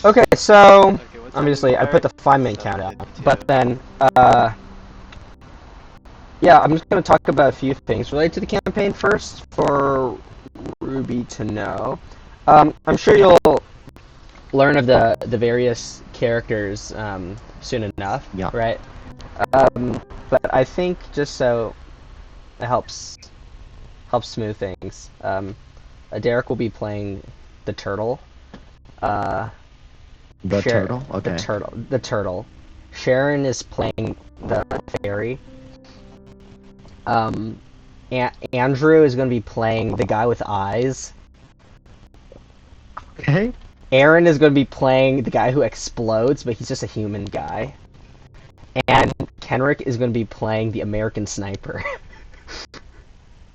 Okay, so Okay, obviously I put the 5-minute countdown, but then yeah, I'm just gonna talk about a few things related to the campaign first for Ruby to know. I'm sure you'll learn of the various characters soon enough, Yeah. right? But I think just so it helps smooth things. Derek will be playing the turtle. Turtle? Okay. The turtle. Sharon is playing the fairy. Andrew is going to be playing the guy with eyes. Okay. Aaron is going to be playing the guy who explodes, but he's just a human guy. And Kenrick is going to be playing the American sniper.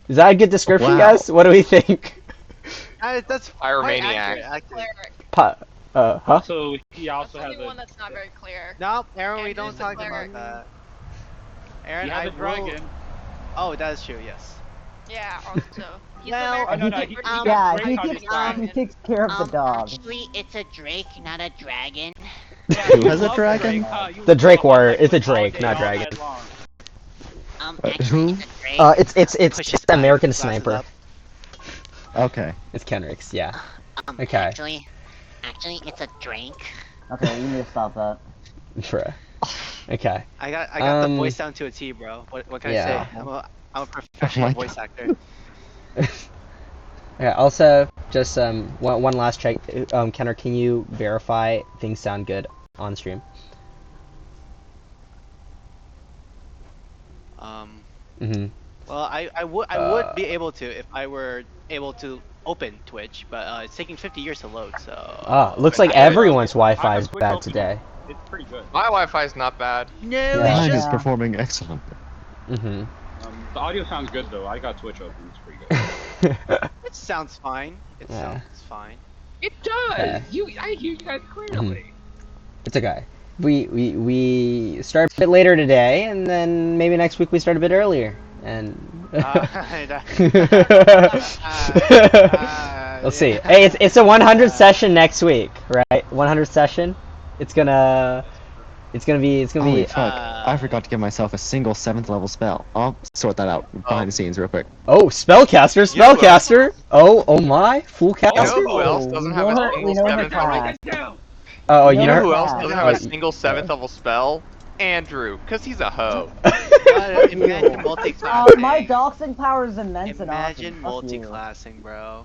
Is that a good description, guys? What do we think? That's Pyromaniac. Also, he also has one that's not very clear. No, Aaron, we Andrew's don't the talk cleric. about that. Aaron, he has a dragon. Oh, that is true. Yes. Yeah, also. He's Well, the American he takes care of the dog. Actually, it's a drake, not a dragon. Who has a dragon? The Drake Warrior. It's a Drake, not dragon. Actually, it's a drake. It's just the American sniper. Okay. It's Kenrick's, yeah. Okay. Actually, it's a drake. Okay, you need to stop that. Bruh. Okay. I got the voice down to a T, bro. What can I say? I'm a professional voice actor. Yeah. Also, just one last check. Kenner, can you verify things sound good on stream? Well, I would be able to if I were able to open Twitch, but it's taking 50 years to load. So. Looks like everyone's Wi-Fi is bad today. It's pretty good. My Wi-Fi is not bad. No, Mine is performing excellent. The audio sounds good though. I got Twitch open. It's pretty good. It sounds fine. It sounds fine. It does. I hear you guys clearly. It's okay. We start a bit later today, and then maybe next week we start a bit earlier. And we'll see. Hey, it's a 100 session next week, right? 100 session. It's gonna be. Fuck. I forgot to give myself a single 7th level spell. I'll sort that out behind the scenes real quick. Oh, spellcaster! Oh my, full caster. You know who else doesn't have a single 7th level? Oh, you know who else doesn't have a single 7th level spell? Andrew, cause he's a hoe. Imagine multi-classing. My doxing power is immense and awesome. Imagine multi-classing, bro.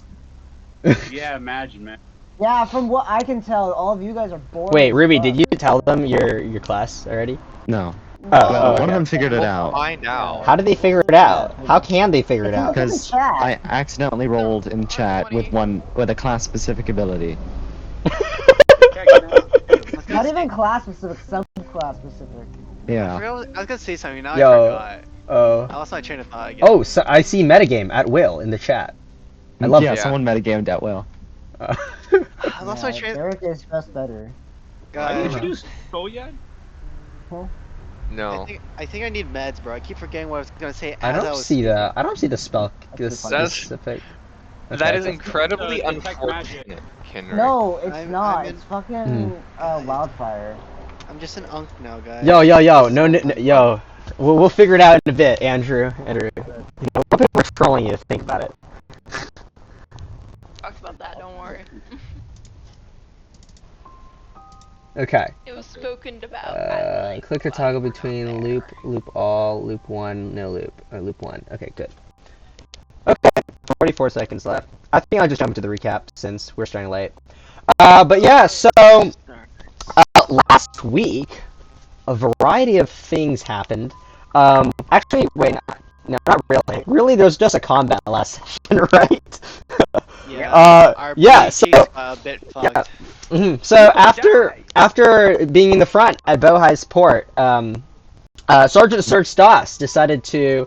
Yeah, imagine, man. Yeah, from what I can tell, all of you guys are bored. Wait, Ruby, did you tell them your class already? No. Oh, one of them figured it out. Find out. How did they figure it out? How can they figure it out? Because I accidentally rolled in chat with a class-specific ability. Not even class specific, some class specific. Yeah. I was gonna say something, now I forgot. I lost my train of thought again. Oh, so I see metagame at will in the chat. I love that. Yeah, someone metagamed at will. I lost my train of Derek is just better. Have you introduced Soul yet? Huh? No. I think I need meds, bro. I keep forgetting what I was gonna say. I don't see that. I don't see the spell specific. That is incredibly unfortunate, Kenrick. No, it's not. It's fucking wildfire. I'm just an unk now, guys. Yo, yo. We'll figure it out in a bit, Andrew. You know, people are trolling you. Think about it. Talk about that. Don't worry. Okay. It was spoken about. Click or toggle between loop, loop all, loop one, no loop, or loop one. Okay, good. Okay, 44 seconds left. I think I'll just jump into the recap since we're starting late. But yeah, so last week a variety of things happened. Actually, wait, no, not really. Really, there was just a combat last session, right? Yeah. So a bit fucked. Yeah. So after being in the front at Bohai's port, Sergeant Serge Stoss decided to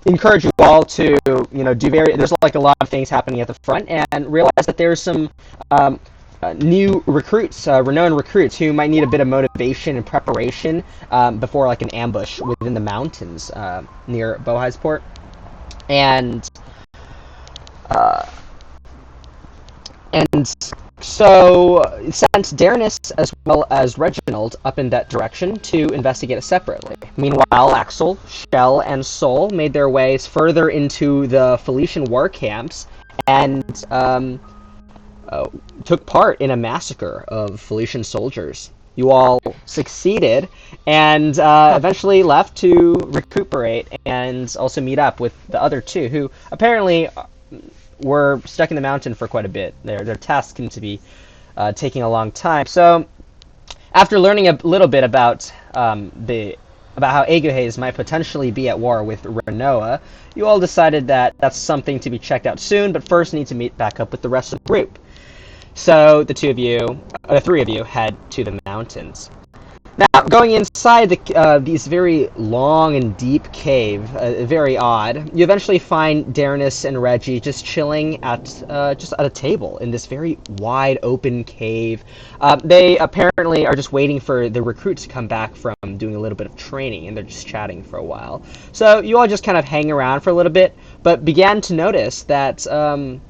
encourage you all to, do there's like a lot of things happening at the front, and realize that there's some new recruits, renowned recruits, who might need a bit of motivation and preparation before like an ambush within the mountains near Bohai's port. And And so sent Darenis as well as Reginald up in that direction to investigate it separately. Meanwhile, Axel, Shell, and Sol made their ways further into the Felician war camps and took part in a massacre of Felician soldiers. You all succeeded and eventually left to recuperate and also meet up with the other two, who apparently were stuck in the mountain for quite a bit. Their tasks seem to be taking a long time. So, after learning a little bit about how Aeguheas might potentially be at war with Renoa, you all decided that that's something to be checked out soon, but first need to meet back up with the rest of the group. So the three of you head to the mountains. Now, going inside these very long and deep cave, very odd, you eventually find Darenis and Reggie just chilling at a table in this very wide open cave. They apparently are just waiting for the recruits to come back from doing a little bit of training, and they're just chatting for a while. So you all just kind of hang around for a little bit, but began to notice that the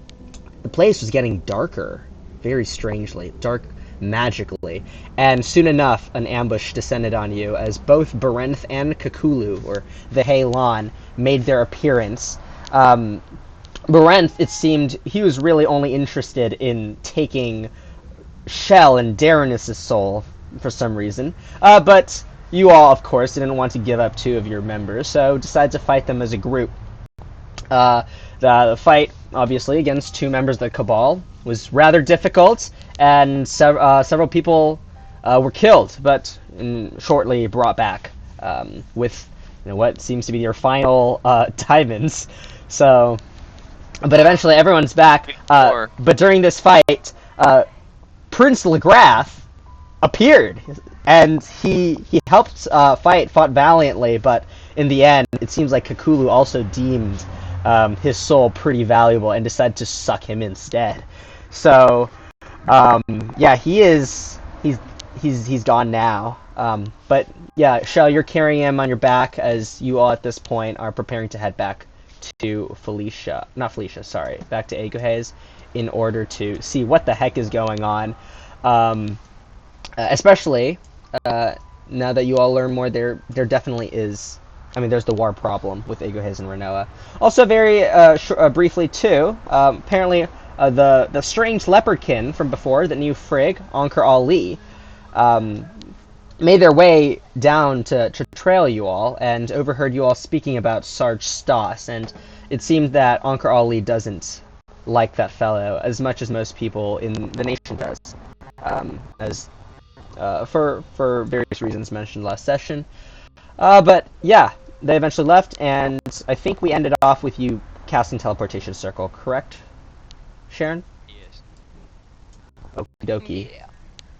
place was getting darker, very strangely, dark magically, and soon enough an ambush descended on you as both Berenth and Khakulu, or the Heilon, made their appearance. Berenth, it seemed, he was really only interested in taking Shell and Darenis' soul for some reason, but you all, of course, didn't want to give up two of your members, so decided to fight them as a group. The fight, obviously, against two members of the Cabal was rather difficult, and several people were killed, but shortly brought back with what seems to be your final diamonds. So, but eventually everyone's back. But during this fight, Prince Le-Grath appeared, and he fought valiantly, but in the end, it seems like Khakulu also deemed his soul pretty valuable and decided to suck him instead. So, yeah, he's gone now. But yeah, Shell, you're carrying him on your back as you all at this point are preparing to head back to back to Aeguheas in order to see what the heck is going on. Especially now that you all learn more, there definitely is. I mean, there's the war problem with Aeguheas and Renoa. Also, very briefly too, apparently the strange leopardkin from before, the new Frigg, Ankur Ali, made their way down to trail you all and overheard you all speaking about Sarge Stoss, and it seemed that Ankur Ali doesn't like that fellow as much as most people in the nation does, for various reasons mentioned last session. But yeah, they eventually left, and I think we ended off with you casting Teleportation Circle, correct, Sharon? Yes. Okie dokie. Yeah.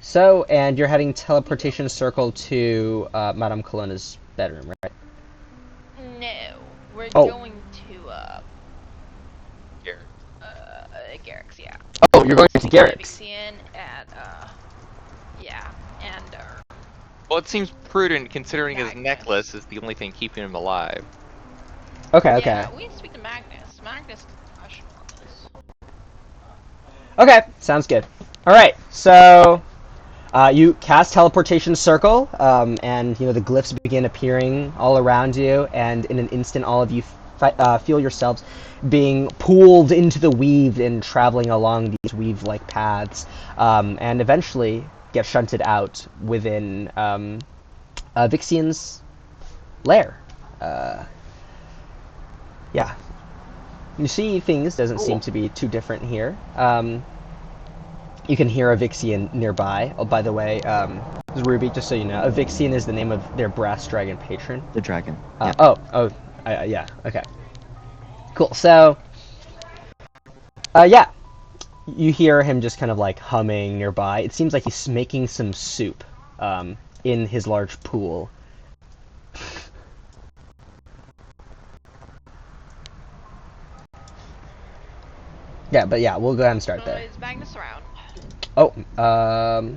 So, and you're heading Teleportation Circle to Madame Colonna's bedroom, right? No, we're Oh. going to Garrick's, yeah. Oh, you're going to Garrick's. Vixian at yeah, and Well, it seems prudent considering his necklace is the only thing keeping him alive. Okay. yeah, we need to speak to Magnus. Magnus is professional on this. Okay, sounds good. Alright, so you cast Teleportation Circle, and the glyphs begin appearing all around you, and in an instant all of you feel yourselves being pulled into the weave and traveling along these weave-like paths, and eventually get shunted out within Vixian's lair. Yeah. You see things doesn't seem to be too different here. You can hear a Vixian nearby. Oh, by the way, Ruby, just so you know, a Vixian is the name of their brass dragon patron. The dragon. Yeah. Yeah, okay. Cool, so, yeah. You hear him just kind of like humming nearby. It seems like he's making some soup in his large pool. Yeah, but yeah, we'll go ahead and start there. Is Magnus around? Oh,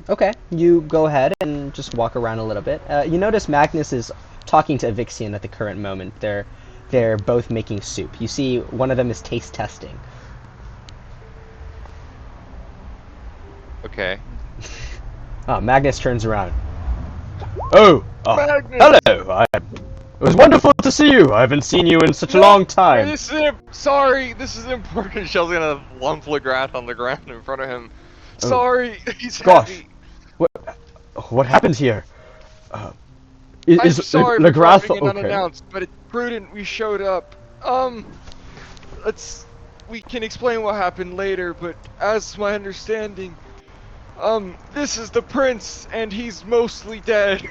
okay. You go ahead and just walk around a little bit. You notice Magnus is talking to Vixian at the current moment. They're both making soup. You see one of them is taste testing. Okay. Magnus turns around. Oh, Magnus! hello. It was wonderful to see you. I haven't seen you in such a long time. Sorry, this is important. Shell's gonna lump Le-Grath on the ground in front of him. Sorry, he's Gosh, heavy. what happened here? I'm Is sorry Le-Grath for dropping in okay? unannounced, but it's prudent we showed up. We can explain what happened later, but as my understanding, this is the prince, and he's mostly dead. You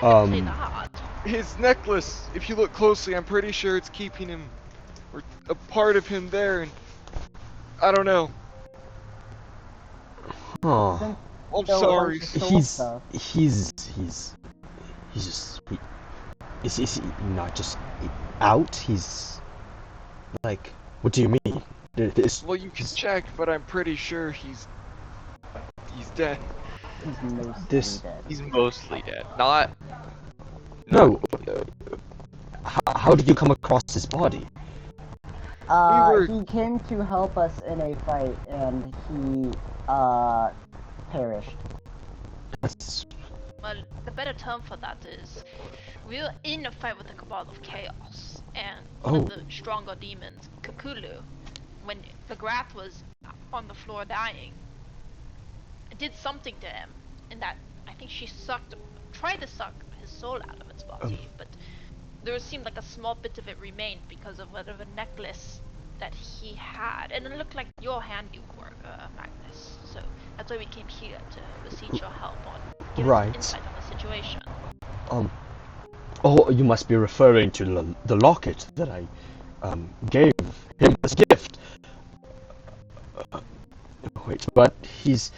can't say that. His necklace, if you look closely, I'm pretty sure it's keeping him, or a part of him there, and I don't know. Oh, I'm sorry. he's just is he not just out? He's like, what do you mean? Well, you can check, but I'm pretty sure he's dead. He's mostly dead. He's mostly dead. Not. No. How did you come across his body? He came to help us in a fight, and he, perished. That's... Well, the better term for that is we were in a fight with the Cabal of Chaos, and one of the stronger demons, Khakulu, when Le-Grath was on the floor dying, it did something to him, in that I think she tried to suck his soul out of its body, but there seemed like a small bit of it remained because of whatever necklace that he had, and it looked like your handiwork, Magnus. So that's why we came here to beseech your help on giving us insight on the situation. Oh, you must be referring to the locket that I gave him as a gift. Wait, but he's...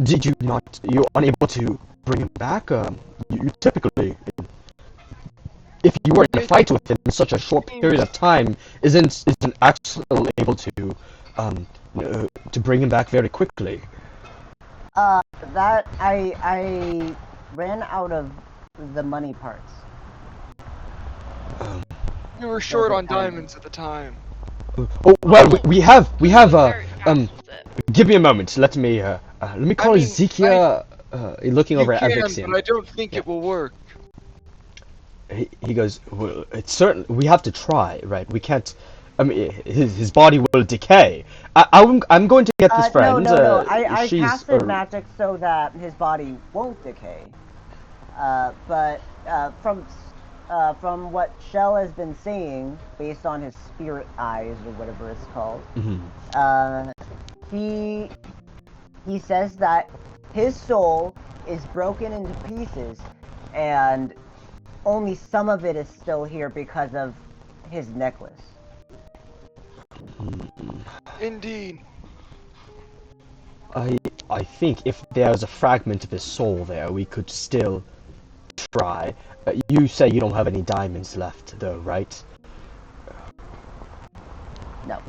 did you not... You're unable to bring him back? You typically... If you were in a fight with him in such a short period of time, isn't actually able to bring him back very quickly? That I ran out of the money parts. We were short on diamonds at the time. Oh well, we have give me a moment. Let me call Ezekiel. Looking over at Evixian. But I don't think it will work. He goes, well, it's certain we have to try, right? We can't. I mean, his body will decay. I'm going to get this friend. No. I casted magic so that his body won't decay. But from what Shell has been saying, based on his spirit eyes or whatever it's called, he says that his soul is broken into pieces, and only some of it is still here because of his necklace. Indeed. I think if there's a fragment of his soul there, we could still try. You say you don't have any diamonds left, though, right? No.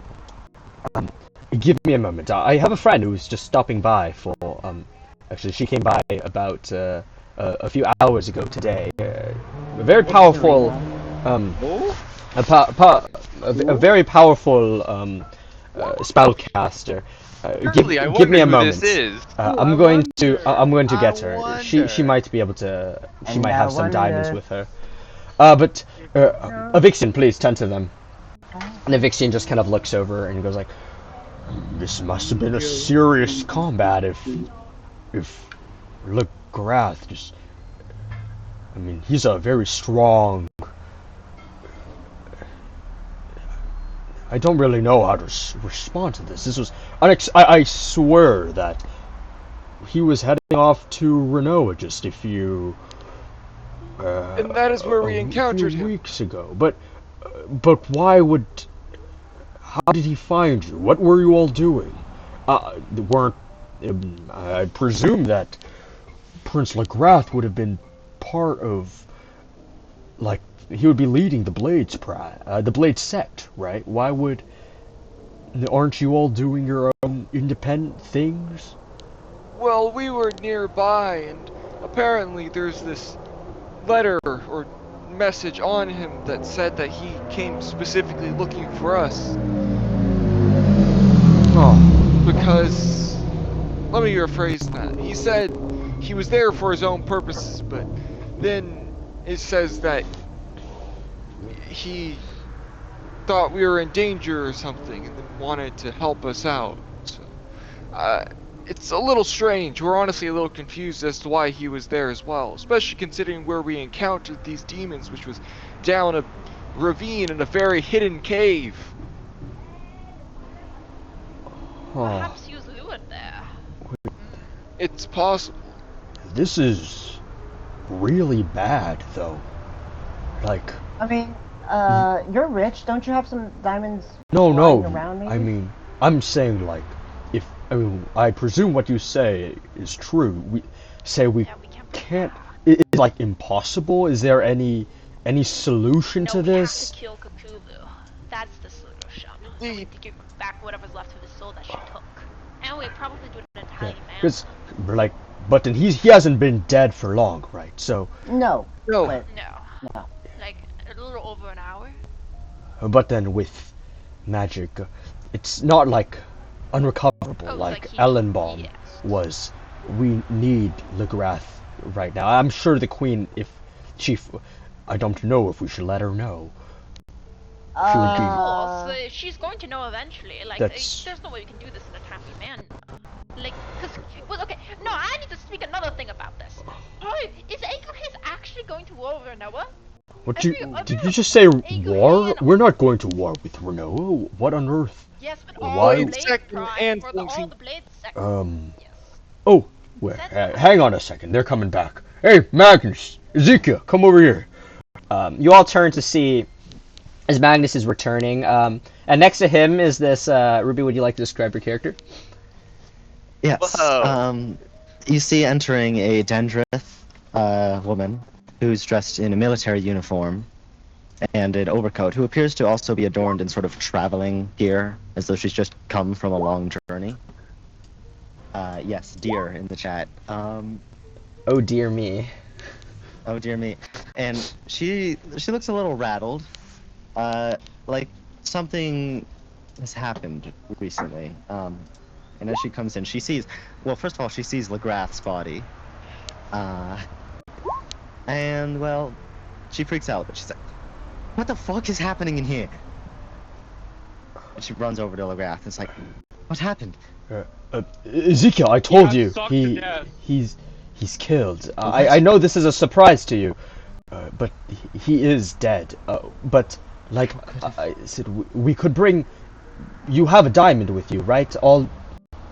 Give me a moment. I have a friend who's just stopping by for, actually, she came by about, a few hours ago today. A very powerful, a very powerful, spellcaster. Give me a moment. I'm going to get her. She might be able to. She might have some diamonds with her. But Evixian, please turn to them. And Evixian just kind of looks over and goes like, "This must have been a serious combat if Le-Grath just. I mean, he's a very strong. I don't really know how to respond to this. This was I swear that he was heading off to Renault just a few. And that is where we encountered him weeks ago. But why would? How did he find you? What were you all doing? Weren't I presume that Prince Le-Grath would have been part of, like, he would be leading the Blades Sect, right? Why would... Aren't you all doing your own independent things? Well, we were nearby, and apparently there's this letter or message on him that said that he came specifically looking for us. Oh. because... Let me rephrase that. He said he was there for his own purposes, but then it says that he thought we were in danger or something and then wanted to help us out. So, it's a little strange. We're honestly a little confused as to why he was there as well, especially considering where we encountered these demons, which was down a ravine in a very hidden cave. Perhaps he was lured there. It's possible. This is really bad, though. Like... I mean, you're rich. Don't you have some diamonds No, lying around maybe? I mean, I'm saying, like, if... I mean, I presume what you say is true. We can't... It's, like, impossible? Is there any solution to this? We have to kill Khakulu. That's the solution. And we to give back whatever's left of his soul that she took. And we probably do it entirely Because, like, but then he hasn't been dead for long, right? So... No. No. But, No. Like, a little over an hour. But then with magic, it's not like unrecoverable like Ellenbaum was. We need Le-Grath right now. I'm sure the Queen, if Chief, I don't know if we should let her know. She would be... Of course, she's going to know eventually. Like, there's no way we can do this in a timely manner. Like, well, okay, no, I need to speak another thing about this. Is Aeguheas actually going to war with Renoa? What did you just say war? We're not going to war with Renoa. What on earth? Yes, but all the Blades Sect and all the Blades Sect. Yes. Oh, wait, hang on a second. They're coming back. Hey, Magnus, Ezekiel, come over here. You all turn to see as Magnus is returning. And next to him is this. Ruby, would you like to describe your character? Yes. You see entering a Dendrith woman who's dressed in a military uniform and an overcoat, who appears to also be adorned in sort of traveling gear, as though she's just come from a long journey. Yes, dear in the chat. Oh dear me. Oh dear me. And she looks a little rattled. Like something has happened recently. And as she comes in, she sees, well, first of all, she sees Le-Grath's body. And, well, she freaks out, but she's like, what the fuck is happening in here? And she runs over to Le-Grath and is like, what happened? Ezekiel, I told you, he's killed. I know this is a surprise to you, but he is dead. But, like I said, we could bring... You have a diamond with you, right? All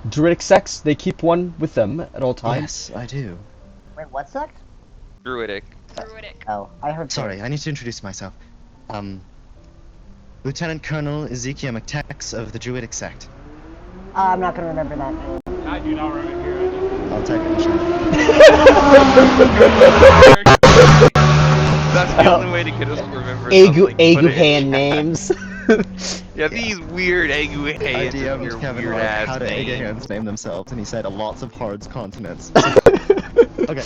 Druidic sects, they keep one with them at all times? Yes, I do. Wait, what sect? Druidic. Oh, I heard. Sorry, I need to introduce myself. Lieutenant Colonel Ezekiel McTex of the Druidic sect. I'm not gonna remember that name. I do not remember here. I'll type it in the chat. That's the only way to get us to remember Aeguhean names. Yeah, these weird Aeguheans. I DM'd Kevin weird like, ass how do names. Aeguheans name themselves, and he said lots of hards consonants. Okay,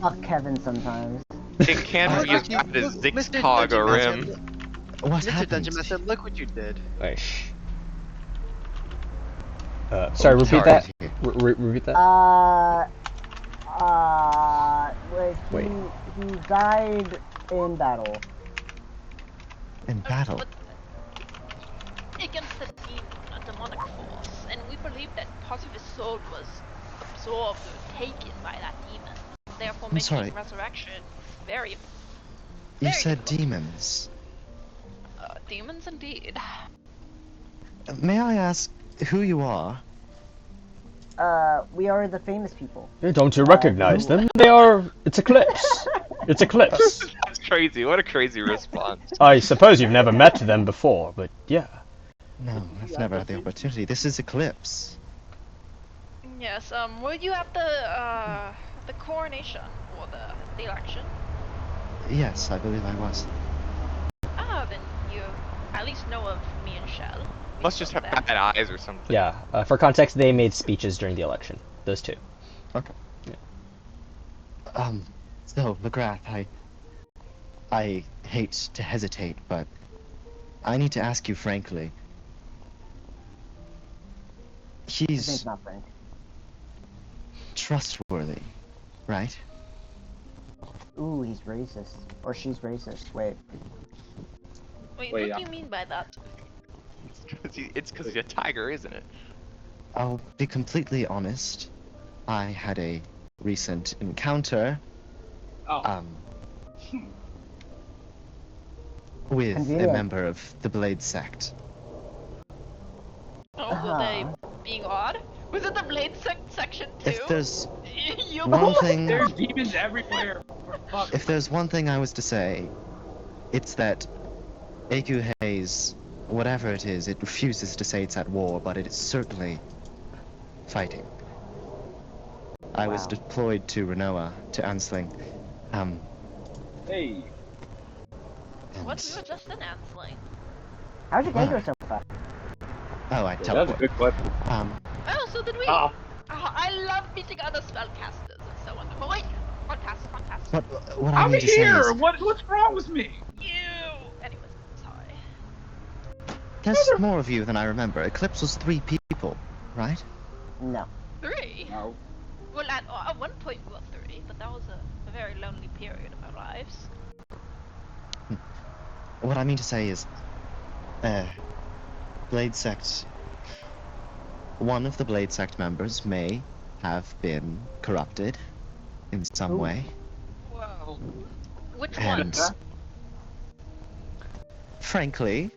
Fuck Kevin sometimes. It can't be as bad as Zigtog or Rim. What Mr. happened? Dungeon Master, look what you did. Sorry, repeat sorry. that. Repeat that. Wait, he died in battle. In battle? Against the demonic force, and we believe that part of his soul was absorbed or taken by that demon, therefore making resurrection very You said difficult. demons. Demons indeed. May I ask who you are? We are the famous people. Don't you recognize them? They are... It's Eclipse. It's Eclipse. That's crazy. What a crazy response. I suppose you've never met them before, but yeah. No, I've never had the opportunity. This is Eclipse. Yes. Were you at the coronation or the election? Yes, I believe I was. Then you at least know of me and Shell. Must just have bad eyes or something. Yeah. For context, they made speeches during the election. Those two. Okay. Yeah. So, Le-Grath, I hate to hesitate, but I need to ask you frankly. His name's He's not Frank. trustworthy, right? Ooh, he's racist. Or she's racist. Wait. Wait, what do you mean by that? It's because he's a tiger, isn't it? I'll be completely honest. I had a recent encounter Oh. with a Convenient. member of the Blades Sect. Oh, were they being odd? Was it the Blades Sect section too? If there's you one thing, There's demons everywhere. Fuck. if there's one thing I was to say, it's that Aeguheas, whatever it is, it refuses to say it's at war, but it is certainly fighting. I was Wow. deployed to Renoa, to Ansling. Hey. What? We were just in Ansling. How'd your day go so far? Oh, I Yeah, that was a teleport. good question. Oh, so did we. Oh. I love meeting other spellcasters. It's so wonderful. Wait, one pass. What I I'm mean to say here. is, What's wrong with me? You. Anyways, sorry. there's more of you than I remember. Eclipse was 3 people, right? No. 3. No. Well, at one point we were 3, but that was a very lonely period of our lives. What I mean to say is, Blades Sect. One of the Blades Sect members may have been corrupted in some way. Wow. Which And one? frankly,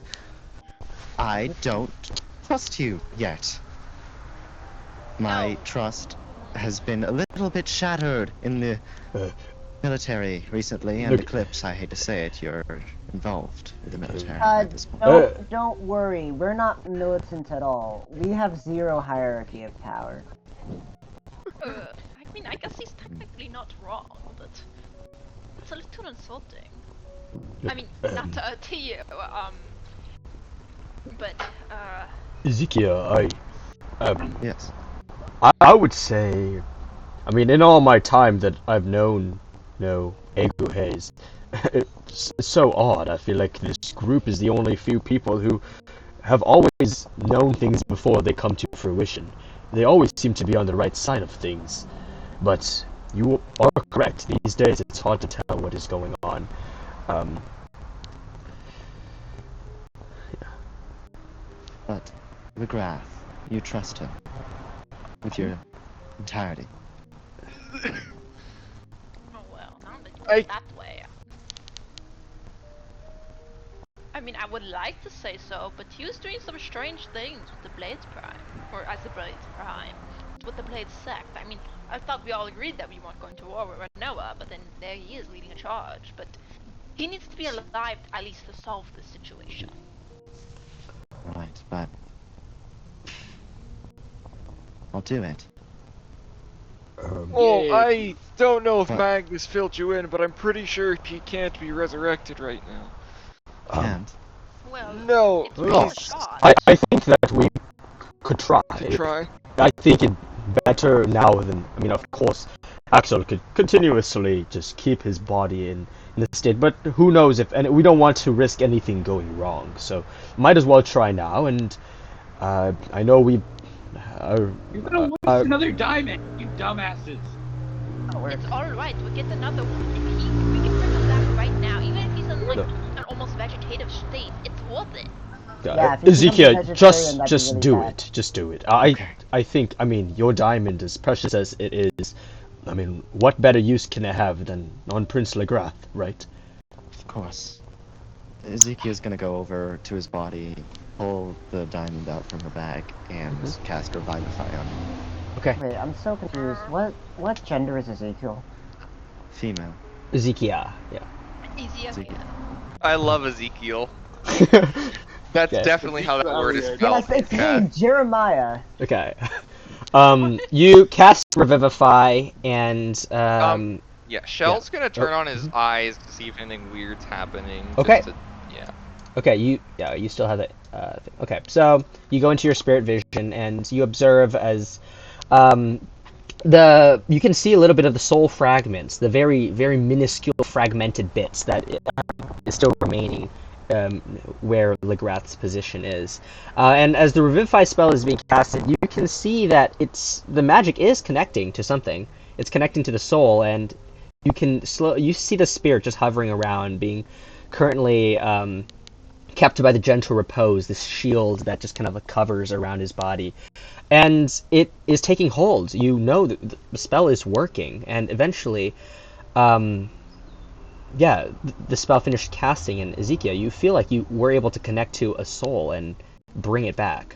I don't trust you yet. My No. trust has been a little bit shattered in the military recently, and Look- Eclipse, I hate to say it, you're involved with the military at this point. Don't worry. We're not militant at all. We have zero hierarchy of power. I mean, I guess he's technically not wrong, but it's a little insulting. I mean, not to you, but Ezekiel, Yes. I would say, I mean, in all my time that I've known, Aeguheas, it's so odd. I feel like this group is the only few people who have always known things before they come to fruition. They always seem to be on the right side of things. But you are correct. These days, it's hard to tell what is going on. But Le-Grath, you trust him with your entirety. oh well, now that you put it that way. I mean, I would like to say so, but he was doing some strange things with the Blades Prime, or as the Blades Prime, with the Blades Sect. I mean, I thought we all agreed that we weren't going to war with Noah, but then there he is leading a charge. But he needs to be alive at least to solve this situation. Right, but I'll do it. Well, Yay. I don't know if What? Magnus filled you in, but I'm pretty sure he can't be resurrected right now. Can't. Well, No, it's well, worth a shot. I think that we could try. try. I think it better now than, I mean, of course, Axel could continuously just keep his body in the state, but who knows if, and we don't want to risk anything going wrong, so might as well try now. And I know we You're gonna waste another diamond, you dumbasses. It's alright, we'll get another one. If we can bring him back right now, even if he's in like an almost vegetative state, it's worth it. Yeah, if he becomes a Ezekiel, vegetarian, just that'd be really do bad. it. Just do it. I think, I mean, your diamond, as precious as it is, I mean, what better use can it have than on Prince Le-Grath, right? Of course. Ezekiel's gonna go over to his body, pull the diamond out from her bag, and cast Revivify on him. Okay. Wait, I'm so confused. What gender is Ezekiel? Female. Ezekiel, yeah. Easier. Ezekiel. I love Ezekiel. That's Okay. definitely how that word is Yes, spelled. Yes, it's me, Jeremiah. Okay. You cast Revivify, and Yeah, Shell's gonna turn on his eyes to see if anything weird's happening. just Okay. Yeah. okay, you still have that thing. Okay, so you go into your spirit vision, and you observe as you can see a little bit of the soul fragments, the very, very minuscule fragmented bits that is still remaining where Le-Grath's position is. And as the Revivify spell is being casted, you can see that the magic is connecting to something. It's connecting to the soul, and you see the spirit just hovering around, being currently kept by the gentle repose, this shield that just kind of covers around his body. And it is taking hold. You know that the spell is working, and eventually, the spell finished casting, and Ezekiel, you feel like you were able to connect to a soul and bring it back.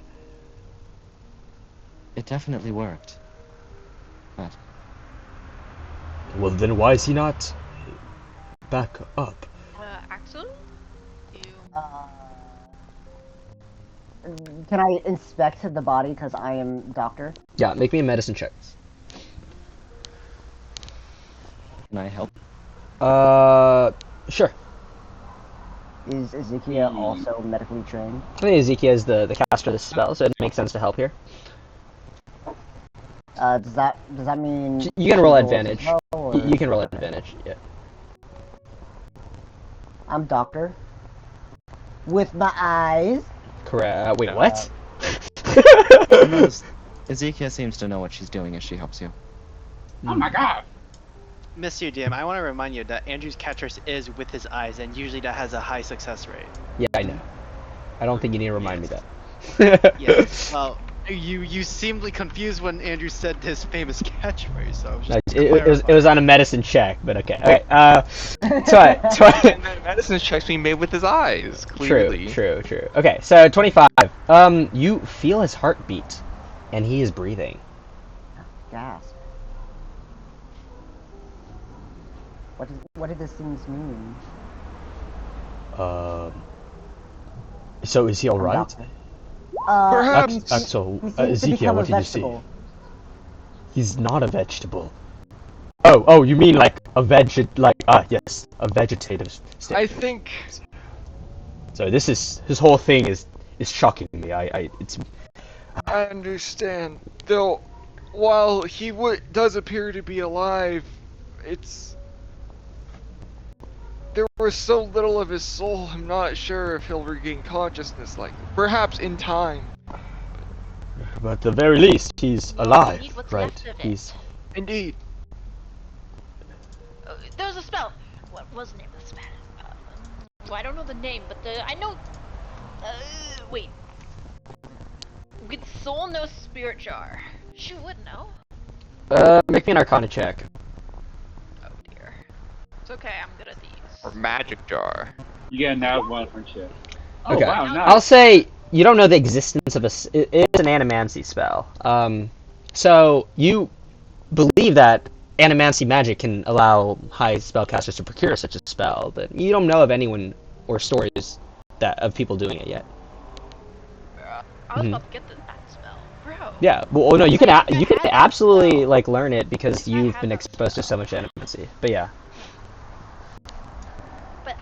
It definitely worked. But Well, then why is he not back up? Axel? Can I inspect the body because I am doctor? Yeah, make me a medicine check. can I help? Sure. Is Ezekiel also medically trained? I think Ezekiel is the caster of the spell, so it makes sense to help here. Does that mean You can roll he rolls advantage. as well, or- You can roll advantage, yeah. I'm doctor. With my eyes. Correct. Wait, what? Ezekiel seems to know what she's doing as she helps you. Oh my god! Mr. DM, I want to remind you that Andrew's catchers is with his eyes, and usually that has a high success rate. Yeah, I know. I don't think you need to remind me that. Yes. Well, you seemed confused when Andrew said his famous catchphrase, so I was just it was on a medicine check, but okay. Okay. So Medicine checks being made with his eyes, clearly. True. Okay, so 25. You feel his heartbeat, and he is breathing. Gasp. What did these things mean? So is he all right? Perhaps. Axel, he seems to Ezekiel, become what a did you see? vegetable. He's not a vegetable. Oh, you mean like a yes, a vegetative state. I think. So his whole thing is shocking me. I understand. Though, while he does appear to be alive, there was so little of his soul, I'm not sure if he'll regain consciousness perhaps in time. But at the very least, he's alive, what's right? left of it. He's Indeed. There was a spell. What was the name of the spell? I don't know the name, but I know. Wait. With soul, no spirit jar. She would know. Make me an Arcana check. Oh dear. It's okay. I'm good at these. Or magic jar. You get now one, aren't you? Oh Okay. wow, nice. I'll say you don't know the existence of it's an animancy spell. So you believe that animancy magic can allow high spellcasters to procure such a spell, but you don't know of anyone or stories of people doing it yet. I was about to get that spell, bro. Yeah, well, no, you can absolutely learn it because you've been exposed to so much animancy. But yeah. But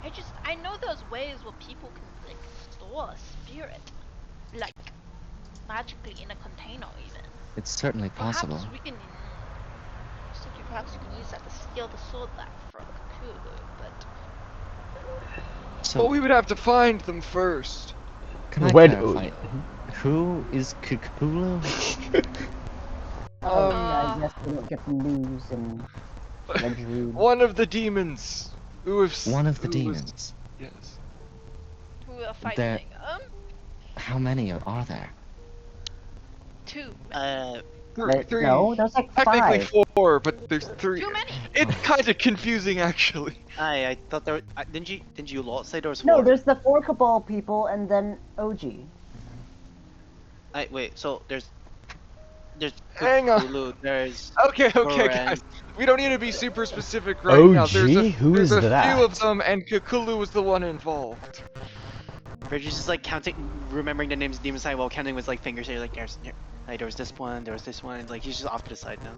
I know those ways where people can store a spirit, magically in a container even. It's certainly possible. Perhaps we can. Perhaps you can use that to steal the sword back from Khakulu, but. So, But we would have to find them first. can I clarify? Who is Khakulu? I guess we don't get the news and luxury. One of the demons. One of the demons. Yes. Who are fighting? How many are there? 2. Three. No, there's Technically 5. 4, but there's 3. Too many. It's kind of confusing, actually. I thought there. Didn't you say there was 4? No, there's the 4 Cabal people and then OG. Wait. So there's. Hang on. Khakulu, there's. Okay, Koran. guys. We don't need to be super specific right OG? now. There's a few that? of them, and Khakulu was the one involved. Bridget's just remembering the names of demon side while counting with fingers. Here, there was this one, there was this one. He's just off to the side now.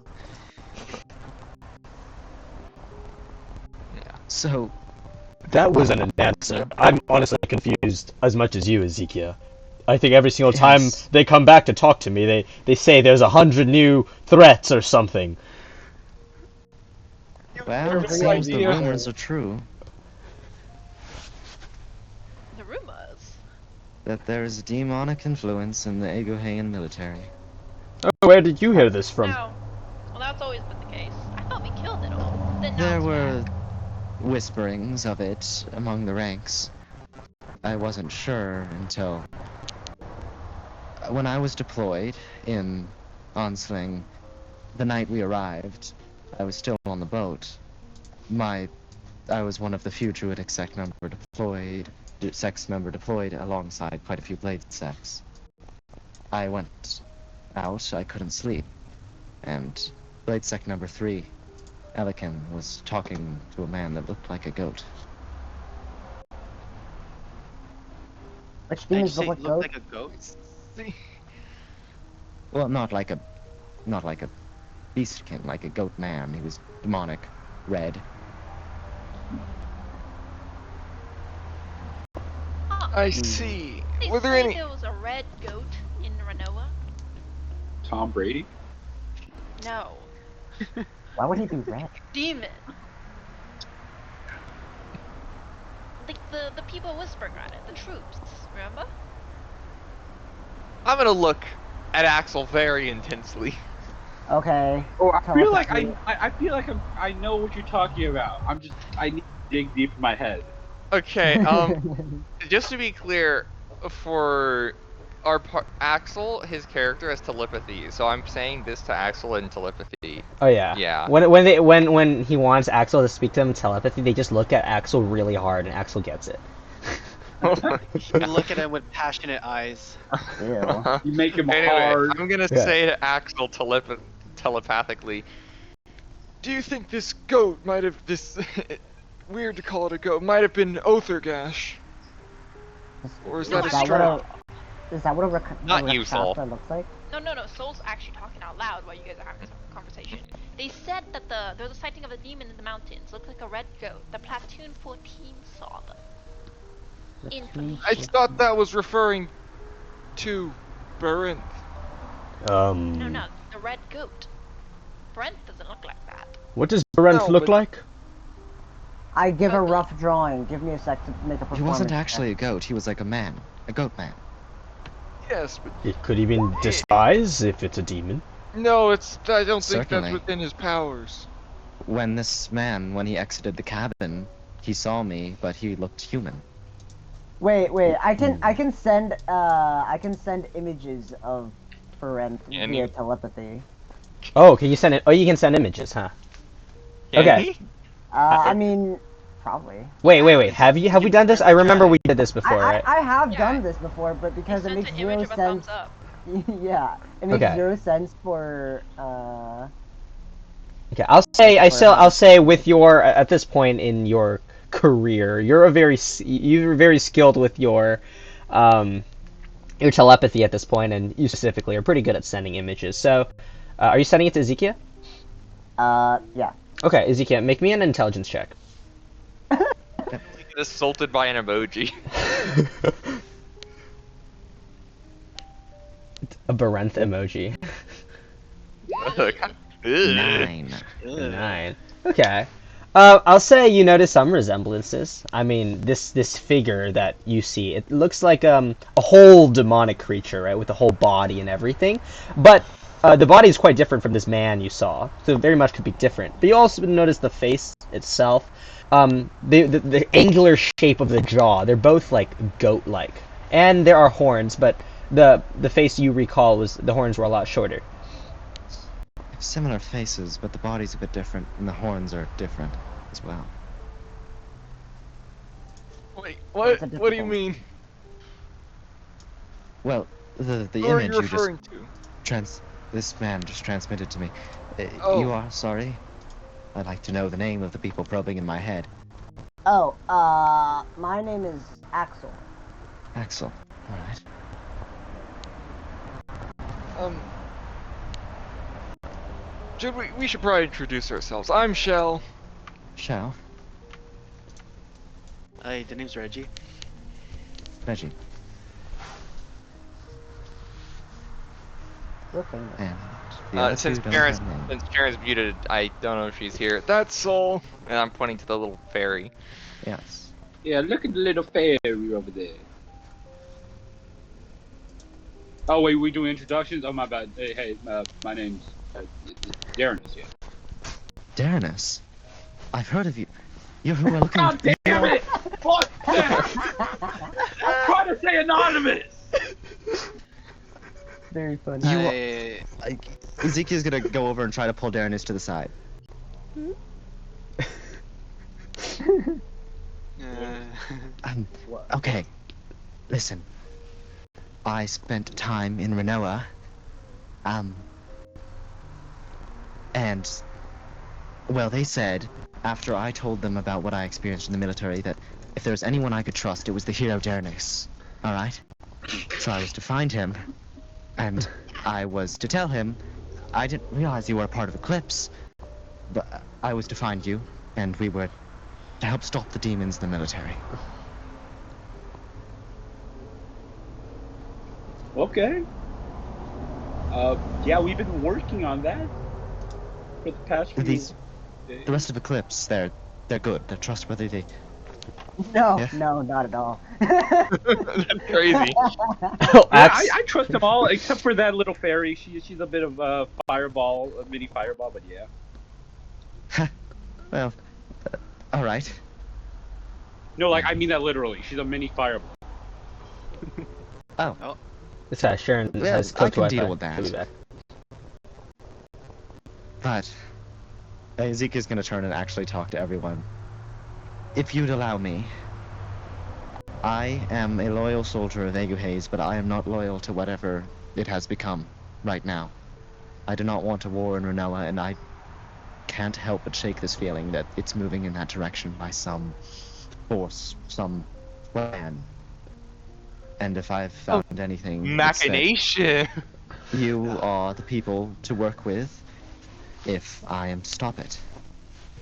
Yeah. So. That wasn't an answer. I'm honestly confused as much as you, Ezekiel. I think every single time they come back to talk to me, they say there's 100 new threats or something. Well, it seems the rumors are true. that there is demonic influence in the Aeguhean military. Oh, where did you hear this from? No. Well, that's always been the case. I thought we killed it all. Then now There it's were back. whisperings of it among the ranks. I wasn't sure until when I was deployed in Onsling. The night we arrived, I was still on the boat. I was one of the few Druidic sect member deployed alongside quite a few Blades Sects. I went out, I couldn't sleep, and Blades Sect number 3, Elikin, was talking to a man that looked like a goat. Which Did you demons say look it like looked goats? like a goat? Well, not like a beastkin, like a goat man. He was demonic, red. I see. They Were there say any? there was a red goat in Renoa? Tom Brady? No. Why would he be red? Demon. Like the people whispering around it, the troops, remember? I'm gonna look at Axel very intensely. Okay. Oh, I feel like telepathy. I feel like I know what you're talking about. I need to dig deep in my head. Okay, just to be clear, for our Axel, his character has telepathy, so I'm saying this to Axel in telepathy. Oh yeah. Yeah. When he wants Axel to speak to him in telepathy, they just look at Axel really hard, and Axel gets it. You look at him with passionate eyes. Ew. You make him Anyway, hard. I'm gonna say to Axel telepathically, Do you think this goat might have weird to call it a goat? Might have been Othergash, or is that a strap? Is that what a Not you, Saul. Rakshasa looks like? No. Soul's actually talking out loud while you guys are having this conversation. They said that there's a sighting of a demon in the mountains. Looks like a red goat. The platoon 14 saw them. Information. I thought that was referring to Barinth. No, the red goat. Brent doesn't look like that. What does Barenth look like? I give a rough drawing. Give me a sec to make a performance. He wasn't actually a goat, he was like a man. A goat man. Yes, but It could even been disguise if it's a demon. no, I don't think Certainly. that's within his powers. When he exited the cabin, he saw me, but he looked human. Wait. I can send images of Barenth via telepathy. Oh, can you send it? Oh, you can send images, huh? Okay. I mean, probably. Wait. Have we done this? I remember we did this before, right? I have done this before, but because it makes zero sense. Yeah, it makes zero sense for. Okay, I'll say with your at this point in your career, you're very skilled with your telepathy at this point, and you specifically are pretty good at sending images. So, are you sending it to Ezekiel? Yeah. Okay, Ezekiel, make me an intelligence check. Assaulted by an emoji. A Barenth emoji. 9. Okay. I'll say you notice some resemblances. I mean, this figure that you see, it looks like a whole demonic creature, right, with a whole body and everything. But the body is quite different from this man you saw, so very much could be different. But you also notice the face itself, the angular shape of the jaw. They're both like goat-like, and there are horns, but the face you recall was the horns were a lot shorter. Similar faces, but the body's a bit different, and the horns are different as well. Wait, what? What do you mean? Well, the Who are image you you referring just this man just transmitted to me. Oh. You are sorry? I'd like to know the name of the people probing in my head. Oh, my name is Axel. Axel. All right. We should probably introduce ourselves. I'm Shell. Shell. Hey, the name's Reggie. Reggie. And the other since two don't have names. Karen's muted, I don't know if she's here. That's Soul, and I'm pointing to the little fairy. Yes. Yeah, look at the little fairy over there. Oh wait, we doing introductions? Oh my bad. Hey, my name's Darren. Yeah. Darrenus, I've heard of you. You're who we're looking for. God damn it! Fuck that! I'm trying to say anonymous. Very funny. You Ezekiel's gonna go over and try to pull Darrenus to the side. Okay. Listen. I spent time in Renoa. And well, they said after I told them about what I experienced in the military that if there was anyone I could trust, it was the hero Darrenus. All right. So I was to find him, and I was to tell him I didn't realize you were a part of Eclipse, but I was to find you, and we were to help stop the demons in the military. Okay. Yeah, we've been working on that for the past few days. The rest of Eclipse, they're good. They're trustworthy. No, Yeah. no, not at all. That's crazy. Yeah, I trust them all except for that little fairy. She's a bit of a fireball, a mini fireball, but yeah. Well, all right. No, like I mean that literally. She's a mini fireball. Oh. This guy Sharon Well, has I clicked can Wi-Fi. deal with that. He'll be back. But Ezekiel's gonna turn and actually talk to everyone. If you'd allow me, I am a loyal soldier of Aeguheas, but I am not loyal to whatever it has become right now. I do not want a war in Renoa, and I can't help but shake this feeling that it's moving in that direction by some force, some plan. And if I've found anything that said, Machination. you are the people to work with if I am to stop it.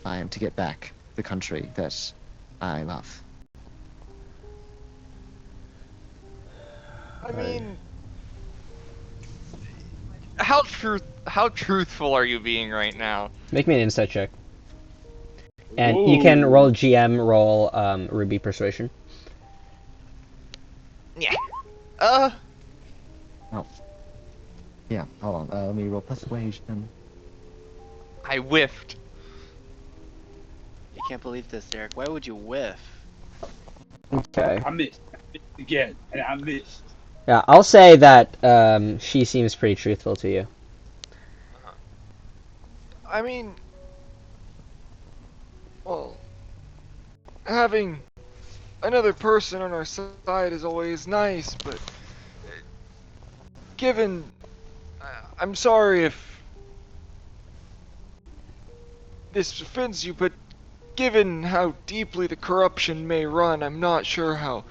I am to get back the country that I love. I mean, how truthful are you being right now? Make me an insight check. And you can roll GM, roll Ruby Persuasion. Yeah. Oh. Yeah, hold on. Let me roll Persuasion. I whiffed. You can't believe this, Derek. Why would you whiff? Okay. I missed again, and I missed. Yeah, I'll say that she seems pretty truthful to you. I mean, well, having another person on our side is always nice, but given, I'm sorry if this offends you, but given how deeply the corruption may run, I'm not sure how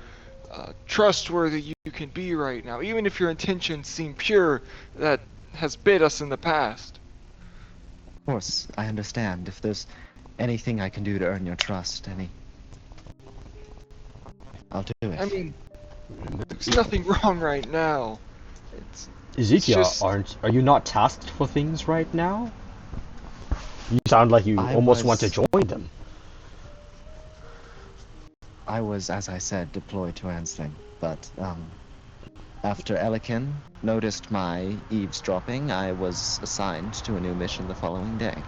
trustworthy you can be right now. Even if your intentions seem pure, that has bit us in the past. Of course, I understand. If there's anything I can do to earn your trust, I'll do it. I mean, there's nothing wrong right now. Ezekiel, just... are you not tasked for things right now? You sound like you almost want to join them. I was, as I said, deployed to Ansling, but after Elikin noticed my eavesdropping, I was assigned to a new mission the following day.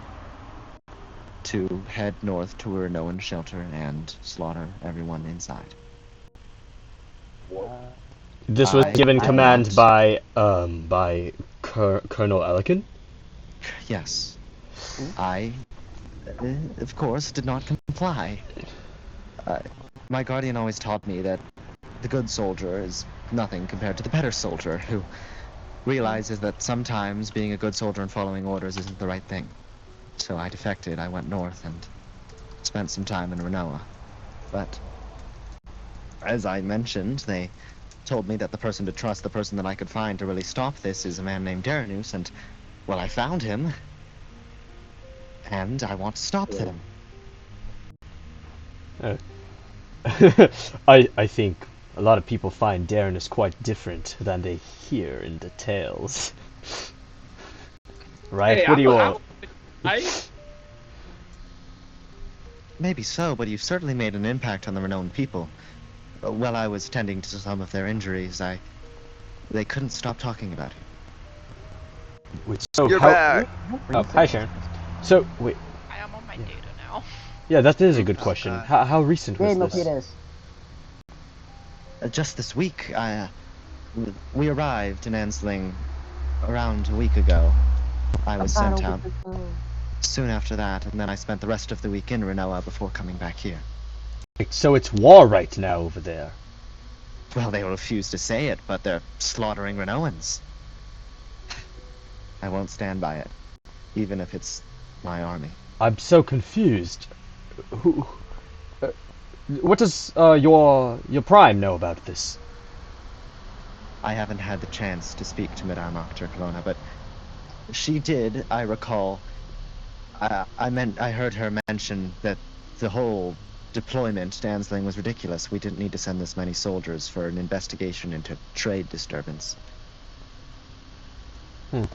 To head north to a Renoan shelter and slaughter everyone inside. This was given command by Colonel Elikin? Yes. I, of course, did not comply. My guardian always taught me that the good soldier is nothing compared to the better soldier, who realizes that sometimes being a good soldier and following orders isn't the right thing. So I defected, I went north and spent some time in Renoa. But, as I mentioned, they told me that the person to trust, the person that I could find to really stop this is a man named Darrenus, and, well, I found him. And I want to stop them. I think a lot of people find Darrenus quite different than they hear in the tales. Right? Hey, what do you all... Maybe so, but you've certainly made an impact on the Renoan people. While I was tending to some of their injuries, I They couldn't stop talking about you. Wait, so You're how... back. Oh, hi Sharon. So, wait. I am on my data now. Yeah, that is a good question. How recent was this? Just this week. We arrived in Ansling around a week ago. I was sent out soon after that, and then I spent the rest of the week in Renoa before coming back here. So it's war right now over there. Well, they refuse to say it, but they're slaughtering Renoans. I won't stand by it, even if it's my army. I'm so confused. Who? What does your Prime know about this? I haven't had the chance to speak to Madame Octerclona, but she did, I recall. I heard her mention that the whole deployment to Ansling was ridiculous. We didn't need to send this many soldiers for an investigation into trade disturbance. If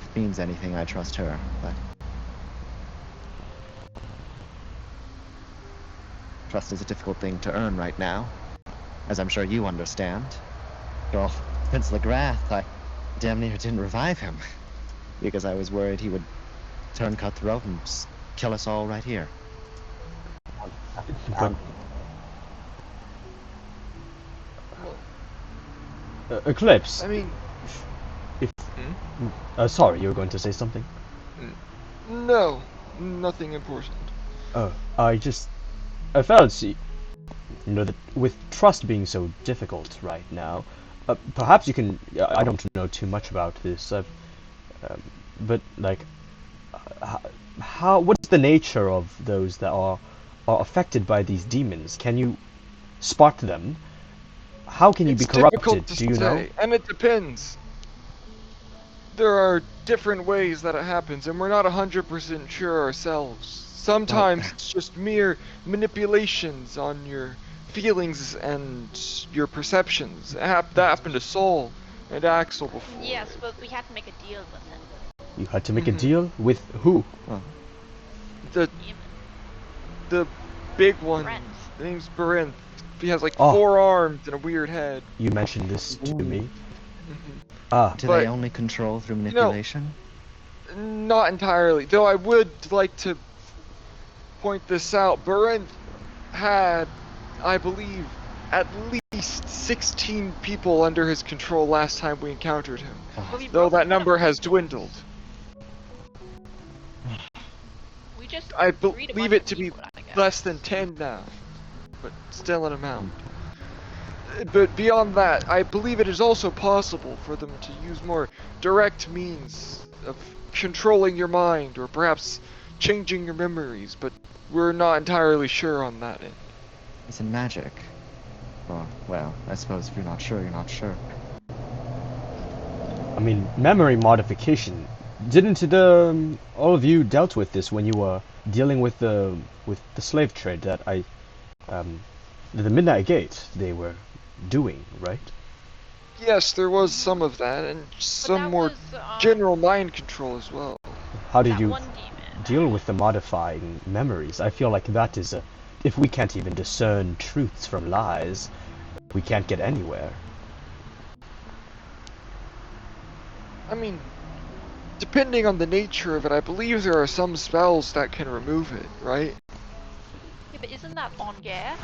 it means anything, I trust her, but... Trust is a difficult thing to earn right now, as I'm sure you understand. Well, Prince Le-Grath, I damn near didn't revive him, because I was worried he would turn cutthroat and kill us all right here. Eclipse. I mean... Sorry, you were going to say something? No, nothing important. Oh, I felt, you know, that with trust being so difficult right now, perhaps you can, I don't know too much about this, but, like, what's the nature of those that are affected by these demons? Can you spot them? How can you be corrupted? Do you know? And it depends. There are different ways that it happens, and we're not 100% sure ourselves. Sometimes it's just mere manipulations on your feelings and your perceptions. That happened to Sol and Axel before. Yes, but we had to make a deal with him. You had to make a deal? With who? The big one. The name's Barinth. He has like 4 arms and a weird head. You mentioned this to me. Do they only control through manipulation? Not entirely. Though I would like to point this out. Barinth had, I believe, at least 16 people under his control last time we encountered him. Though that number has dwindled. I believe it to be less than 10 now. But still an amount. But beyond that, I believe it is also possible for them to use more direct means of controlling your mind, or perhaps changing your memories, but we're not entirely sure on that end. It's in magic. Oh, well, I suppose if you're not sure, you're not sure. I mean, memory modification. Didn't all of you dealt with this when you were dealing with the slave trade that the Midnight Gate they were doing, right? Yes, there was some of that, and some more general mind control as well. How did you deal with the modifying memories? I feel like that is if we can't even discern truths from lies, we can't get anywhere. I mean, depending on the nature of it, I believe there are some spells that can remove it, right? Yeah, but isn't that on gear?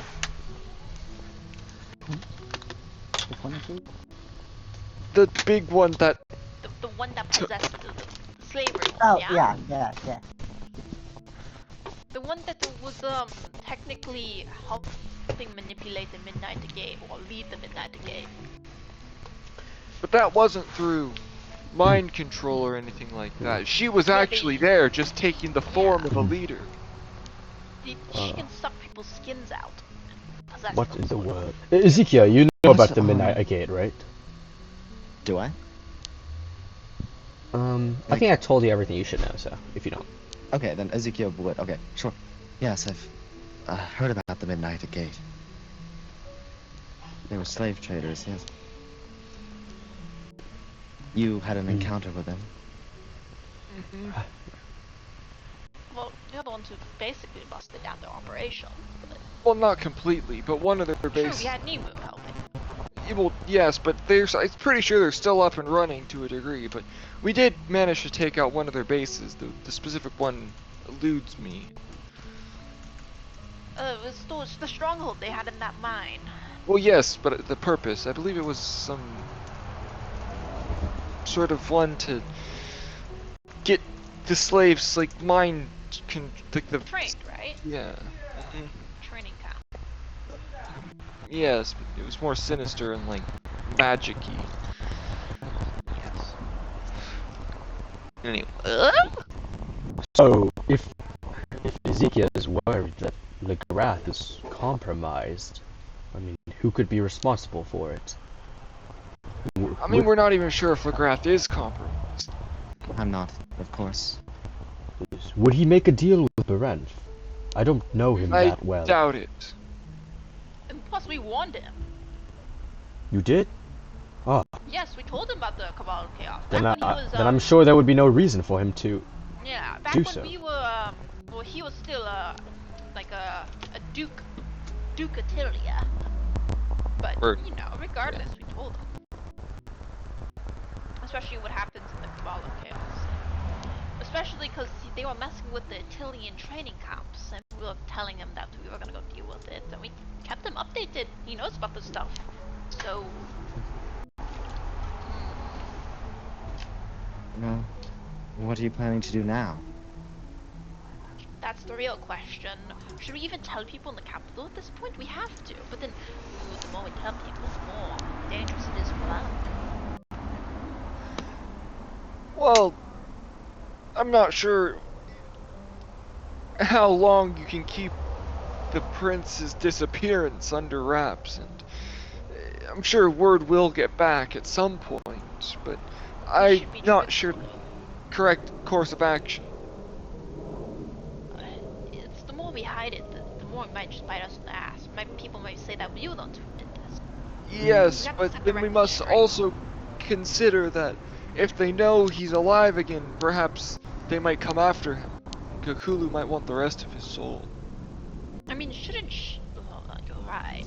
The big one that... The one that possessed the slavery. Oh, yeah? Yeah. The one that was technically helping manipulate the Midnight Gate, or lead the Midnight Gate. But that wasn't through mind control or anything like that. She was actually there, just taking the form of a leader. She can suck people's skins out. What in the world? Ezekiel, you know about the Midnight Gate, right? Do I? I think I told you everything you should know, so, if you don't. Okay, then Ezekiel would. Okay, sure. Yes, I've heard about the Midnight Gate. They were slave traders, yes. You had an encounter with them. Well, you're the ones who basically busted down their operation. Well, not completely, but one of their bases. True, we had Nimu helping. Well, yes, but I'm pretty sure they're still up and running to a degree, but we did manage to take out one of their bases. The specific one eludes me. It was the stronghold they had in that mine. Well, yes, but the purpose, I believe it was some sort of one to get the slaves, like, mind trained, right? Yeah. Training camp. Yes, but it was more sinister and, like, magic-y. Yes. Anyway. So, if Ezekiel is worried that Le-Grath is compromised, I mean, who could be responsible for it? I mean, we're not even sure if Le-Grath is compromised. I'm not, of course. Would he make a deal with Berenf? I don't know him that well. I doubt it. And plus, we warned him. You did? Ah. Yes, we told him about the Cabal of Chaos. Then I'm sure there would be no reason for him to yeah, back do when so. we were, well, he was still, like a Duke Attilia. But, you know, regardless, we told him. Especially what happens in the Cabal of Chaos. Especially because they were messing with the Attilian training camps, and we were telling him that we were gonna go deal with it, and we kept him updated. He knows about this stuff. So... Well, what are you planning to do now? That's the real question. Should we even tell people in the capital at this point? We have to, but then the more we tell people, the more dangerous it is for them. Well, I'm not sure how long you can keep the prince's disappearance under wraps, and I'm sure word will get back at some point, but I'm not sure the correct course of action. It's the more we hide it, the more it might just bite us in the ass. People might say that we were the ones who did this. Yes, but then we must also consider that if they know he's alive again, perhaps they might come after him. Khakulu might want the rest of his soul. I mean, well, you're right.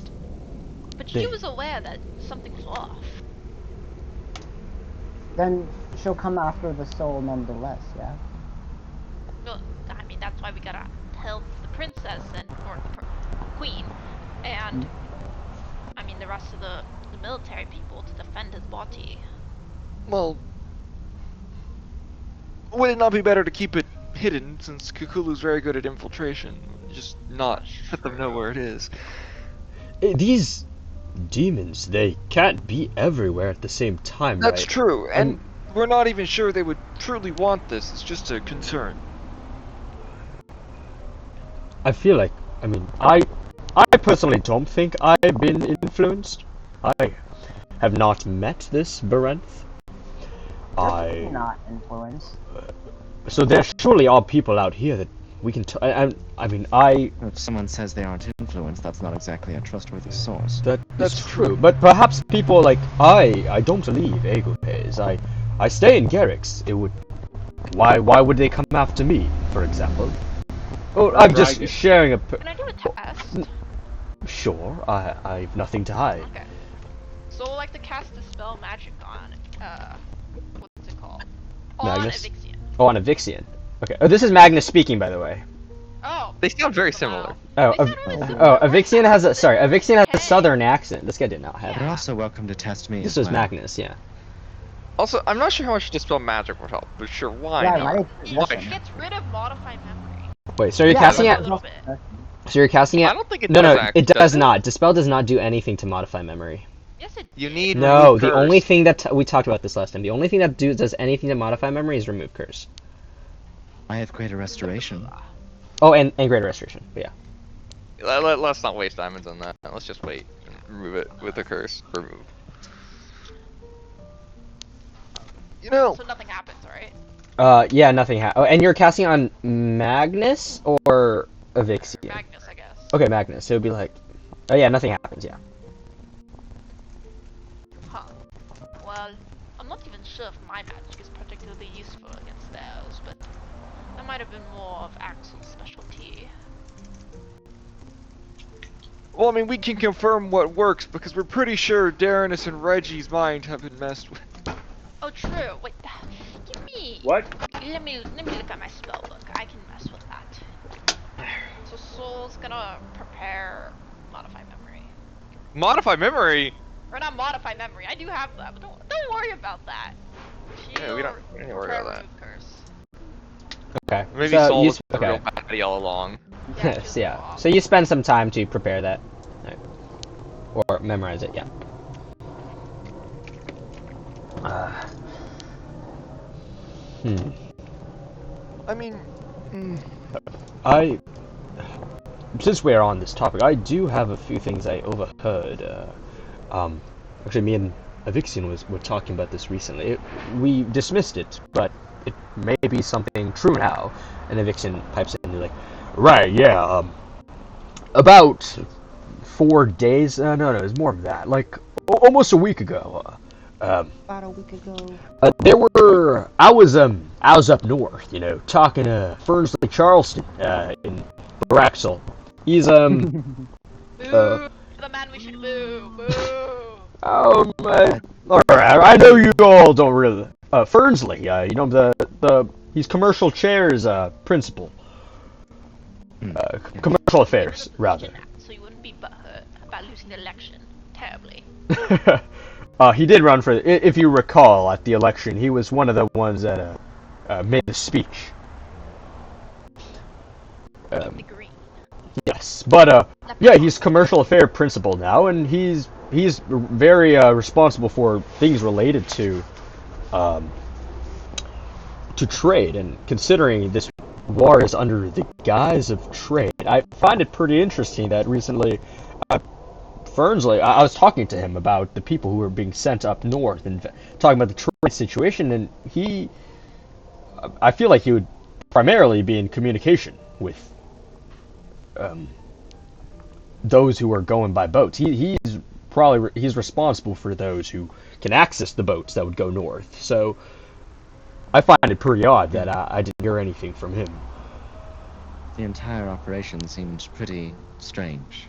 But she was aware that something's off. Then she'll come after the soul nonetheless, yeah? Well, I mean, that's why we gotta tell the princess or the queen, and, I mean, the rest of the military people to defend his body. Well, would it not be better to keep it hidden, since Khakulu's very good at infiltration? Just not let them know where it is. These demons, they can't be everywhere at the same time, That's right? true, and we're not even sure they would truly want this. It's just a concern. I feel like, I mean, I personally don't think I've been influenced. I have not met this Berenth. You're not influenced. So there surely are people out here that we can. I mean, If someone says they aren't influenced, that's not exactly a trustworthy source. That's true. But perhaps people like I don't believe Aeguheas. I stay in Garrix. It would. Why would they come after me, for example? Oh, I'm just sharing a. Can I do a test? Sure. I've nothing to hide. Okay. So I'd like to cast a spell magic on what's it called? Magnus? On Evixian. Oh, on Evixian. Okay. Oh, this is Magnus speaking, by the way. Oh. They sound very similar. Oh, Evixian has a Evixian has a southern accent. This guy did not have. You're also welcome to test me. This was Magnus, yeah. Also, I'm not sure how much Dispel Magic would help, but sure, why not? It gets rid of Modify Memory. Wait, so you're casting it? So you're casting it? I don't think it no, does. No, it does not. Dispel does not do anything to modify memory. Yes, it. You need. No, the only thing that we talked about this last time. The only thing that does anything to modify memory is remove curse. I have greater restoration. Oh, and greater restoration. But yeah. Let's not waste diamonds on that. Let's just wait and remove it with a curse. Remove. You know. So nothing happens, right? Yeah, nothing happens. Oh, and you're casting on Magnus or Evixian? Magnus, I guess. Okay, Magnus. So it'd be like, oh yeah, nothing happens. Yeah. Huh. Well, I'm not even sure if my magic is particularly useful against theirs, but that might have been more of Axel's specialty. Well, I mean, we can confirm what works because we're pretty sure Darrenus and Reggie's mind have been messed with. Oh, true. Wait, give me. What? Let me look at my spell book. I can mess with that. So Soul's gonna prepare modify memory. Modify memory. Or not modify memory. I do have that, but don't worry about that. Yeah, we don't need to worry about that. Curse. Okay. Maybe so Soul you, was the real baddie all along. Yeah. So you spend some time to prepare that, or memorize it. Yeah. I mean, since we're on this topic, I do have a few things I overheard. Actually, me and Evixion were talking about this recently. We dismissed it, but it may be something true now. And Evixion pipes in and he's like, right, yeah, about 4 days, no, it was more than that, like, almost a week ago, About a week ago. I was up north, talking to Fernsley Charleston, in Braxel. He's, Boo! The man we should boo! Boo! alright, I know you all don't really, Fernsley, he's commercial chairs, principal. Commercial affairs, rather. So you wouldn't be butthurt about losing the election terribly. He did run for, if you recall, at the election, he was one of the ones that made the speech. The green. Yes, but yeah, he's commercial affair principal now, and he's very responsible for things related to trade. And considering this war is under the guise of trade, I find it pretty interesting that recently, Fernsley, I was talking to him about the people who were being sent up north and talking about the trade situation, and I feel like he would primarily be in communication with those who are going by boats. He's responsible for those who can access the boats that would go north. So I find it pretty odd that I didn't hear anything from him. The entire operation seemed pretty strange.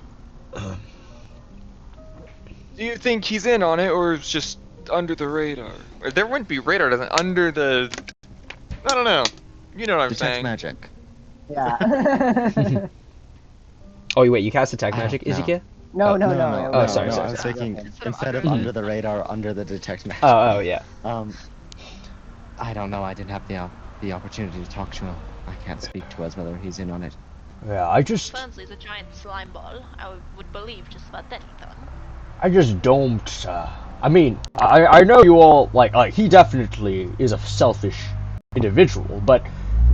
do you think he's in on it, or it's just under the radar? Or there wouldn't be radar, doesn't under the. I don't know. You know what I'm Detect saying? magic. Yeah. Oh, wait, you cast Detect Magic, Ezekiel? No. Oh, sorry. I was thinking instead of under the radar, under the detect magic. Oh, yeah. I don't know. I didn't have the opportunity to talk to him. I can't speak to us whether he's in on it. Yeah, I just Fernsley's a giant slime ball. I would believe just about anything. I just don't, I mean, I know you all, like, he definitely is a selfish individual, but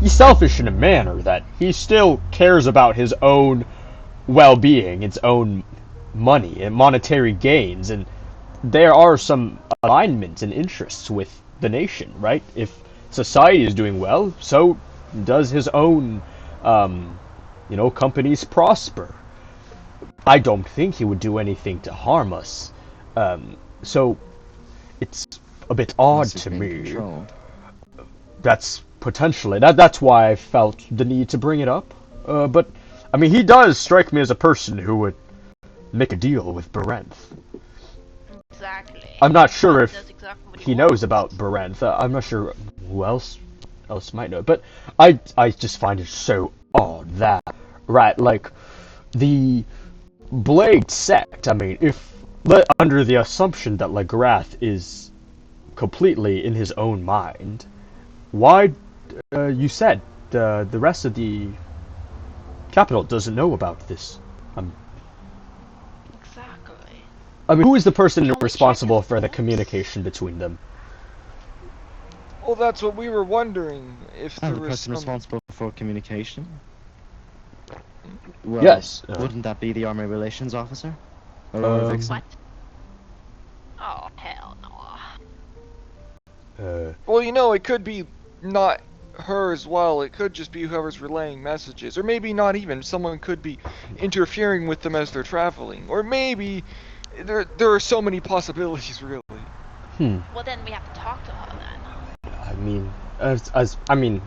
he's selfish in a manner that he still cares about his own well-being, its own money and monetary gains, and there are some alignments and interests with the nation, right? If society is doing well, so does his own, companies prosper. I don't think he would do anything to harm us, so it's a bit odd to me. That's potentially, that's why I felt the need to bring it up, but, I mean, he does strike me as a person who would make a deal with Berenth. Exactly. I'm not sure if exactly he knows about Berenth. I'm not sure who else might know, but I just find it so odd that, right, like, the Blades Sect, I mean, under the assumption that Le-Grath is completely in his own mind, why, you said, the rest of the capital doesn't know about this? Exactly. I mean, who is the person responsible for the communication between them? Well, that's what we were wondering. If The there was person some... responsible for communication? Well, Yes. Wouldn't that be the Army Relations Officer? Or Vixen? What? Oh, hell no. Well, it could be not her as well. It could just be whoever's relaying messages. Or maybe not even. Someone could be interfering with them as they're traveling. Or maybe there are so many possibilities, really. Well, then we have to talk to her then. I mean,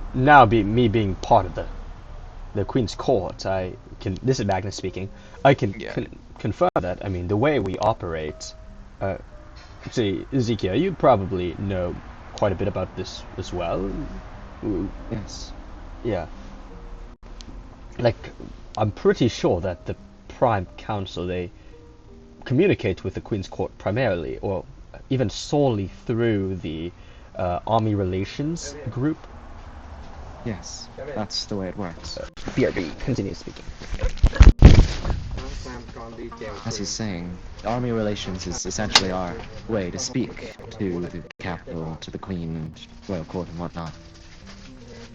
me being part of the the Queen's Court, this is Magnus speaking, I can confirm that, I mean, the way we operate, see, Ezekiel, you probably know quite a bit about this as well. Yes. Yeah. Like, I'm pretty sure that the Prime Council, they communicate with the Queen's Court primarily, or even solely through the Army Relations group. Yes, that's the way it works. BRB, continue speaking. As he's saying, Army Relations is essentially our way to speak to the capital, to the Queen and Royal Court and whatnot.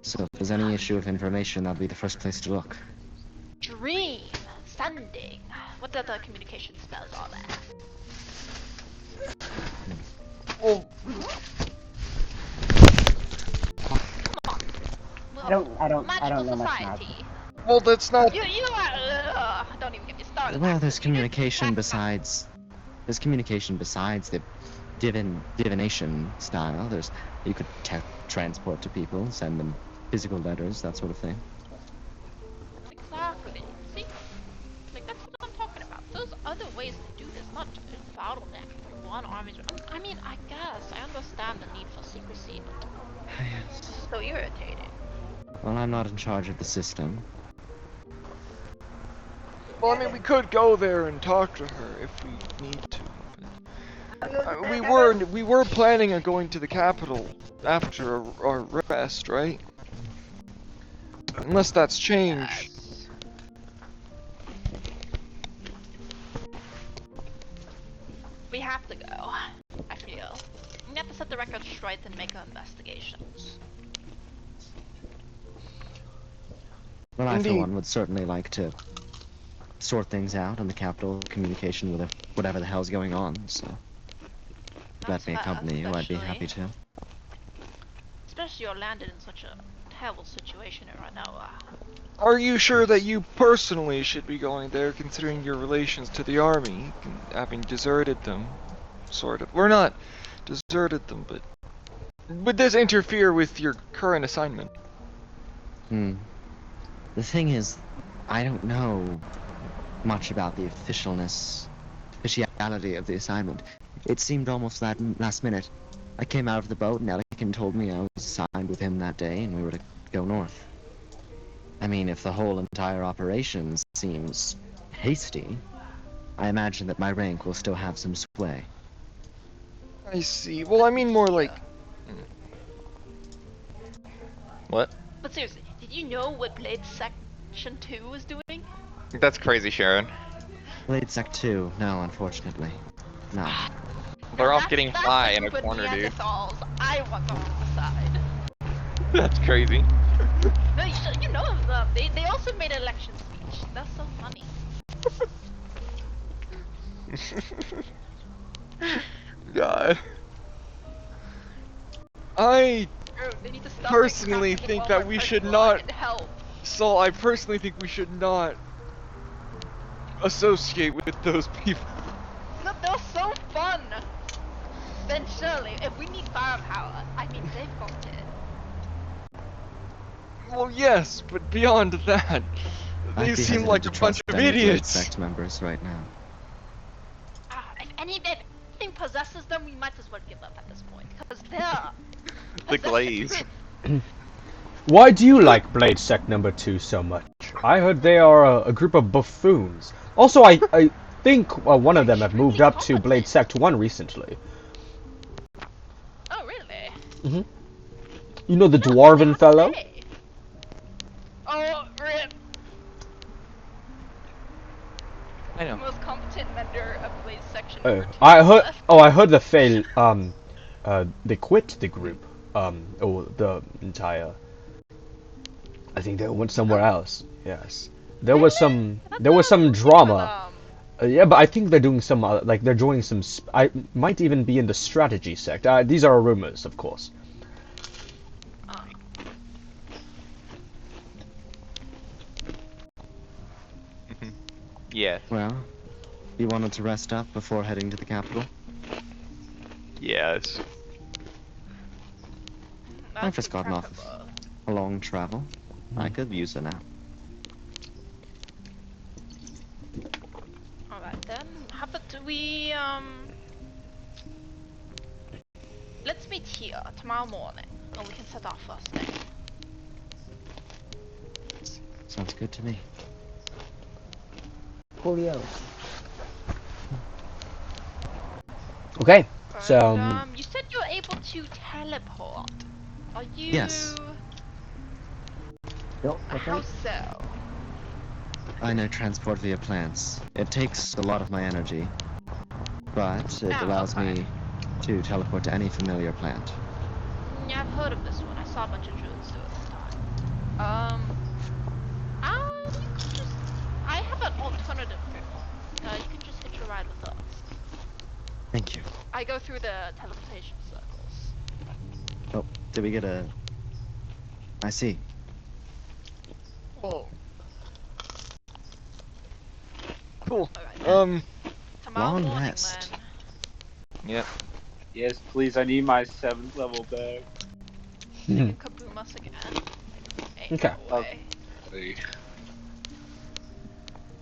So if there's any issue of information, that'll be the first place to look. Dream, sending. What other communication spells are there? Well, I don't know much about society. Well, that's not. You are. Don't even get me started. Well, there's communication besides. There's communication besides the divination style. You could transport to people, send them physical letters, that sort of thing. Exactly. See, like that's what I'm talking about. Those other ways to do this, not just a bottleneck for one army. I mean, I guess I understand the need for secrecy, but it's just so irritating. Well, I'm not in charge of the system. Well, I mean, we could go there and talk to her if we need to. But, we were planning on going to the capital after our rest, right? Unless that's changed. Yes. We have to go, I feel. We have to set the record straight and make our investigations. Well, I, Indeed. for one, would certainly like to sort things out in the capital, communication with whatever the hell's going on, so... Let me accompany you, I'd be happy to. Especially you're landed in such a terrible situation right now. Are you sure that you personally should be going there, considering your relations to the army, having deserted them, sort of? We're not deserted them, but would this interfere with your current assignment? The thing is, I don't know much about the officiality of the assignment. It seemed almost that last minute. I came out of the boat and Elikin told me I was assigned with him that day and we were to go north. I mean, if the whole entire operation seems hasty, I imagine that my rank will still have some sway. I see. Well, I mean more like... What? But seriously, did you know what Blades Section 2 was doing? That's crazy, Sharon. Blades Sect 2, no, unfortunately. No. They're off getting high in a That's corner, dude. I want them on the side. That's crazy. No, you know of them. They also made an election speech. That's so funny. God. I They need to stop personally think that we should not... So I personally think we should not associate with those people. No, they're so fun. Then surely, if we need firepower, I mean, they've got it. Well, yes, but beyond that, they seem like a bunch of idiots. Sect members right now. If anything possesses them, we might as well give up at this point, because they're The glaze. Why do you like Blades Sect number 2 so much? I heard they are a group of buffoons. Also, I think one of them have moved up to Blades Sect 1 recently. Oh, really? Mm-hmm. You know the dwarven fellow? Oh, rip. I know. Most competent vendor of Blades Section. I heard the fail. They quit the group. The entire. I think they went somewhere else. Yes, there was some drama. Yeah, but I think they're doing some they're joining some. I might even be in the strategy sect. These are rumors, of course. Yes. Well, you wanted to rest up before heading to the capital? Yes. I've just gotten off of a long travel. I could use a nap. we let's meet here tomorrow morning, and we can set our first day. Sounds good to me. Coolio. Okay, But, so you said you were able to teleport. Are you? Yes. How so? I know transport via plants. It takes a lot of my energy, but it allows me to teleport to any familiar plant. Yeah, I've heard of this one. I saw a bunch of druids do it one time. You could just. I have an alternative form. You can just hitch a ride with us. Thank you. I go through the teleportation circles. Oh, did we get a... I see. Oh. Cool. Tomorrow long morning, rest. then. Yep. Yes, please. I need my 7th level back. They can kaboom us again. Ain't Okay. no way.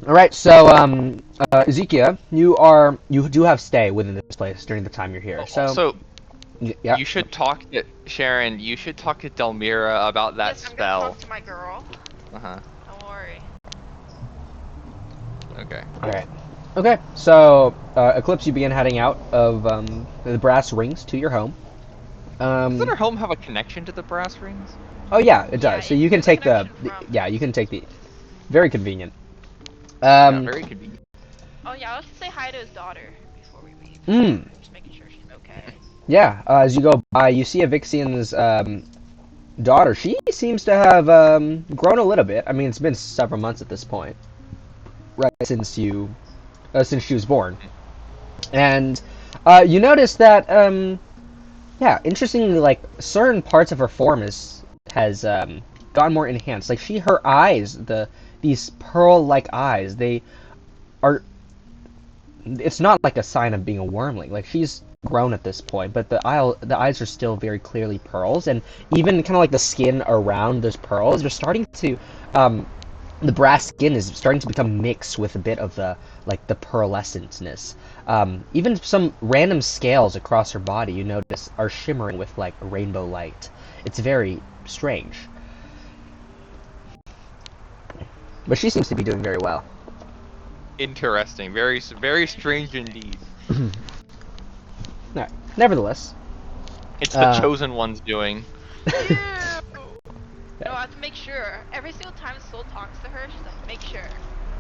all right. So Ezekiel, you do have stay within this place during the time you're here. So Also, yeah. you should talk to Sharon. You should talk to Delmira about that yes, I'm spell. gonna talk to my girl. Don't worry. Okay. Okay. Okay. So Eclipse, you begin heading out of the brass rings to your home. Doesn't her home have a connection to the brass rings? Oh yeah, it does. So you can take you can take the very convenient. Yeah, very convenient. Oh yeah, let's say hi to his daughter before we leave. Just making sure she's okay. Yeah, as you go by, you see Evixian's daughter. She seems to have grown a little bit. I mean, it's been several months at this point, right since she was born. And you notice that yeah, interestingly, like certain parts of her form has gotten more enhanced. Like her eyes, these pearl-like eyes, they are. It's not like a sign of being a wormling. Like she's grown at this point, but the eyes are still very clearly pearls, and even kind of like the skin around those pearls are starting to. The brass skin is starting to become mixed with a bit of the pearlescentness. Even some random scales across her body, you notice, are shimmering with like rainbow light. It's very strange. But she seems to be doing very well. Interesting. Very, very strange indeed. Right. Nevertheless, it's the chosen one's doing. No, I have to make sure. Every single time Soul talks to her, she's like, make sure.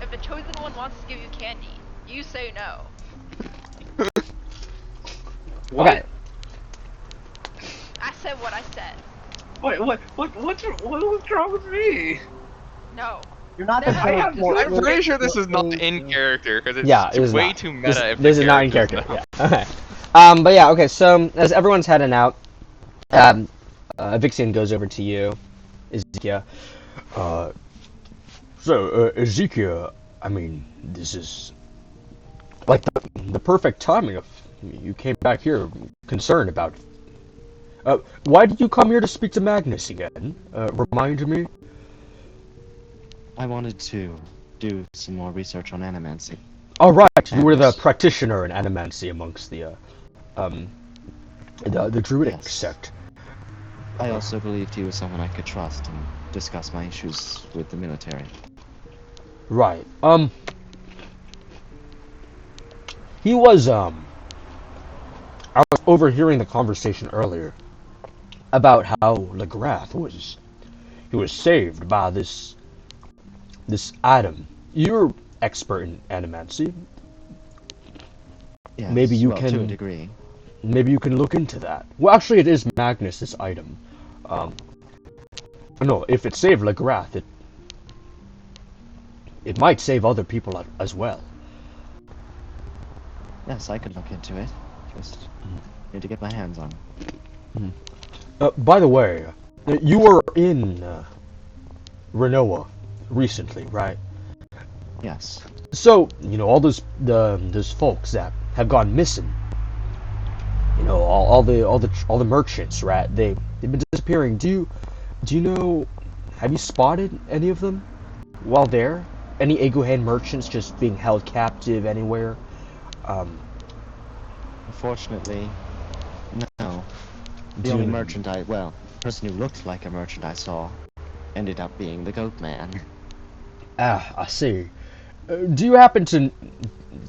If the chosen one wants to give you candy, you say no. What? Okay. I said what I said. What's wrong with me? No. You're not the I'm pretty sure this is not in character because it's way too meta. This is not in character. Yeah. Okay. But yeah. Okay. So as everyone's heading out, Evixian goes over to you, Ezekiel. So Ezekiel, I mean, this is like the perfect timing of you came back here concerned about. Why did you come here to speak to Magnus again? Remind me. I wanted to do some more research on animancy. All right, you were the practitioner in animancy amongst the druidic sect. I also believed he was someone I could trust and discuss my issues with the military. Right. He was I was overhearing the conversation earlier about how Le-Grath was saved by this item. You're expert in animancy. Yes, maybe you can to a degree. Maybe you can look into that. Well, actually, it is Magnus's item. No, if it saved Le-Grath, it might save other people as well. Yes, I could look into it. Just need to get my hands on it. By the way, you were in Renoa recently, right? Yes. So, all those folks that have gone missing. All the merchants, right? They've been disappearing. Do you know? Have you spotted any of them while there? Any Aeguhean merchants just being held captive anywhere? Unfortunately, no. The only merchant person who looked like a merchant I saw ended up being the goat man. Ah, I see. Do you happen to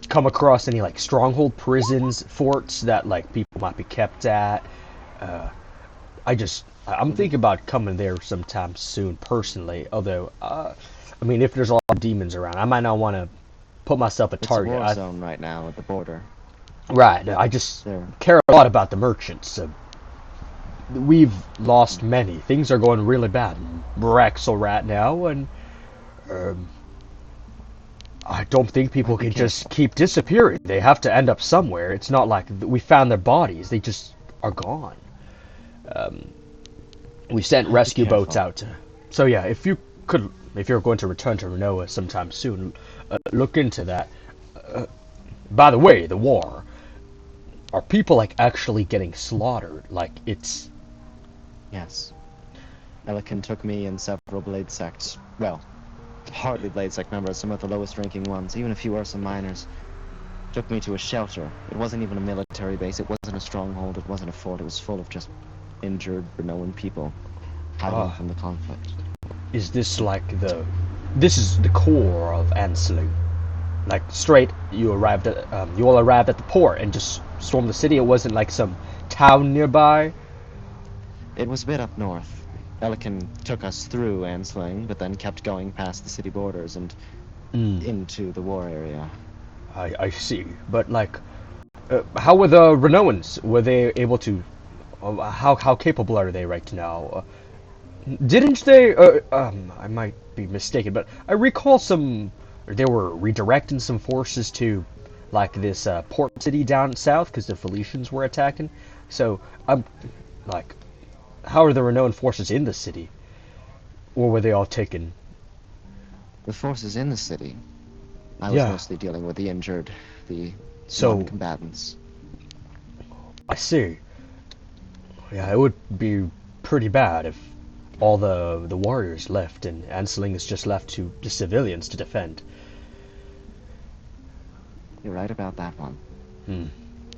come across any like stronghold prisons, forts that like people might be kept at? I'm thinking about coming there sometime soon personally. Although, I mean, if there's a lot of demons around, I might not want to put myself a target. It's a war zone right now at the border. Right. I just care a lot about the merchants. We've lost many. Things are going really bad in Brexel right now, and I don't think people can just keep disappearing. They have to end up somewhere. It's not like we found their bodies. They just are gone. We sent rescue boats out. So yeah, if you're going to return to Renoa sometime soon, look into that. By the way, the war. Are people like actually getting slaughtered? Like it's... Yes. Elikin took me and several Blades Sects. Well, hardly Blades Sect members, some of the lowest ranking ones, even a few are some miners. Took me to a shelter. It wasn't even a military base, it wasn't a stronghold, it wasn't a fort, it was full of just injured, Renoan people hiding from the conflict. Is this like this is the core of Anselu? Like straight, you all arrived at the port and just stormed the city. It wasn't like some town nearby. It was a bit up north. Elikin took us through Ansling, but then kept going past the city borders and into the war area. I see. But like, how were the Renoans? Were they able to? How capable are they right now? Didn't they? I might be mistaken, but I recall they were redirecting some forces to, like, this port city down south because the Felicians were attacking. So I'm like, how are the Renoan forces in the city, or were they all taken? The forces in the city. I was mostly dealing with the injured, the non-combatants. I see. Yeah, it would be pretty bad if all the warriors left and Ansling is just left to the civilians to defend. You're right about that one.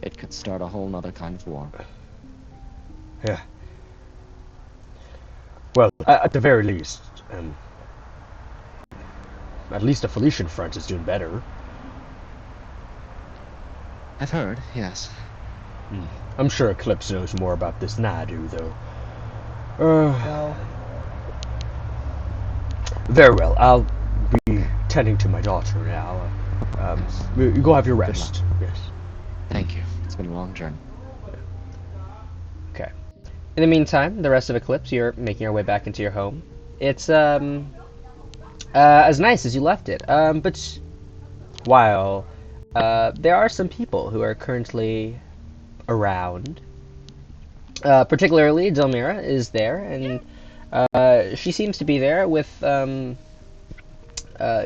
It could start a whole nother kind of war. Yeah. Well, at the very least, at least the Felician front is doing better. I've heard, yes. I'm sure Eclipse knows more about this than I do, though. No. Very well, I'll be tending to my daughter now. You go have your rest. Yes. Thank you. It's been a long journey. Okay. In the meantime, the rest of Eclipse, you're making your way back into your home. It's as nice as you left it. But while there are some people who are currently around, particularly Delmira is there, and she seems to be there with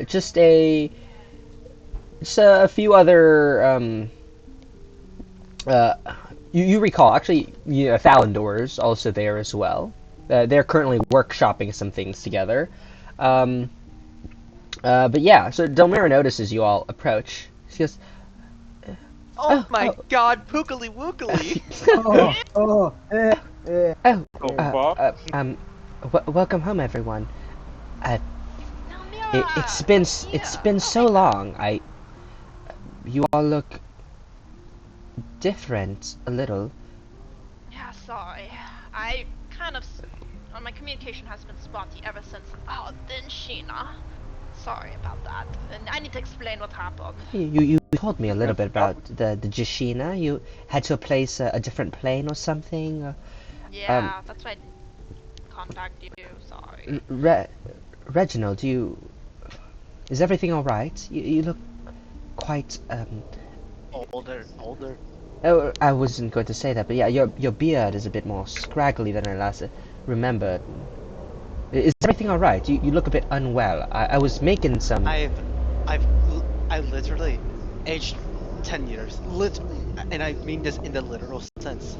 just a few other you recall, actually, Thalendor's also there as well. They're currently workshopping some things together. But yeah, so Delmira notices you all approach. She goes, Oh my god, pookily wookily! Welcome home, everyone. It's been so long. You all look different a little. Yeah, sorry. My communication has been spotty ever since Dinshina. Sorry about that. And I need to explain what happened. You told me a little bit about the Jishina. You had to place a different plane or something. Yeah, that's why I didn't contact you. Sorry. Reginald, is everything all right? You look quite Older. Oh, I wasn't going to say that, but yeah, your beard is a bit more scraggly than I last remembered. Is everything all right? You look a bit unwell. I was making some. I literally aged 10 years. And I mean this in the literal sense.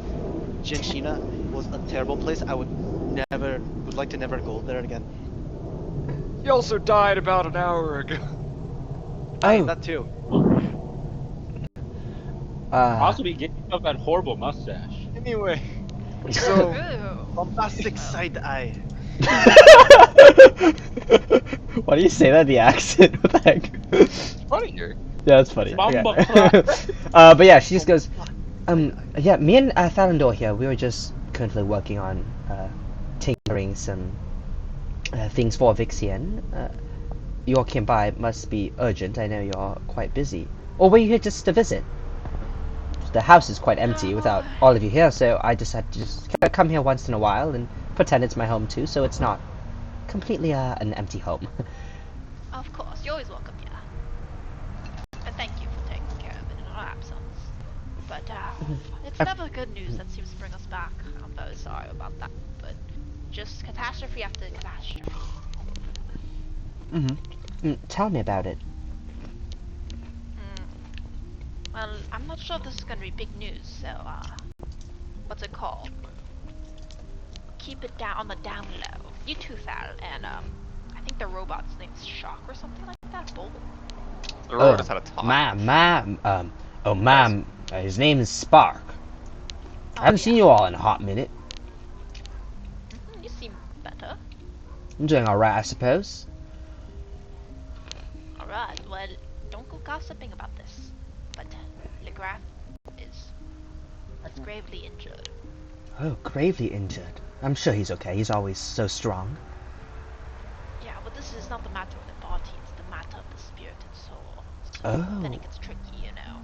Jinshina was a terrible place. I would like to never go there again. He also died about an hour ago. That too. Also, be getting yourself that horrible mustache. Anyway, So. bombastic side eye. Why do you say that in the accent? What the heck? It's funnier. Yeah, that's funny. Okay. But yeah, she just goes, yeah, me and Thalandor here, we were just currently working on tinkering some things for Vixian. Your came by must be urgent. I know you're quite busy. Or were you here just to visit? The house is quite empty without all of you here, so I decided to just come here once in a while and pretend it's my home too, so it's not completely an empty home. Of course, you're always welcome here. And thank you for taking care of it in our absence. But it's never good news that seems to bring us back. I'm very sorry about that, but just catastrophe after catastrophe. Tell me about it. Well, I'm not sure if this is gonna be big news, so what's it called? Keep it down on the down low. You too, Thal, and I think the robot's name's Shock or something like that. Bull. The robot just had a talk. Ma'am, his name is Spark. I haven't seen you all in a hot minute. You seem better. I'm doing alright, I suppose. Alright, well, don't go gossiping about this. But Le-Grath is gravely injured. Oh, gravely injured. I'm sure he's okay. He's always so strong. Yeah, but this is not the matter of the body, it's the matter of the spirit and soul. So then it gets tricky, you know.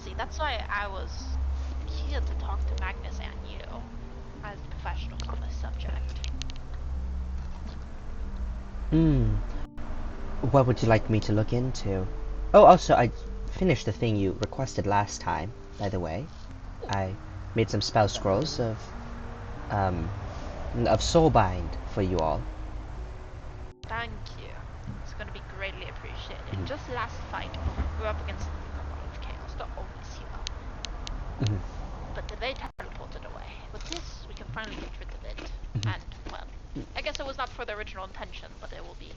See, that's why I was here to talk to Magnus and you, as professionals on this subject. What would you like me to look into? Oh, also, I finished the thing you requested last time, by the way. I made some spell scrolls of soulbind for you all. Thank you. It's gonna be greatly appreciated. Just last fight, we were up against the cabal of chaos, the always here. But they teleported away. With this, we can finally get rid of it. And, well, I guess it was not for the original intention, but it will be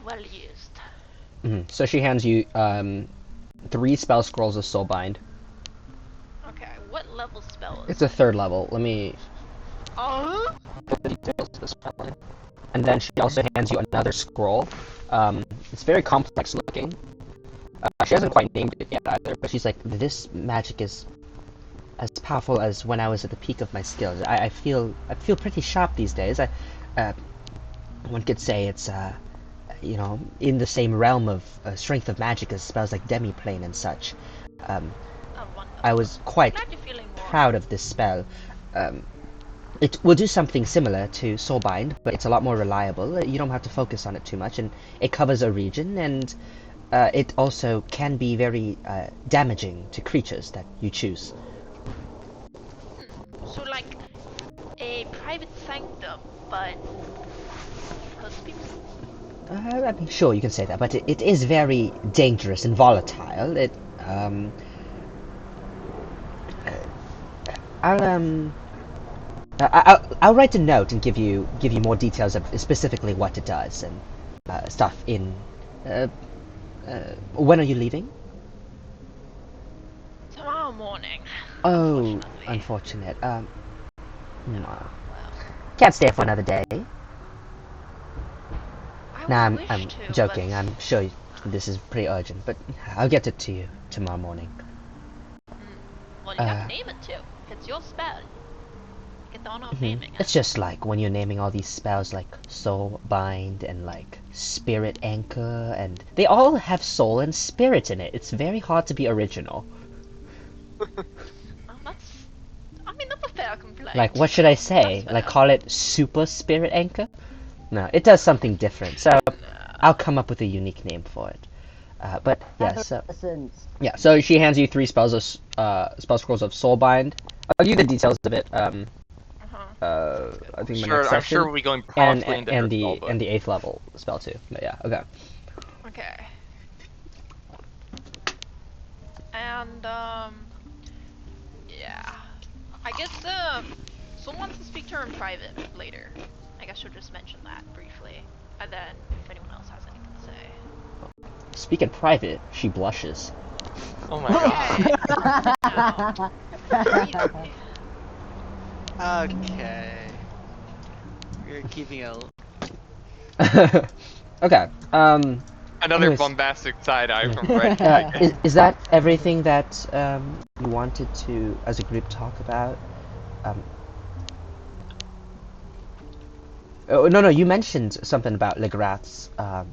well used. So she hands you 3 spell scrolls of soulbind. Okay, what level spell is It's a 3rd level. Let me get the details of the spell. And then she also hands you another scroll. It's very complex looking. She hasn't quite named it yet either, but she's like, this magic is as powerful as when I was at the peak of my skills. I feel pretty sharp these days. One could say it's you know, in the same realm of strength of magic as spells like Demiplane and such. I was quite proud of this spell. It will do something similar to Soulbind, but it's a lot more reliable. You don't have to focus on it too much, and it covers a region, and it also can be very damaging to creatures that you choose. So like a private sanctum, but hurts people? I mean, sure, you can say that, but it is very dangerous and volatile. I'll write a note and give you more details of specifically what it does and stuff in. When are you leaving? Tomorrow morning. Oh, unfortunate. Can't stay for another day. Nah, I'm joking. But... I'm sure this is pretty urgent, but I'll get it to you tomorrow morning. Well, you have to name it too. It's your spell. Get the honor of naming it. It's just like when you're naming all these spells like Soul Bind and like Spirit Anchor, and they all have soul and spirit in it. It's very hard to be original. That's a fair complaint. Like, what should I say? Like, call it Super Spirit Anchor? No, it does something different, so I'll come up with a unique name for it. But yeah, so she hands you 3 spell scrolls of Soulbind. I'll give you the details of it. I think the next session. I'm sure we'll be going promptly into and the 8th level spell too. But yeah, okay. Okay. And yeah, I guess someone wants to speak to her in private later. I guess she'll just mention that briefly, and then if anyone else has anything to say. Speak in private. She blushes. Oh my god. Okay. We're keeping a. Okay. Another anyways, bombastic side eye yeah. from Freddy. Is that everything that you wanted to, as a group, talk about? Oh, no, you mentioned something about Le-Grath's, about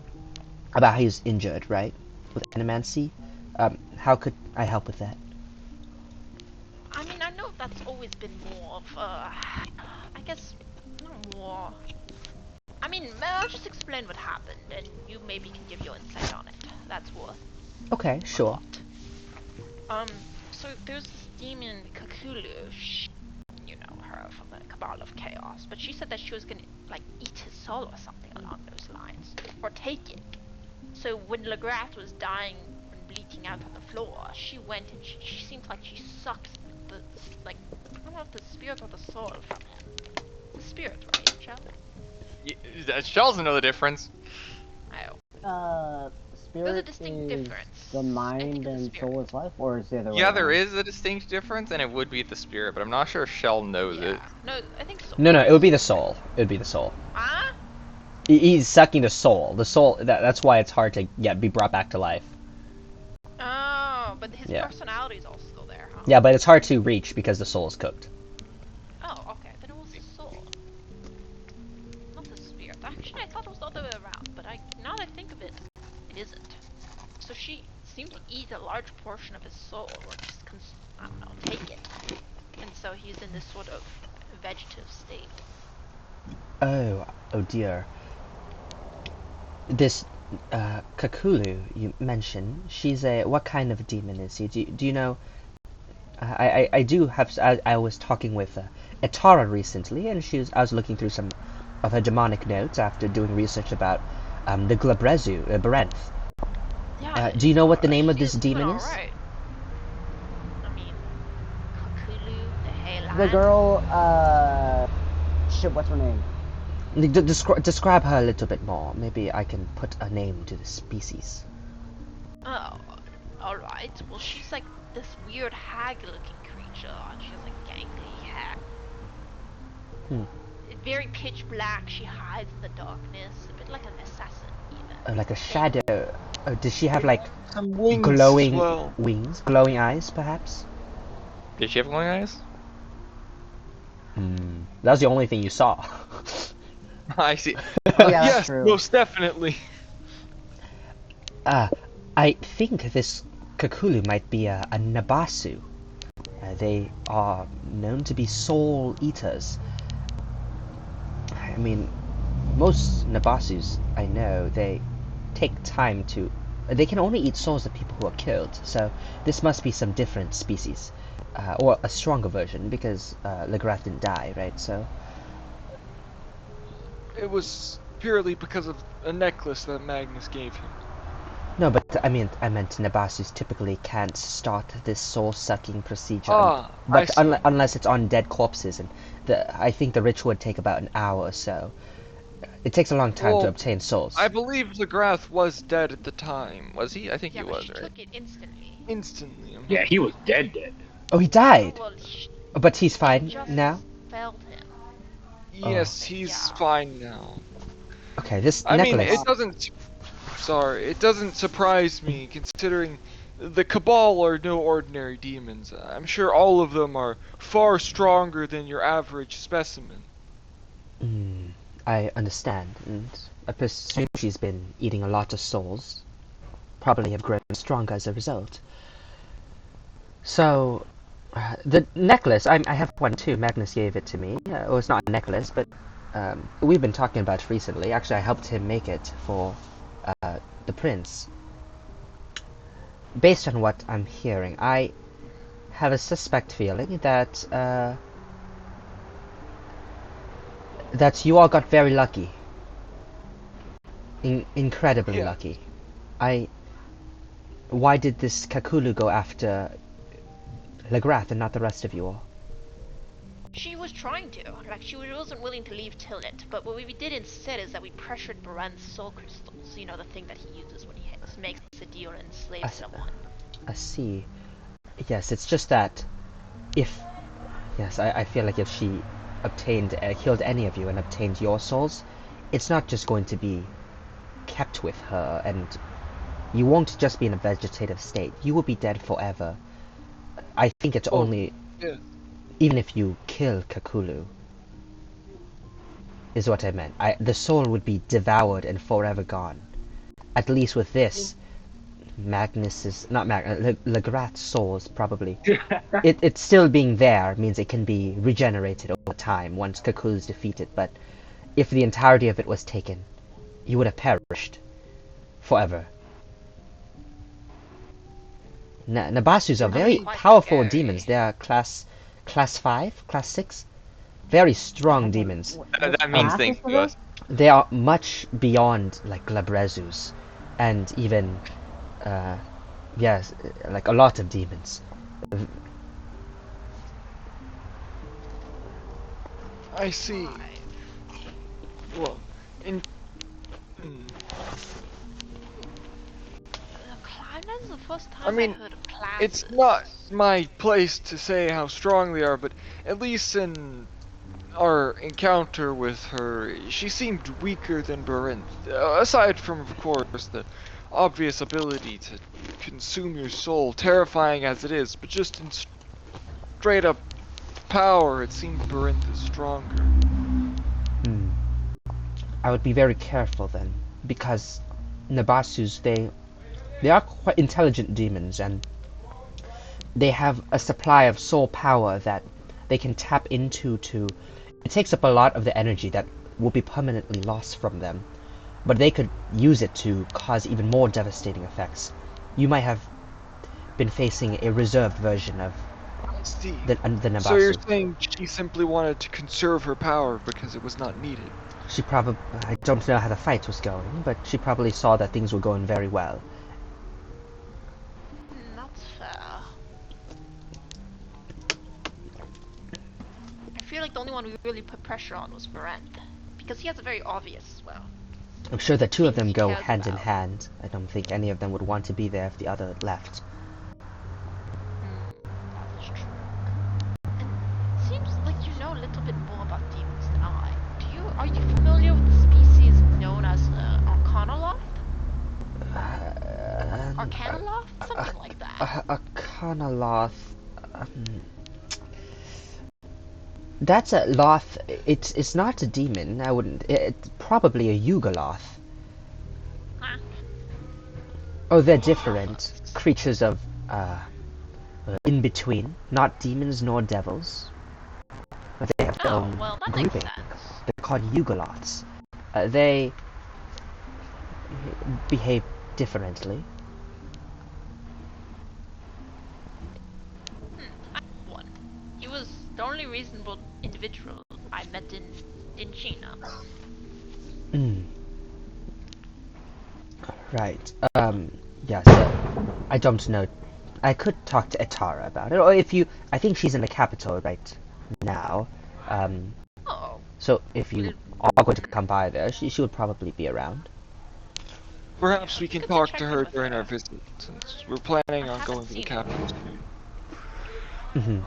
how he's injured, right? With animancy. How could I help with that? I mean, I know that's always been more of, I guess, not more. I mean, I'll just explain what happened, and you maybe can give your insight on it. That's worth. Okay, sure. So there's this demon Khakulu. You know her from the Cabal of Chaos, but she said that she was gonna like eat his soul or something along those lines, or take it. So when Le-Grath was dying and bleeding out on the floor, she went and she seemed like she sucked the like I don't know if the spirit or the soul from him. The spirit, right, Shell? Shells know the difference. Spirit There's a is difference. the mind and soul is life, or is the other way Yeah, there around? is a distinct difference, and it would be the spirit, but I'm not sure if Shell knows it. No, I think so. No, it would be the soul. It would be the soul. Ah? He's sucking the soul. The soul. That's why it's hard to be brought back to life. Oh, but his personality is also still there, huh? Yeah, but it's hard to reach because the soul is cooked. Oh, okay. Then it was the soul, not the spirit. Actually, I thought it was the other way around, but now that I think of it, it isn't. So she seemed to eat a large portion of his soul, or just I don't know, take it. And so he's in this sort of vegetative state. Oh dear. This Khakulu you mentioned, she's what kind of demon is he? Do you know? I do have. I was talking with Etara recently, and I was looking through some of her demonic notes after doing research about the Glabrezu, Berenth. Yeah, do you know what the name of this demon is? Right. I mean, Khakulu, the Hayline. The girl, shit, what's her name? Describe her a little bit more. Maybe I can put a name to the species. Oh, alright. Well, she's like this weird hag-looking creature. She has like gangly hair. Very pitch black. She hides in the darkness, a bit like an assassin, even. Like a shadow. Does she have like some wings glowing wings, glowing eyes, perhaps? Did she have glowing eyes? That was the only thing you saw. I see. Yes, most definitely. I think this Khakulu might be a Nabasu. They are known to be soul eaters. I mean, most Nabasus I know, they take time to... They can only eat souls of people who are killed, so this must be some different species. Or a stronger version, because Le-Grath didn't die, right? So... It was purely because of a necklace that Magnus gave him. No, but I meant Nabasus typically can't start this soul-sucking procedure. But unless it's on dead corpses, and I think the ritual would take about an hour or so. It takes a long time to obtain souls. I believe Le-Grath was dead at the time. Was he? I think he was, she right? took it instantly. Instantly. Yeah, he was dead. Oh, he died? Well, but he's fine now? Felled him. Yes, he's fine now. Okay, this necklace... necklace... it doesn't... Sorry, it doesn't surprise me, considering the Cabal are no ordinary demons. I'm sure all of them are far stronger than your average specimen. I understand, and I presume she's been eating a lot of souls. Probably have grown stronger as a result. So, the necklace, I have one too. Magnus gave it to me. Well, it's not a necklace, but we've been talking about it recently. Actually, I helped him make it for the prince. Based on what I'm hearing, I have a suspect feeling that that you all got very lucky. Incredibly lucky. Why did this Khakulu go after Le-Grath and not the rest of you all? She was trying to. Like, she wasn't willing to leave Tillet, but what we did instead is that we pressured Baran's soul crystals. You know, the thing that he uses when he makes a deal and enslaves someone. I see. Yes, it's just that if... Yes, I feel like if she obtained, killed any of you and obtained your souls, it's not just going to be kept with her, and you won't just be in a vegetative state. You will be dead forever. I think it's only... Yeah. Even if you kill Khakulu, is what I meant. The soul would be devoured and forever gone. At least with this, Le-Grath's soul is probably... it's still being there means it can be regenerated over time once Khakulu is defeated, but if the entirety of it was taken, you would have perished forever. Nabasus are very powerful demons. They are class 5, class 6. Very strong demons. That means things to us. They are much beyond like Glabrezus, and even yes, like a lot of demons. I see. Well, That's the first time I mean, heard of classes. it's not my place to say how strong they are, but at least in our encounter with her, she seemed weaker than Barinth. Aside from, of course, the obvious ability to consume your soul, terrifying as it is, but just in straight up power, it seemed Barinth is stronger. I would be very careful then, because Nabasus, they are quite intelligent demons, and they have a supply of soul power that they can tap into to... It takes up a lot of the energy that will be permanently lost from them, but they could use it to cause even more devastating effects. You might have been facing a reserved version of the Nabasu. So you're saying she simply wanted to conserve her power because it was not needed? She probably... I don't know how the fight was going, but she probably saw that things were going very well. That's fair. I feel like the only one we really put pressure on was Barinth, because he has a very obvious, well... I'm sure the two of them go hand in hand. I don't think any of them would want to be there if the other left. That is true. And it seems like you know a little bit more about demons than I. Are you familiar with the species known as Arcanoloth? Arcanoloth? Something like that. Arcanoloth... That's a Loth. It's not a demon. I wouldn't... It's probably a Yugoloth. Huh? Oh, they're different. Creatures of, in between. Not demons nor devils. But they have their own grouping. They're called Yugoloths. They behave differently. He was the only reasonable individual I met in China. Right. Yes. I don't know. I could talk to Etara about it, or if you... I think she's in the capital right now. So if you are going to come by there, she would probably be around. Perhaps we can talk to her during our visit, since we're planning on going to the capital soon.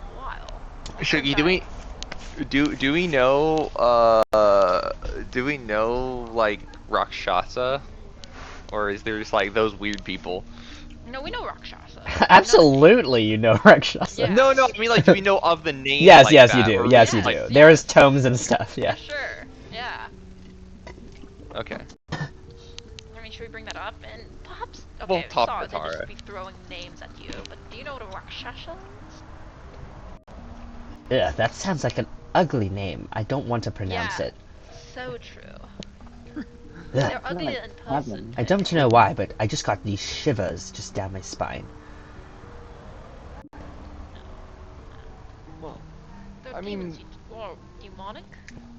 Shuggy, do we know like Rakshasa, or is there just like those weird people? No, we know Rakshasa. Absolutely, you know Rakshasa. Yeah. No, I mean like, do we know of the name? Yes, like yes, that, you do. or Yes, is it, you like, do. There's tomes and stuff. Yeah. Sure. Yeah. Okay. I mean, should we bring that up? And perhaps... We'll Okay, talk sorry to to Tara. just be throwing names at you, but do you know what a Rakshasa is? Yeah, that sounds like an ugly name. I don't want to pronounce it. So true. They're ugly in person. I don't know why, but I just got these shivers just down my spine. Well, They're demons, or demonic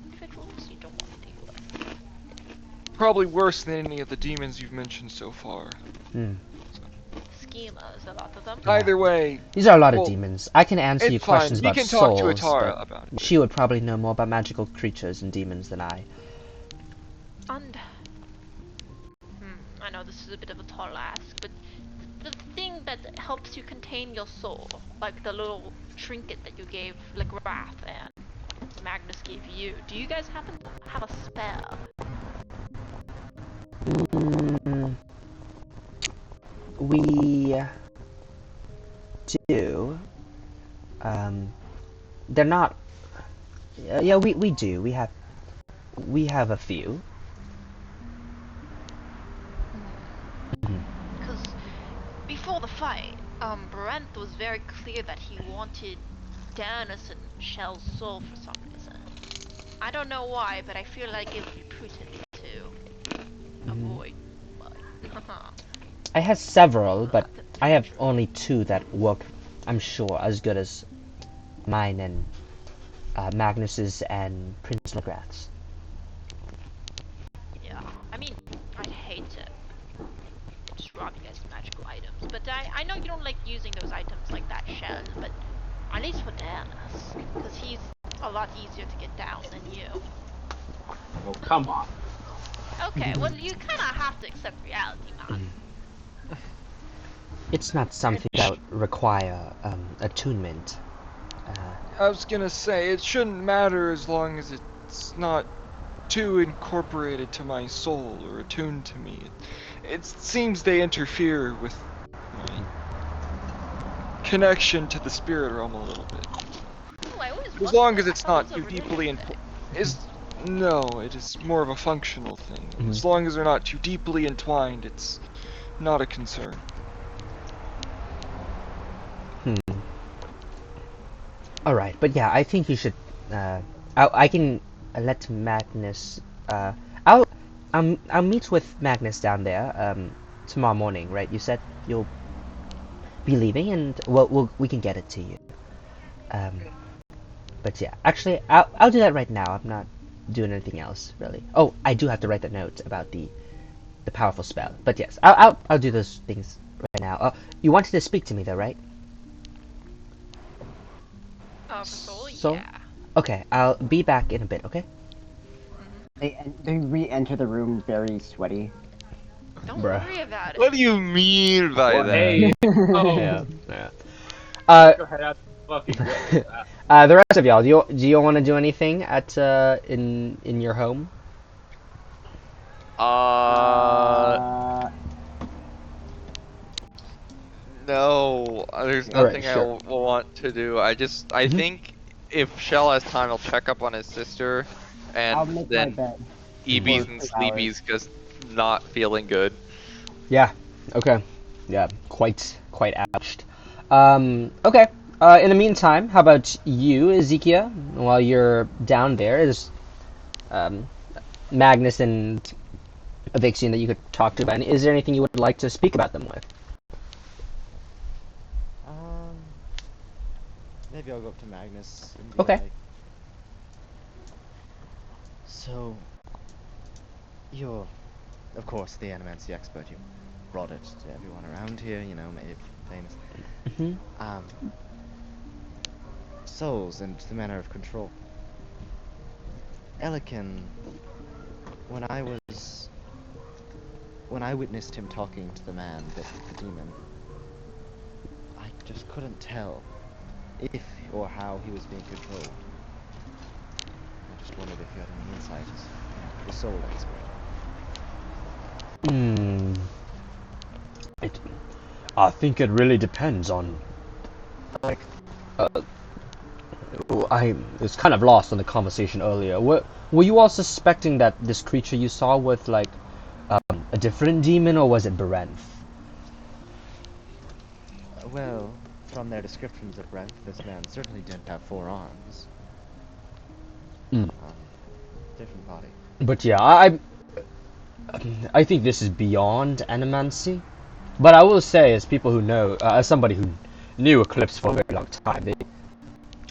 individuals you don't want to deal with. Probably worse than any of the demons you've mentioned so far. Schemas, a lot of them. Either way... These are a lot of demons. I can answer you questions about can souls, talk to Etara but about it. she would probably know more about magical creatures and demons than I. And... I know this is a bit of a tall ask, but the thing that helps you contain your soul, like the little trinket that you gave Le-Grath and Magnus gave you. Do you guys happen to have a spell? We do. They're not. Yeah, we do. We have a few. Because before the fight, Brent was very clear that he wanted Dennis and Shell's soul for some reason. I don't know why, but I feel like it would be prudent to avoid. I have several, but I have only 2 that work, I'm sure, as good as mine and Magnus's and Prince Le-Grath's. Yeah, I mean, I'd hate to just rob you guys of magical items, but I know you don't like using those items like that, Shell, but at least for Dennis, because he's a lot easier to get down than you. Oh, come on. Okay, well, you kind of have to accept reality, man. It's not something that would require attunement. I was gonna say, it shouldn't matter as long as it's not too incorporated to my soul or attuned to me. It seems they interfere with my connection to the spirit realm a little bit. As long as it's not too deeply no, it is more of a functional thing. As long as they're not too deeply entwined, it's not a concern. All right, but yeah, I think you should. I can let Magnus. I'll meet with Magnus down there tomorrow morning, right? You said you'll be leaving, and we can get it to you. But yeah, actually, I'll do that right now. I'm not doing anything else really. Oh, I do have to write the note about the powerful spell. But yes, I'll do those things right now. You wanted to speak to me though, right? So, yeah. Okay, I'll be back in a bit, okay? They re-enter the room very sweaty. Don't worry about it. What do you mean by that? Hey. Oh. Yeah. Go ahead, that's fucking good. The rest of y'all, do you want to do anything at in your home? No, there's nothing I will want to do. I think if Shell has time, he'll check up on his sister, and then EBs and Sleepies just not feeling good. Yeah. Okay. Yeah. Quite ouched. Okay. In the meantime, how about you, Ezekiel? While you're down there, is Magnus and Evixian that you could talk to about? Is there anything you would like to speak about them with? Maybe I'll go up to Magnus and be okay. like, so, you're, of course, the animancy expert. You brought it to everyone around here, you know, made it famous. Souls and the manner of control. Elikin, when I witnessed him talking to the man that the demon, I just couldn't tell if or how he was being controlled. I just wondered if you had any insight as the soul expert. I think it really depends on, like, I was kind of lost in the conversation earlier. Were you all suspecting that this creature you saw was like a different demon, or was it Berenth? Well, from their descriptions of Berenth, this man certainly didn't have 4 arms. Different body. But yeah, I think this is beyond animancy. But I will say, as people who know, as somebody who knew Eclipse for a very long time,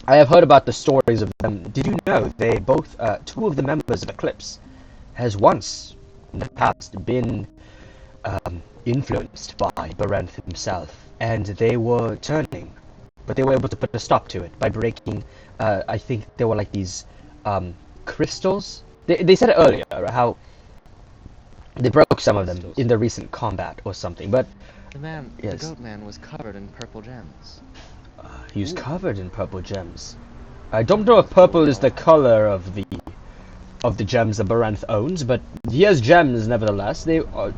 I have heard about the stories of them. Did you know they both, 2 of the members of Eclipse, has once in the past been influenced by Berenth himself, and they were turning, but they were able to put a stop to it by breaking. I think there were like these crystals. They said it earlier how they broke some of them in the recent combat or something, but The goat man was covered in purple gems. He was covered in purple gems. I don't know if purple is the color of the gems that Barenth owns, but he has gems nevertheless. They are,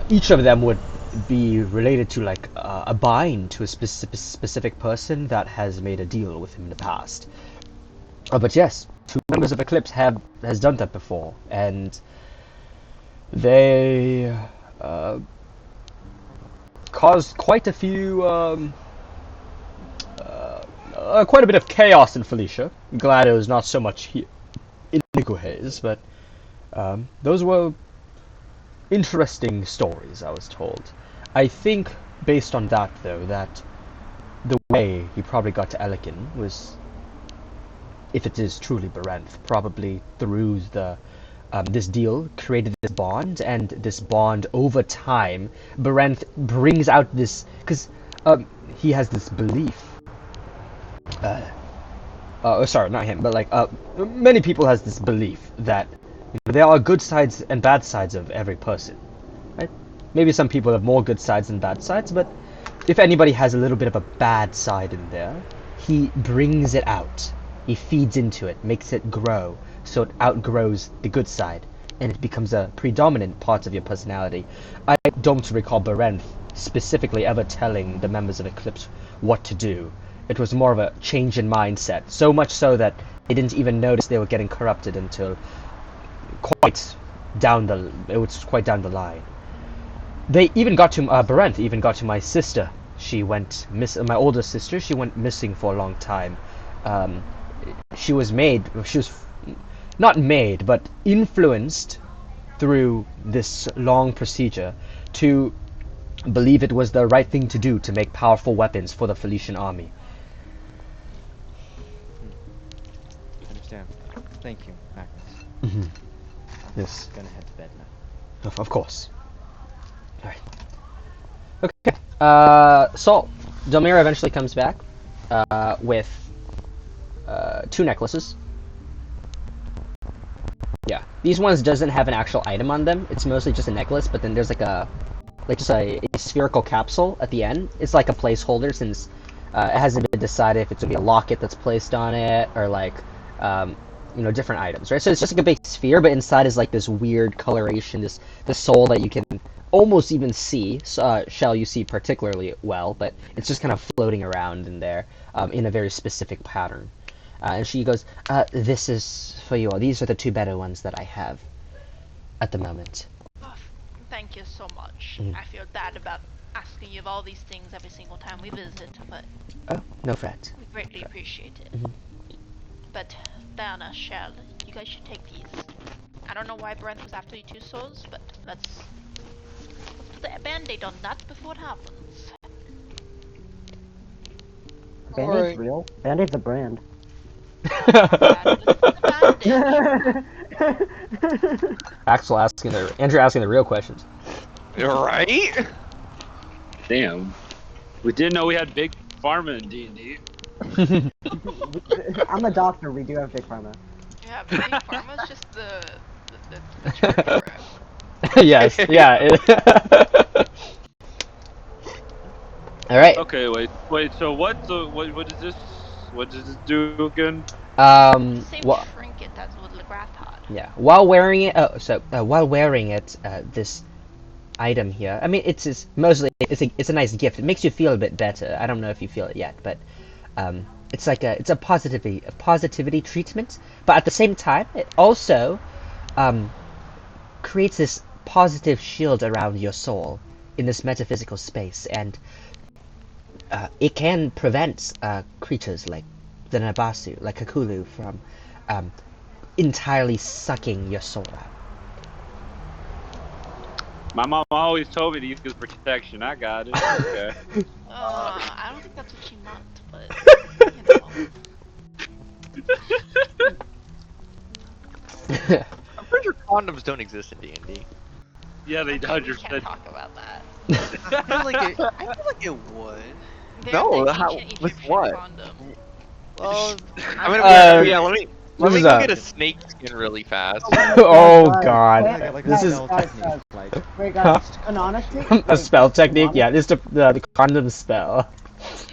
each of them would be related to like a bind to a specific person that has made a deal with him in the past. But yes, 2 members of Eclipse has done that before, and they caused quite a few quite a bit of chaos in Felicia. Glad it was not so much here in Aeguheas, but those were interesting stories, I was told. I think, based on that, though, that the way he probably got to Elikin was, if it is truly Barenth, probably through the this deal created this bond, and this bond over time, Barenth brings out this, because he has this belief. Sorry, not him, but like many people has this belief that there are good sides and bad sides of every person. Right? Maybe some people have more good sides than bad sides, but if anybody has a little bit of a bad side in there, he brings it out. He feeds into it, makes it grow, so it outgrows the good side, and it becomes a predominant part of your personality. I don't recall Barenth specifically ever telling the members of Eclipse what to do. It was more of a change in mindset, so much so that they didn't even notice they were getting corrupted until quite down the line. They even got to Barenth even got to my sister. She went my older sister. She went missing for a long time. She was not made, but influenced through this long procedure to believe it was the right thing to do to make powerful weapons for the Felician army. Understand. Thank you, Magnus. Mm-hmm. Yes. I'm gonna head to bed now. Of course. Alright. Okay. Saul. Delmira eventually comes back with 2 necklaces. Yeah. These ones doesn't have an actual item on them. It's mostly just a necklace, but then there's like a spherical capsule at the end. It's like a placeholder since it hasn't been decided if it's gonna be a locket that's placed on it or like different items, right? So it's just like a big sphere, but inside is like this weird coloration, this soul that you can almost even see. Shell you see particularly well, but it's just kind of floating around in there in a very specific pattern. And she goes, "This is for you all. These are the 2 better ones that I have at the moment." Oh, thank you so much. I feel bad about asking you of all these things every single time we visit, but oh, no fret. We greatly appreciate it. But Diana, Shell, you guys should take these. I don't know why Barenth was after you 2 souls, but let's put a band-aid on that before it happens. Band-Aid's real. Band-Aid's a brand. Andrew asking the real questions. Right? Damn. We didn't know we had big pharma in D&D. I'm a doctor, we do have big pharma. Yeah, big pharma's just the term for it. Yes, yeah. Alright. Okay, wait, so what is this? What does this do again? Same trinket that's what Le-Grath had. Yeah. While wearing it, this item here. I mean, it's a nice gift. It makes you feel a bit better. I don't know if you feel it yet, but it's like a positivity treatment. But at the same time, it also creates this positive shield around your soul in this metaphysical space, and it can prevent creatures like the Nabasu, like Khakulu, from entirely sucking your soul out. My mom always told me to use protection. I got it. Okay. I don't think that's what she meant, but I'm pretty sure condoms don't exist in D&D. Yeah, they 100%. We can't talk about that. I feel like it would. No, with what? Condom. Well, I'm gonna Let me is go get a snake skin really fast. Oh god. This is Wait, guys, canonically? a spell technique. Yeah, this is the condom spell.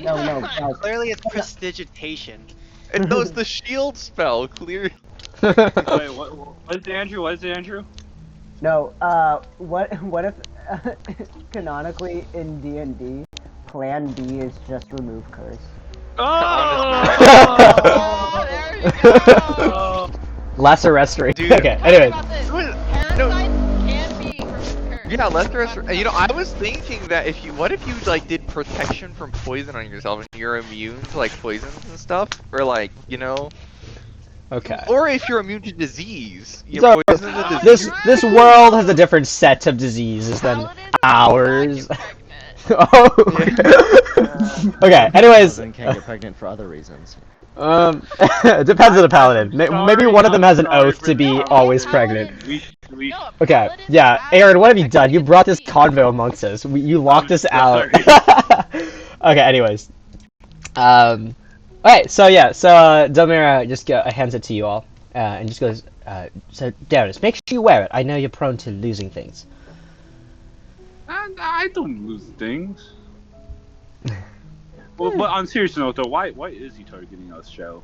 No, guys. Clearly, it's prestidigitation. It knows the shield spell, clear. Wait, what is it, Andrew? What is it, Andrew? No, what if, canonically in D&D, Plan B is just remove curse? Oh! There you go! Lesser restoration. Dude, Okay, anyways. Parasites can be cursed. Yeah, lesser restoration. You know, I was thinking that what if you like did protection from poison on yourself and you're immune to like poisons and stuff, or like Okay. Or if you're immune to disease, So, poison the disease. this world has a different set of diseases than ours. Oh. Okay. Anyways. Paladin can't get pregnant for other reasons. It depends on the paladin. Maybe one of them has an oath to be always pregnant. Okay. Yeah, Aaron, what have you done? You brought this convo amongst us. You locked us out. Okay. Anyways. Alright, so yeah, Delmira just hands it to you all, and just goes, so Darius, make sure you wear it. I know you're prone to losing things. I don't lose things. Well, but on serious note though, why is he targeting us, Joe?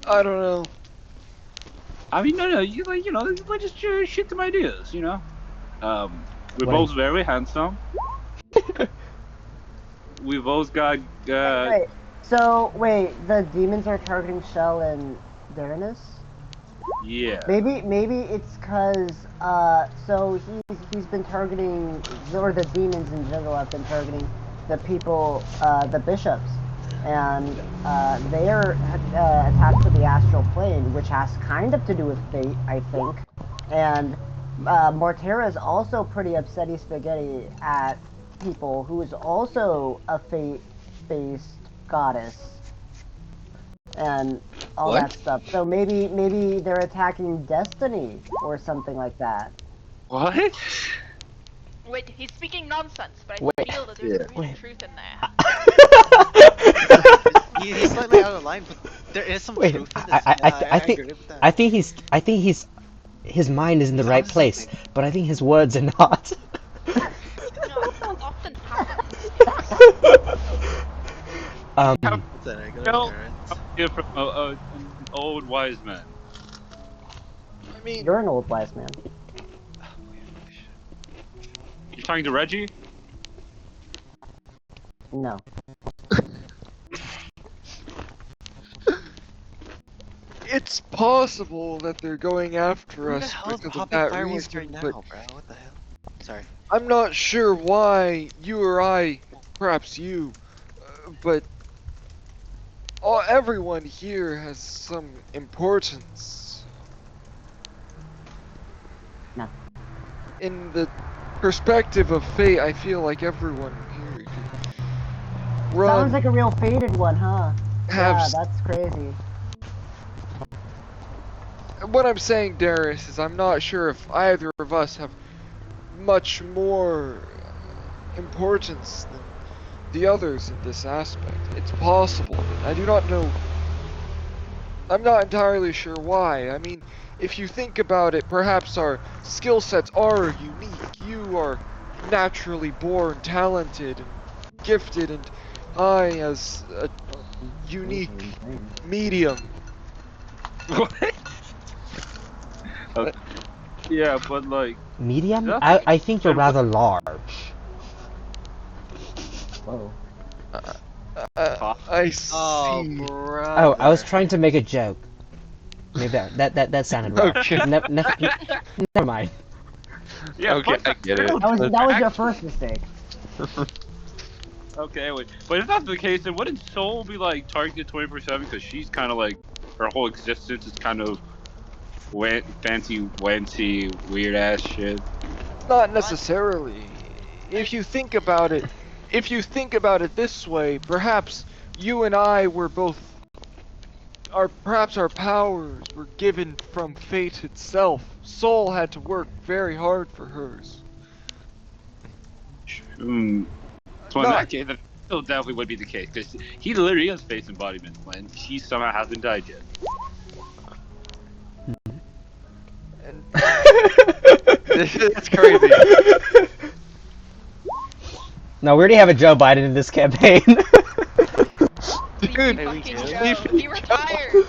I don't know. I mean, no, we're just shit some ideas, you know. We're both very handsome. We both got. Wait, so wait, the demons are targeting Shell and Darius? Yeah. Maybe it's cause so he's been targeting, or the demons in general have been targeting the people, the bishops, and they are attached to the astral plane, which has kind of to do with fate, I think. And Mortera is also pretty upsetty spaghetti at people, who is also a fate-based goddess, and all that stuff. So maybe they're attacking Destiny or something like that. What? Wait, he's speaking nonsense, but I feel that there's a grain of truth in there. He's slightly out of line, but there is some truth in this. I think his mind is in the right place, but I think his words are not. Often happens. You're from an old wise man. I mean, you're an old wise man. You're talking to Reggie? No. It's possible that they're going after us because of that reason, right but now, bro? What the hell? Sorry. I'm not sure why you or I, perhaps you, but everyone here has some importance. No. In the perspective of fate, I feel like everyone here could run. Sounds like a real fated one, huh? Yeah, that's crazy. What I'm saying, Darius, is I'm not sure if either of us have much more importance than the others in this aspect. It's possible, but I do not know. I'm not entirely sure why. I mean, if you think about it, perhaps our skill sets are unique. You are naturally born talented and gifted, and I, as a unique medium. What? Yeah, but like... Medium? I think you're rather large. Whoa. I see. Oh, bro. Oh, I was trying to make a joke. Maybe that sounded wrong. Okay. Never mind. Yeah, okay, I get it. That was your first mistake. Okay, wait. But if that's the case, then wouldn't Soul be like targeted 24/7? Because she's kind of like, her whole existence is kind of fancy, wanty, weird ass shit. Not necessarily. If you think about it this way, perhaps you and I were both, perhaps our powers were given from fate itself. Soul had to work very hard for hers. So in that case, that still definitely would be the case, because he literally is face embodiment when she somehow hasn't died yet. That's crazy. No, we already have a Joe Biden in this campaign. Dude, He retired.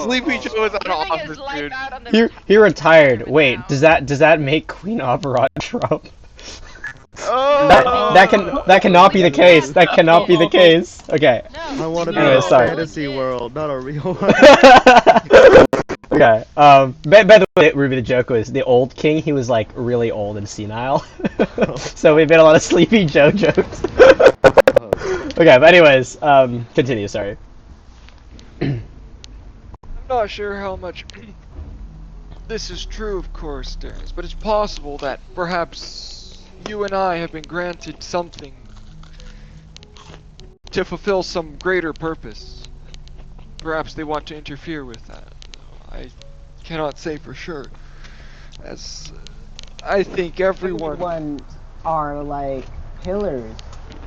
Sleepy Joe is on Living office, his life dude. out on the He retired. Wait, now. does that make Queen Opera Trump? Oh! That cannot be the case. That cannot be the case. Okay. I want to be Anyway, in a sorry. fantasy world, not a real one. Okay. By the way, Ruby, the joke was the old king. He was like really old and senile, so we made a lot of Sleepy Joe jokes. Okay, but anyways, continue. Sorry. I'm not sure how much this is true, of course, Darius, but it's possible that perhaps you and I have been granted something to fulfill some greater purpose. Perhaps they want to interfere with that. I cannot say for sure, as I think everyone are like pillars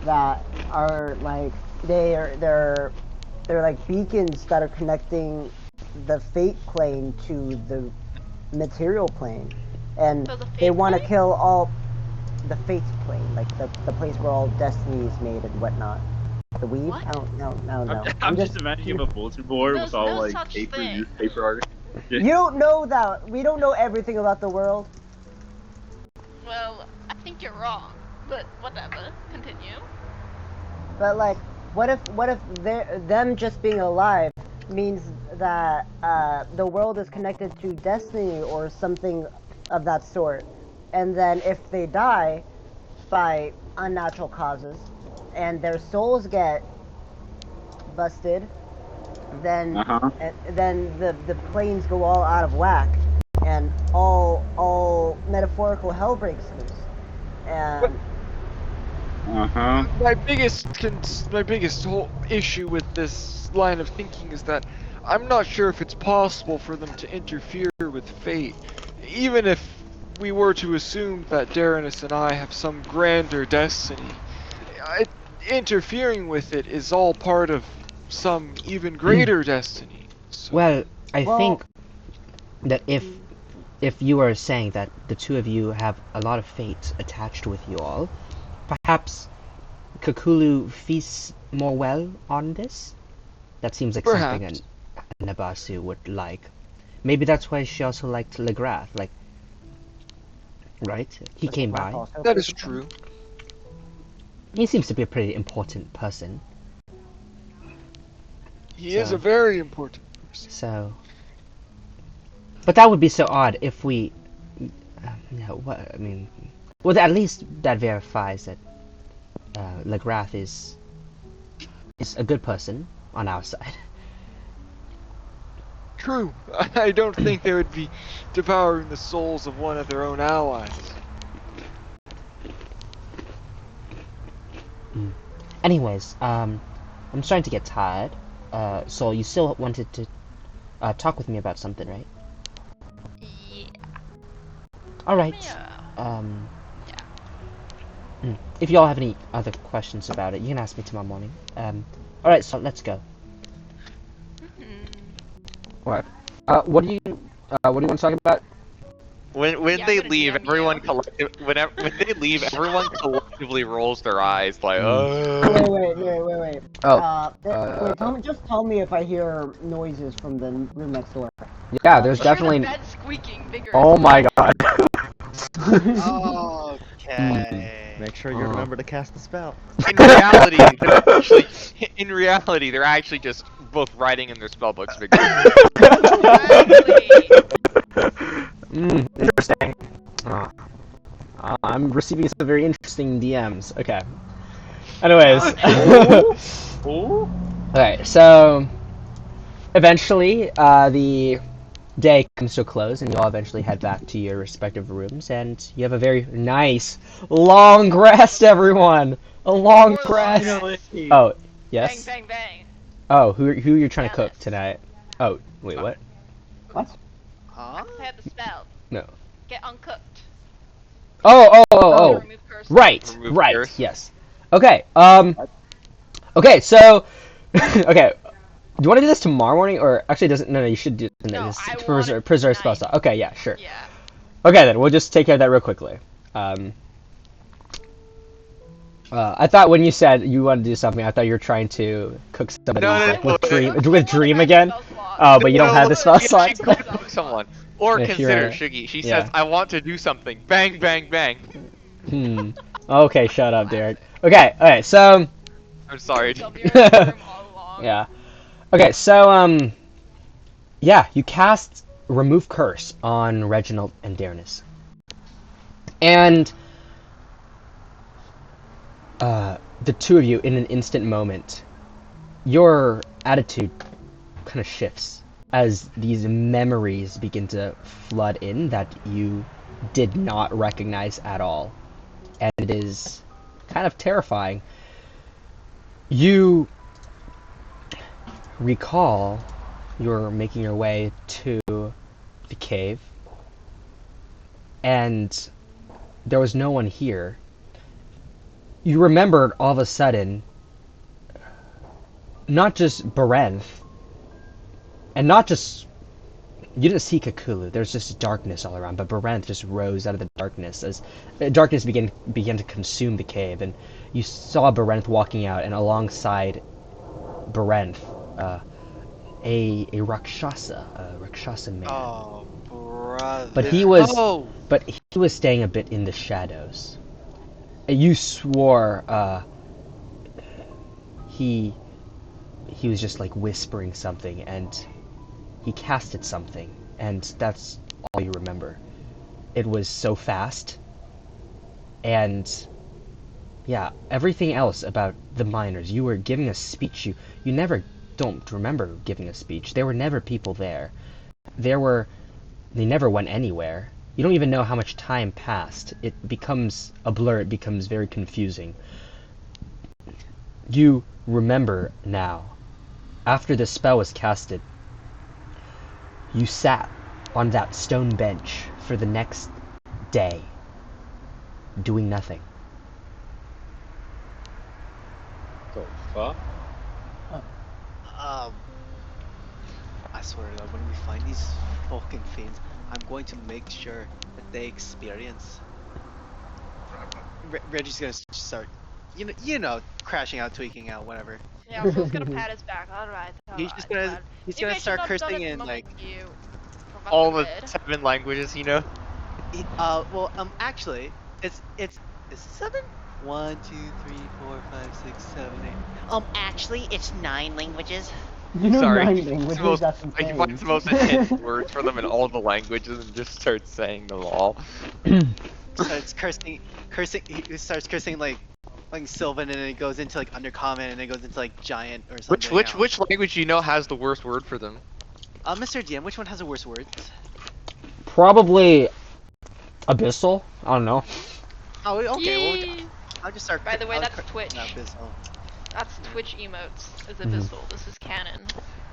that are like they're like beacons that are connecting the fate plane to the material plane, and they want to kill all the fate plane, like the place where all destiny is made and whatnot. The weave? What? I don't know. I'm just imagining a bulletin board with all like paper, newspaper articles. You don't know that. We don't know everything about the world. Well, I think you're wrong, but whatever. Continue. But like, what if them just being alive means that the world is connected to destiny or something of that sort, and then if they die by unnatural causes and their souls get busted, then then the planes go all out of whack and all metaphorical hell breaks loose. And my biggest whole issue with this line of thinking is that I'm not sure if it's possible for them to interfere with fate, even if we were to assume that Darrenus and I have some grander destiny. Interfering with it is all part of some even greater destiny. So. Well, I think that if you are saying that the two of you have a lot of fate attached with you all, perhaps Khakulu feasts more well on this? That seems like something an Nabasu would like. Maybe that's why she also liked Le-Grath, like, right? He came by. That is true. He seems to be a pretty important person. He is a very important person. So, but that would be so odd if we, what I mean, well, at least that verifies that Le-Grath is a good person on our side. True. I don't think they would be devouring the souls of one of their own allies. Anyways, I'm starting to get tired. So you still wanted to talk with me about something, right? Yeah. All right. Yeah. If y'all have any other questions about it, you can ask me tomorrow morning. All right, so let's go. What? What do you want to talk about? When they leave, everyone collectively rolls their eyes like, oh. Wait. Wait, tell me if I hear noises from the room next door. Yeah, there's definitely. The bed squeaking vigorously. Oh my god. Okay. Make sure you remember to cast the spell. In reality, they're actually just both writing in their spellbooks vigorously. Interesting. I'm receiving some very interesting DMs. Okay. Anyways. Alright, so eventually, the day comes to a close, and you all eventually head back to your respective rooms, and you have a very nice long rest, everyone. A long rest. Oh, yes. Bang, bang, bang. Oh, who you're trying to cook tonight? Oh, wait, what? What? I had the spell. No. Get uncooked. Oh. Right. Yes. Okay. Okay. So, okay. Do you want to do this tomorrow morning, or actually, doesn't? No. You should do No, this I preserve wanted spell 9. slot. Okay, yeah, sure. Yeah. Okay, then we'll just take care of that real quickly. I thought when you said you wanted to do something, I thought you were trying to cook somebody with Dream again. Oh, but you don't have the spell slot. She could cook someone. Or If you're consider, a- Shiggy. She yeah. says, I want to do something. Bang, bang, bang. Okay, shut up, Derek. Okay, so... I'm sorry. Yeah. Okay, so, yeah, you cast Remove Curse on Reginald and Darnus. And... the two of you, in an instant moment, your attitude kind of shifts as these memories begin to flood in that you did not recognize at all. And it is kind of terrifying. You recall you're making your way to the cave, and there was no one here. You remembered all of a sudden not just Barenth, and not just... You didn't see Khakulu. There's just darkness all around, but Barenth just rose out of the darkness as darkness began to consume the cave, and you saw Barenth walking out, and alongside Barenth, a Rakshasa man. Oh, brother. But he was staying a bit in the shadows. You swore he was just like whispering something, and he casted something, and that's all you remember. It was so fast, and yeah, everything else about the miners. You were giving a speech. You never don't remember giving a speech. There were never people there. They never went anywhere. You don't even know how much time passed. It becomes a blur. It becomes very confusing. You remember now. After the spell was casted, you sat on that stone bench for the next day, doing nothing. The fuck? I swear to God, when we find these fucking fiends, I'm going to make sure that they experience. Reggie's gonna start, you know, crashing out, tweaking out, whatever. Yeah, Phil's gonna pat his back. Alright. He's gonna start cursing in like all the 7 languages, you know. Well, actually, it's 7. 1, 2, 3, 4, 5, 6, 7, 8. Actually, it's 9 languages. You know Sorry. 9 languages, that's insane. He finds the most intense words for them in all the languages and just starts saying them all. Starts cursing. He starts cursing like Sylvan, and then it goes into like Undercommon, and then it goes into like Giant or something. Which language do you know has the worst word for them? Mr. DM, which one has the worst words? Probably Abyssal. I don't know. Oh, okay. Well, I'll just start. By the way, that's Twitch. Abyssal. That's Twitch emotes. Is Abyssal. This is canon.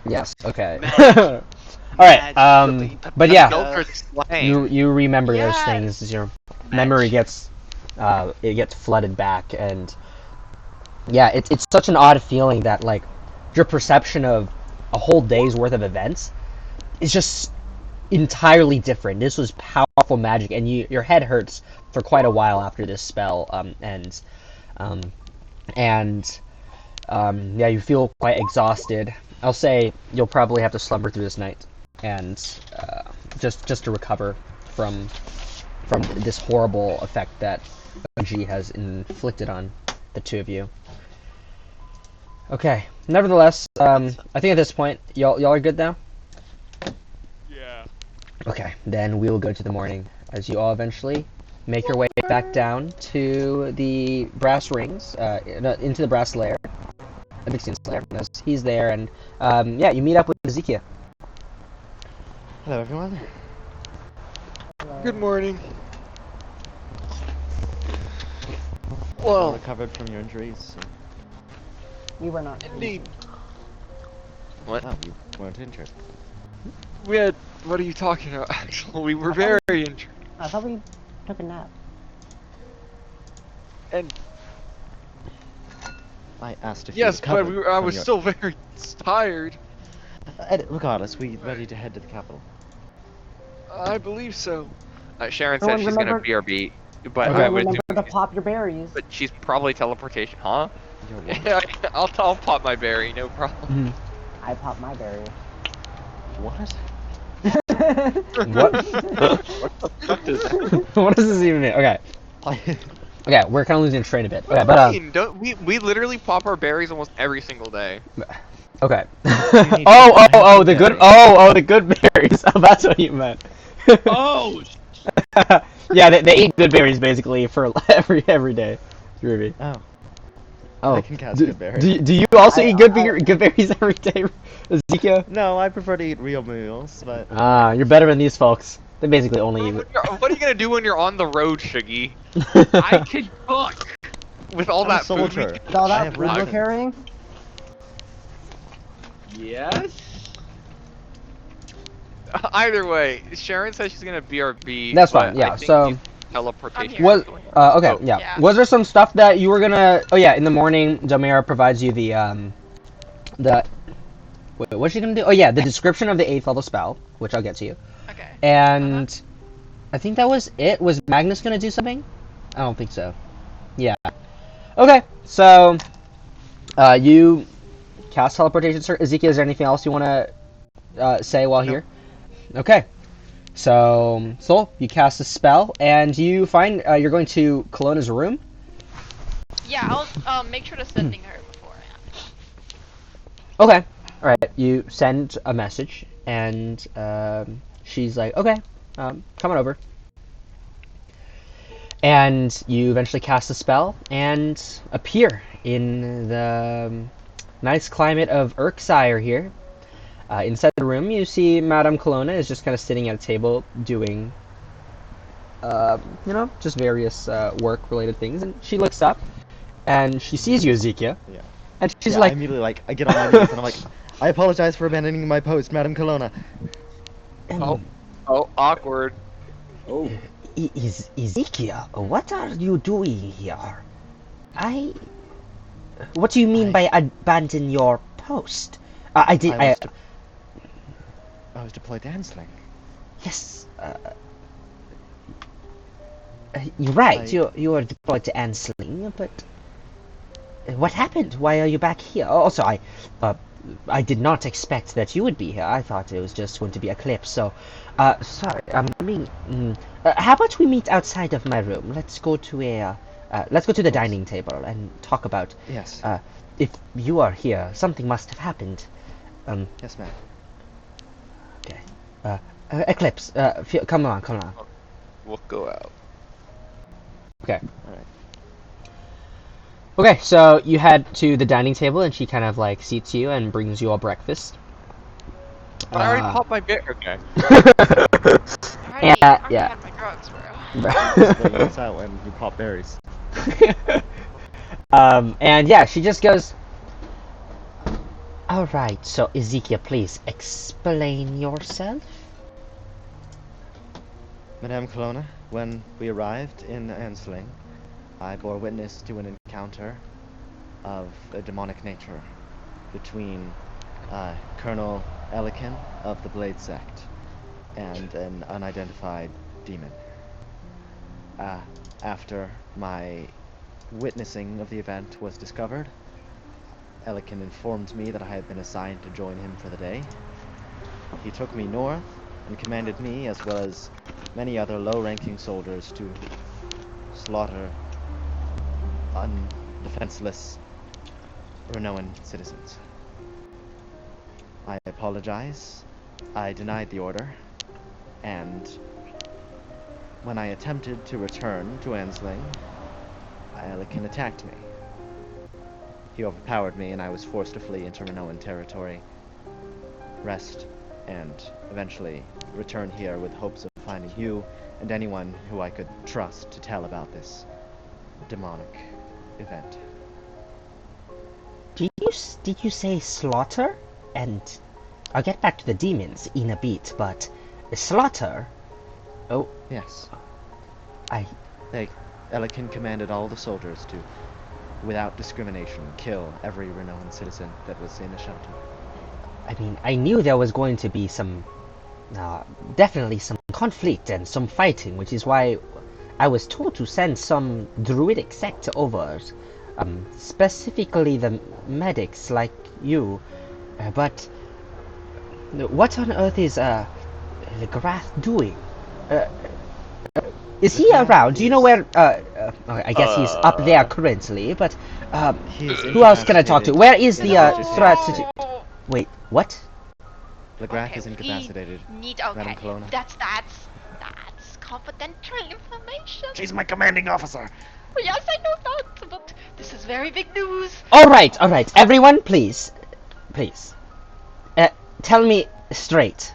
Yes. Okay. All right. But yeah, you remember those things as your memory gets flooded back, and yeah, it's such an odd feeling that like your perception of a whole day's worth of events is just entirely different. This was powerful magic, and your head hurts for quite a while after this spell ends, yeah, you feel quite exhausted. I'll say you'll probably have to slumber through this night, and just to recover from this horrible effect that OG has inflicted on the two of you. Okay. Nevertheless, I think at this point, y'all are good now? Yeah. Okay, then we will go to the morning, as you all eventually make your way back down to the brass rings, into the brass lair. Evixian's lair. He's there, and yeah, you meet up with Ezekiel. Hello, everyone. Good morning. Well, recovered from your injuries. So. We were not. Indeed. What? Oh, you weren't injured. We had. What are you talking about? Actually, we were very injured. I thought we took a nap. And I asked if yes, you recovered but I was your... still very tired. Regardless, we ready to head to the capital? I believe so. Sharon Everyone says she's gonna remember- BRB, but Okay. I would Remember assume, to pop your berries. but she's probably teleportation, huh? Your what? Yeah, I'll pop my berry, no problem. I pop my berry. What? What? What does What does this even mean? Okay. Okay, we're kind of losing train a bit. Okay, What but do you mean? Don't we literally pop our berries almost every single day? okay. need oh, to the good. berries. Oh, the good berries. Oh, that's what you meant. Oh, Yeah, they eat good berries basically for every day. Ruby. Oh. Oh. I can cast good berries. Do you also eat good berries every day, Ezekiel? No, I prefer to eat real meals, but... Ah, you're better than these folks. They basically only eat. What are you gonna do when you're on the road, Shiggy? I can cook. With all I'm that a soldier. food. With all I that have food we're rations. carrying? Yes. Either way, Sharon says she's gonna BRB. That's but fine. Yeah. I think So. she's teleportation. Was okay, Yeah. yeah. Was there some stuff that you were gonna? Oh yeah, in the morning, Domera provides you the Wait, what's she gonna do? Oh yeah, the description of the 8th level spell, which I'll get to you. Okay. And I think that was it. Was Magnus gonna do something? I don't think so. Yeah. Okay, so you cast teleportation, sir. Ezekiel, is there anything else you want to say while here? Okay. So, Sol, you cast a spell, and you find you're going to Kelowna's room. Yeah, I'll make sure to sending her beforehand. Okay. All right. You send a message, and she's like, "Okay, come on over." And you eventually cast a spell and appear in the nice climate of Urksire here. Inside the room, you see Madame Kelowna is just kind of sitting at a table doing, just various work-related things. And she looks up, and she sees you, Ezekiel. Yeah. And she's I like, immediately, I get on my knees and I'm like, I apologize for abandoning my post, Madame Kelowna. Oh, awkward. Oh. Ezekiel, what are you doing here? What do you mean by abandon your post? I was deployed to Ansling. Yes. You're right. You are deployed to Ansling, but what happened? Why are you back here? Also, I did not expect that you would be here. I thought it was just going to be Eclipse. So, sorry. How about we meet outside of my room? Let's go to the dining table and talk about. Yes. If you are here, something must have happened. Yes, ma'am. Okay. Eclipse. Come on. We'll go out. Okay. All right. Okay, so you head to the dining table, and she kind of like seats you and brings you all breakfast. But I already popped my beer. Okay. I already yeah. had my drugs, bro. That's out when you pop berries. And yeah, she just goes, "All right, so Ezekiel, please explain yourself." Madame Kelowna, when we arrived in Ansling, I bore witness to an encounter of a demonic nature between Colonel Elikin of the Blades Sect and an unidentified demon. After my witnessing of the event was discovered, Elikin informed me that I had been assigned to join him for the day. He took me north and commanded me, as well as many other low-ranking soldiers, to slaughter undefenseless Renoan citizens. I apologize. I denied the order, and when I attempted to return to Ansling, Elikin attacked me. He overpowered me, and I was forced to flee into Renoan territory, rest, and eventually return here with hopes of finding you and anyone who I could trust to tell about this demonic event. Did you say slaughter? And I'll get back to the demons in a bit, but slaughter? Oh. Yes. Elikin commanded all the soldiers to, without discrimination, kill every Renoan citizen that was in a shelter. I mean, I knew there was going to be some, definitely some conflict and some fighting, which is why I was told to send some druidic sect over, specifically the medics like you. But what on earth is Le-Grath doing? Is he around? Do you know where? I guess he's up there currently. But who else can I talk to? Where is the threat? Wait, what? Le-Grath is incapacitated. Okay, that's confidential information. She's my commanding officer. Yes, I know that, but this is very big news. All right, everyone, please, tell me straight.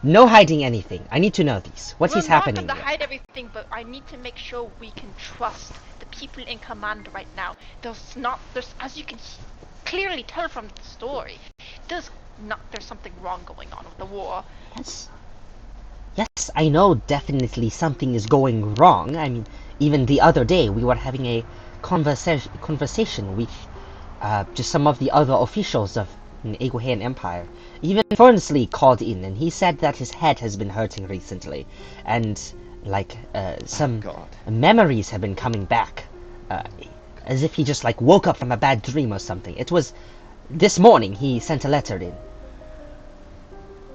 No hiding anything. I need to know this. What is happening? I'm not gonna hide everything, but I need to make sure we can trust the people in command right now. There's, as you can clearly tell from the story, there's something wrong going on with the war. Yes, I know definitely something is going wrong. I mean, even the other day we were having a conversation with just some of the other officials of the Aeguhean Empire. Even Fernsley called in, and he said that his head has been hurting recently, and like some memories have been coming back, as if he just like woke up from a bad dream or something. It was this morning he sent a letter in.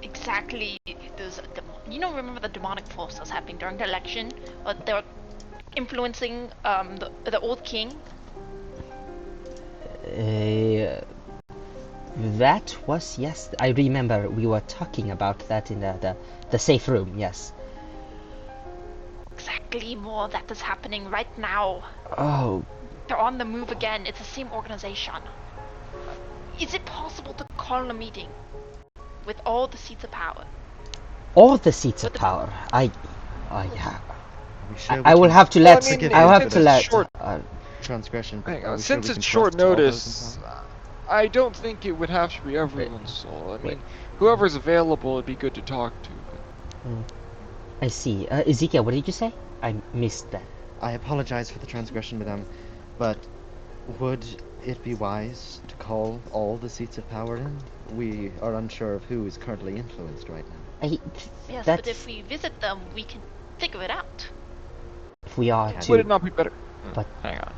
Exactly. Remember the demonic forces happening during the election? They're influencing the old king. That was, yes, I remember we were talking about that in the safe room, yes. Exactly, more of that is happening right now. Oh. They're on the move again. It's the same organization. Is it possible to call a meeting with all the seats of power? All the seats of power? I will have to let. I'll have to let. Transgression. Since it's short notice, I don't think it would have to be everyone's soul. I mean, whoever's available, it'd be good to talk to. I see. Ezekiel, what did you say? I missed that. I apologize for the transgression, madame, but would it be wise to call all the seats of power in? We are unsure of who is currently influenced right now. Yes, but if we visit them, we can figure it out. If we are to... Would it not be better? But, hang on.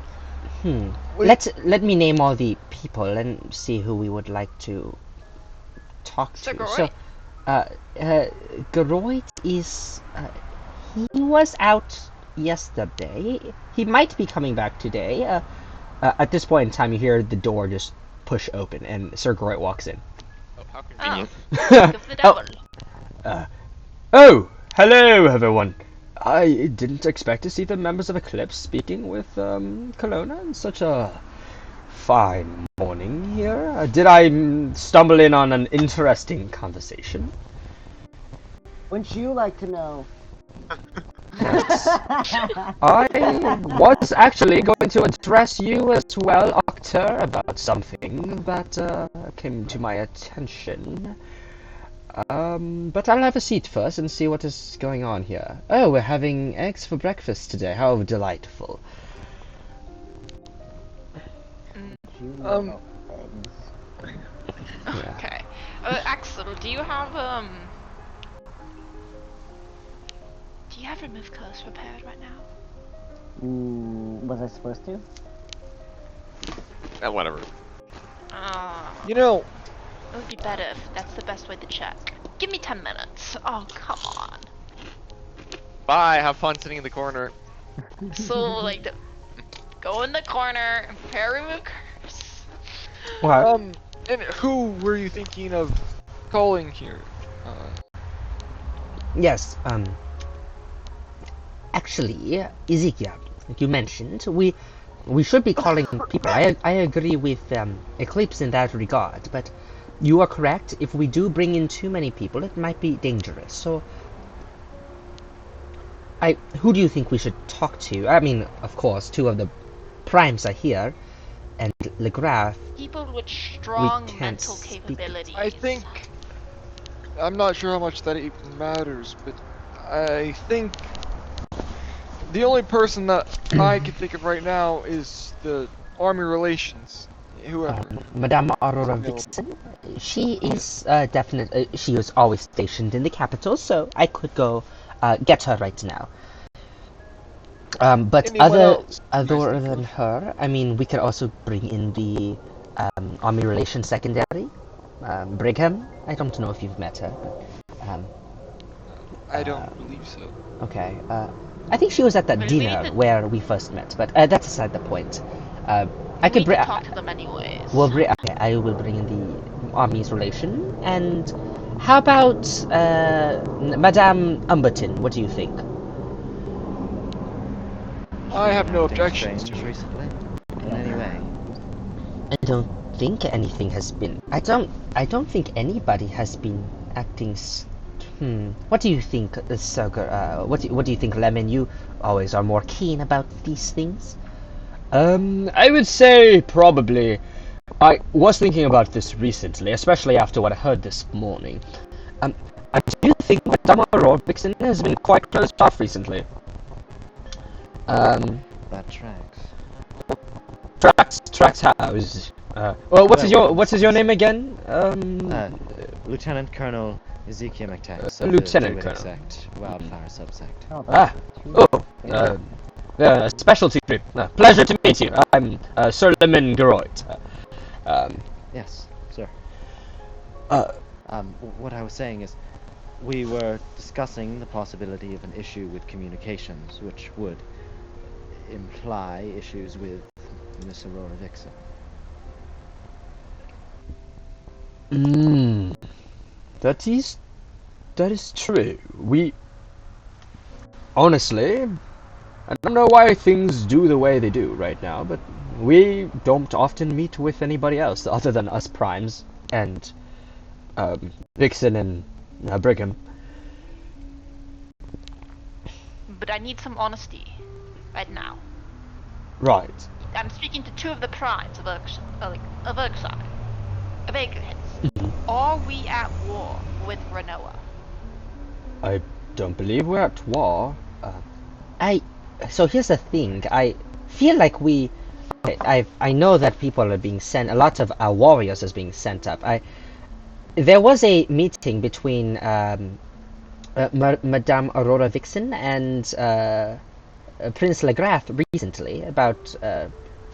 Let me name all the people and see who we would like to talk to. So, Geroid is... he was out yesterday. He might be coming back today. At this point in time, you hear the door just push open, and Sir Geroid walks in. Oh, how convenient. Of the devil. Oh, hello, everyone. I didn't expect to see the members of Eclipse speaking with Kelowna in such a fine morning here. Did I stumble in on an interesting conversation? Wouldn't you like to know? I was actually going to address you as well, Octer, about something that came to my attention. But I'll have a seat first and see what is going on here. Oh, we're having eggs for breakfast today. How delightful. Okay. Axel, do you have remove curse prepared right now? Was I supposed to? Whatever. You know, it would be better if that's the best way to check. Give me 10 minutes. Oh, come on. Bye, have fun sitting in the corner. So, like, go in the corner and prepare remove curse. and who were you thinking of calling here? Yes, actually, Ezekiel, like you mentioned, we should be calling people. I agree with Eclipse in that regard, but you are correct. If we do bring in too many people, it might be dangerous. So, who do you think we should talk to? I mean, of course, two of the primes are here, and Le-Grath. People with strong mental capabilities. I think, I'm not sure how much that even matters, but I think the only person that I can think of right now is the Army Relations. whoever. Madame Aurora Vixen, she is definitely. She was always stationed in the capital, so I could go get her right now. But other than her, I mean, we could also bring in the Army Relations Secondary, Brigham. I don't know if you've met her. I don't believe so. Okay. I think she was at that dinner where we first met, but that's aside the point. I could talk to them anyways. Okay, I will bring in the Army's relation. And how about Madame Umberton? What do you think? I have no objections to recently, in any way. I don't think anything has been. I don't think anybody has been acting. What do you think, Sugar? What do you think, Lemon? You always are more keen about these things. I would say probably. I was thinking about this recently, especially after what I heard this morning. I do think Madame Aurora Vixen has been quite closed off recently. That tracks. Tracks house. Well, what's your name again? Lieutenant Colonel Ezekiel McTax. Lieutenant the Colonel. Sect, Wildflower subsect. Specialty creep. Pleasure to meet you. I'm Sir Lemon Geroyd. Yes, sir. What I was saying is, we were discussing the possibility of an issue with communications, which would imply issues with Miss Aurora Vixen. That is true. We honestly, I don't know why things do the way they do right now, but we don't often meet with anybody else other than us primes and Vixen and Brigham. But I need some honesty right now. Right. I'm speaking to two of the primes of Aeguheas. Are we at war with Renoa? I don't believe we're at war. So here's the thing. I feel like I know that people are being sent. A lot of our warriors is being sent up. There was a meeting between Madame Aurora Vixen and Prince Le-Grath recently, about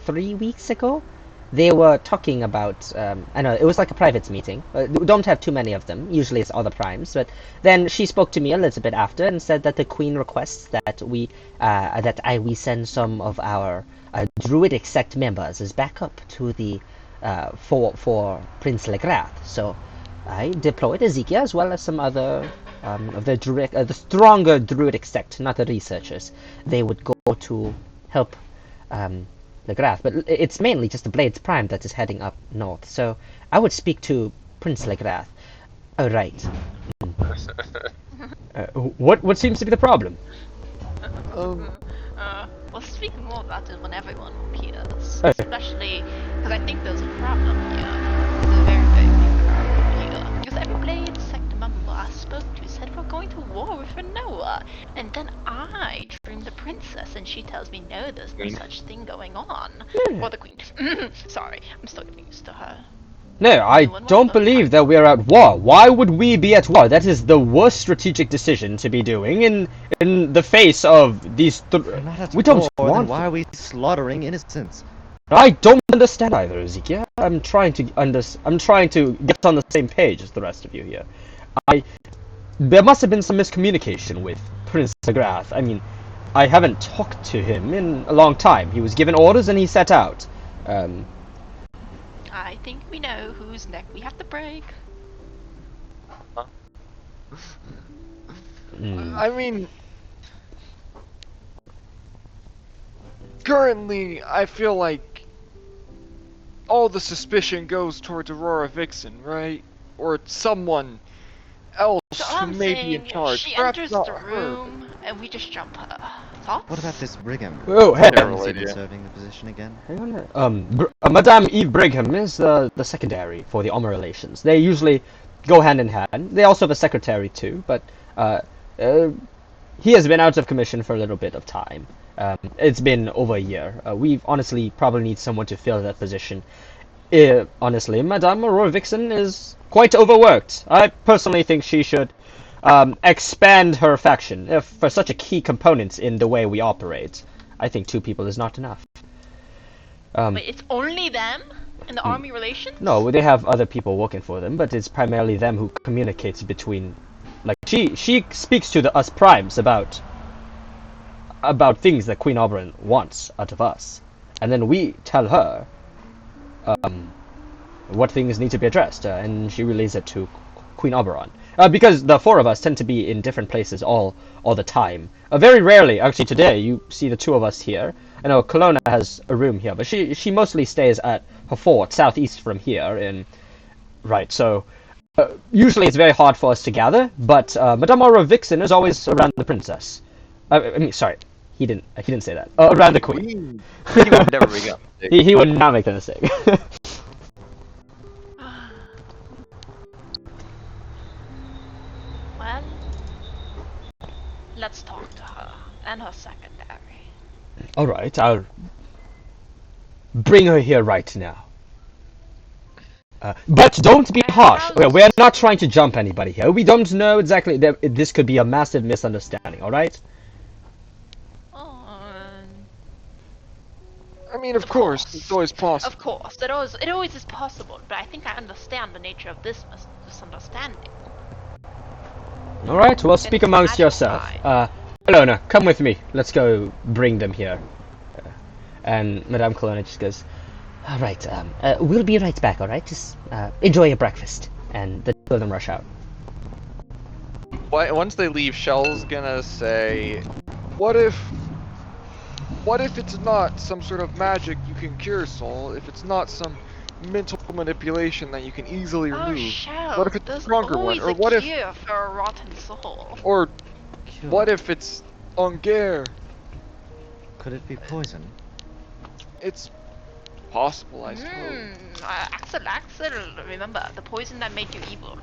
3 weeks ago. They were talking about, I know, it was like a private meeting. We don't have too many of them. Usually it's other primes. But then she spoke to me a little bit after and said that the Queen requests that we send some of our Druidic sect members as backup to the, for Prince Le-Grath. So I deployed Ezekiel as well as some other of the stronger Druidic sect, not the researchers. They would go to help Le-Grath, but it's mainly just the Blades Prime that is heading up north. So I would speak to Prince Le-Grath. Oh, right. What seems to be the problem? We'll speak more about it when everyone appears. Especially because I think there's a problem here. There's a very, very big problem here. Because every Blades Sect member I spoke to said we're going to war with Renoa. And then I dreamed the princess and she tells me no, there's no such thing going on. Or the queen. Sorry, I'm still getting used to her. No, I don't believe that we are at war. Why would we be at war? That is the worst strategic decision to be doing in the face of these. We don't want. Why are we slaughtering innocents? I don't understand either, Ezekiel. I'm trying to get on the same page as the rest of you here. There must have been some miscommunication with Prince Le-Grath. I mean, I haven't talked to him in a long time. He was given orders and he set out. I think we know whose neck we have to break. I mean, currently, I feel like all the suspicion goes towards Aurora Vixen, right? Or someone else who may be in charge. She enters the room and we just jump her. Thoughts? What about this Brigham? Oh, hey. Serving the position again? Madame Eve Brigham is the secondary for the Armor Relations. They usually go hand in hand. They also have a secretary too, but he has been out of commission for a little bit of time. It's been over a year. We honestly probably need someone to fill that position Honestly, Madame Aurora Vixen is quite overworked. I personally think she should expand her faction. If for such a key component in the way we operate, I think 2 people is not enough. Wait, it's only them in the army relations? No, they have other people working for them, but it's primarily them who communicates between. Like she speaks to us primes about things that Queen Oberon wants out of us, and then we tell her what things need to be addressed, and she relays it to Queen Oberon. Because the 4 of us tend to be in different places all the time. Very rarely, actually today, you see the 2 of us here. I know Kelowna has a room here, but she mostly stays at her fort southeast from here. Right, so usually it's very hard for us to gather, but Madame Aurora Vixen is always around the princess. I mean, sorry, he didn't say that. Around the queen. He would never make up. He would not make that mistake. Well, let's talk to her and her secondary. Alright, I'll bring her here right now. But don't be harsh. We're not trying to jump anybody here. We don't know exactly. This could be a massive misunderstanding, alright? I mean, of course, it's always possible. Of course, it always is possible, but I think I understand the nature of this misunderstanding. Alright, well, speak amongst yourself. Kelowna, come with me. Let's go bring them here. And Madame Kelowna just goes, alright, we'll be right back, alright? Just enjoy your breakfast. And the 2 of them rush out. Once they leave, Shell's gonna say, What if it's not some sort of magic you can cure, Soul? If it's not some mental manipulation that you can easily remove? Shell, what if it's a stronger one? Or what if for a rotten soul? Or what if it's Aeguheas? Could it be poison? It's possible, I suppose. Axel, remember the poison that made you evil.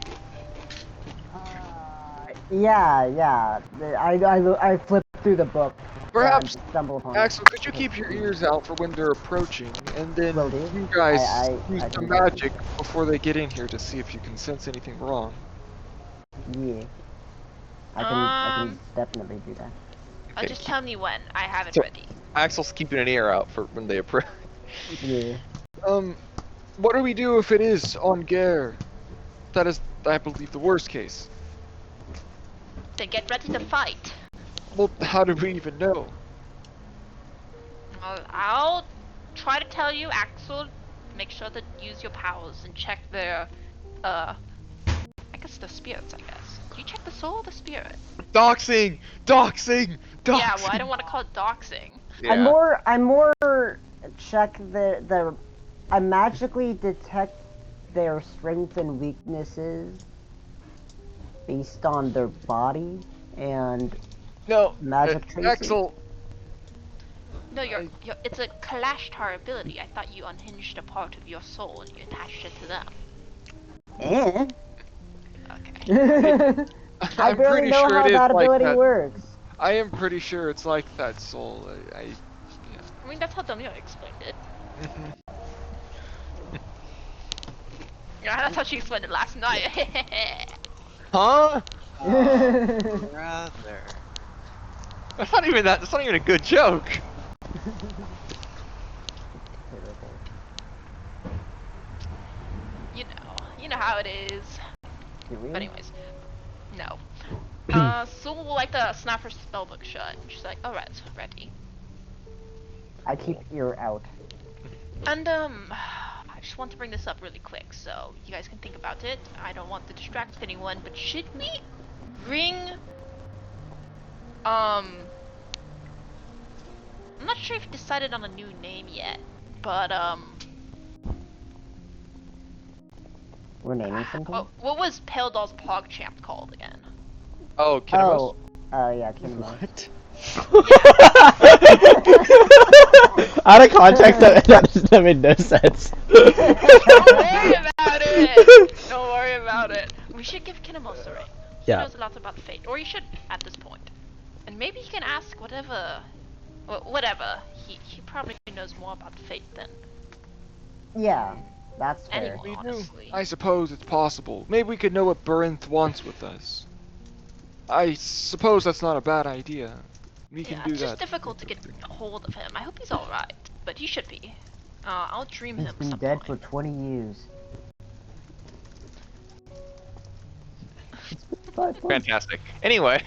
Yeah. I flipped through the book. Perhaps, stumble upon Axel, could you keep your ears out for when they're approaching, and then you guys use the magic before they get in here to see if you can sense anything wrong. Yeah. I can definitely do that. Okay. Just tell me when. I have it ready. Axel's keeping an ear out for when they approach. Yeah. What do we do if it is Aeguheas? That is, I believe, the worst case. Then get ready to fight. Well, how do we even know? Well, I'll try to tell you, Axel. Make sure to use your powers and check their, I guess the spirits, I guess. Do you check the soul or the spirit? Doxing! Yeah, well, I don't want to call it doxing. Yeah. I more check I magically detect their strengths and weaknesses based on their body and magic traces. Axel. No, it's a Kalashtar ability. I thought you unhinged a part of your soul and you attached it to them. Okay. I barely know how that ability works. I am pretty sure it's like that, Soul. I mean, that's how Damia explained it. Yeah, that's how she explained it last night. Huh? Rather. That's not even a good joke. You know how it is. But anyways, no. Soul will like to snap her spellbook shut. She's like, alright, ready. I keep ear out. And I just want to bring this up really quick so you guys can think about it. I don't want to distract anyone, but should we bring I'm not sure if you decided on a new name yet, but we're naming something? What was Pale Doll's PogChamp called again? Oh, Kinemos. Oh, yeah, Kinemos. What? Out of context, that made no sense. Don't worry about it! Don't worry about it. We should give Kinemos a ring. He knows a lot about fate, or he should at this point. And maybe he can ask whatever. He probably knows more about fate than. Yeah. That's fair. Anyone, honestly. I suppose it's possible. Maybe we could know what Barinth wants with us. I suppose that's not a bad idea. We can do It's just that. difficult to get a hold of him. I hope he's alright, but he should be. I'll dream He's him been sometime. dead for 20 years. Fantastic. Anyway.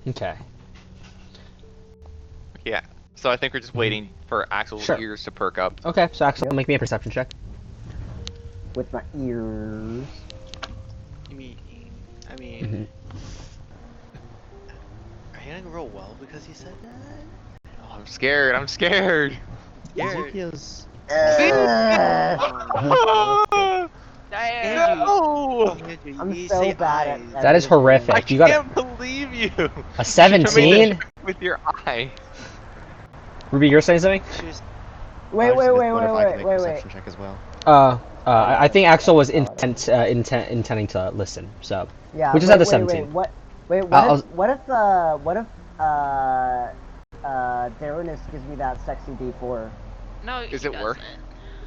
Okay. Yeah. So I think we're just waiting for Axel's ears to perk up. Okay, so Axel, make me a perception check. With my ears. I mean, are you gonna roll well because he said that? Oh, I'm scared. I'm scared. Ezekiel's... No! I'm so bad at That is horrific. I You got can't believe you. a 17 with your eye. Ruby, you're saying something? Wait. Perception check as well. I think Axel was intending to listen. So, Yeah. which is at the 17. What if Darrenus gives me that sexy D4? No, Is it worth?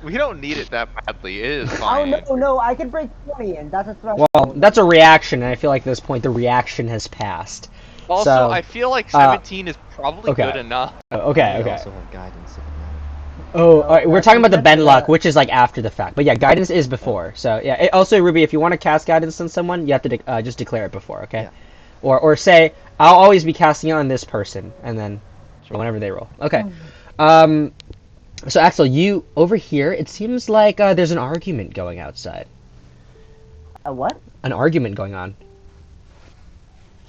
We don't need it that badly. It is Oh fine. no! I can break 20, and that's a threshold. Well, that's a reaction, and I feel like at this point the reaction has passed. Also, so, I feel like 17 is probably okay. good enough. Okay. We also have guidance if it matters. Oh, all right, we're talking about the Ben luck, which is like after the fact. But yeah, guidance is before. So yeah. Also, Ruby, if you want to cast guidance on someone, you have to just declare it before, okay? Yeah. Or say I'll always be casting it on this person, and then whenever they roll. Okay. So Axel, you over here. It seems like there's an argument going outside. A what? An argument going on.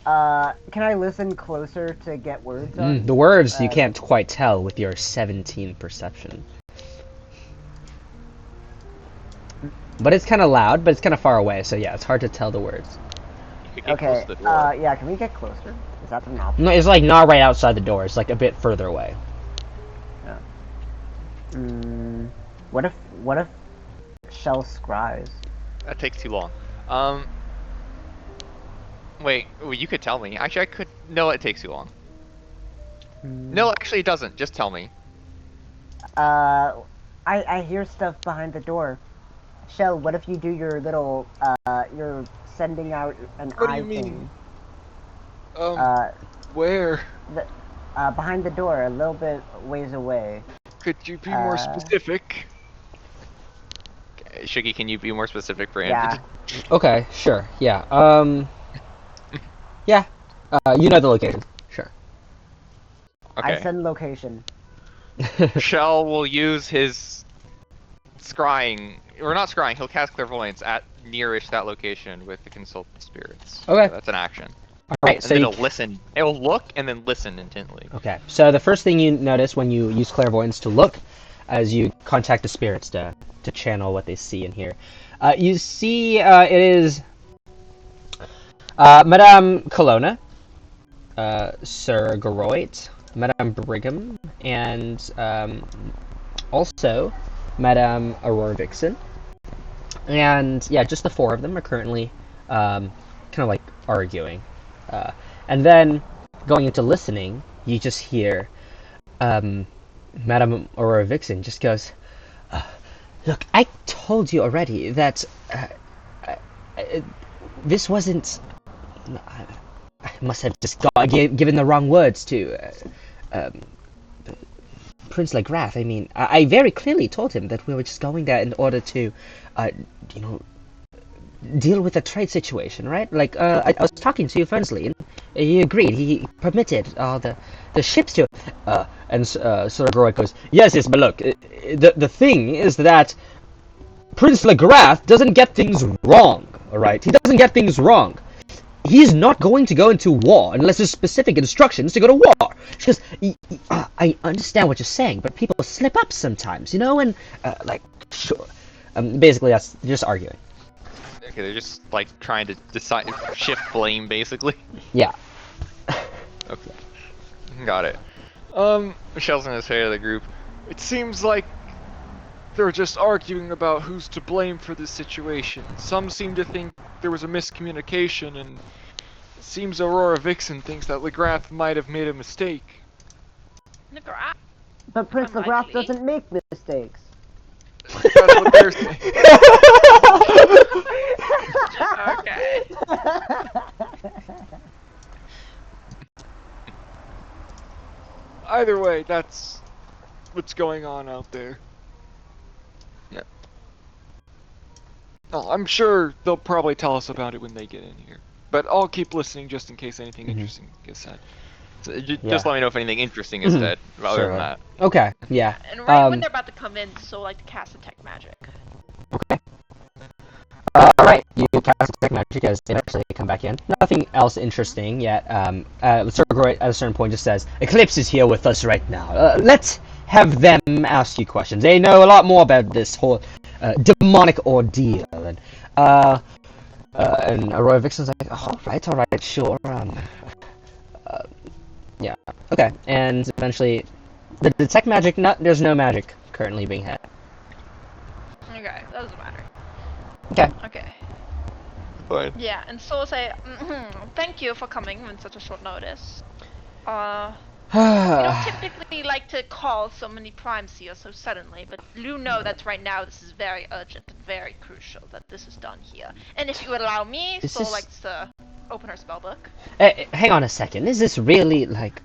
Can I listen closer to get words on? The words you can't quite tell with your 17 perception. But it's kind of loud, but it's kind of far away, so yeah, it's hard to tell the words. Okay, yeah, can we get closer? Is that an option? No, it's like not right outside the door, it's like a bit further away. Yeah. What if Shell scries? That takes too long. Wait, well, you could tell me. Actually, I could. No, it takes too long. No, actually, it doesn't. Just tell me. I hear stuff behind the door. Shell, what if you do your little, you're sending out an What do eye you mean? thing? Where? Behind the door, a little bit ways away. Could you be more specific? Shiggy, can you be more specific for Yeah. Andy? Okay, sure, yeah. Yeah. You know the location. Sure. Okay. I send location. Shell will use his scrying, or not scrying, he'll cast clairvoyance at nearish that location with the consultant spirits. Okay. So that's an action. Alright, And so then you... it'll listen. It'll look and then listen intently. Okay, so the first thing you notice when you use clairvoyance to look, as you contact the spirits to channel what they see and hear, you see it is Madame Colonna, Sir Garoit, Madame Brigham, and also Madame Aurora Vixen. And yeah, just the four of them are currently kind of like arguing. And then going into listening, you just hear Madame Aurora Vixen just goes, "Look, I told you already that this wasn't. I must have just given the wrong words to Prince Le-Grath. I mean, I very clearly told him that we were just going there in order to, deal with a trade situation, right? Like, I was talking to you friendly, and he agreed. He permitted the ships to. And Sir Garoit goes, yes, but look, the thing is that Prince Le-Grath doesn't get things wrong, alright? He doesn't get things wrong. He's not going to go into war unless there's specific instructions to go to war. Because I understand what you're saying, but people slip up sometimes, you know? And, sure. Basically, that's just arguing. Okay, they're just like trying to decide, shift blame, basically. Yeah. Okay. Got it. Michelle's gonna say to the group, It seems like they're just arguing about who's to blame for this situation. Some seem to think there was a miscommunication, and it seems Aurora Vixen thinks that Le-Grath might have made a mistake. Le-Grath? But Prince Le-Grath doesn't make mistakes. That's what they're saying. Okay. Either way, that's what's going on out there. Yeah. Oh, I'm sure they'll probably tell us about it when they get in here. But I'll keep listening just in case anything interesting gets said. So just let me know if anything interesting is said. Other than that. Okay. Yeah. And right when they're about to come in, so like to cast detect magic. Okay. Alright, you cast detect magic as they actually come back in. Nothing else interesting yet. Sergeant at a certain point just says, Eclipse is here with us right now. Let's have them ask you questions. They know a lot more about this whole demonic ordeal. And Aurora Vixen's like, alright, sure. Yeah, okay. And eventually, the detect magic, there's no magic currently being hit. Okay, that doesn't matter. Okay. Okay. Fine. Yeah, and so say, thank you for coming in such a short notice. We don't typically like to call so many primes here so suddenly, but you know that right now this is very urgent and very crucial that this is done here. And if you allow me, Soul likes to open her spellbook. Hang on a second. Is this really like?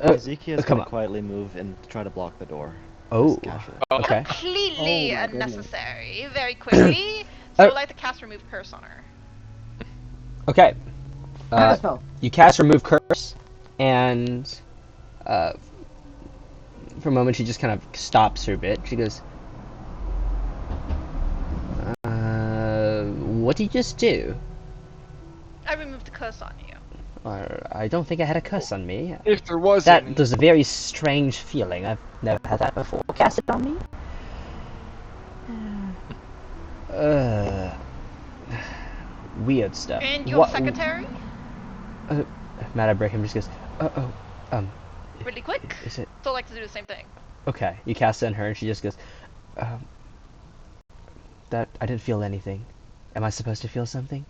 Ezekiel's gonna quietly move and try to block the door. Oh. Okay. Completely unnecessary. Very quickly, so like to cast Remove Curse on her. Okay. You cast Remove Curse, and for a moment she just kind of stops for a bit. She goes, "What did you just do?" I removed the curse on you. I don't think I had a curse on me. If there was that was a very strange feeling. I've never had that before. Cast it on me? Weird stuff. And your secretary? Matt Abraham just goes, really quick? Is it? So like to do the same thing. Okay, you cast it on her and she just goes, that, I didn't feel anything. Am I supposed to feel something?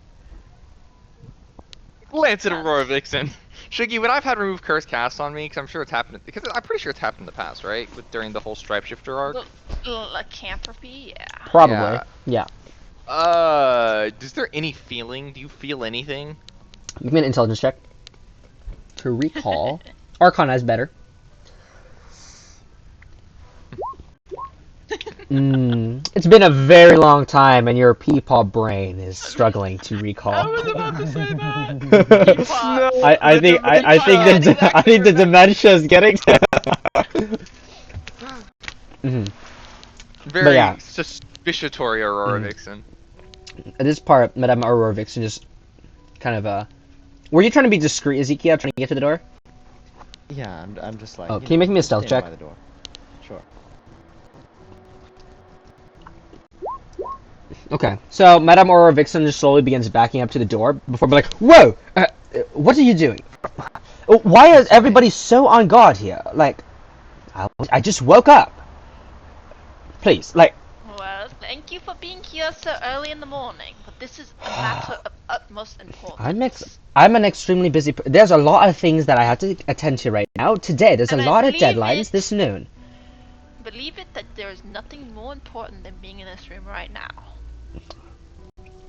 Glance at Aurora Vixen. Shiggy, when I've had Remove Curse cast on me, because I'm sure it's happened, because I'm pretty sure it's happened in the past, right? During the whole Stripe Shifter arc? Lycanthropy, yeah. Probably, yeah. Is there any feeling? Do you feel anything? Give me an intelligence check. To recall. Arcana is better. It's been a very long time, and your peepaw brain is struggling to recall. I was about to say that. I think the dementia is getting. Very suspiciatory, Aurora Vixen. At this part, Madame Aurora Vixen just kind of Were you trying to be discreet, Ezekiel, trying to get to the door? Yeah, I'm just like. Oh, can you make me a stealth check? By the door. Sure. Okay, so Madame Aurora Vixen just slowly begins backing up to the door before being like, "Whoa! What are you doing? Why is everybody so on guard here? Like, I just woke up. Please, like." Well, thank you for being here so early in the morning, but this is a matter of utmost importance. I'm an extremely busy. There's a lot of things that I have to attend to right now. Today, there's a lot of deadlines this noon. Believe it that there is nothing more important than being in this room right now.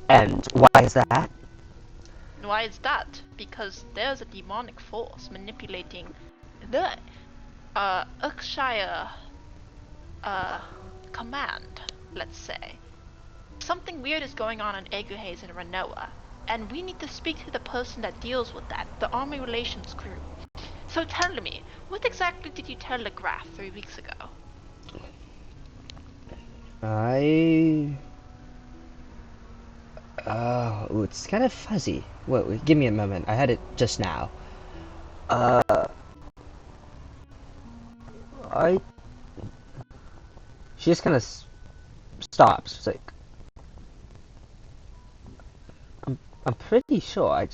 And why is that? Why is that? Because there's a demonic force manipulating the Berkshire command, let's say. Something weird is going on in Aeguheas and Renoa, and we need to speak to the person that deals with that, the Army Relations crew. So tell me, what exactly did you tell Le-Grath 3 weeks ago? It's kind of fuzzy. Wait, give me a moment. I had it just now. She just kind of stops. It's like, I'm pretty sure I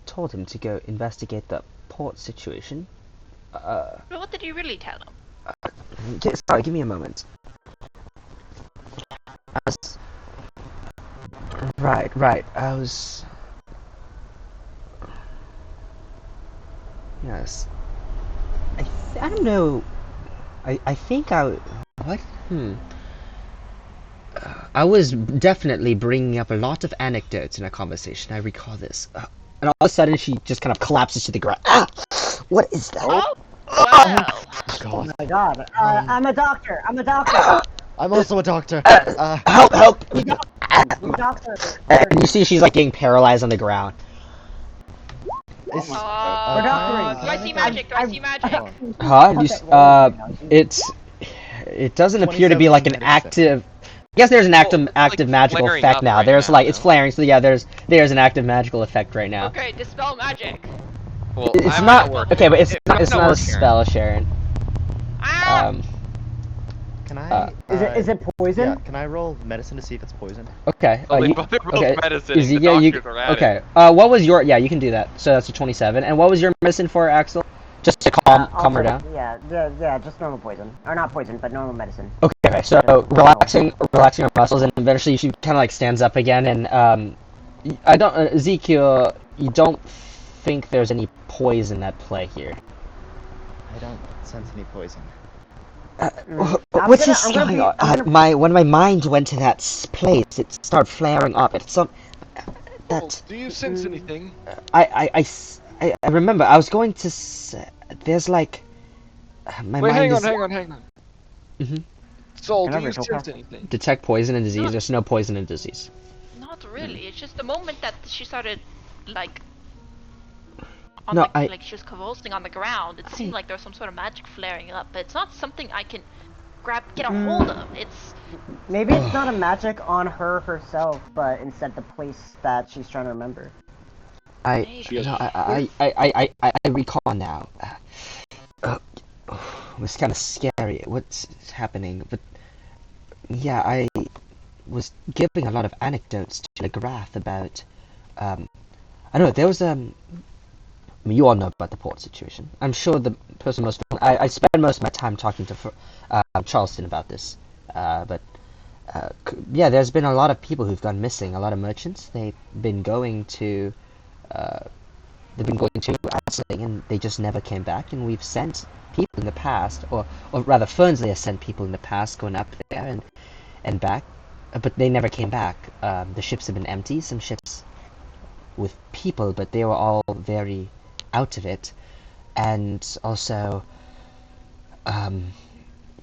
told him to go investigate the port situation. But what did you really tell him? Sorry, give me a moment. Right. Yes. I don't know. I think what? I was definitely bringing up a lot of anecdotes in our conversation. I recall this. And all of a sudden, she just kind of collapses to the ground. Ah! What is that? Oh, wow. Oh my god. I'm a doctor. I'm a doctor. I'm also a doctor. Help! You doctor. And you see she's like getting paralyzed on the ground. We're doctoring. Do I see magic? Do I see magic? Huh? It doesn't appear to be like an active. I guess there's an active like magical flaring effect up now. right There's now, like it's no? flaring, so yeah, there's an active magical effect right now. Okay, dispel magic. Well, It's I'm not work. okay, but it's not a work, spell, Sharon. Ah! Can I? Is it poison? Yeah. Can I roll medicine to see if it's poison? Okay. Well, they both rolled medicine. And the doctors are at okay. it. What was your? Yeah, you can do that. So that's a 27. And what was your medicine for, Axel? Just to calm her down. Yeah, just normal poison, or not poison, but normal medicine. Okay. So relaxing her muscles, and eventually she kind of like stands up again. And I don't, Ezekiel, you don't think there's any poison at play here? I don't sense any poison. What's this going on? When my mind went to that place, it started flaring up. It's some. That. Do you sense anything? I remember. I was going to. There's like. My Wait, mind hang on. Mhm. Saul, do you sense anything? Detect poison and disease. There's no poison and disease. Not really. It's just the moment that she started, like, like she was convulsing on the ground. It seemed like there was some sort of magic flaring up, but it's not something I can get a hold of. It's maybe it's not a magic on her herself, but instead the place that she's trying to remember. I recall now. It was kind of scary. What's happening? But yeah, I was giving a lot of anecdotes to Le-Grath about. I don't know. There was you all know about the port situation. I'm sure the person most. I spend most of my time talking to Charleston about this. But yeah, there's been a lot of people who've gone missing. A lot of merchants. They've been going to. Iceland, and they just never came back. And we've sent people in the past, or rather, Fernsley has sent people in the past going up there and back, but they never came back. The ships have been empty. Some ships with people, but they were all very out of it. And also,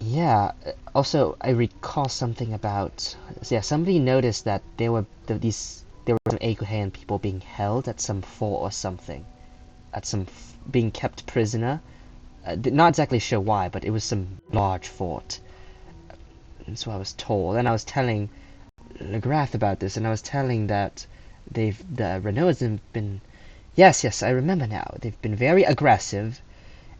yeah. Also, I recall something about. Yeah, somebody noticed that there were some Aeguhean people being held at some fort or something, being kept prisoner. Not exactly sure why, but it was some large fort. And so I was told, and I was telling Le-Grath about this, and I was telling that the Renaults have been. Yes, I remember now. They've been very aggressive,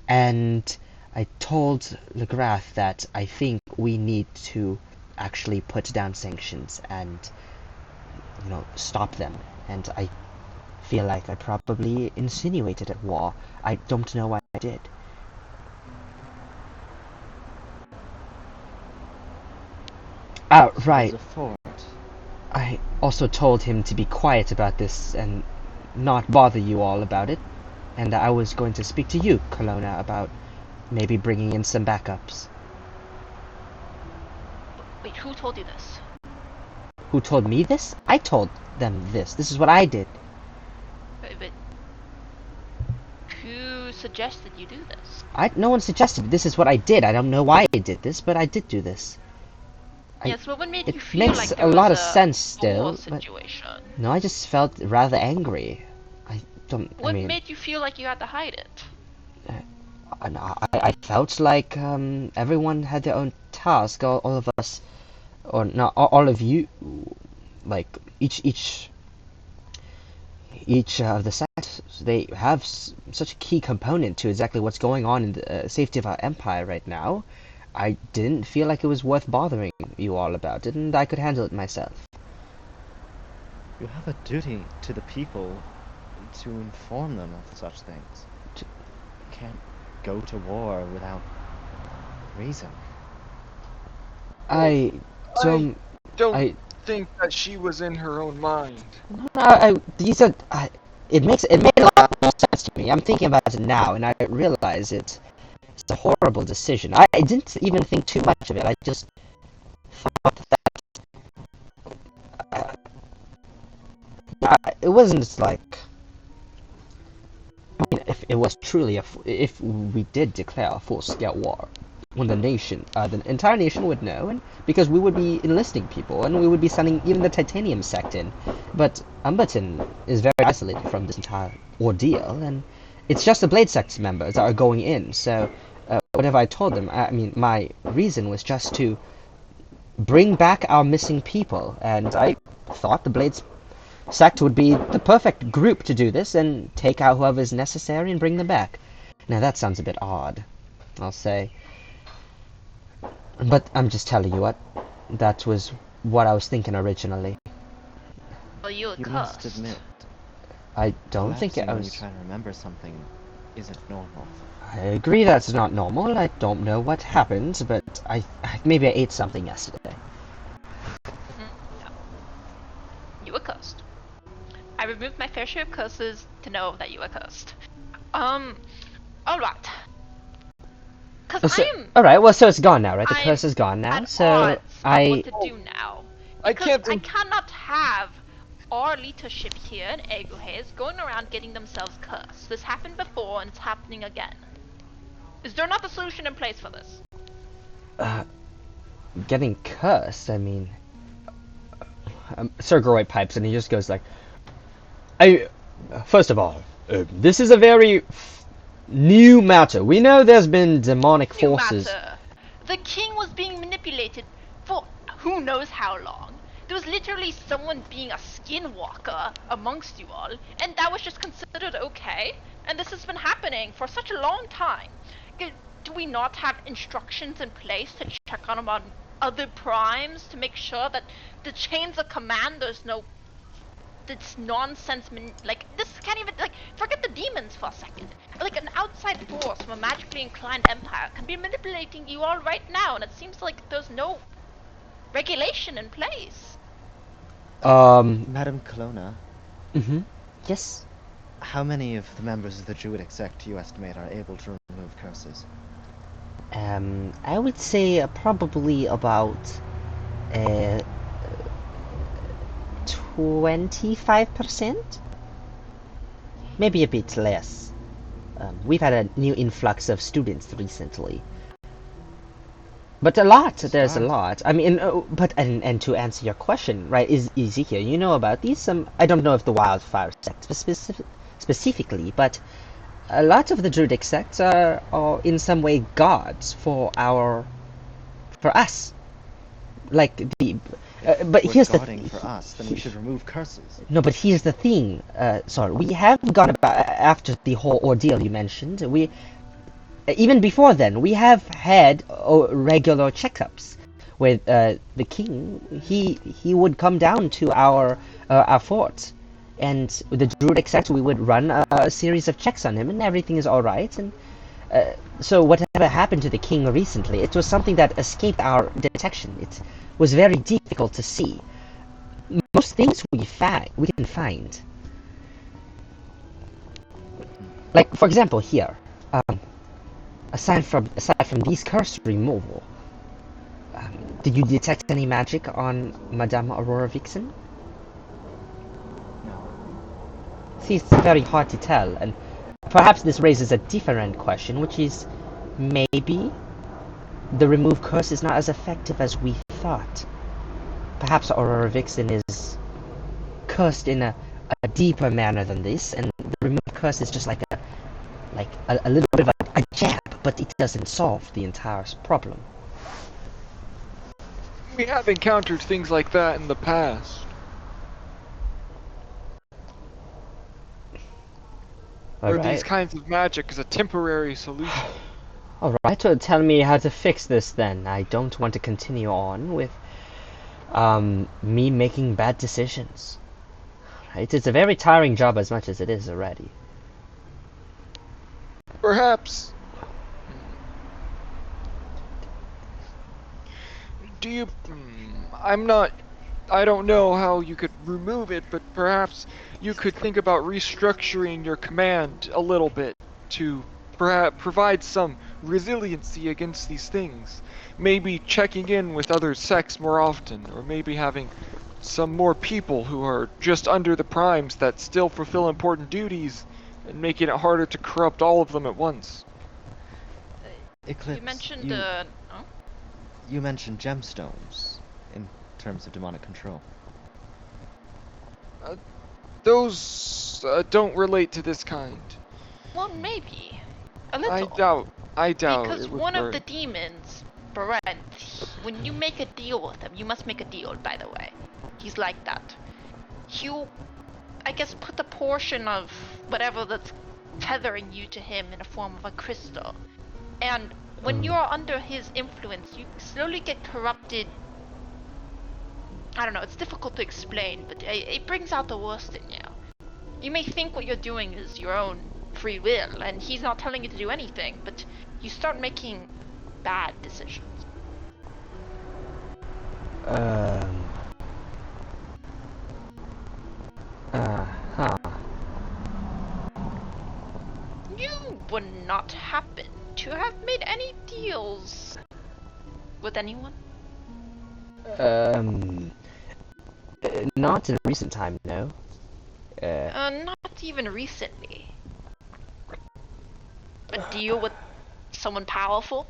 and I told Le-Grath that I think we need to actually put down sanctions and, stop them. And I feel like I probably insinuated a war. I don't know why I did. Right. I also told him to be quiet about this and not bother you all about it. And I was going to speak to you, Kelowna, about maybe bringing in some backups. Wait, who told you this? Who told me this? I told them this. This is what I did. But who suggested you do this? No one suggested. This is what I did. I don't know why I did this, but I did do this. Yes, but what made you feel makes like there a was lot of sense still. Situation? No, I just felt rather angry. What made you feel like you had to hide it? I felt like everyone had their own task. All of us, or not all of you, like each of the sects, they have such a key component to exactly what's going on in the safety of our empire right now. I didn't feel like it was worth bothering you all about it, and I could handle it myself. You have a duty to the people to inform them of such things. You can't go to war without reason. I don't think that she was in her own mind. It made a lot more sense to me. I'm thinking about it now, and I realize it's a horrible decision. I didn't even think too much of it. I just thought that it wasn't like. I mean, if it was truly if we did declare a full-scale war, when the entire nation would know, and because we would be enlisting people, and we would be sending even the Titanium Sect in. But Umberton is very isolated from this entire ordeal, and it's just the Blades Sect members that are going in. So, whatever I told them, I mean, my reason was just to bring back our missing people, and I thought the Blades Sect would be the perfect group to do this, and take out whoever is necessary and bring them back. Now that sounds a bit odd, I'll say. But I'm just telling you what, that was what I was thinking originally. Well, you must admit, I don't think it when was... you try to remember something isn't normal. I agree that's not normal. I don't know what happened, but maybe I ate something yesterday. Yeah. You were cursed. I removed my fair share of curses to know that you were cursed. Alright. Alright, well, so it's gone now, right? The curse is gone now, so what to do now. I cannot have our leadership here in Aeguheas going around getting themselves cursed. This happened before, and it's happening again. Is there not a solution in place for this? Getting cursed, I mean... Sir Groy pipes, and he just goes like... First of all, this is a very new matter. We know there's been demonic forces. The king was being manipulated for who knows how long. There was literally someone being a skinwalker amongst you all, and that was just considered okay. And this has been happening for such a long time. Do we not have instructions in place to check on other primes to make sure that the chains of command, there's no this nonsense, like, this can't even, like, forget the demons for a second. Like, an outside force from a magically inclined empire can be manipulating you all right now, and it seems like there's no regulation in place. Madam Kelowna. Mm-hmm. Yes? How many of the members of the Druidic sect do you estimate are able to remove curses? I would say probably about, 25%? Maybe a bit less. We've had a new influx of students recently. But a lot, there's a lot. I mean, and to answer your question, right, is Ezekiel, you know about these? I don't know if the Wildfire sect specifically, but a lot of the Druidic sects are in some way gods for us. Like but here's the thing. For us, then we should remove curses. No, but here's the thing. Sorry, we have gone about after the whole ordeal you mentioned. We even before then we have had regular checkups with the king. He would come down to our fort, and with the Druidic sect we would run a series of checks on him, and everything is all right. And so whatever happened to the king recently, it was something that escaped our detection. It was very difficult to see. Most things we can find, like for example here, aside from these curse removal, did you detect any magic on Madame Aurora Vixen? No. See, it's very hard to tell, and perhaps this raises a different question, which is maybe the remove curse is not as effective as we thought. Perhaps Aurora Vixen is cursed in a deeper manner than this, and the remove curse is just like a little bit of a jab, but it doesn't solve the entire problem. We have encountered things like that in the past. Or these kinds of magic is a temporary solution. Alright, well, tell me how to fix this then. I don't want to continue on with me making bad decisions. Right? It's a very tiring job as much as it is already. Perhaps. Do you... I don't know how you could remove it, but perhaps you could think about restructuring your command a little bit to perhaps provide some resiliency against these things. Maybe checking in with other sects more often, or maybe having some more people who are just under the primes that still fulfill important duties, and making it harder to corrupt all of them at once. Eclipse, You mentioned you mentioned gemstones in terms of demonic control. Those don't relate to this kind. Well, maybe. A little. I doubt. Because one of the demons, Brent, when you make a deal with him, you must make a deal, by the way. He's like that. You, I guess, put a portion of whatever that's tethering you to him in the form of a crystal. And when you're under his influence, you slowly get corrupted. I don't know, it's difficult to explain, but it brings out the worst in you. You may think what you're doing is your own free will, and he's not telling you to do anything, but you start making bad decisions. You would not happen to have made any deals with anyone? Not in recent time, no. Not even recently. A deal with someone powerful?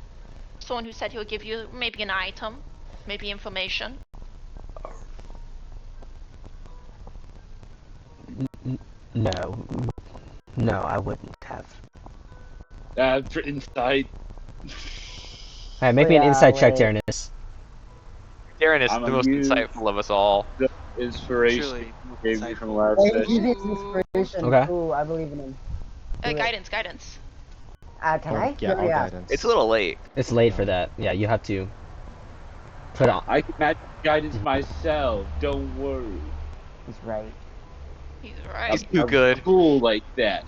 Someone who said he'll give you maybe an item, maybe information? No. No, I wouldn't have. For insight. Alright, make me an insight check, Darnus. Darren is the most insightful of us all. The inspiration gave me from last session. Inspiration. Okay. Ooh, I believe in him. Guidance. Can I? Yeah, all guidance. It's a little late. It's late for that. Yeah, you have to put on. I can match guidance myself. Don't worry. He's right. He's right. He's too good. Cool like that.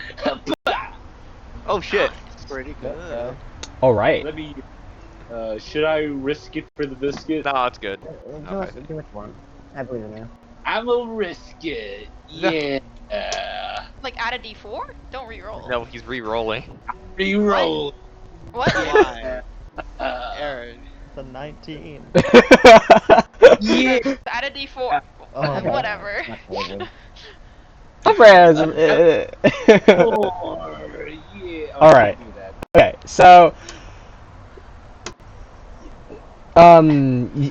Oh shit. Pretty good. All right. Let me. Should I risk it for the biscuit? No, it's good. Do it for him. I believe in you. I'm gonna risk it. Yeah. Like add a d4? Don't reroll. No, he's re-rolling. Reroll. What? Why? Aaron. The 19. Yeah. Add a d4. Oh, Whatever. Yeah. All right. Okay, so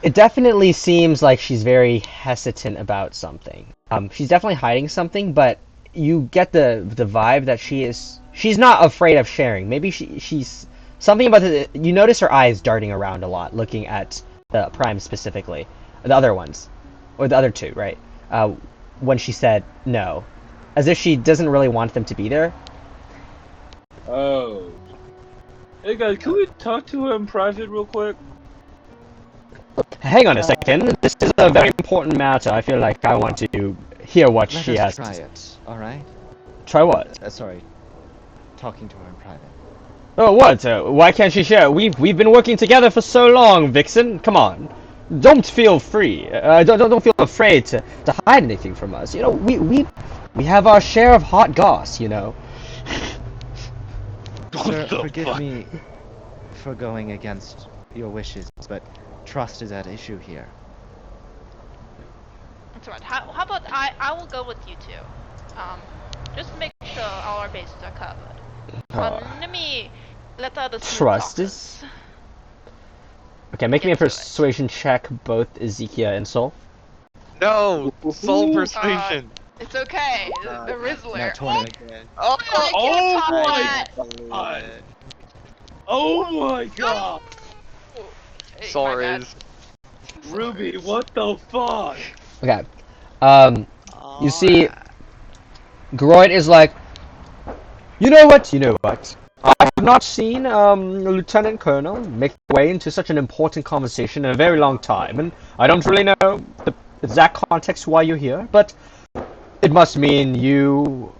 it definitely seems like she's very hesitant about something. She's definitely hiding something, but you get the vibe that she's not afraid of sharing. Maybe she's something about you notice her eyes darting around a lot, looking at the Prime specifically, the other ones, or the other two, right? When she said no, as if she doesn't really want them to be there. Oh. Hey guys, can we talk to her in private real quick? Hang on a second. This is a very important matter. I feel like I want to hear what Let she us has. try it. All right. Try what? Sorry. Talking to her in private. Oh, what? Why can't she share? We've been working together for so long, Vixen. Come on. Don't feel free. Don't feel afraid to hide anything from us. You know, we have our share of hot goss. You know. Sir, forgive me for going against your wishes, but trust is at issue here. That's right. How about I will go with you two. Just to make sure all our bases are covered. Let the others Trust is. Okay, make me a persuasion check, both Ezekiel and Soul. No, soul persuasion. It's okay. The Rizzler. Oh my god! Oh my god! Soul is. Ruby, what the fuck? Okay. You see, Groyd is like, you know what? I have not seen Lieutenant Colonel make their way into such an important conversation in a very long time, and I don't really know the exact context why you're here, but it must mean you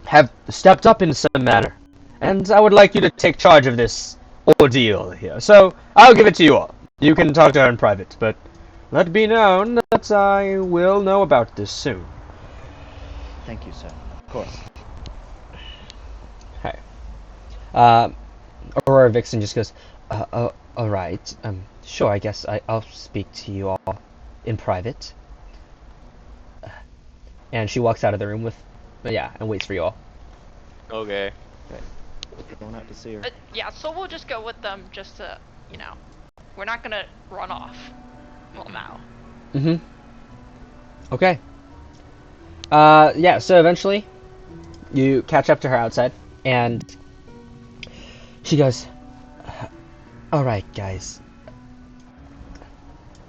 have stepped up in some manner, and I would like you to take charge of this ordeal here. So, I'll give it to you all. You can talk to her in private, but let it be known that I will know about this soon. Thank you, sir. Of course. Hey. Aurora Vixen just goes, all right. Sure. I guess I'll speak to you all in private. And she walks out of the room with, and waits for you all. Okay. Going out to see her. Yeah, so we'll just go with them just to, we're not gonna run off. Well, now. Mm-hmm. Okay. So eventually, you catch up to her outside, and she goes, alright, guys.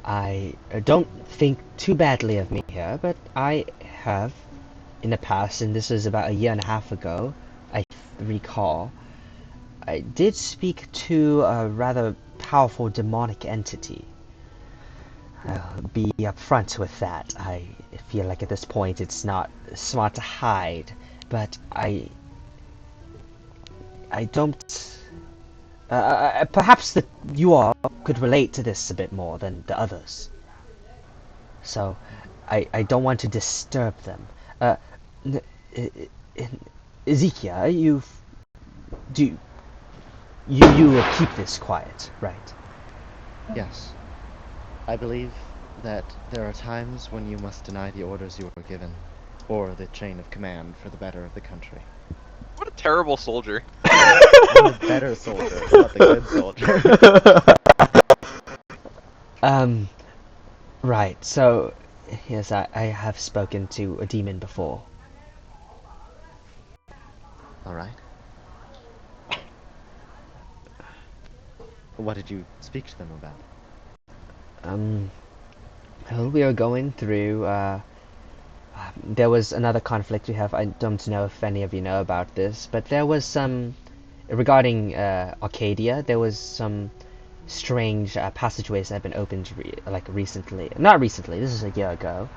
I don't think too badly of me here, but I have, in the past, and this was about a year and a half ago, I recall, I did speak to a rather powerful demonic entity. I'll be upfront with that. I feel like at this point it's not smart to hide, but I don't... perhaps that you all could relate to this a bit more than the others. So, I don't want to disturb them. Ezekiel, you will keep this quiet, right? Yes. I believe that there are times when you must deny the orders you were given, or the chain of command for the better of the country. What a terrible soldier. I'm the better soldier, not the good soldier. Right, so, yes, I have spoken to a demon before. Alright. What did you speak to them about? Well, we are going through, there was another conflict we have. I don't know if any of you know about this, but there was some, regarding Arcadia, there was some strange passageways that have been opened recently. Not recently, this is a year ago.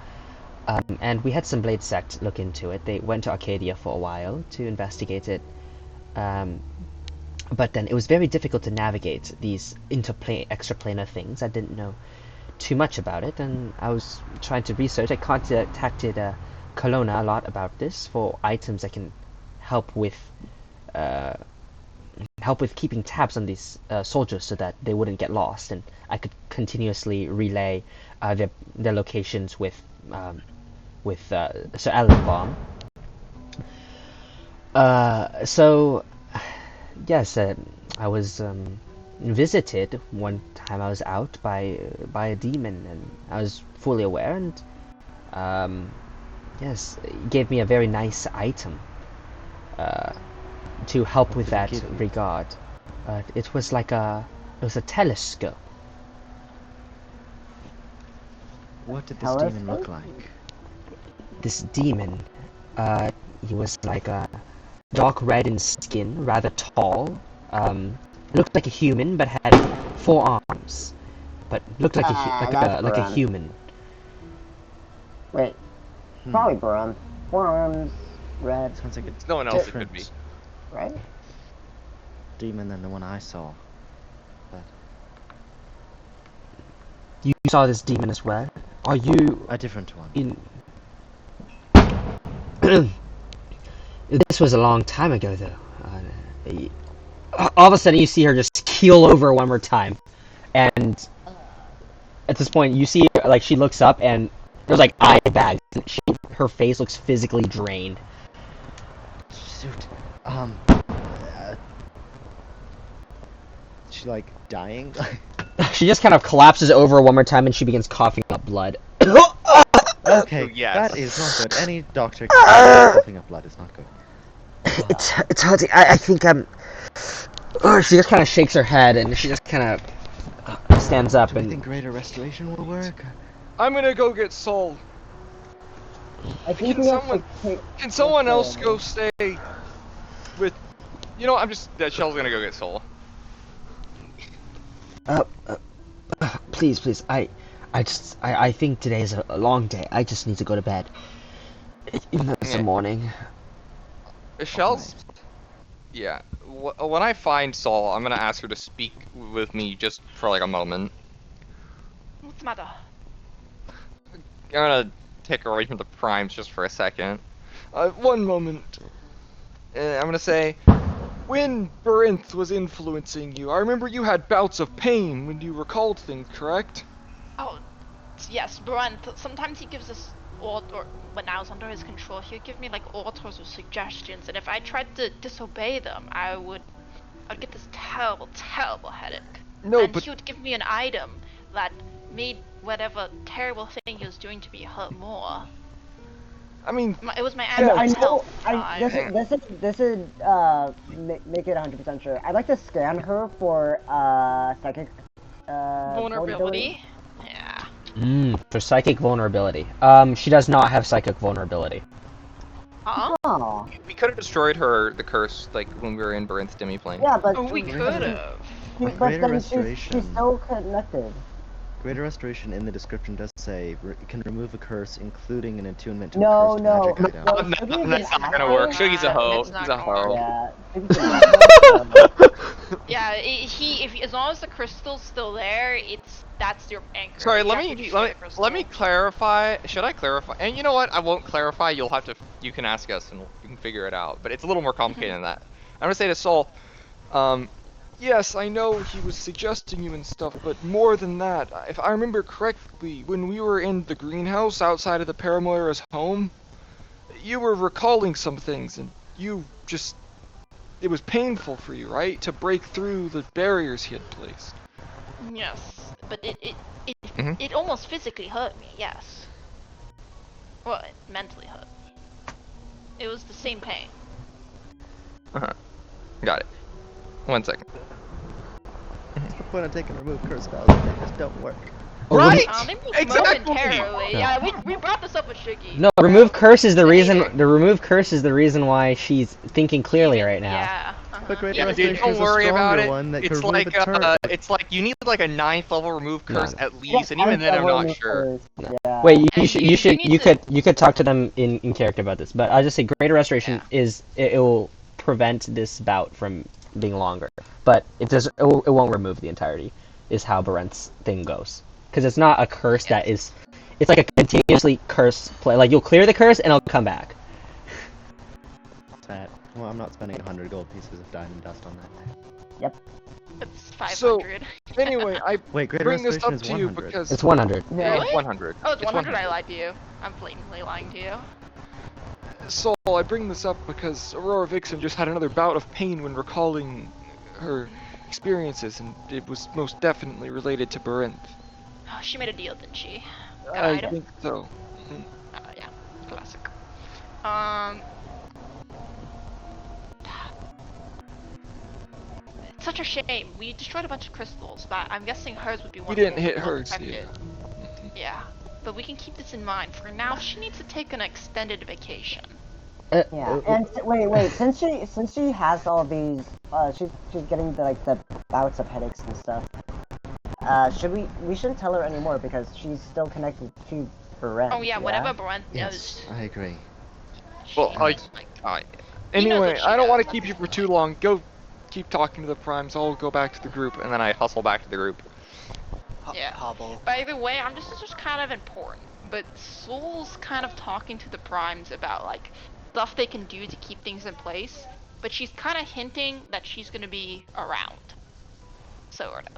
And we had some Blades Sect look into it. They went to Arcadia for a while to investigate it. But then it was very difficult to navigate these extraplanar things. I didn't know too much about it, and I was trying to research. I contacted Kelowna a lot about this for items that can help with keeping tabs on these soldiers so that they wouldn't get lost, and I could continuously relay their locations with Sir Allenbaum. So yes, I was visited one time. I was out by a demon, and I was fully aware, and yes, it gave me a very nice item to help with that regard. It was a telescope. What did this demon look like? This demon, he was like a dark red in skin, rather tall. Looked like a human, but had 4 arms. But looked like a human. Wait, probably Baron. 4 arms, red. Sounds like it's no one else it could be. Right? Demon than the one I saw. But you saw this demon as well? Are you a different one? This was a long time ago, though. All of a sudden, you see her just keel over one more time, and at this point, you see she looks up, and there's eye bags. Her face looks physically drained. Shoot. She dying? She just kind of collapses over one more time, and she begins coughing up blood. Okay, yes. That is not good. Any doctor coughing up blood is not good. It's hard to, I think she just kind of shakes her head, and she just kind of stands up. Do you think greater restoration will work? I'm gonna go get Sol. I think can someone else go stay with... Shell's gonna go get Sol. Please, I think today is a long day. I just need to go to bed. Even though it's the morning. Shell's... Yeah. When I find Sol, I'm gonna ask her to speak with me just for a moment. What's the matter? I'm gonna take her away from the primes just for a second. One moment. I'm gonna say, when Barinth was influencing you, I remember you had bouts of pain when you recalled things, correct? Oh, yes, Brent. Sometimes he gives us or when I was under his control, he would give me like orders or suggestions, and if I tried to disobey them, I'd get this terrible, terrible headache. No, and but he would give me an item that made whatever terrible thing he was doing to me hurt more. I mean, it was my I know. This is make it 100% sure. I'd like to scan her for psychic vulnerability. Yeah. For psychic vulnerability. She does not have psychic vulnerability. Oh. We could have destroyed the curse, like when we were in Barinth's demi-plane. Yeah, but we could have. Greater Restoration. She's so connected. Greater Restoration in the description does say it can remove a curse, including an attunement to no, a no, cursed magic item. No, that's not gonna work. Shugi's a hoe. He's a hoe. Yeah, as long as the crystal's still there, that's your anchor. Sorry, let me clarify. Should I clarify? And you know what? I won't clarify. You can ask us and you can figure it out. But it's a little more complicated than that. I'm gonna say to Soul, yes, I know he was suggesting you and stuff, but more than that, if I remember correctly, when we were in the greenhouse outside of the Paramoira's home, you were recalling some things, and it was painful for you, right? To break through the barriers he had placed. Yes, but it almost physically hurt me, yes. Well, it mentally hurt me. It was the same pain. Got it. 1 second. What's the point of taking remove curse spells if they just don't work? Right! Exactly. Momentarily. Yeah, we brought this up with Shugi. No, remove curse is the reason. The remove curse is the reason why she's thinking clearly right now. Yeah. Dude, don't worry about it. It's like you need like a 9th level remove curse at least, and even then I'm not sure. Yeah. Wait, you could talk to them in character about this, but I'll just say Greater Restoration it will prevent this bout from being longer, but it won't remove the entirety. Is how Barinth's thing goes, because it's not a curse that is. It's like a continuously cursed play. Like you'll clear the curse and it'll come back. That. Well, I'm not spending 100 gold pieces of diamond dust on that. Yep. It's 500. So, anyway, I Greater bring this up Restoration is to you 100. because It's 100. Really? It's 100. Oh, it's 100. I lied to you. I'm blatantly lying to you. Soul, I bring this up because Aurora Vixen just had another bout of pain when recalling her experiences, and it was most definitely related to Barinth. Oh, she made a deal, didn't she? I think so. Yeah, classic. It's such a shame. We destroyed a bunch of crystals, but I'm guessing hers would be one. We didn't hit hers, yeah. But we can keep this in mind. For now, she needs to take an extended vacation. Yeah, and wait. Since she has all these, she's getting the bouts of headaches and stuff. We shouldn't tell her anymore because she's still connected to Barinth. Oh yeah, whatever Barinth knows. Yes, I agree. Well, anyway, I don't want to keep you for too long. Go, keep talking to the primes. I'll go back to the group. And then I hustle back to the group. Yeah. By the way, this is just kind of important, but Soul's kind of talking to the primes about like stuff they can do to keep things in place, but she's kind of hinting that she's gonna be around. Sort of.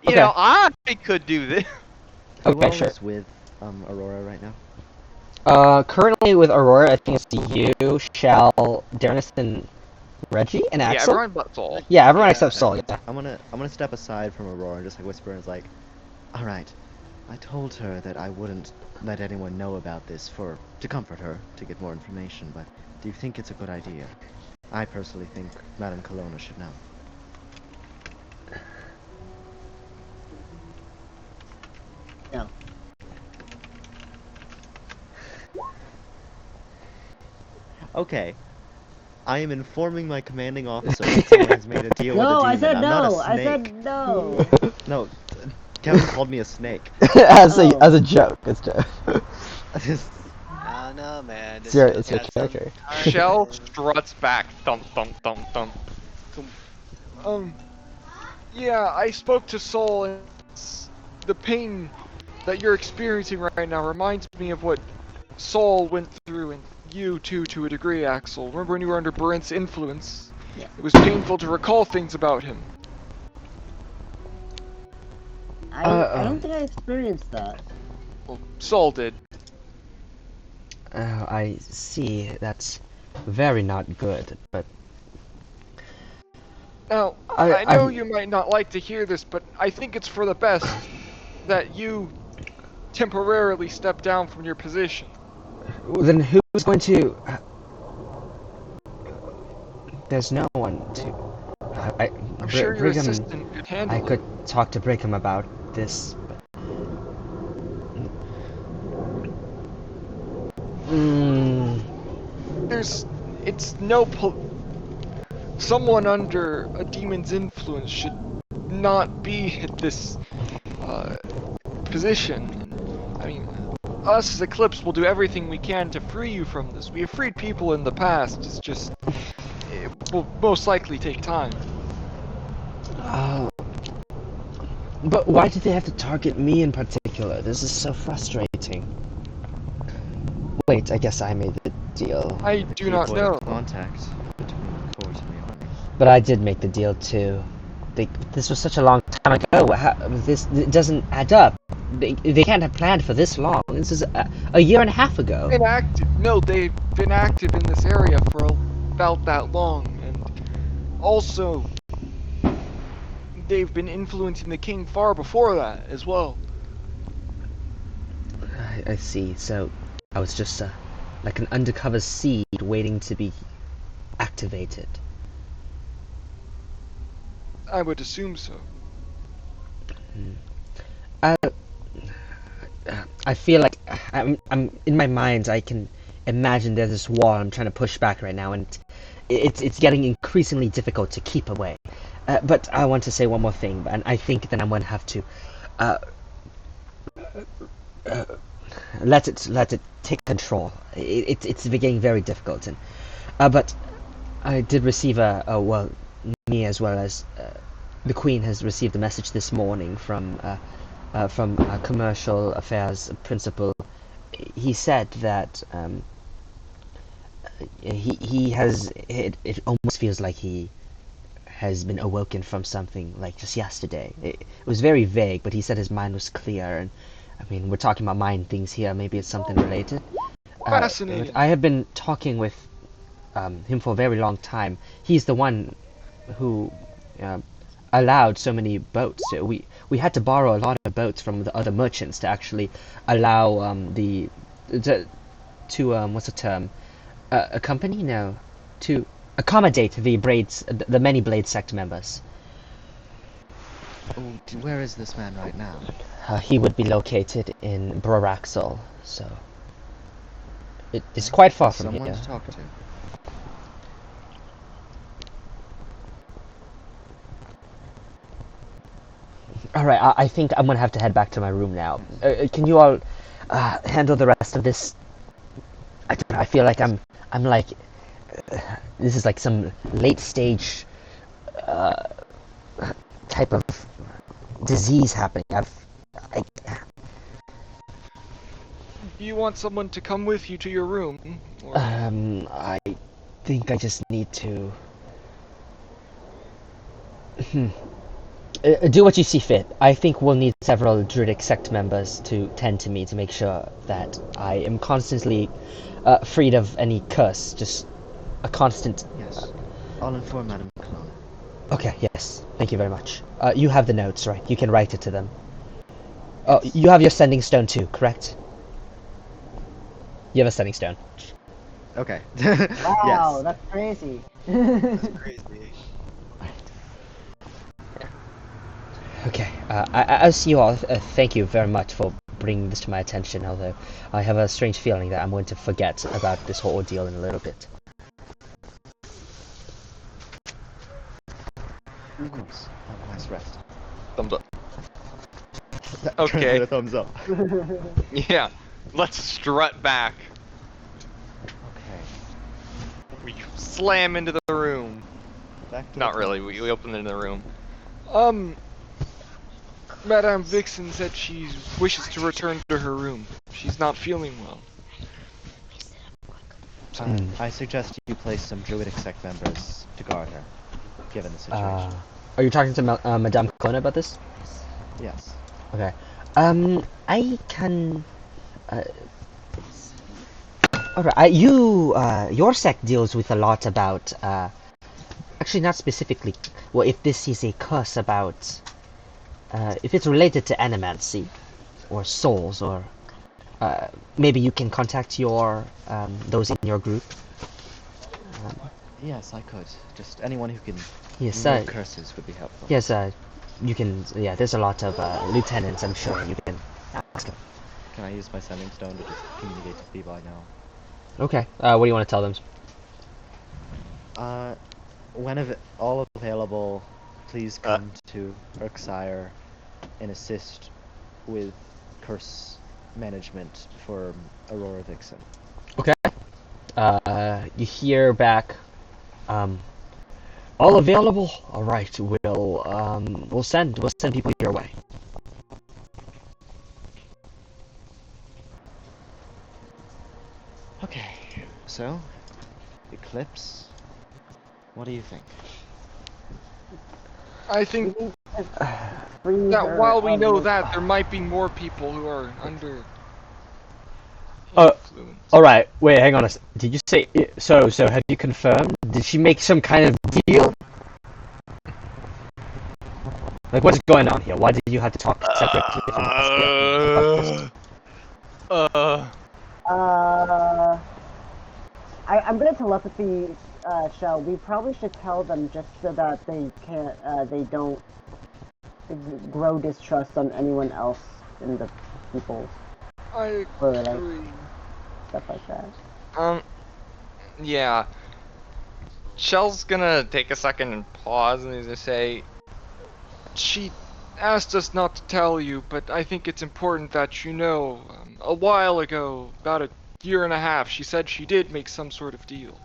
You know, I could do this. Okay, sure. With Aurora right now? Currently with Aurora, I think it's you, Shell, Darnus, and Reggie, and Axel. Yeah, everyone but Soul. Yeah, everyone except Soul. Yeah. I'm gonna step aside from Aurora and just whisper and all right, I told her that I wouldn't let anyone know about this to comfort her, to get more information. But do you think it's a good idea? I personally think Madame Colonna should know. Yeah. Okay. I am informing my commanding officer that someone has made a deal with a demon. I said I'm no. not a snake. I said no. No, Kevin called me a snake. as a joke. It's joke. I know, man. It's your character. Shell struts back. Thump, thump, thump, thump. Yeah, I spoke to Soul, and the pain that you're experiencing right now reminds me of what Soul went through, and you too, to a degree, Axel. Remember when you were under Barinth's influence? It was painful to recall things about him. I don't think I experienced that. Well, Saul did. Oh, I see. That's very not good, but... Now, I know you might not like to hear this, but I think it's for the best that you temporarily step down from your position. Then who's going to... There's no one to... I'm sure your assistant could handle it. I could talk to Brigham about this, but... Someone under a demon's influence should not be at this position. I mean, us as Eclipse will do everything we can to free you from this. We have freed people in the past. It's just, it will most likely take time. But why did they have to target me in particular? This is so frustrating. Wait, I guess I made the deal. I do not know. Contact between the court and the army. But I did make the deal too. This was such a long time ago. It doesn't add up. They can't have planned for this long. This is a year and a half ago. They've been active in this area for about that long, and also they've been influencing the king far before that as well. I see. So I was just like an undercover seed waiting to be activated. I would assume so. I feel like I'm in my mind. I can imagine there's this wall I'm trying to push back right now, and it's getting increasingly difficult to keep away. But I want to say one more thing, and I think that I'm going to have to let it take control. It's getting very difficult, and but I did receive me as well as the Queen has received a message this morning from Commercial Affairs Principal. He said that he has it almost feels like he has been awoken from something like just yesterday. It was very vague, but he said his mind was clear, and I mean, we're talking about mind things here. Maybe it's something related. Fascinating. I have been talking with him for a very long time. He's the one who allowed so many boats. We had to borrow a lot of boats from the other merchants to actually allow what's the term? A company? No, to accommodate the many Blades Sect members. Oh, where is this man right now? He would be located in Broraxel, so it's quite far from here. Someone to talk to. Alright, I think I'm gonna have to head back to my room now. Can you all handle the rest of this? I feel like I'm like this is like some late stage type of disease happening. Do you want someone to come with you to your room? Or... I think I just need to do what you see fit. I think we'll need several Druidic sect members to tend to me to make sure that I am constantly freed of any curse. Just a constant... Yes. I'll inform Madam Clone. Okay, yes. Thank you very much. You have the notes, right? You can write it to them. Oh, you have your sending stone too, correct? You have a sending stone. Okay. Wow, yes. that's crazy. That's crazy. Okay, I'll see you all. Thank you very much for bringing this to my attention, although I have a strange feeling that I'm going to forget about this whole ordeal in a little bit. Of course. Have a nice rest. Thumbs up. Okay. Thumbs up. Yeah. Let's strut back. Okay. We slam into the room. Back to Not really. We open into the room. Madame Vixen said she wishes to return to her room. She's not feeling well. I suggest you place some Druidic Sect members to guard her, given the situation. Are you talking to Madame Clone about this? Yes. Okay. I can. Alright. Your sect deals with a lot about. Actually, not specifically. Well, if this is a curse about. If it's related to animancy, or souls, or maybe you can contact your those in your group. Yes, I could. Just anyone who can Yes, curses would be helpful. Yes, you can. Yeah, there's a lot of lieutenants. I'm sure you can ask them. Can I use my sending stone to just communicate to people I know? Okay. What do you want to tell them? When all available, please come to Erksire and assist with curse management for Aurora Vixen. Okay. You hear back. All available. All right. We'll send people your way. Okay. So, Eclipse. What do you think? I think that while we know that, there might be more people who are under influence. Alright, wait, hang on a second. Did you say... So have you confirmed? Did she make some kind of deal? Like, what's going on here? Why did you have to talk separately from us? I'm gonna telepathy Shell. We probably should tell them just so that they can't, they don't grow distrust on anyone else in the people's. I agree. Stuff like that. Yeah. Shell's gonna take a second and pause and just say, she asked us not to tell you, but I think it's important that you know. A while ago, about a year and a half, she said she did make some sort of deal.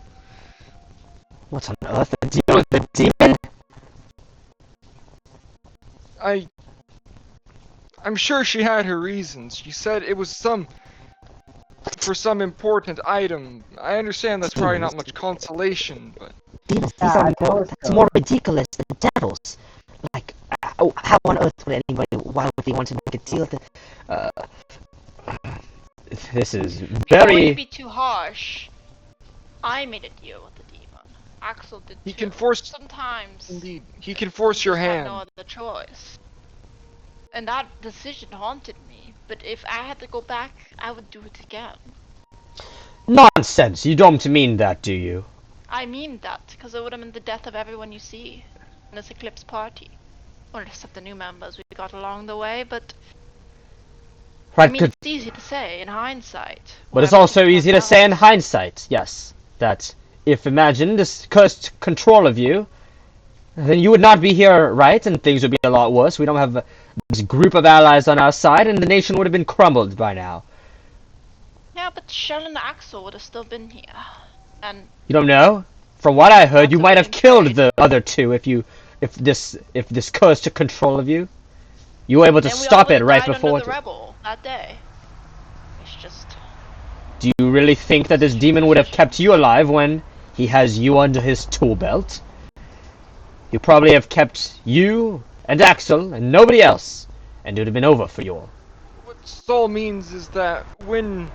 What on earth? A deal with the demon? I'm sure she had her reasons. She said it was for some important item. I understand that's probably not much consolation, but... Demons, that's more ridiculous than devils. Like, how on earth would why would they want to make a deal that, this is very... It would be too harsh. I made a deal with the demon. Axel did too. He can force... Sometimes... Indeed. He can force your hand. No other choice. And that decision haunted me. But if I had to go back, I would do it again. Nonsense! You don't mean that, do you? I mean that, because it would have meant the death of everyone you see in this Eclipse party. Or except the new members we got along the way, but... Right, I mean, it's easy to say in hindsight. But it's also easy to say in hindsight, yes. That if, imagine, this cursed control of you, then you would not be here, right? And things would be a lot worse. We don't have this group of allies on our side, and the nation would have been crumbled by now. Yeah, but Shell and Axel would have still been here. And you don't know? From what I heard, you might have killed the other two if this curse took control of you. You were able to stop it right before. The rebel that day. It's just. Do you really think that this demon would have kept you alive when he has you under his tool belt? He probably have kept you and Axel and nobody else, and it would have been over for you all. What Soul means is that when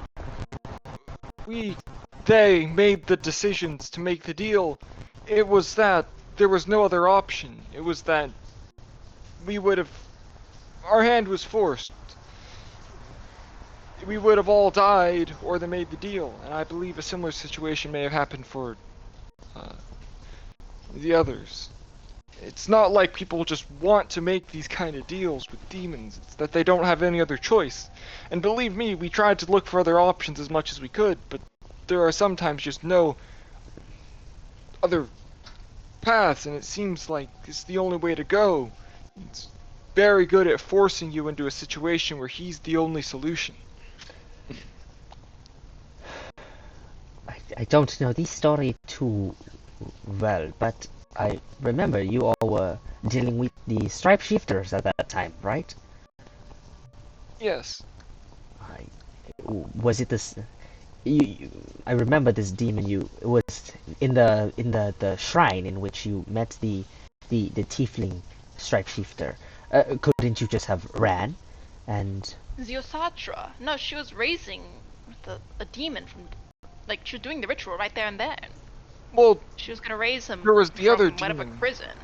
they made the decisions to make the deal, it was that there was no other option. It was that our hand was forced. We would have all died, or they made the deal. And I believe a similar situation may have happened for the others. It's not like people just want to make these kind of deals with demons. It's that they don't have any other choice. And believe me, we tried to look for other options as much as we could, but there are sometimes just no other paths, and it seems like it's the only way to go. It's very good at forcing you into a situation where he's the only solution. I don't know this story too well, but I remember you all were dealing with the Stripe Shifters at that time, right? Yes. Was it this? I remember this demon. It was in the shrine in which you met the tiefling stripe shifter. Couldn't you just have ran? And Zeosatra. No, she was raising a demon from, like, she was doing the ritual right there and then. Well, she was gonna raise him. There was the other from whatever demon. prison.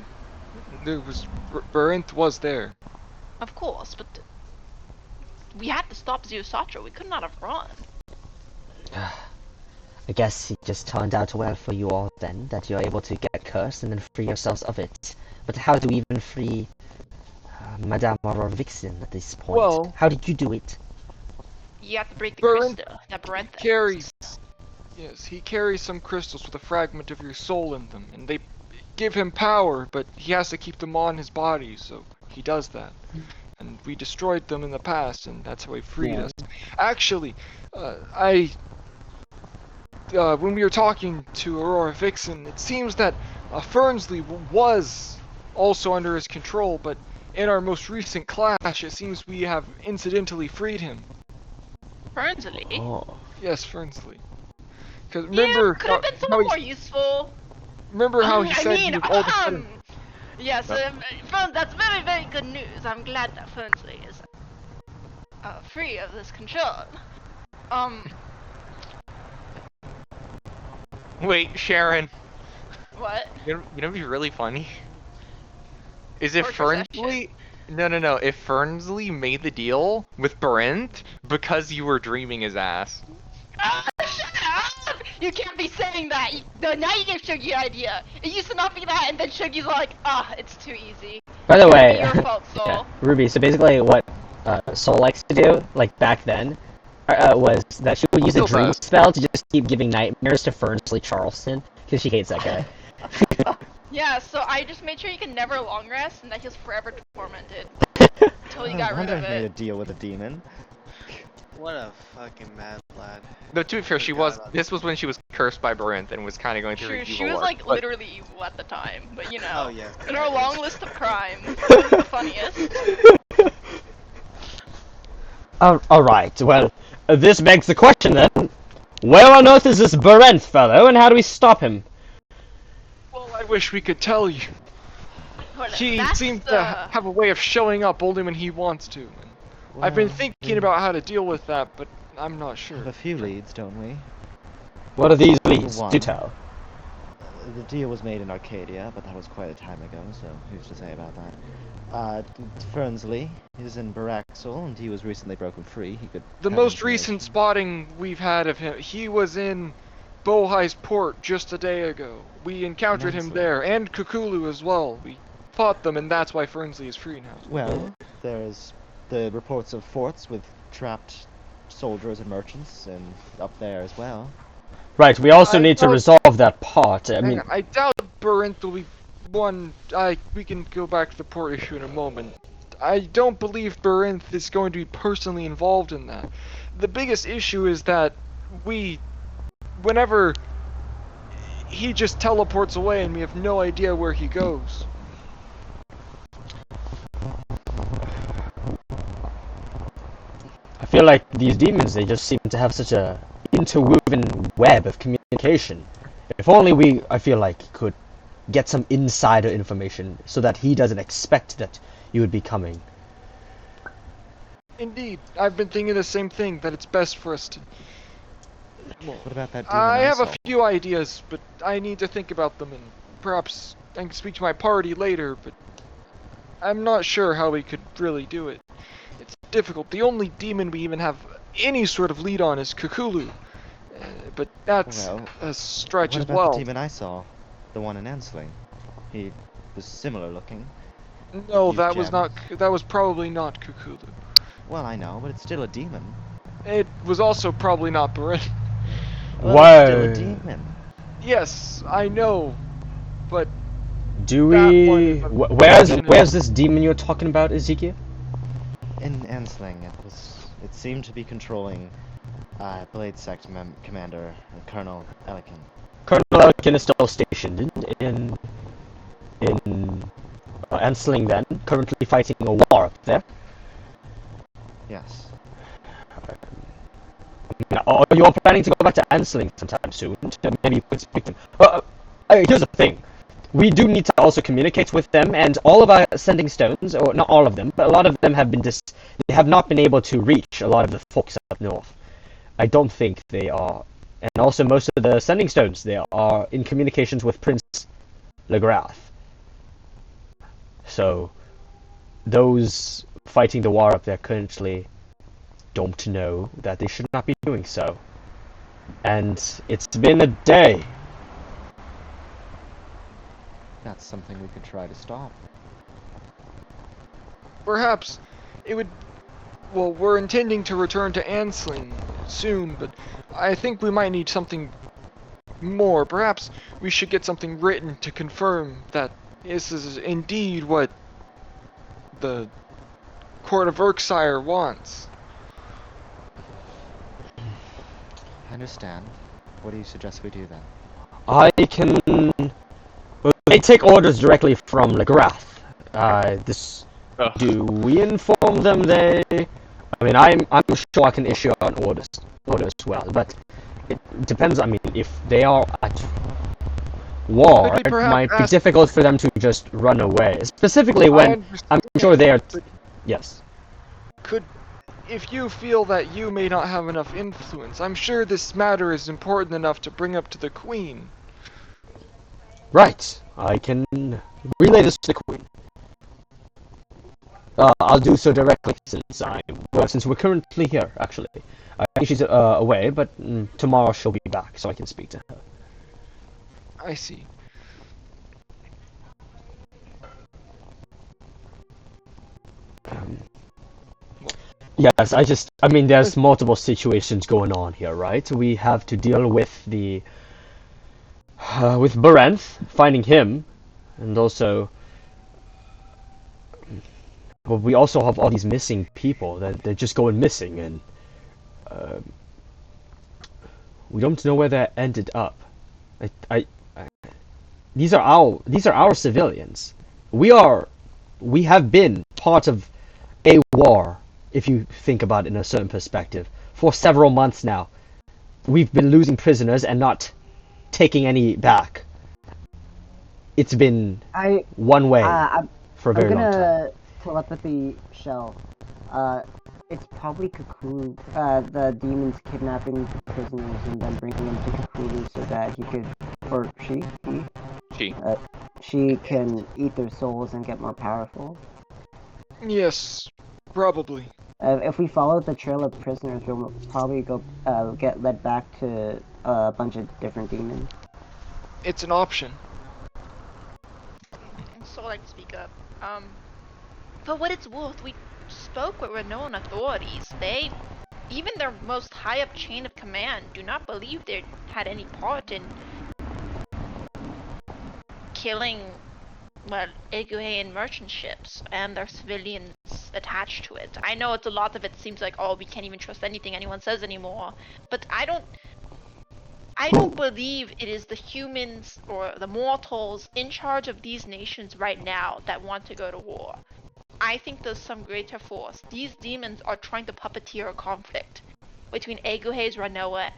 There was Barinth was there. Of course, but we had to stop Zeosatra. We could not have run. I guess it just turned out well for you all then, that you're able to get cursed and then free yourselves of it. But how do we even free Madame or Vixen at this point? Well, how did you do it? You have to break the crystal that Barinth carries. Yes, he carries some crystals with a fragment of your soul in them, and they give him power, but he has to keep them on his body, so he does that. And we destroyed them in the past, and that's how he freed us. Actually, when we were talking to Aurora Vixen, it seems that Fernsley was also under his control, but in our most recent clash, it seems we have incidentally freed him. Fernsley? Oh. Yes, Fernsley. Because remember, could have been somewhat more useful. Remember how he said he was all of a sudden... Yes, that's very, very good news. I'm glad that Fernsley is free of this control. Wait, Sharon. What? You know what'd be really funny? Is if Fernsley... No. If Fernsley made the deal with Barinth because you were dreaming his ass. Shut up! You can't be saying that! Now you gave Shuggy an idea! It used to not be that, and then Shuggy's like, it's too easy. By the way, your fault, Soul. Yeah, Ruby, so basically what Soul likes to do, like back then, was that she would use a dream spell to just keep giving nightmares to Fernsley Charleston, because she hates that guy. Yeah, so I just made sure you can never long rest, and that he was forever tormented. Until you got rid of it. made a deal with a demon. What a fucking mad lad. No, to be fair, this was when she was cursed by Barinth and was kind of going through her evil She was work, like literally evil at the time, but you know, yeah, in our long list of crimes, this is the funniest. Alright, well, this begs the question then. Where on earth is this Barinth fellow, and how do we stop him? Well, I wish we could tell you. Well, he seems to have a way of showing up only when he wants to. Well, I've been thinking about how to deal with that, but I'm not sure. We have a few leads, don't we? What are these leads? Do tell. The deal was made in Arcadia, but that was quite a time ago, so who's to say about that? Fernsley is in Baraxel, and he was recently broken free. He could. The most recent spotting we've had of him, he was in Bohai's port just a day ago. We encountered him there, and Khakulu as well. We fought them, and that's why Fernsley is free now. Well, there's the reports of forts with trapped soldiers and merchants, and up there as well. Right, we also need to resolve that part. I mean, I doubt Barinth will be one. We can go back to the port issue in a moment. I don't believe Barinth is going to be personally involved in that. The biggest issue is that whenever he just teleports away and we have no idea where he goes. I feel like these demons, they just seem to have such a interwoven web of communication. If only I feel like, could get some insider information so that he doesn't expect that you would be coming. Indeed, I've been thinking the same thing, that it's best for us to... What about that demon I have a few ideas, but I need to think about them, and perhaps I can speak to my party later, but I'm not sure how we could really do it. It's difficult. The only demon we even have any sort of lead on is Khakulu, but that's a stretch as well. What about the demon I saw? The one in Ansling? He was similar looking. No, that was probably not Khakulu. Well, I know, but it's still a demon. It was also probably not Barinth. Well, it's still a demon. Yes, I know, but... Do we... Where's this demon you're talking about, Ezekiel? In Ansling, it seemed to be controlling Blades Sect commander, Colonel Elikin. Colonel Elikin is still stationed in Ansling then, currently fighting a war up there. Yes. Are you all planning to go back to Ansling sometime soon? To maybe speak to them? Here's the thing. We do need to also communicate with them, and all of our sending stones, or not all of them, but a lot of them have been they have not been able to reach a lot of the folks up north. I don't think they are, and also most of the sending stones, they are in communications with Prince Le-Grath. So, those fighting the war up there currently don't know that they should not be doing so. And it's been a day. That's something we could try to stop. Perhaps it would... Well, we're intending to return to Ansling soon, but I think we might need something more. Perhaps we should get something written to confirm that this is indeed what the Court of Urksire wants. I understand. What do you suggest we do then? I can... Well, they take orders directly from Le-Grath. Do we inform them they... I mean, I'm sure I can issue an order as well, but it depends. I mean, if they are at war, it might be difficult for them to just run away. Specifically when I'm sure they are... Yes. If you feel that you may not have enough influence, I'm sure this matter is important enough to bring up to the Queen. Right. I can relay this to the Queen. I'll do so directly since we're currently here, actually. I think she's away, but tomorrow she'll be back, so I can speak to her. I see. Yes, I mean, there's multiple situations going on here, right? We have to deal with with Barenth, finding him, and also... But we also have all these missing people that they're just going missing, and we don't know where they ended up. These are our civilians. We have been part of a war, if you think about it in a certain perspective, for several months now. We've been losing prisoners and not taking any back. It's been one way for a very long time. Telepathy shell. It's probably Khakulu, the demons kidnapping prisoners and then bringing them to Khakulu so that he could, or she can eat their souls and get more powerful. Yes, probably. If we follow the trail of prisoners, we'll probably get led back to a bunch of different demons. It's an option. So I'd like to speak up. For what it's worth, we spoke with renowned authorities. They, even their most high-up chain of command, do not believe they had any part in killing, well, Aeguhean merchant ships and their civilians attached to it. I know it's a lot of it seems like, oh, we can't even trust anything anyone says anymore, but I don't believe it is the humans or the mortals in charge of these nations right now that want to go to war. I think there's some greater force. These demons are trying to puppeteer a conflict between Aeguheas, Ranoa,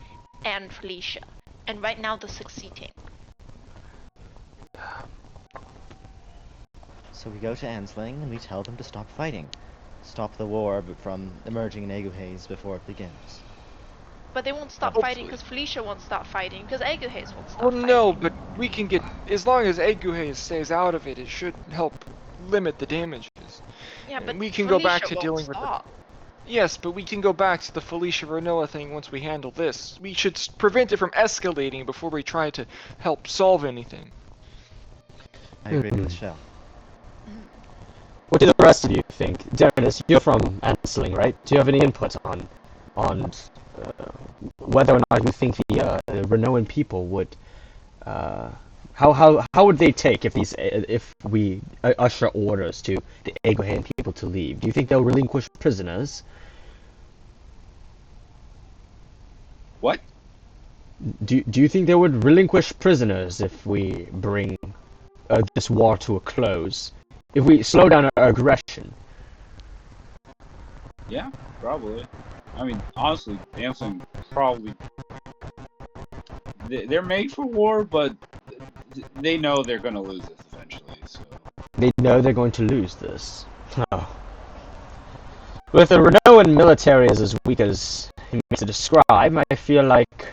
and Felicia, and right now they're succeeding. So we go to Ansling and we tell them to stop fighting. Stop the war from emerging in Aeguheas before it begins. But they won't stop fighting because Felicia won't stop fighting, because Aeguheas won't stop fighting. Well, no, but we can get... As long as Aeguheas stays out of it, it should help limit the damages. Yeah, but we can Felicia go back to won't dealing stop. with it. Yes, but we can go back to the Felicia Renoa thing once we handle this. We should prevent it from escalating before we try to help solve anything. I agree with Shell. What do the rest of you think? Dennis, you're from Ansling, right? Do you have any input on whether or not you think the Renoan people would how would they take if we usher orders to the Aeguhean people to leave? Do you think they'll relinquish prisoners? What? Do you think they would relinquish prisoners if we bring this war to a close? If we slow down our aggression? Yeah, probably. I mean, honestly, Dancing probably they're made for war, but they know they're gonna lose this eventually. So they know they're going to lose this. Oh. With the Renoan military as weak as he makes it describe, I feel like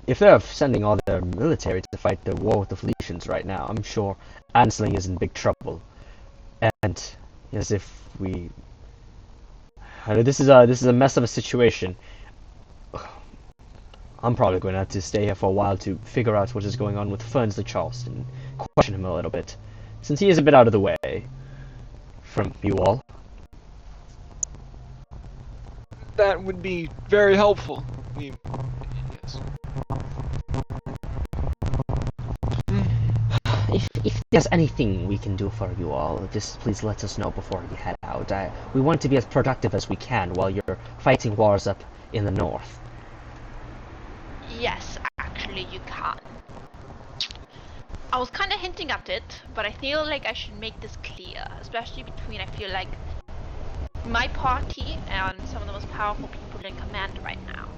if they're sending all their military to fight the war with the Felicians right now, I'm sure Ansling is in big trouble. And as if we, this is a mess of a situation. I'm probably going to have to stay here for a while to figure out what is going on with Fernsley Charleston, question him a little bit, since he is a bit out of the way from you all. That would be very helpful. Yes. If there's anything we can do for you all, just please let us know before you head out. We want to be as productive as we can while you're fighting wars up in the north. Yes, actually you can. I was kind of hinting at it, but I feel like I should make this clear, especially between, I feel like, my party and some of the most powerful people in command right now.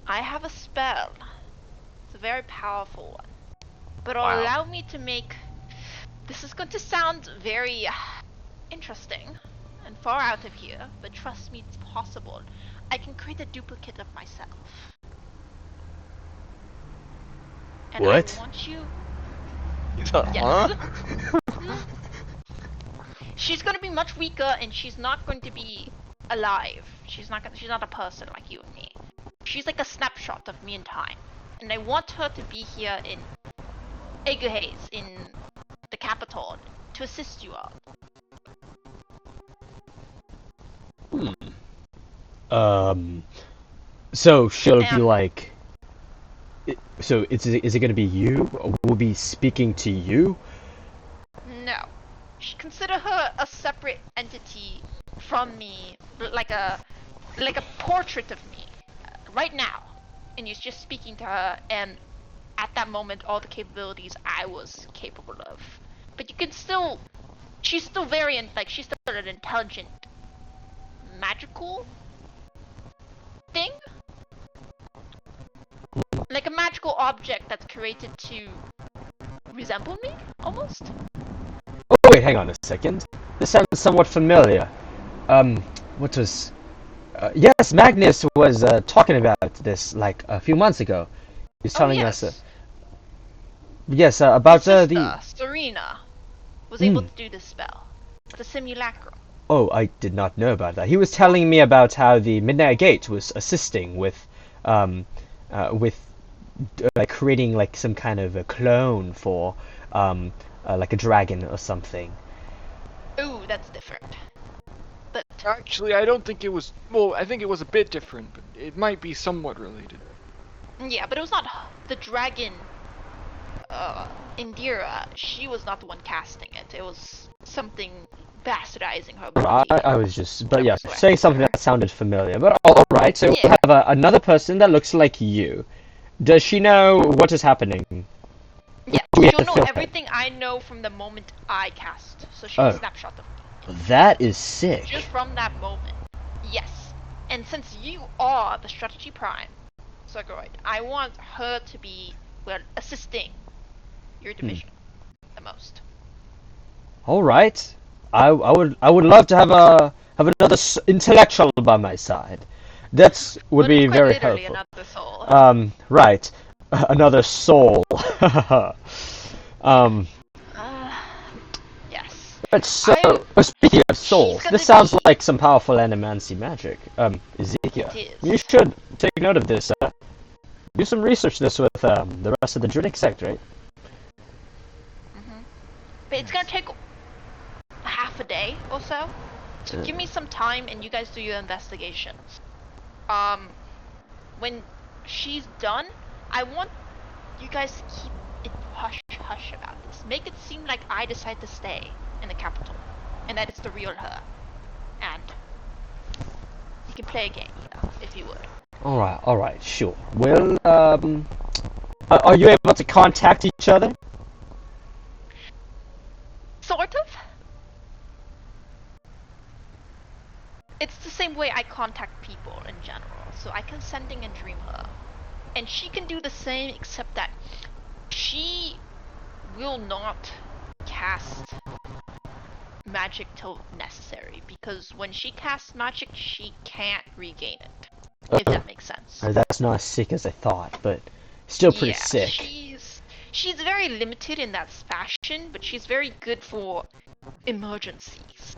I have a spell. It's a very powerful one. But it'll allow me to make... This is going to sound very interesting and far out of here, but trust me, it's possible. I can create a duplicate of myself. And what? I want you... Huh? She's gonna be much weaker, and she's not going to be alive. She's not a person like you and me. She's like a snapshot of me in time. And I want her to be here in Aeguheas, in the capital, to assist you all. So she'll be like... So is it going to be you? We'll be speaking to you? No. Consider her a separate entity from me, like a portrait of me, right now. And you're just speaking to her, and at that moment, all the capabilities I was capable of. But you can still... She's still she's still an intelligent, magical thing? Like a magical object that's created to resemble me, almost? Oh, wait, hang on a second. This sounds somewhat familiar. What was... yes, Magnus was talking about this, like, a few months ago. He was telling us... yes, about the... Serena was able to do this spell. The simulacrum. Oh, I did not know about that. He was telling me about how the Midnight Gate was assisting with like creating like some kind of a clone for like a dragon or something. Ooh, that's different. But actually, I don't think it was. Well, I think it was a bit different, but it might be somewhat related. Yeah, but it was not the dragon. Indira, she was not the one casting it. It was something bastardizing her ability. I was just, but yeah, saying something that sounded familiar. But all right, so we have another person that looks like you. Does she know what is happening? Yeah, she'll know everything I know from the moment I cast. So she's a snapshot of me. That is sick. Just from that moment. Yes. And since you are the strategy prime, Sargoid, I want her to be, well, assisting your division the most. All right. I would love to have another intellectual by my side. That would be very helpful. Another soul. Right. Another soul. Yes. But so, speaking of souls, this sounds like some powerful animancy magic. Ezekiel, you should take note of this. Do some research this with the rest of the Epidemic sect, right? But it's gonna take half a day or so. So give me some time and you guys do your investigations. When she's done, I want you guys to keep it hush-hush about this. Make it seem like I decide to stay in the capital, and that it's the real her. And you can play a game, if you would. Alright, sure. Well, are you able to contact each other? Sort of. it's the same way I contact people in general. So I can sending and dream her, and she can do the same, except that she will not cast magic till necessary, because when she casts magic, she can't regain it. If that makes sense. That's not as sick as I thought, but still pretty sick. She's very limited in that fashion, but she's very good for emergencies.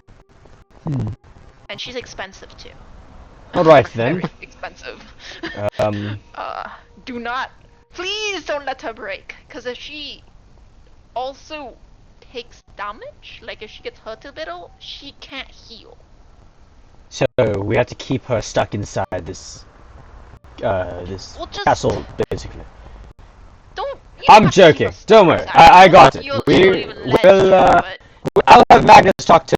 And she's expensive too. Alright then. Very expensive. Please don't let her break, because if she also takes damage, like if she gets hurt a little, she can't heal. So we have to keep her stuck inside this castle, basically. I'm joking. Don't worry. I got it. I'll have Magnus talk to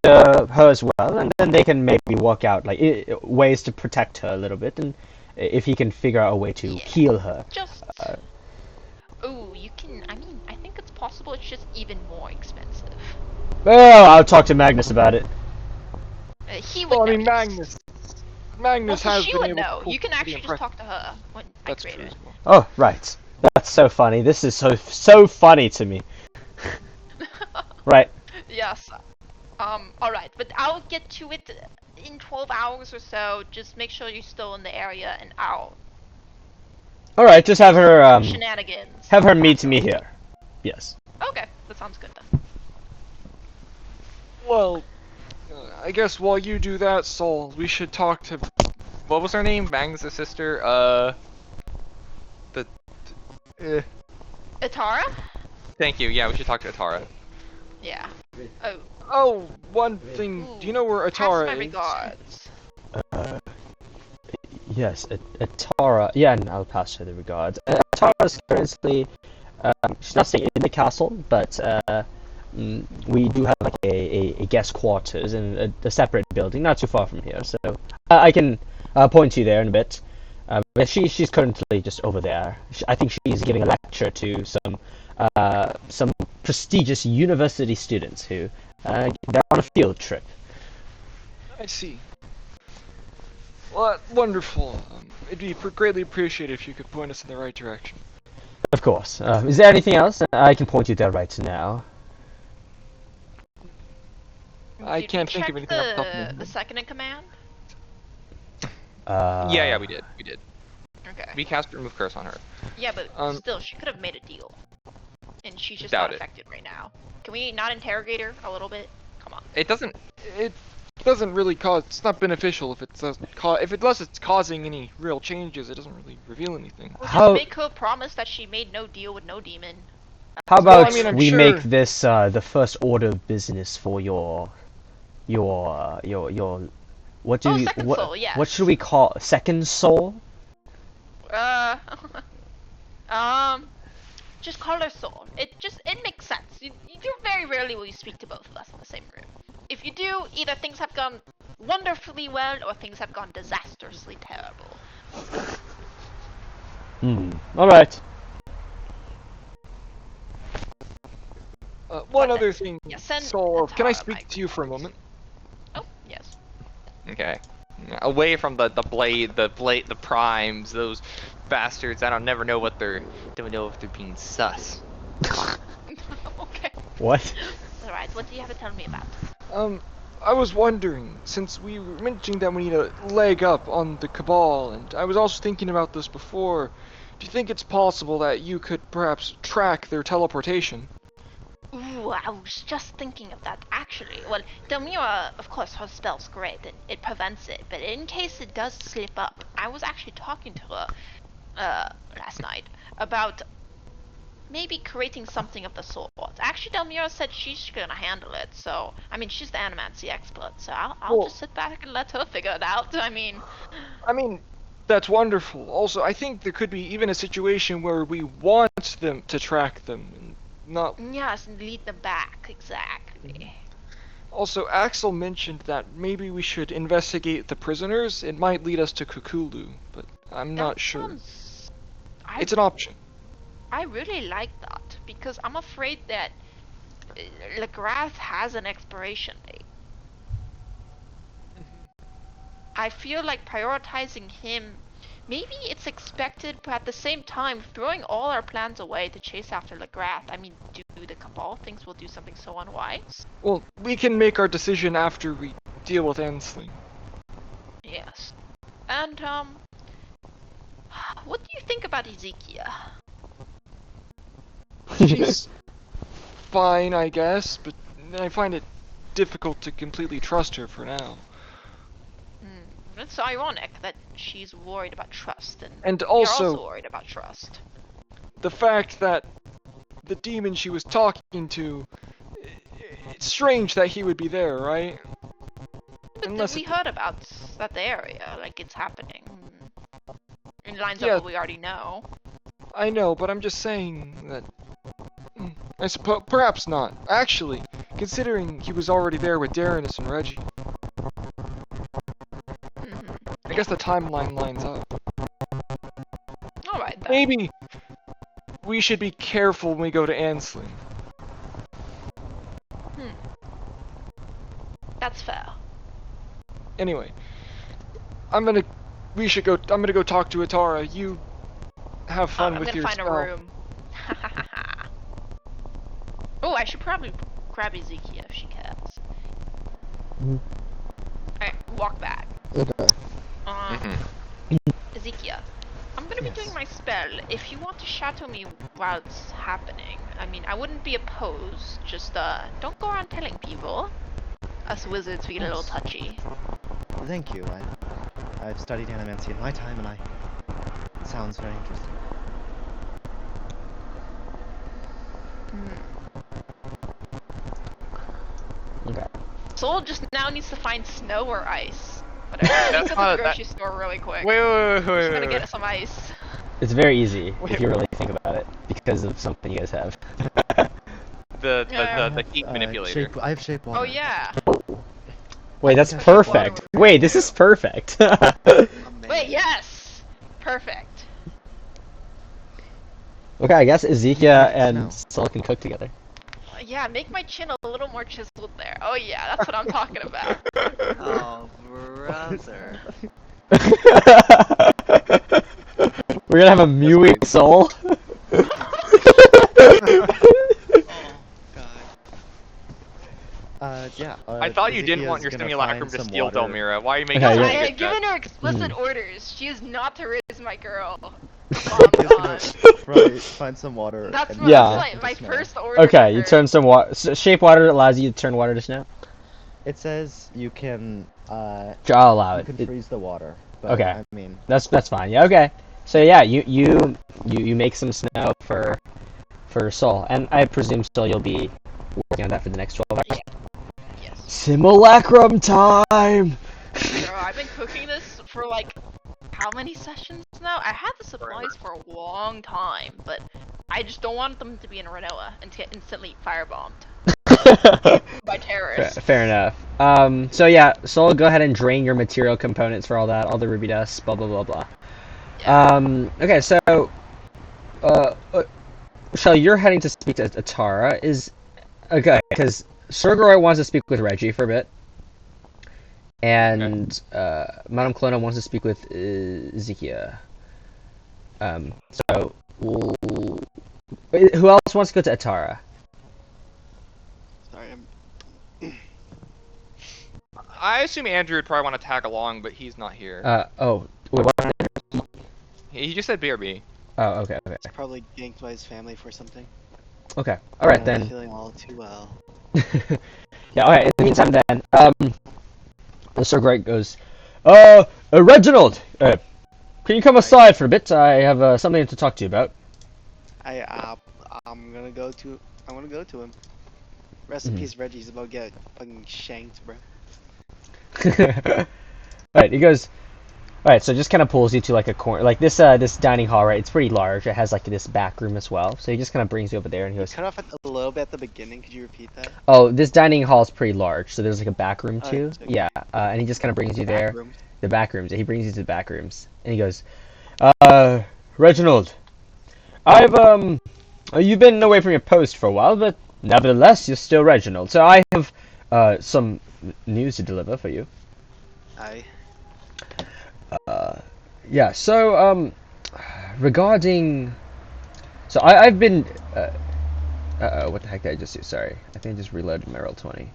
her as well, and then they can maybe work out like ways to protect her a little bit, and if he can figure out a way to heal her. You can. I mean, I think it's possible. It's just even more expensive. Well, I'll talk to Magnus about it. He would. Well, I mean, Magnus has been able know. to You can actually just talk to her when I create it. Oh, right. That's so funny. This is so funny to me. Right. Yes. Alright, but I'll get to it in 12 hours or so. Just make sure you're still in the area, and I'll... Alright, just have her, shenanigans. have her meet me here. Yes. Okay, that sounds good then. Well, I guess while you do that, Sol, we should talk to... What was her name? Magnus' sister? Atara? Thank you, yeah, we should talk to Atara. Yeah. Oh, one thing. Do you know where Atara pass my is? regards. Yes, Atara. Yeah, and I'll pass her the regards. Atara's currently, she's not staying in the castle, but we do have like a guest quarters in a separate building, not too far from here. So I can point you there in a bit. But she's currently just over there. I think she's giving a lecture to some prestigious university students who they're on a field trip. I see. Well, wonderful. It'd be greatly appreciated if you could point us in the right direction. Of course. Is there anything else? I can point you there right now. I can't think of anything off the top of my head. The second in command? Yeah, we did. Okay. We cast Remove Curse on her. Yeah, but still, she could have made a deal. And she's just Doubt not affected right now. Can we not interrogate her a little bit? Come on. It doesn't really cause. It's not beneficial if it doesn't unless it's causing any real changes. It doesn't really reveal anything. We'll just make her promise that she made no deal with no demon. How about we make this the first order of business for your what do you second soul, yes. What should we call second soul? Just call her soul. It makes sense. You very rarely will you speak to both of us in the same room. If you do, either things have gone wonderfully well or things have gone disastrously terrible. Alright. One other thing, Sol, can I speak to you for a moment? Oh, yes. Okay. Away from the primes, those bastards. I don't never know what don't know if they're being sus. Okay. What? Alright, what do you have to tell me about? I was wondering, since we were mentioning that we need a leg up on the Cabal, and I was also thinking about this before, do you think it's possible that you could perhaps track their teleportation? Ooh, I was just thinking of that, actually. Well, Delmira, of course, her spell's great, and it prevents it, but in case it does slip up, I was actually talking to her, last night, about maybe creating something of the sort. Actually, Delmira said she's gonna handle it, so, I mean, she's the animancy expert, so I'll just sit back and let her figure it out, I mean, that's wonderful. Also, I think there could be even a situation where we want them to track them, and not... Yes, and lead them back, exactly. Also, Axel mentioned that maybe we should investigate the prisoners. It might lead us to Khakulu, but I'm not sure. It's an option. I really like that, because I'm afraid that Le-Grath has an expiration date. I feel like prioritizing him. Maybe it's expected, but at the same time, throwing all our plans away to chase after Le-Grath. I mean, do the Cabal thinks we'll do something so unwise? Well, we can make our decision after we deal with Ansling. Yes. And, what do you think about Ezekiel? She's fine, I guess, but I find it difficult to completely trust her for now. It's ironic that she's worried about trust, and you're also also worried about trust. The fact that the demon she was talking to, it's strange that he would be there, right? But we heard about that area, like it's happening. It lines up what we already know. I know, but I'm just saying that... I suppose, perhaps not. Actually, considering he was already there with Darrenus and Reggie. I guess the timeline lines up. Alright then. Maybe we should be careful when we go to Ansling. That's fair. Anyway, I'm gonna go talk to Atara. You have fun with your spell. I'm gonna find a room. Oh, I should probably grab Ezekiel if she cares. Alright, walk back. Okay. Ezekiel, I'm gonna be doing my spell. If you want to shadow me while it's happening, I mean, I wouldn't be opposed. Just, don't go around telling people. Us wizards, we get a little touchy. Thank you. I've studied animancy in my time, and it sounds very interesting. Okay. Soul just now needs to find snow or ice. Whatever. That's to the grocery store really quick. Wait. Just gonna get some ice. It's very easy if you really think about it, because of something you guys have. The heat manipulator. I have shape water. Oh yeah. Wait, that's perfect. Wait, this is perfect. Wait, yes. Perfect. Okay, I guess Ezekiel and Soul can cook together. Yeah, make my chin a little more chiseled there. Oh yeah, that's what I'm talking about. Oh, brother. We're gonna have a mewing Soul. Yeah. I thought you didn't want your simulacrum to steal Delmira. Why are you making No, her I had given her explicit orders. She is not to raise my girl. Find some water. That's my first order. Okay, you turn some water. Shape water allows you to turn water to snow. It says you can. I'll allow it. You can freeze the water. But, Okay. I mean. That's fine. Yeah. Okay. So yeah, you make some snow for Soul, and I presume Soul you'll be working on that for the next 12 hours. Yes. Simulacrum time. Bro, I've been cooking this for like how many sessions now? I had the supplies for a long time, but I just don't want them to be in Renoa and to get instantly firebombed by terrorists. Fair enough. So yeah, Soul, go ahead and drain your material components for all that, all the ruby dust, blah blah blah blah. Yeah. Okay, so Shell, you're heading to speak to Atara. Okay, because Sergoroy wants to speak with Reggie for a bit. And Madame Colonna wants to speak with Ezekiel. So who else wants to go to Atara? Sorry, I assume Andrew would probably want to tag along, but he's not here. Wait, what? He just said BRB. Oh, okay. He's probably ganked by his family for something. Okay, alright then. I'm feeling all too well. Yeah, alright, in the meantime then, Sergoroy goes, Reginald! Can you come aside for a bit? I have something to talk to you about. I'm gonna go to him. Rest in peace, Reggie. He's about to get fucking shanked, bro. Alright, he goes, alright, so just kind of pulls you to like a corner, like this dining hall, right? It's pretty large. It has like this back room as well. So he just kind of brings you over there and he goes, cut off a little bit at the beginning. Could you repeat that? Oh, this dining hall is pretty large. So there's like a back room too. Okay. Yeah, and he just kind of brings you there. The back rooms. He brings you to the back rooms. And he goes, Reginald, you've been away from your post for a while, but nevertheless, you're still Reginald. So I have, some news to deliver for you. Aye. Yeah. So regarding, so I've been. What the heck did I just do? Sorry, I think I just reloaded my roll 20.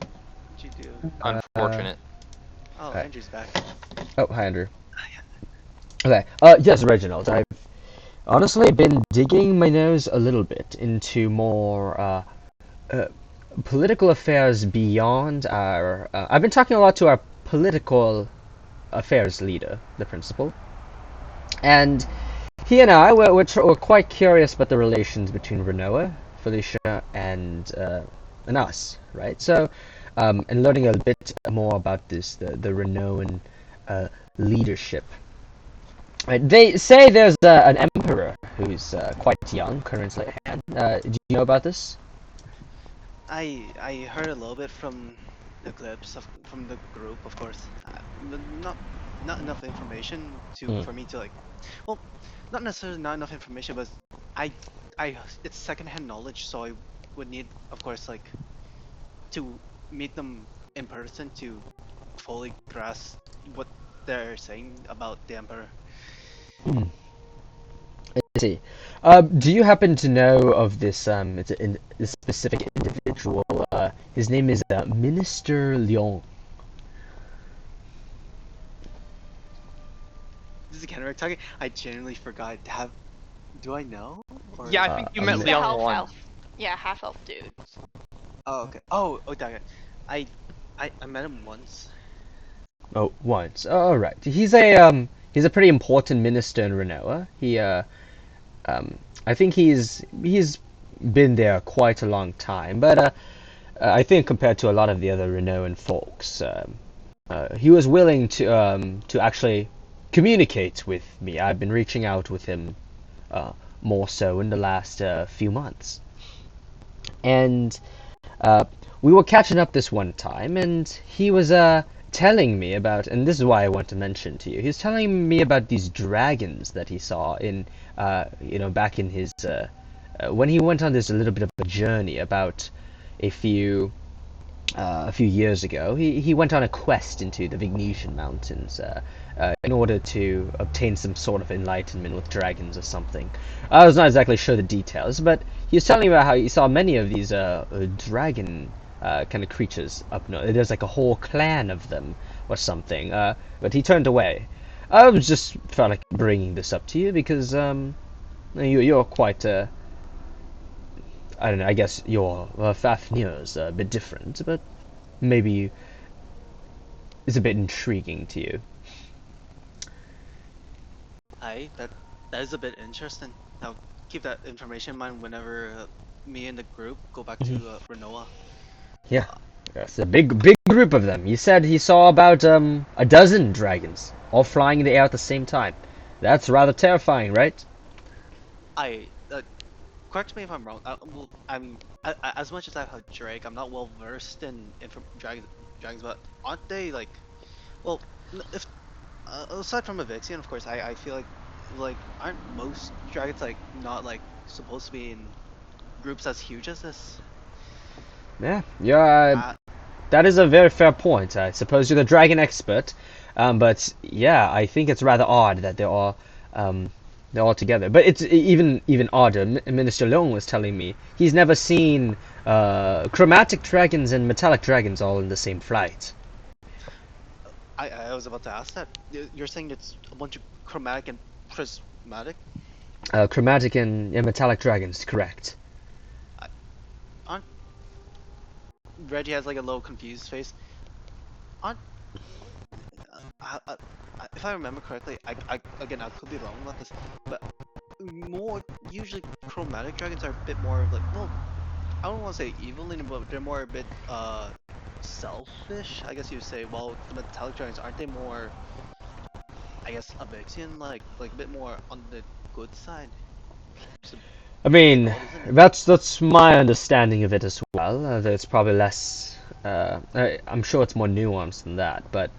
What'd you do? Unfortunate. Oh, Hi. Andrew's back. Oh, hi, Andrew. Okay. Yes, Reginald. I've honestly been digging my nose a little bit into more political affairs beyond our. I've been talking a lot to our political affairs leader, the principal, and he and I were quite curious about the relations between Renoa, Felicia, and us, right? So, and learning a bit more about the Renoan leadership. Right, they say there's an emperor who's quite young, currently at hand. Do you know about this? I heard a little bit from Eclipse, from the group, of course. Not enough information for me to like. Well, not necessarily not enough information, but I it's secondhand knowledge, so I would need, of course, like to meet them in person to fully grasp what they're saying about the emperor. I see. Do you happen to know of this this specific individual? His name is Minister Lyon. This is Kenrick talking. I genuinely forgot. Do I know? Or... Yeah, I think you met He's a Leon half once. elf. Yeah, half elf dude. Oh, okay. Oh, dang it. I met him once. Oh, once. Oh, right. He's a pretty important minister in Renoa. I think he's been there quite a long time, but I think compared to a lot of the other Renoan folks, he was willing to actually communicate with me. I've been reaching out with him more so in the last few months, and we were catching up this one time, and he was telling me about, and this is why I want to mention to you. He was telling me about these dragons that he saw in, back in his when he went on this a little bit of a journey about a few years ago. He went on a quest into the Vignesian Mountains in order to obtain some sort of enlightenment with dragons or something. I was not exactly sure the details, but he was telling me about how he saw many of these dragon kind of creatures up north. There's like a whole clan of them or something, but he turned away. I was just felt like bringing this up to you because you're quite I don't know, I guess your Fafnir's a bit different, but maybe it's a bit intriguing to you. That is a bit interesting. I'll keep that information in mind whenever me and the group go back to Renoa. Yeah, it's a big group of them. He said he saw about a dozen dragons, all flying in the air at the same time. That's rather terrifying, right? Correct me if I'm wrong. As much as I've heard Drake, I'm not well versed in dragons, but aren't they like, well, if aside from Evixion, of course, I feel like aren't most dragons like not like supposed to be in groups as huge as this? Yeah, that is a very fair point. I suppose you're the dragon expert, but yeah, I think it's rather odd that they're all together. But it's even odder. Minister Long was telling me he's never seen chromatic dragons and metallic dragons all in the same flight. I was about to ask that. You're saying it's a bunch of chromatic and prismatic? Chromatic and metallic dragons, correct. Aren't Reggie has like a little confused face? Aren't if I remember correctly, again I could be wrong about this, but more usually chromatic dragons are a bit more like, well, I don't want to say evil, but they're more a bit selfish, I guess you would say. Well, the metallic dragons, aren't they more, I guess, Avixian, like a bit more on the good side? I mean, that's my understanding of it as well. It's probably less. I'm sure it's more nuanced than that, but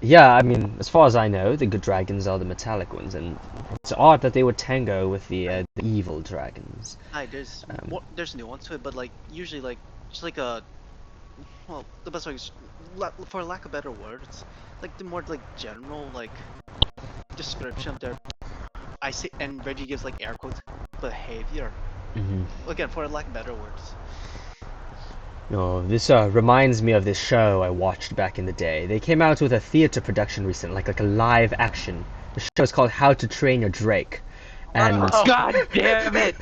yeah, I mean, as far as I know, the good dragons are the metallic ones, and it's odd that they would tango with the evil dragons. There's nuance to it, but like usually like just like a, well, the best way is, for lack of better words, like the more like general like description of their, I say, and Reggie gives like air quotes, behavior. Again, for lack of better words. No, this reminds me of this show I watched back in the day. They came out with a theater production recently, like a live action. The show is called How to Train Your Drake. And God damn it!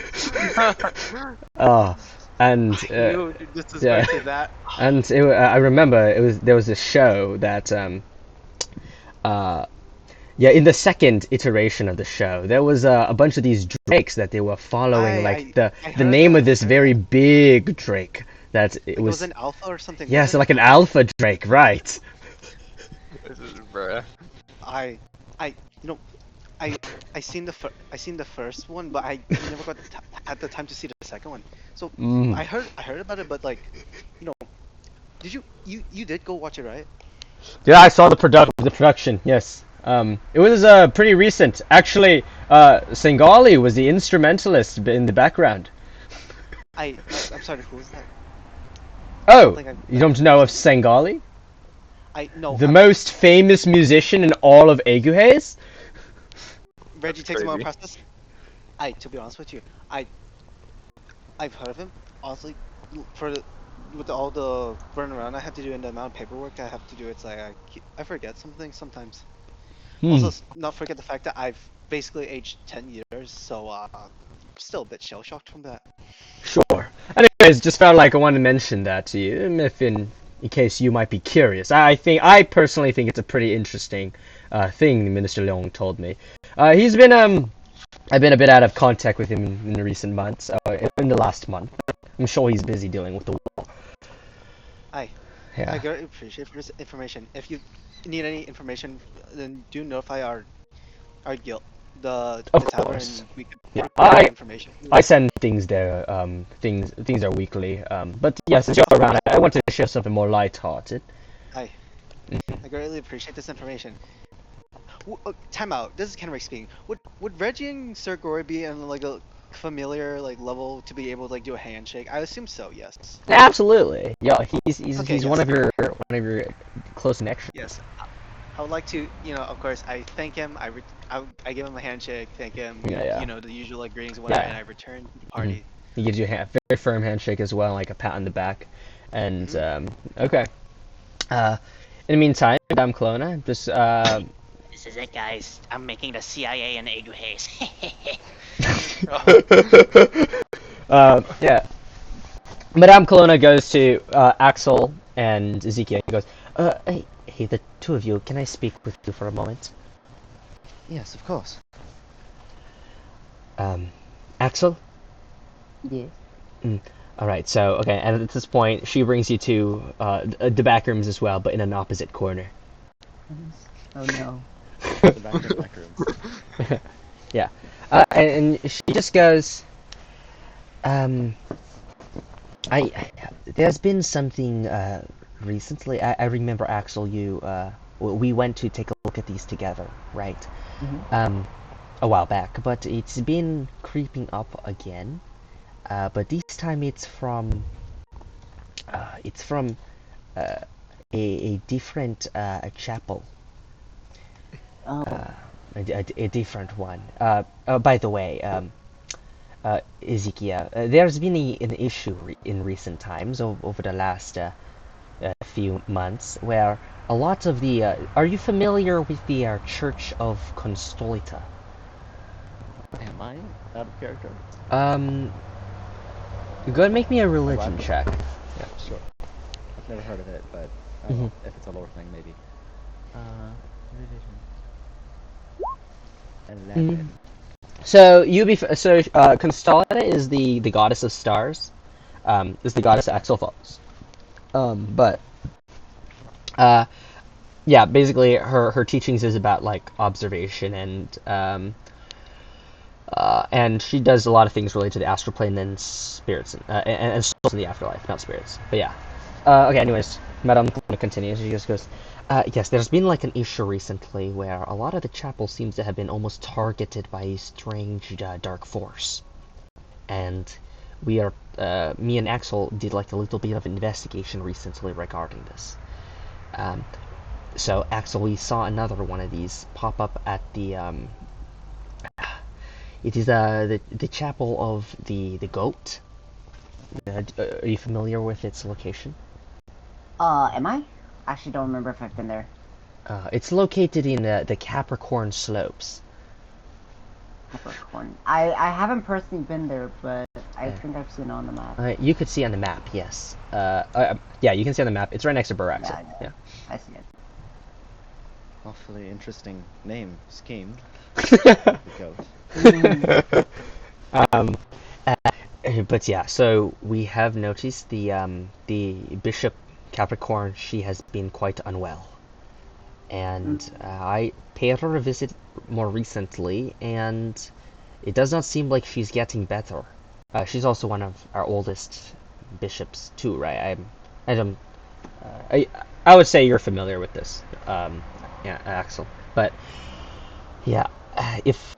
And yeah, that. And I remember there was a show that yeah, in the second iteration of the show, there was a bunch of these drakes that they were following, the name of this very big drake. That it was an alpha or something. Yeah, so like an alpha drake, right? This is bruh. I seen the first one, but I never got had the time to see the second one. So I heard about it, but like, did you did go watch it, right? Yeah, I saw the production. Yes. It was pretty recent. Actually, Sengali was the instrumentalist in the background. I'm sorry, who was that? Oh, you don't know of Sengali? No. The most famous musician in all of Aeguheas? Reggie takes a moment to process. To be honest with you, I've heard of him. Honestly, with all the running around I have to do and the amount of paperwork I have to do, it's like I forget something sometimes. Also, not forget the fact that I've basically aged 10 years, so still a bit shell shocked from that. Sure. Anyways, just felt like I wanted to mention that to you, if in case you might be curious. I personally think it's a pretty interesting thing Minister Leong told me. He's been I've been a bit out of contact with him in the recent months, in the last month. I'm sure he's busy dealing with the war. I greatly appreciate for this information. If you need any information, then do notify our guild, the tavern, and we can provide information. I send things there. Things are weekly. But yes, since you're around, I wanted to share something more light-hearted. I greatly appreciate this information. Time out. This is Kenrick speaking. Would Reggie and Sir Gory be on like a familiar level to be able to do a handshake? I assume so. Yes. Absolutely. Yeah, he's yes. one of your close connections. Yes. I would like to, of course, I thank him. I give him a handshake, thank him. The usual greetings and whatnot, and I return to the party. He gives you a very firm handshake as well, like a pat on the back. And okay. In the meantime, Madame Clona, just This is it, guys. I'm making the CIA in Aeguheas. yeah. Madame Colonna goes to Axel and Ezekiel and goes, hey, the two of you, can I speak with you for a moment? Yes, of course. Axel? Yes. Alright, so, okay, and at this point, she brings you to the back rooms as well, but in an opposite corner. Oh no. The back rooms. Yeah. And she just goes, there's been something, recently. I remember, Axel, we went to take a look at these together, right? Mm-hmm. A while back, but it's been creeping up again. But this time it's from a different chapel. Oh. A different one. By the way, Ezekiel, there's been an issue in recent times over the last few months where a lot of the are you familiar with the Church of Constolita? Am I out of character? Go ahead and make me a religion check. Yeah, sure. I've never heard of it, but I don't know if it's a lore thing, maybe. Religion. 11. So Constolita is the goddess of stars. Is the goddess Axel follows. Yeah, basically her teachings is about like observation and she does a lot of things related to the astral plane and spirits and souls in the afterlife, not spirits. But yeah. Okay, anyways, Madame continues. She just goes, yes, there's been like an issue recently where a lot of the chapel seems to have been almost targeted by a strange dark force. And me and Axel did like a little bit of investigation recently regarding this. So, Axel, we saw another one of these pop up at the it is the chapel of the goat. Are you familiar with its location? Am I? Actually, don't remember if I've been there. It's located in the Capricorn Slopes. Capricorn. I haven't personally been there, but I think I've seen it on the map. You could see on the map, yes. Yeah, you can see on the map. It's right next to Axel. Yeah. I see it. Awfully interesting name scheme. The goat. But yeah, so we have noticed the Bishop Capricorn. She has been quite unwell, and I paid her a visit more recently, and it does not seem like she's getting better. She's also one of our oldest bishops too, right? I would say you're familiar with this, yeah, Axel. But yeah, if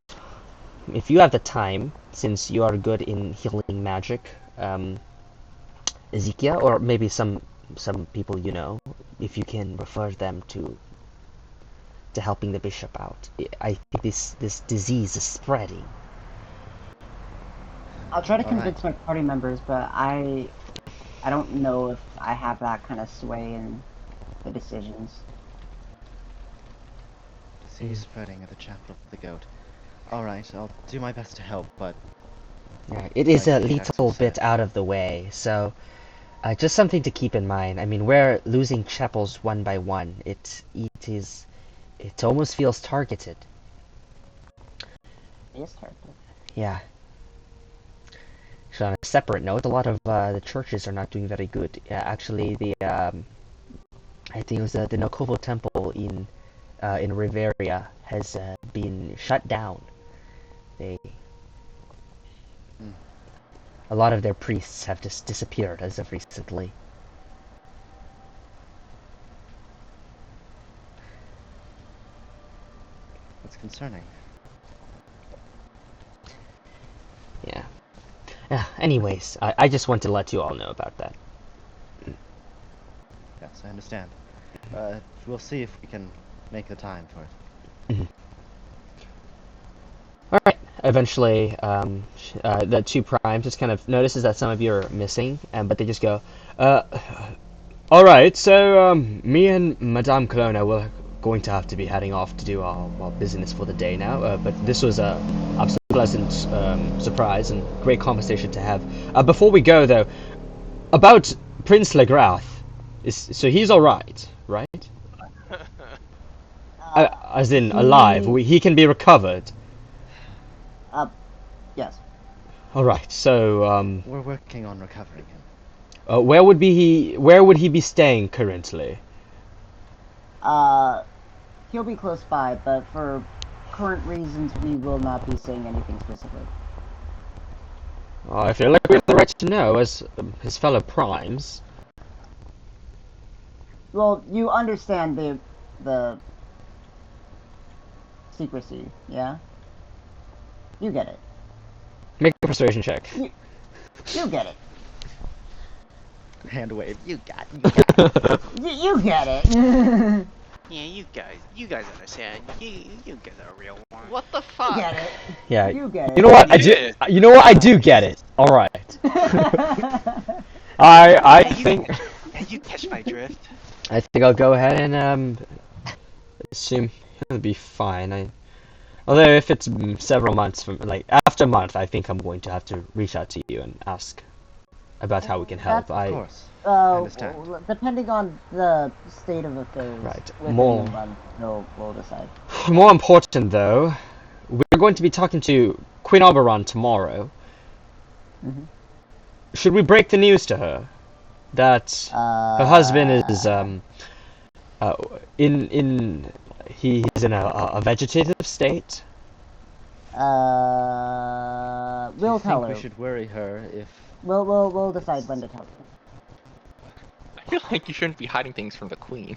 you have the time, since you are good in healing magic, Ezekiel, or maybe some people you know, if you can refer them to helping the bishop out. I think this disease is spreading. I'll try to convince my party members, but I don't know if I have that kind of sway in the decisions. Disease spreading at the chapel of the goat. Alright, I'll do my best to help, but... Yeah, it is a little bit out of the way, so... just something to keep in mind. I mean, we're losing chapels one by one. It almost feels targeted. It is targeted. Yeah. So on a separate note, a lot of the churches are not doing very good. Actually, I think it was the Nokovo Temple in Riveria has been shut down. A lot of their priests have just disappeared as of recently. That's concerning. Yeah. Anyways, I just want to let you all know about that. Yes, I understand. We'll see if we can make the time for it. Alright. Eventually, the two primes just kind of notices that some of you are missing, but they just go, alright, so, me and Madame Colonna were going to have to be heading off to do our business for the day now, but this was a absolutely pleasant surprise and great conversation to have. Before we go, though, about Prince Le-Grath, so he's alright, right? As in, alive, he can be recovered. Yes. Alright, so, we're working on recovering him. where would he be staying currently? He'll be close by, but for current reasons, we will not be saying anything specific. I feel like we have the right to know, as his fellow primes. Well, you understand the secrecy, yeah? You get it. Make a persuasion check. You get it. Hand wave. You got it. You get it. Yeah, you guys understand. You guys are real one. What the fuck? You get it. Yeah. You get it. You know what? You know what? I do get it. All right. I think. You catch my drift. I think I'll go ahead and assume he'll be fine. Although if it's several months from, like, after a month, I think I'm going to have to reach out to you and ask about how we can help. Of course. I understand. Depending on the state of affairs, right. We'll decide. More important, though, we're going to be talking to Queen Oberon tomorrow. Mm-hmm. Should we break the news to her that her husband is he's in a vegetative state? We'll tell her. We should worry her if... We'll decide when to tell her. I feel like you shouldn't be hiding things from the queen.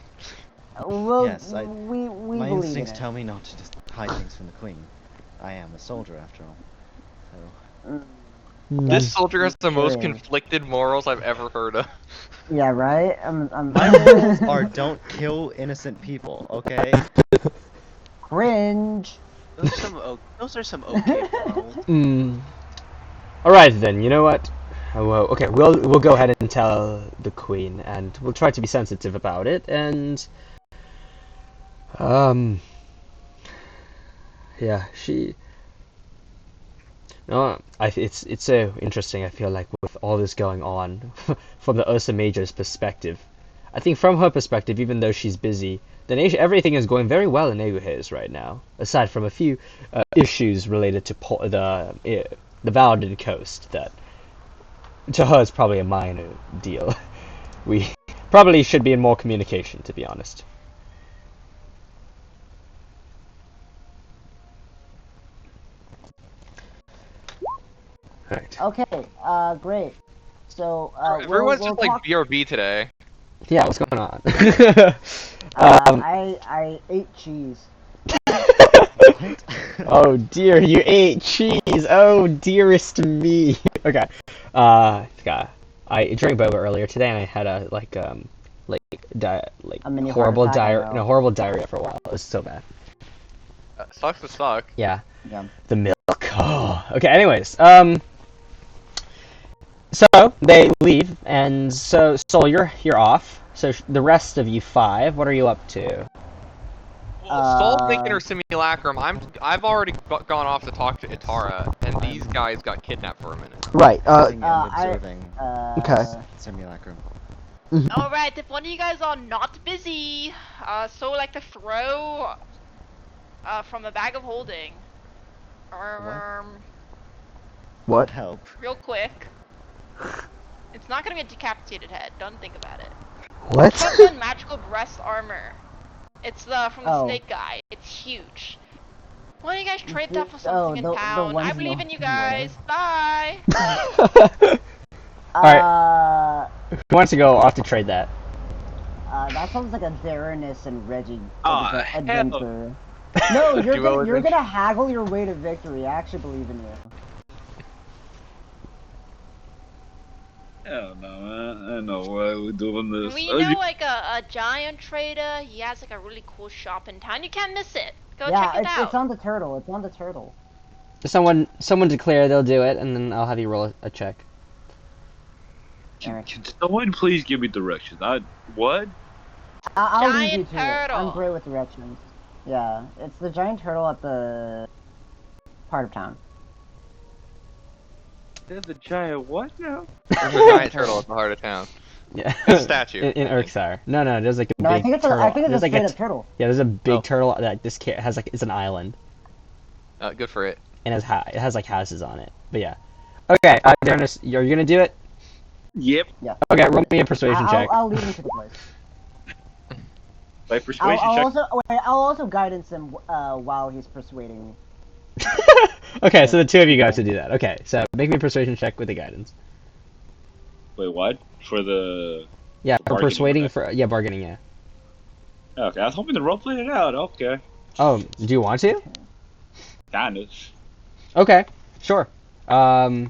Yes, we my believe instincts in it. tell me not to just hide things from the queen. I am a soldier, after all. So... This soldier has the most conflicted morals I've ever heard of. Yeah, right? My morals are don't kill innocent people, okay? Cringe! Those are some okay morals. Alright then, you know what? Well, okay, we'll go ahead and tell the queen, and we'll try to be sensitive about it, and yeah, it's so interesting. I feel like with all this going on, from the Ursa Major's perspective, I think from her perspective, even though she's busy, everything is going very well in Aeguheas right now, aside from a few issues related to the Valadin Coast that, to her, is probably a minor deal. We probably should be in more communication, to be honest. Right. Okay, great. So, everyone's we'll just like talk... BRB today. Yeah, what's going on? I ate cheese. Oh dear, you ate cheese. Oh dearest me. Okay. I drank boba earlier today, and I had a horrible diarrhea for a while. It was so bad. Sucks to suck. Yeah. Yeah. The milk. Oh. Okay. Anyways, so they leave, and so Sol, you're off. So the rest of you 5, what are you up to? Sol's making her simulacrum. I've already gone off to talk to Itara, and these guys got kidnapped for a minute. Right. Observing. Okay. Simulacrum. Alright, if one of you guys are not busy, so like to throw from the bag of holding. What help? Real quick. It's not gonna be a decapitated head, don't think about it. What? It's one magical breast armor. It's from the snake guy. It's huge. Why don't you guys trade that for something in town? I believe in you guys. Bye! Alright. Who wants to go off to trade that? That sounds like a Darrenus and Reggie adventure. No, you're gonna haggle your way to victory. I actually believe in you. Hell no, man. I know why we're doing this. We know like a giant trader. He has like a really cool shop in town. You can't miss it. Go check it out. It's on the turtle. It's on the turtle. Someone declare they'll do it, and then I'll have you roll a check. Can someone please give me directions? What? I'll leave you to it. I'm great with directions. Yeah, it's the giant turtle at the part of town. There's a giant what now? There's a giant turtle at the heart of town. Yeah. A statue. in Urksire. No, there's like a big I think it's turtle. I think it's a straight up turtle. Yeah, there's a big turtle that this kid has it's an island. Good for it. And it has like houses on it. But yeah. Okay, Darrenus, you're gonna do it? Yep. Yeah. Okay, roll me a persuasion check. I'll lead him to the place. By persuasion check. I'll also guidance him while he's persuading me. Okay, so the 2 of you guys to do that. Okay, so make me a persuasion check with the guidance. Wait, what? For the... Yeah, for persuading, bargaining, yeah. Okay, I was hoping to roleplay it out, okay. Oh, do you want to? Kind of. Okay, sure. Okay,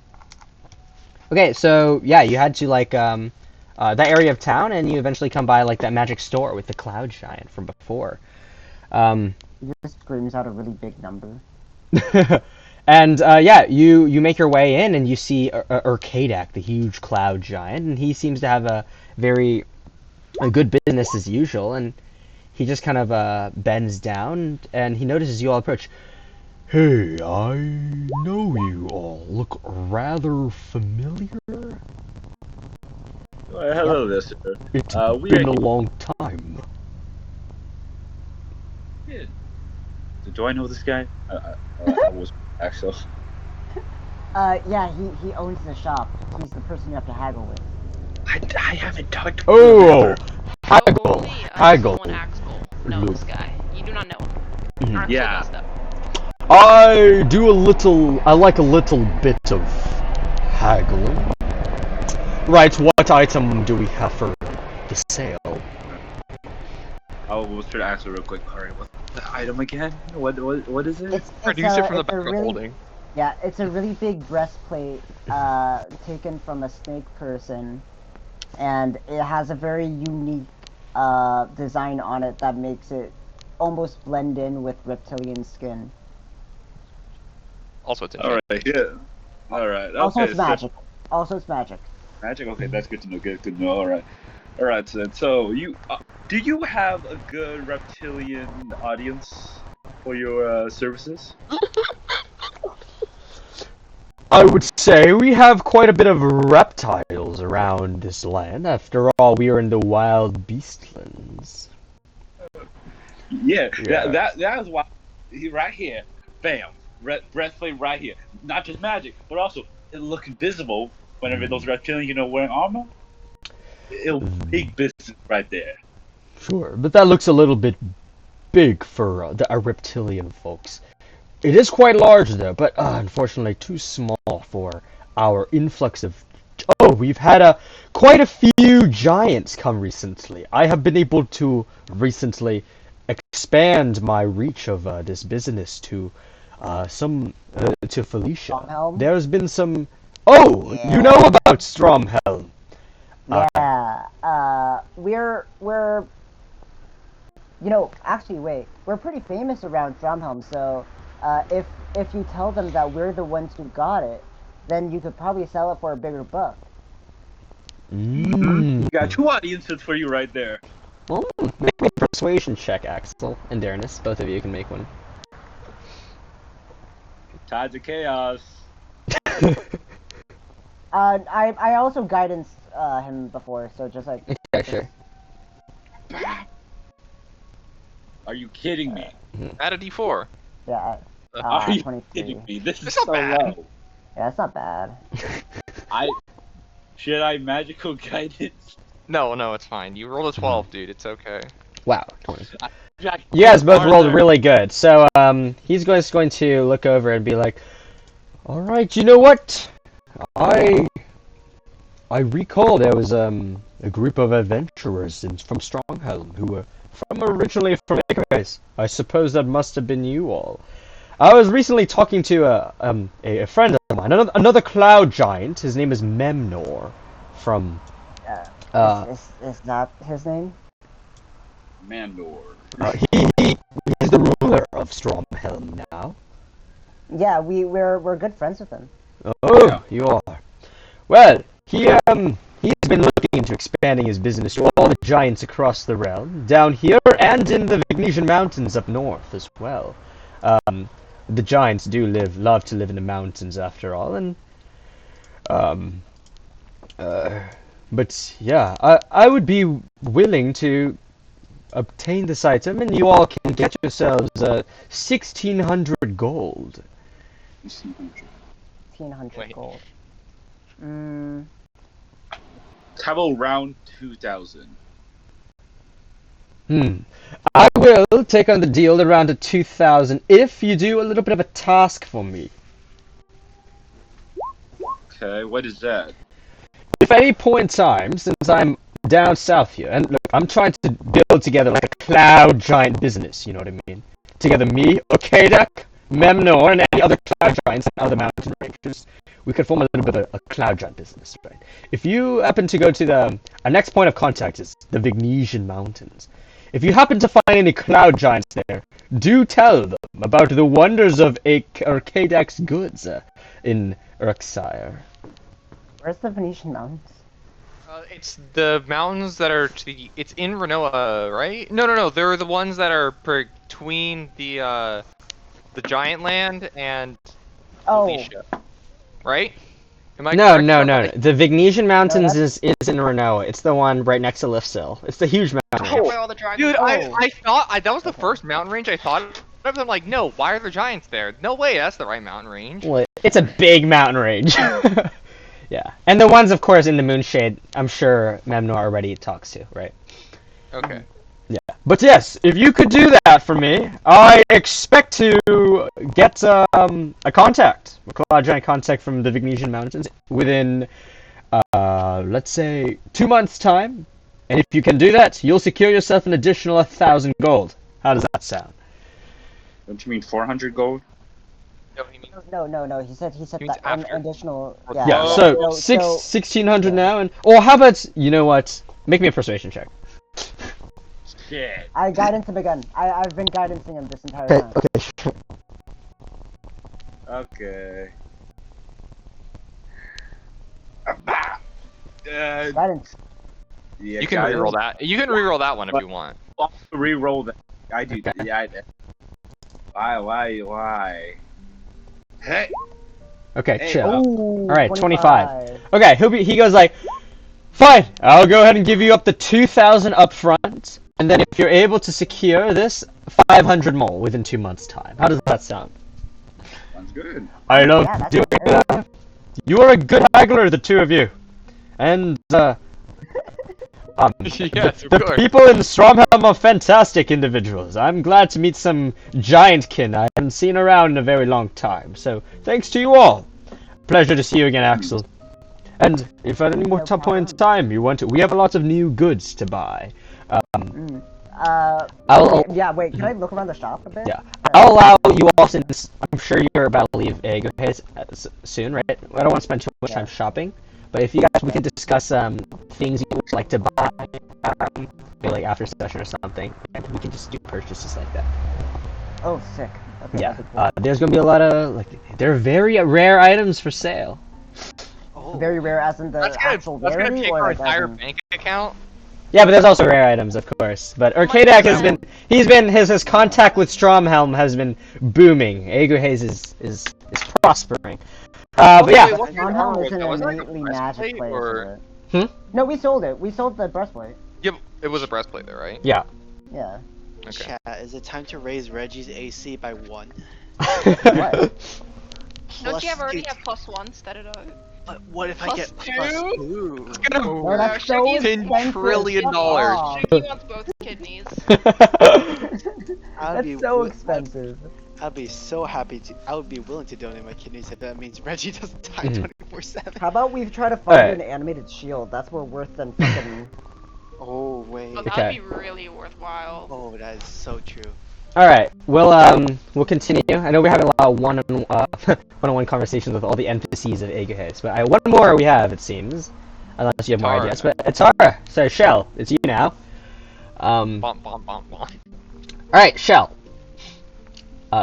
so, yeah, you had to, like, that area of town, and you eventually come by, like, that magic store with the cloud giant from before. It just screams out a really big number. And yeah, you make your way in, and you see Urkadak, the huge cloud giant, and he seems to have a good business as usual, and he just kind of bends down, and he notices you all approach. Hey, I know you all. Look rather familiar. Hello there, sir. It's been a long time. Yeah. Do I know this guy? I was actually. Yeah, he owns the shop. He's the person you have to haggle with. I haven't talked to him. Oh! Haggle. No, this guy. You do not know him. Yeah. I like a little bit of haggling. Right, what item do we have for the sale? I was trying to ask her real quick. Alright, what's the item again? What is it? Produce it from the back of holding. Yeah, it's a really big breastplate taken from a snake person, and it has a very unique design on it that makes it almost blend in with reptilian skin. Also, it's Alright, yeah. Alright, okay. Also, it's magic. Also, it's magic. Magic? Okay, that's good to know. Good to know. Alright, so you do you have a good reptilian audience for your services? I would say we have quite a bit of reptiles around this land. After all, we are in the wild beastlands. Yeah. That is why right here, bam, breastplate right here. Not just magic, but also it look invisible whenever those reptilians, wearing armor. It'll big business right there. Sure, but that looks a little bit big for our reptilian folks. It is quite large though, but unfortunately too small for our influx of... Oh, we've had quite a few giants come recently. I have been able to recently expand my reach of this business to to Felicia. Stromhelm? There's been some... Oh, yeah. You know about Stromhelm. Yeah, we're actually wait, we're pretty famous around Stromhelm, so if you tell them that we're the ones who got it, then you could probably sell it for a bigger buck. You got two audiences for you right there. Well, make me a persuasion check, Axel and Darnus. Both of you can make one. Tides of Chaos. I also guidance him before, so just like... Yeah, sure. Are you kidding me? Add a D4. Yeah, are you 23. kidding me? This is It's so not bad. low. Yeah, it's not bad. Should I magical guidance? No, it's fine. You rolled a 12, dude. It's okay. Wow, 20. You guys both rolled really good. So he's going to look over and be like, "All right, you know what? I recall there was a group of adventurers from Stronghelm who were originally from Aeguheas. I suppose that must have been you all. I was recently talking to a friend of mine, another cloud giant. His name is Memnor from... Is that his name? Mandor. He's the ruler of Stromhelm now. Yeah, we're good friends with him. Oh, yeah. You are. Well, he's been looking into expanding his business to all the giants across the realm, down here and in the Vignesian Mountains up north as well. The giants do love to live in the mountains after all, and but yeah, I would be willing to obtain this item, and you all can get yourselves 1,600 gold. 1,600 gold. How about round 2,000? I will take on the deal around to 2,000 if you do a little bit of a task for me. Okay, what is that? If at any point in time, since I'm down south here, and look, I'm trying to build together like a cloud giant business, you know what I mean? Together, me, Okadak, Memnor, and any other cloud giants and other mountain rangers, we could form a little bit of a cloud giant business, right? If you happen to go to our next point of contact is the Vignesian Mountains. If you happen to find any cloud giants there, do tell them about the wonders of Arkadak's goods in Urksire. Where's the Venetian Mountains? It's the mountains that are it's in Renoa, right? No. They're the ones that are between the giant land and Alicia, right? Am I No. correct? The Vignesian Mountains is in Renoa. It's the one right next to Lifthill. It's the huge mountain range. Dude, I thought that was the first mountain range I thought of. I'm like, no, why are there giants there? No way, that's the right mountain range. Well, it's a big mountain range. Yeah, and the ones, of course, in the Moonshade, I'm sure Memnor already talks to, right? Okay. Yeah, but yes, if you could do that for me, I expect to get a cloud giant contact from the Vignesian Mountains within, let's say, 2 months' time. And if you can do that, you'll secure yourself an additional 1,000 gold. How does that sound? Don't you mean 400 gold? No, he means No. He said that an additional. Yeah. Yeah. So 1600 now, and how about Make me a persuasion check. Shit. I guidance him again. I've been guidancing him this entire time. Okay. Guidance. Yeah, you can reroll that. You can reroll that one if you want. I'll reroll that. I do. Yeah. Why? Hey. Okay, Hey, chill. Ooh, All right, 25. Okay, he goes like, fine. I'll go ahead and give you up to 2,000 up front, and then if you're able to secure this, 500 more within 2 months' time. How does that sound? Sounds good. I love doing that. You are a good haggler, the two of you. And, yes, the people in Stromhelm are fantastic individuals. I'm glad to meet some giant kin I haven't seen around in a very long time. So, thanks to you all. Pleasure to see you again, Axel. And if at any more point in time you want to, we have a lot of new goods to buy. Wait, can I look around the shop a bit? Yeah. I'll allow you all, since I'm sure you're about to leave Aeguheas soon, right? I don't want to spend too much time shopping, but if you guys, we can discuss things you would like to buy, maybe like after session or something, and we can just do purchases like that. Oh, sick. Okay, yeah. Cool. There's gonna be a lot of there are very rare items for sale. Oh. Very rare, as in the actual rarity, that's gonna take or our like entire bank account. Yeah, but there's also rare items, of course. But Arcadak has his contact with Stromhelm has been booming. Aeguheas is prospering. But yeah. Stromhelm is an innately magic place. Or... No, we sold it. We sold the breastplate. Yep, it was a breastplate there, right? Yeah. Yeah. Okay. Chat, is it time to raise Reggie's AC by 1? What? Don't you already have +1 instead of But what if I get +2? It's gonna that's so $10 trillion. Shaggy wants both kidneys. That's so expensive. I'd be so happy to. I would be willing to donate my kidneys if that means Reggie doesn't die 24/7. How about we try to find an animated shield? That's more worth than fucking. Oh wait. Oh, that'd be really worthwhile. Oh, that is so true. All right. Well, we'll continue. I know we're having a lot of one-on-one conversations with all the NPCs of Aeguheas, but one more we have, it seems, unless you have more ideas. But Atara, sorry, Shell, it's you now. All right, Shell.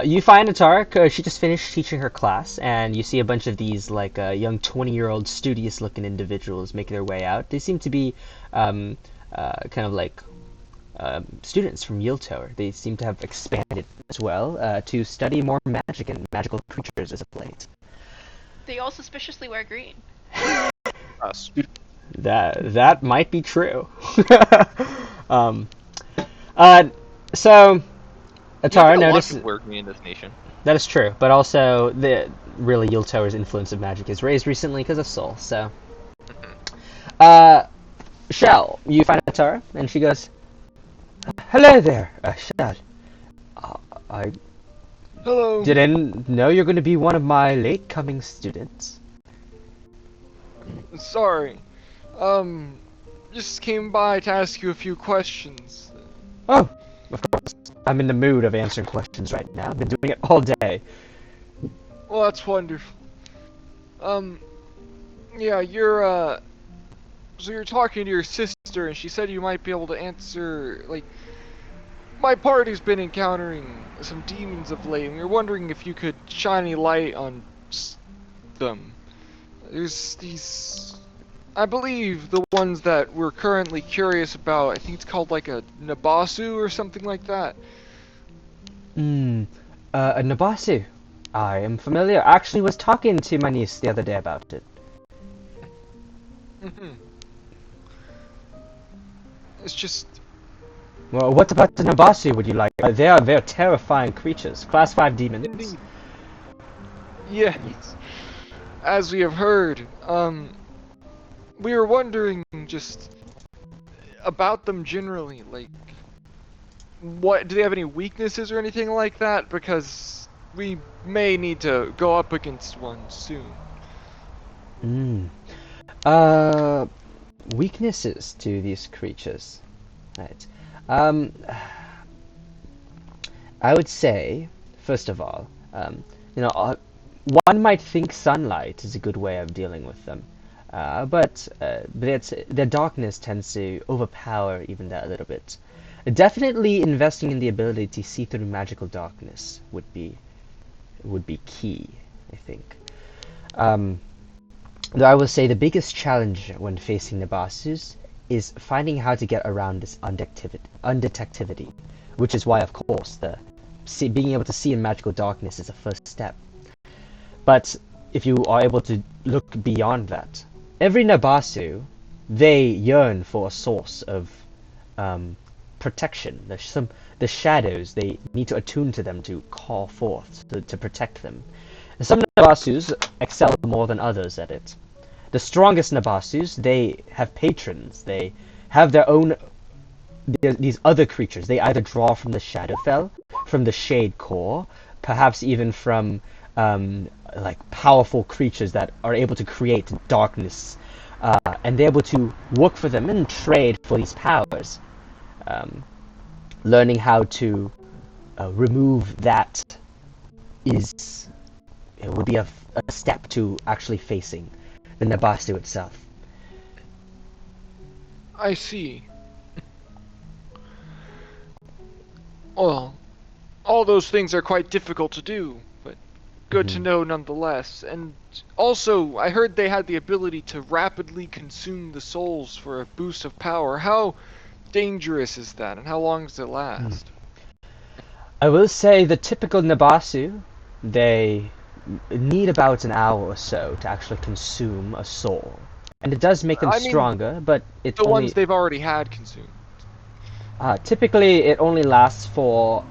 You find Atara. She just finished teaching her class, and you see a bunch of these young 20-year-old studious-looking individuals making their way out. They seem to be kind of like students from Yield Tower. They seem to have expanded as well to study more magic and magical creatures as of late. They all suspiciously wear green. Us. That might be true. So Atara noticed wear green in this nation. That is true, but also really Yield Tower's influence of magic is raised recently because of Soul. So, Shell, you find Atara, and she goes, "Hello there, Shell. Hello. Didn't know you're going to be one of my late-coming students." Sorry. Just came by to ask you a few questions. Oh, of course. I'm in the mood of answering questions right now. I've been doing it all day. Well, that's wonderful. Yeah, so you're talking to your sister, and she said you might be able to answer, my party's been encountering some demons of late, and we were wondering if you could shine any light on them. There's these, I believe, the ones that we're currently curious about. I think it's called a Nabasu or something like that. A Nabasu. I am familiar. I actually was talking to my niece the other day about it. It's just... Well, what about the Nabasu would you like? They're terrifying creatures. Class 5 demons. Indeed. Yes. As we have heard, we were wondering just about them generally, what, do they have any weaknesses or anything like that? Because we may need to go up against one soon. Weaknesses to these creatures. Right. I would say, first of all, one might think sunlight is a good way of dealing with them, but their darkness tends to overpower even that a little bit. Definitely investing in the ability to see through magical darkness would be key, I think. Though I will say the biggest challenge when facing Nabasus is finding how to get around this undetectivity, which is why, of course, being able to see in magical darkness is a first step. But if you are able to look beyond that, every Nabasu, they yearn for a source of protection. The shadows, they need to attune to them to call forth, to protect them. And some Nabasus excel more than others at it. The strongest Nabasus, they have patrons. They have their own, these other creatures. They either draw from the Shadowfell, from the Shade Core, perhaps even from like powerful creatures that are able to create darkness, and they're able to work for them and trade for these powers. Learning how to remove that would be a step to actually facing the Nabasu itself. I see. Well, all those things are quite difficult to do, but good to know nonetheless. And also, I heard they had the ability to rapidly consume the souls for a boost of power. How dangerous is that, and how long does it last? I will say the typical Nabasu, they need about an hour or so to actually consume a soul. And it does make them stronger, but it's the ones they've already had consumed. Typically, it only lasts for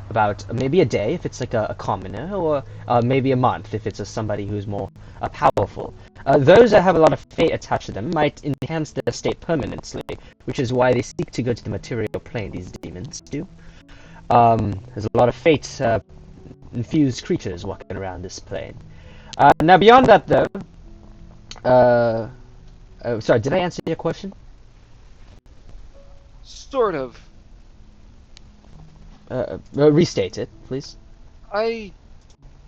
about maybe a day if it's like a commoner, or maybe a month if it's somebody who's more powerful. Those that have a lot of fate attached to them might enhance their state permanently, which is why they seek to go to the material plane, these demons do. There's a lot of fate infused creatures walking around this plane. Now beyond that though, sorry, did I answer your question? Sort of. Restate it, please.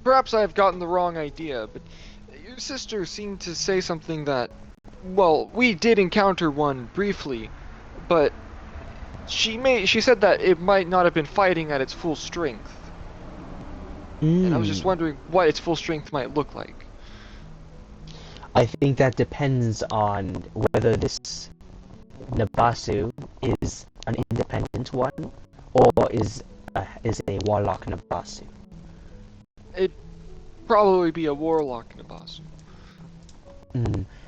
Perhaps I have gotten the wrong idea, but your sister seemed to say something that, well, we did encounter one briefly, but she said that it might not have been fighting at its full strength. And I was just wondering what its full strength might look like. I think that depends on whether this Nabasu is an independent one, or is a warlock Nabasu. It'd probably be a warlock Nabasu.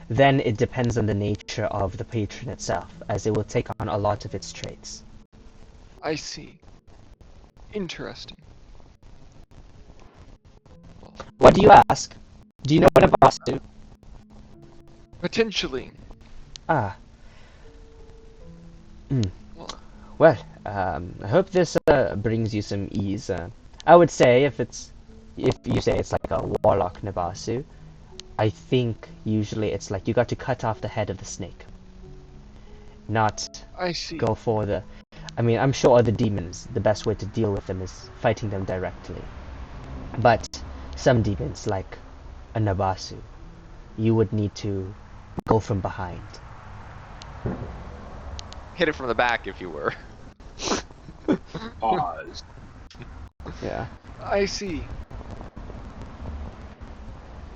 Then it depends on the nature of the patron itself, as it will take on a lot of its traits. I see. Interesting. What do you ask? Do you know what Nabasu? Potentially. Well, I hope this brings you some ease. I would say if you say it's like a warlock Nabasu, I think usually it's like you got to cut off the head of the snake. Not go for the... I mean, I'm sure other demons, the best way to deal with them is fighting them directly. But some demons, like a Nabasu, you would need to go from behind. Hit it from the back, if you were. Pause. Yeah. I see.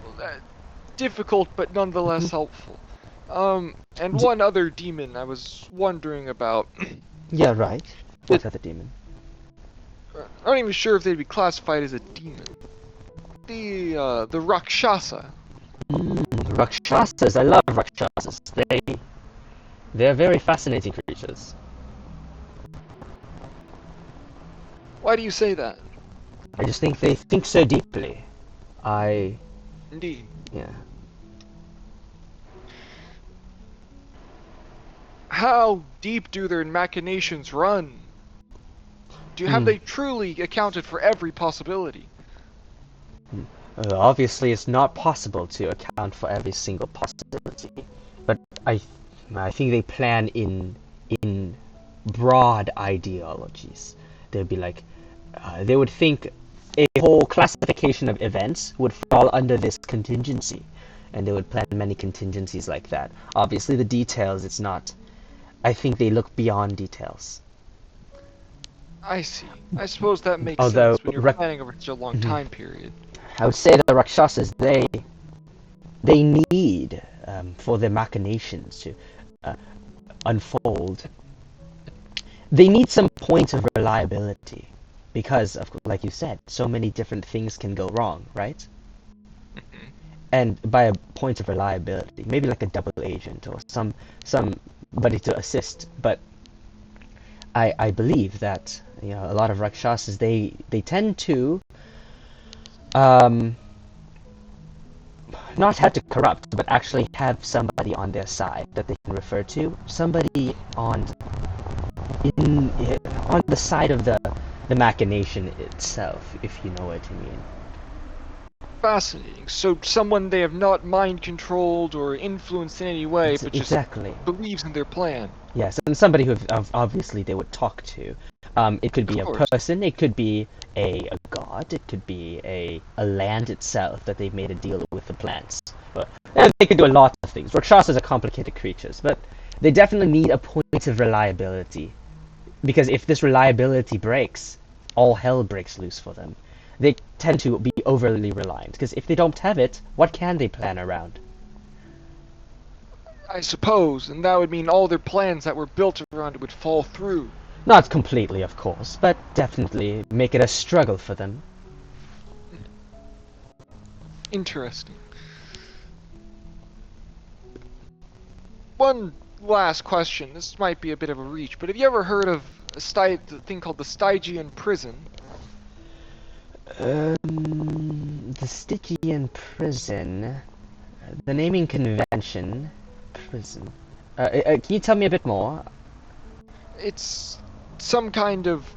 Well, difficult, but nonetheless helpful. And one other demon I was wondering about. Yeah, right. What other demon? I'm not even sure if they'd be classified as a demon. The Rakshasa. Rakshasas, I love Rakshasas. They're very fascinating creatures. Why do you say that? I just think they think so deeply. Indeed. Yeah. How deep do their machinations run? Have they truly accounted for every possibility? Obviously, it's not possible to account for every single possibility, but I think they plan in broad ideologies. They'd be like, they would think a whole classification of events would fall under this contingency, and they would plan many contingencies like that. Obviously, the details, it's not. I think they look beyond details. I see. I suppose that makes Although, sense when you're planning over such a long time period. I would say the Rakshasas, they need, for their machinations to unfold, they need some point of reliability. Because, like you said, so many different things can go wrong, right? And by a point of reliability, maybe like a double agent or somebody to assist. But I believe that a lot of Rakshasas they tend to not have to corrupt, but actually have somebody on their side that they can refer to, somebody on the side of the machination itself, if you know what I mean. Fascinating. So someone they have not mind controlled or influenced in any way, but just believes in their plan. Yes, and somebody who obviously they would talk to. It could be a person, it could be a god, it could be a land itself that they've made a deal with the plants. And they could do a lot of things. Rakshasas are complicated creatures, but they definitely need a point of reliability. Because if this reliability breaks, all hell breaks loose for them. They tend to be overly reliant, because if they don't have it, what can they plan around? I suppose, and that would mean all their plans that were built around it would fall through. Not completely, of course, but definitely make it a struggle for them. Interesting. One last question. This might be a bit of a reach, but have you ever heard of the thing called the Stygian prison? The Stygian prison. The naming convention. Prison. Can you tell me a bit more? It's some kind of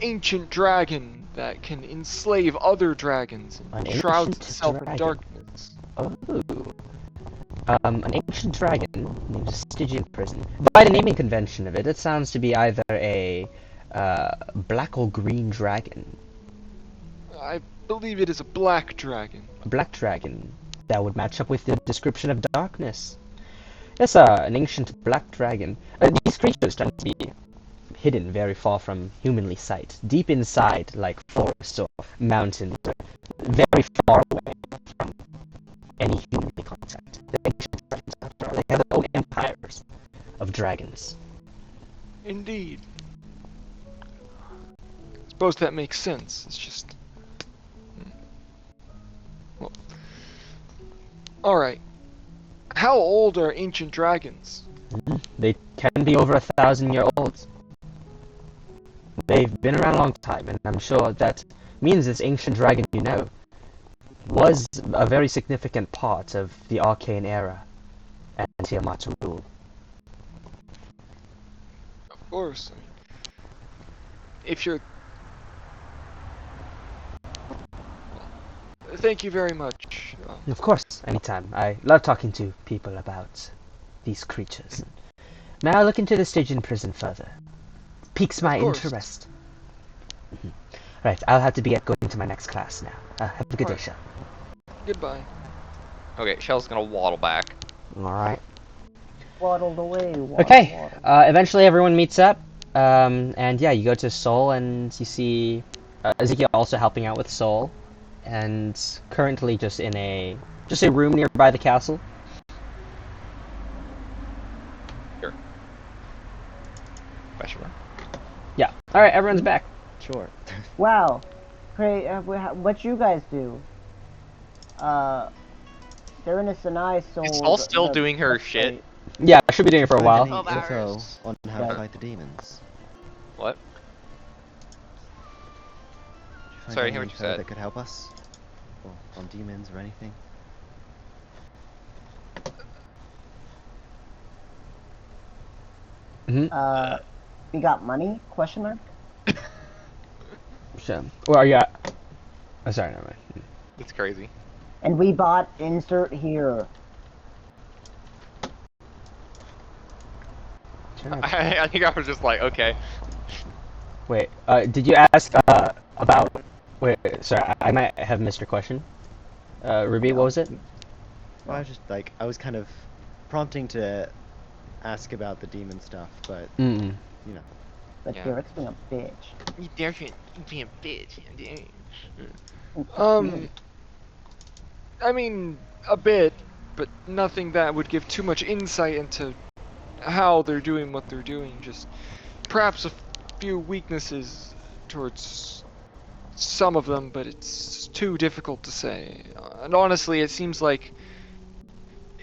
ancient dragon that can enslave other dragons and shrouds itself in darkness. Oh. An ancient dragon named the Stygian prison. By the naming convention of it, it sounds to be either a black or green dragon. I believe it is a black dragon. A black dragon. That would match up with the description of darkness. Yes, an ancient black dragon. These creatures tend to be hidden very far from humanly sight. Deep inside, like forests or mountains, very far away from any humanly contact. The ancient dragons, after all, they have their own empires of dragons. Indeed. I suppose that makes sense. It's just... Well... Alright. How old are ancient dragons? They can be over 1,000 years old. They've been around a long time, and I'm sure that means this ancient dragon was a very significant part of the Arcane Era and Tiamat's rule. Of course. If you're... Thank you very much. Of course, anytime. I love talking to people about these creatures. May I look into the Stygian prison further? Piques my interest. Right, I'll have to be going to my next class now. Have a good day, Shell. Goodbye. Okay, Shell's gonna waddle back. Alright. Waddled away. Okay, eventually everyone meets up. And yeah, you go to Sol and you see Ezekiel also helping out with Sol. And currently just in a room nearby the castle. Sure. Question mark? Yeah. All right, everyone's back. Sure. Wow. Great. What you guys do? They're in a Sinai soul. Is Sol still doing her shit? Yeah, I should be doing it for a while. Info on how to fight the demons. What? Sorry, I hear what you said. That could help us? Or on demons or anything? We got money? Question mark? Sure. Where are you at? Oh, sorry, never mind. It's crazy. And we bought insert here. I think I was just like, okay. Wait, did you ask about Wait, sorry, I might have missed your question. Ruby, what was it? Well, I was just like, I was kind of prompting to ask about the demon stuff, but you know. But Derek's being a bitch. Derek's being a bitch. I mean, a bit, but nothing that would give too much insight into how they're doing what they're doing. Just perhaps a few weaknesses towards some of them, but it's too difficult to say. And honestly, it seems like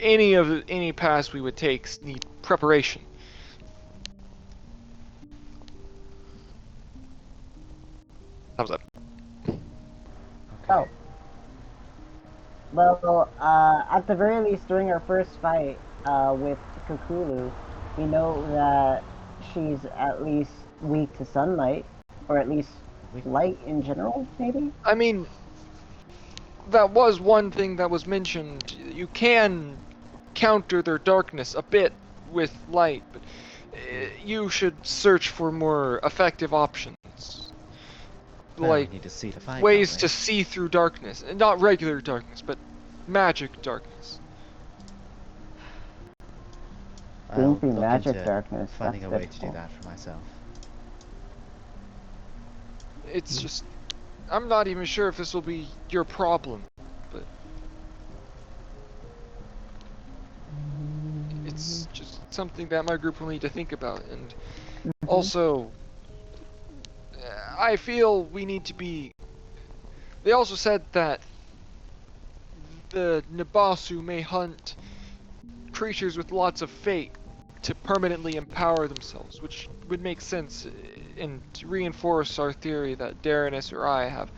any pass we would take need preparation. Thumbs up. Oh. Well, at the very least, during our first fight with Khakulu, we know that she's at least weak to sunlight, or at least light in general, maybe? I mean, that was one thing that was mentioned. You can counter their darkness a bit with light, but you should search for more effective options. Like need to see the fight, ways to see through darkness, and not regular darkness, but magic darkness. Wouldn't be magic darkness. Finding a way to do that for myself. It's just, I'm not even sure if this will be your problem, but it's just something that my group will need to think about. And also, I feel we need to be. They also said that the Nabasu may hunt creatures with lots of fate to permanently empower themselves, which would make sense and reinforce our theory that Darrenus or I have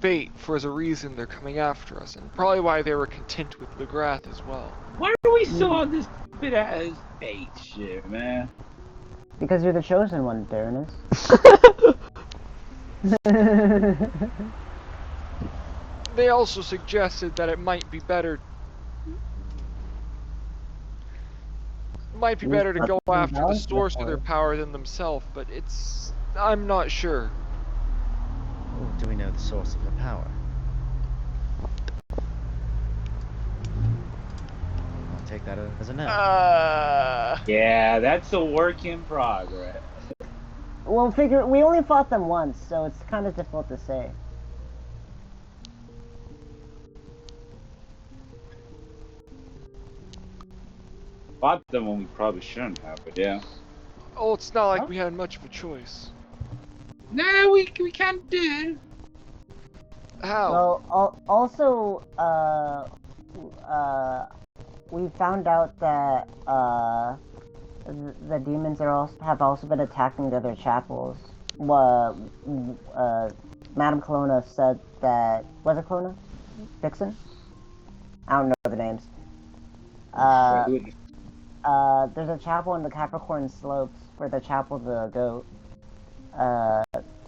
fate for as a reason they're coming after us, and probably why they were content with Le-Grath as well. Why are we still on this bit ass fate shit, man? Because you're the chosen one, Darrenus. They also suggested that it might be better to go after the source of their power than themselves, but I'm not sure. Oh, do we know the source of the power? I'll take that as a no. Yeah, that's a work in progress. Well, we only fought them once, so it's kind of difficult to say. Fought them when we probably shouldn't have, but yeah. Oh, it's not like we had much of a choice. No, we kind of did. How? Well, also, we found out that the demons have also been attacking the other chapels. Madame Colonna said that, was it Colonna? Vixen? I don't know the names. There's a chapel in the Capricorn Slopes for the Chapel of the Goat,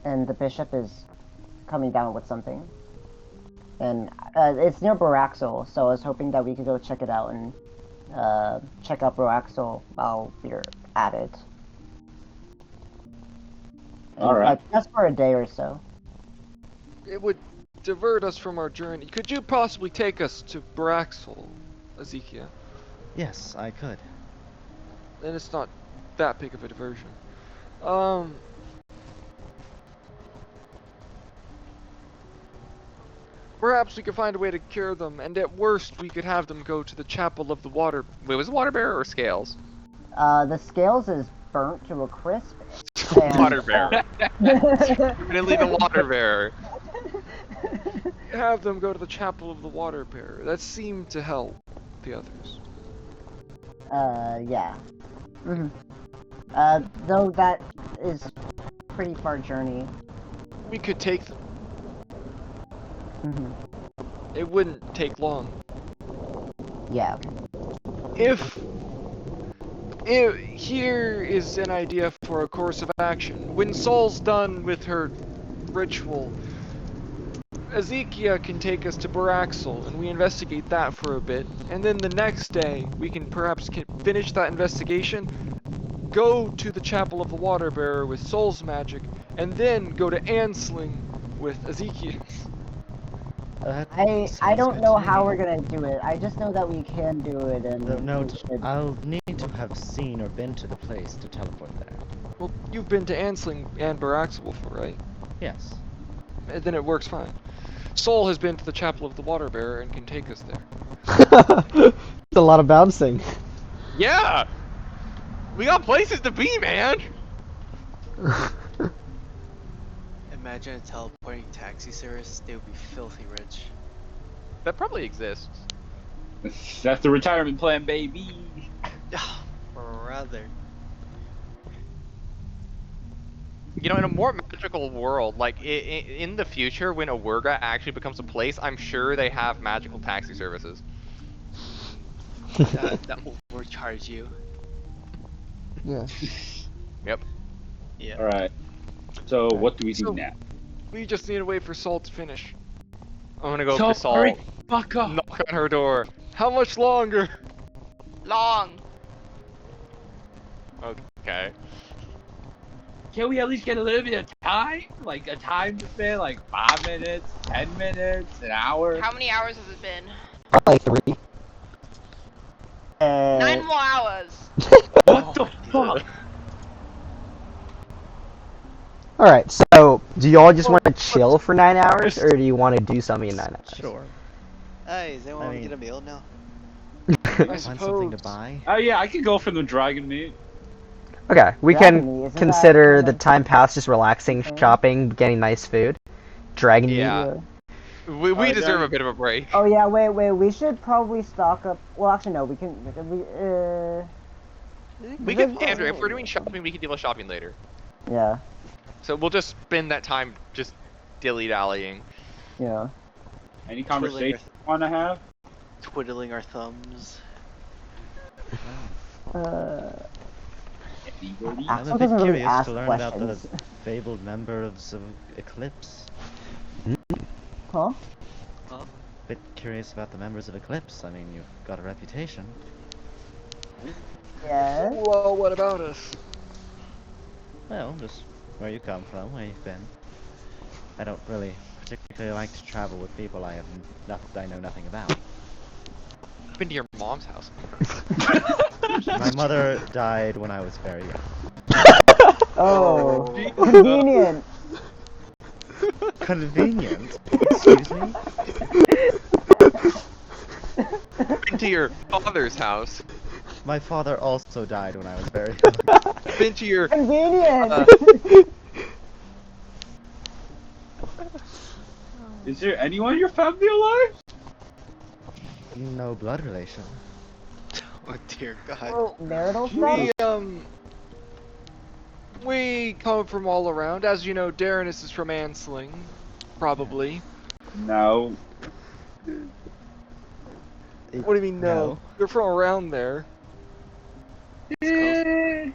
and the bishop is coming down with something. And it's near Boraxel, so I was hoping that we could go check it out and check out Boraxel while we're at it. Alright. Just for a day or so. It would divert us from our journey. Could you possibly take us to Boraxel, Aeguheas? Yes, I could. And it's not that big of a diversion. Perhaps we could find a way to cure them, and at worst we could have them go to the Chapel of the Water. Wait, was it Water Bearer or Scales? The Scales is burnt to a crisp. Water Bearer. Definitely the Water Bearer. Have them go to the Chapel of the Water Bearer. That seemed to help the others. Yeah. Though that is pretty far journey. We could take them. It wouldn't take long. Yeah. Here is an idea for a course of action. When Sol's done with her ritual, Aeguheas can take us to Boraxel, and we investigate that for a bit. And then the next day, we can perhaps finish that investigation, go to the Chapel of the Water Bearer with Sol's magic, and then go to Ansling with Aeguheas. I don't know how we're gonna do it. I just know that we can do it, and No, I'll need to have seen or been to the place to teleport there. Well, you've been to Ansling and Baraxel before, right? Yes. And then it works fine. Sol has been to the Chapel of the Water Bearer and can take us there. It's a lot of bouncing. Yeah! We got places to be, man! Imagine a teleporting taxi service, they would be filthy rich. That probably exists. That's the retirement plan, baby. Brother. You know, in a more magical world, like in the future, when Aeguheas actually becomes a place, I'm sure they have magical taxi services. That will overcharge you. Yeah. Yep. Yeah. Alright. So, what do we do now? We just need to wait for Sol to finish. I'm gonna go So, up to Sol. hurry, fuck up. Knock on her door. How much longer? Long. Okay. Can't we at least get a little bit of time? Like a time to spend, like 5 minutes, 10 minutes, an hour? How many hours has it been? Probably 3. 9 more hours. What the fuck? Alright, so do y'all just want to chill for 9 hours, or do you want to do something in 9 hours? Sure. Hey, does anyone want to get a meal now? Find something to buy. Oh yeah, I could go for the dragon meat. Okay, we Dragon can meat, isn't consider that the time passed just relaxing, shopping, getting nice food. Dragon meat. Yeah. We deserve a bit of a break. Oh yeah, wait. We should probably stock up. Well, actually, no. We can. We can, Andrew, if we're doing shopping, we can deal with shopping later. Yeah. So we'll just spend that time just dilly-dallying. Yeah. Any conversation you want to have? Twiddling our thumbs. I'm a Axel bit doesn't really curious ask to learn questions. about the fabled members of Eclipse. Huh? Bit curious about the members of Eclipse. I mean, you've got a reputation. Yes. Well, what about us? Well, just where you come from, where you've been. I don't really particularly like to travel with people I know nothing about. I've been to your mom's house. My mother died when I was very young. Oh, convenient. Convenient? Excuse me? Been to your father's house. My father also died when I was very young. Been to your Convenient. Is there anyone in your family alive? No blood relation. Oh dear God. Oh, marital status? We come from all around. As you know, Darrenus is from Ansling. Probably. No. What do you mean, no? You're from around there. Yeah.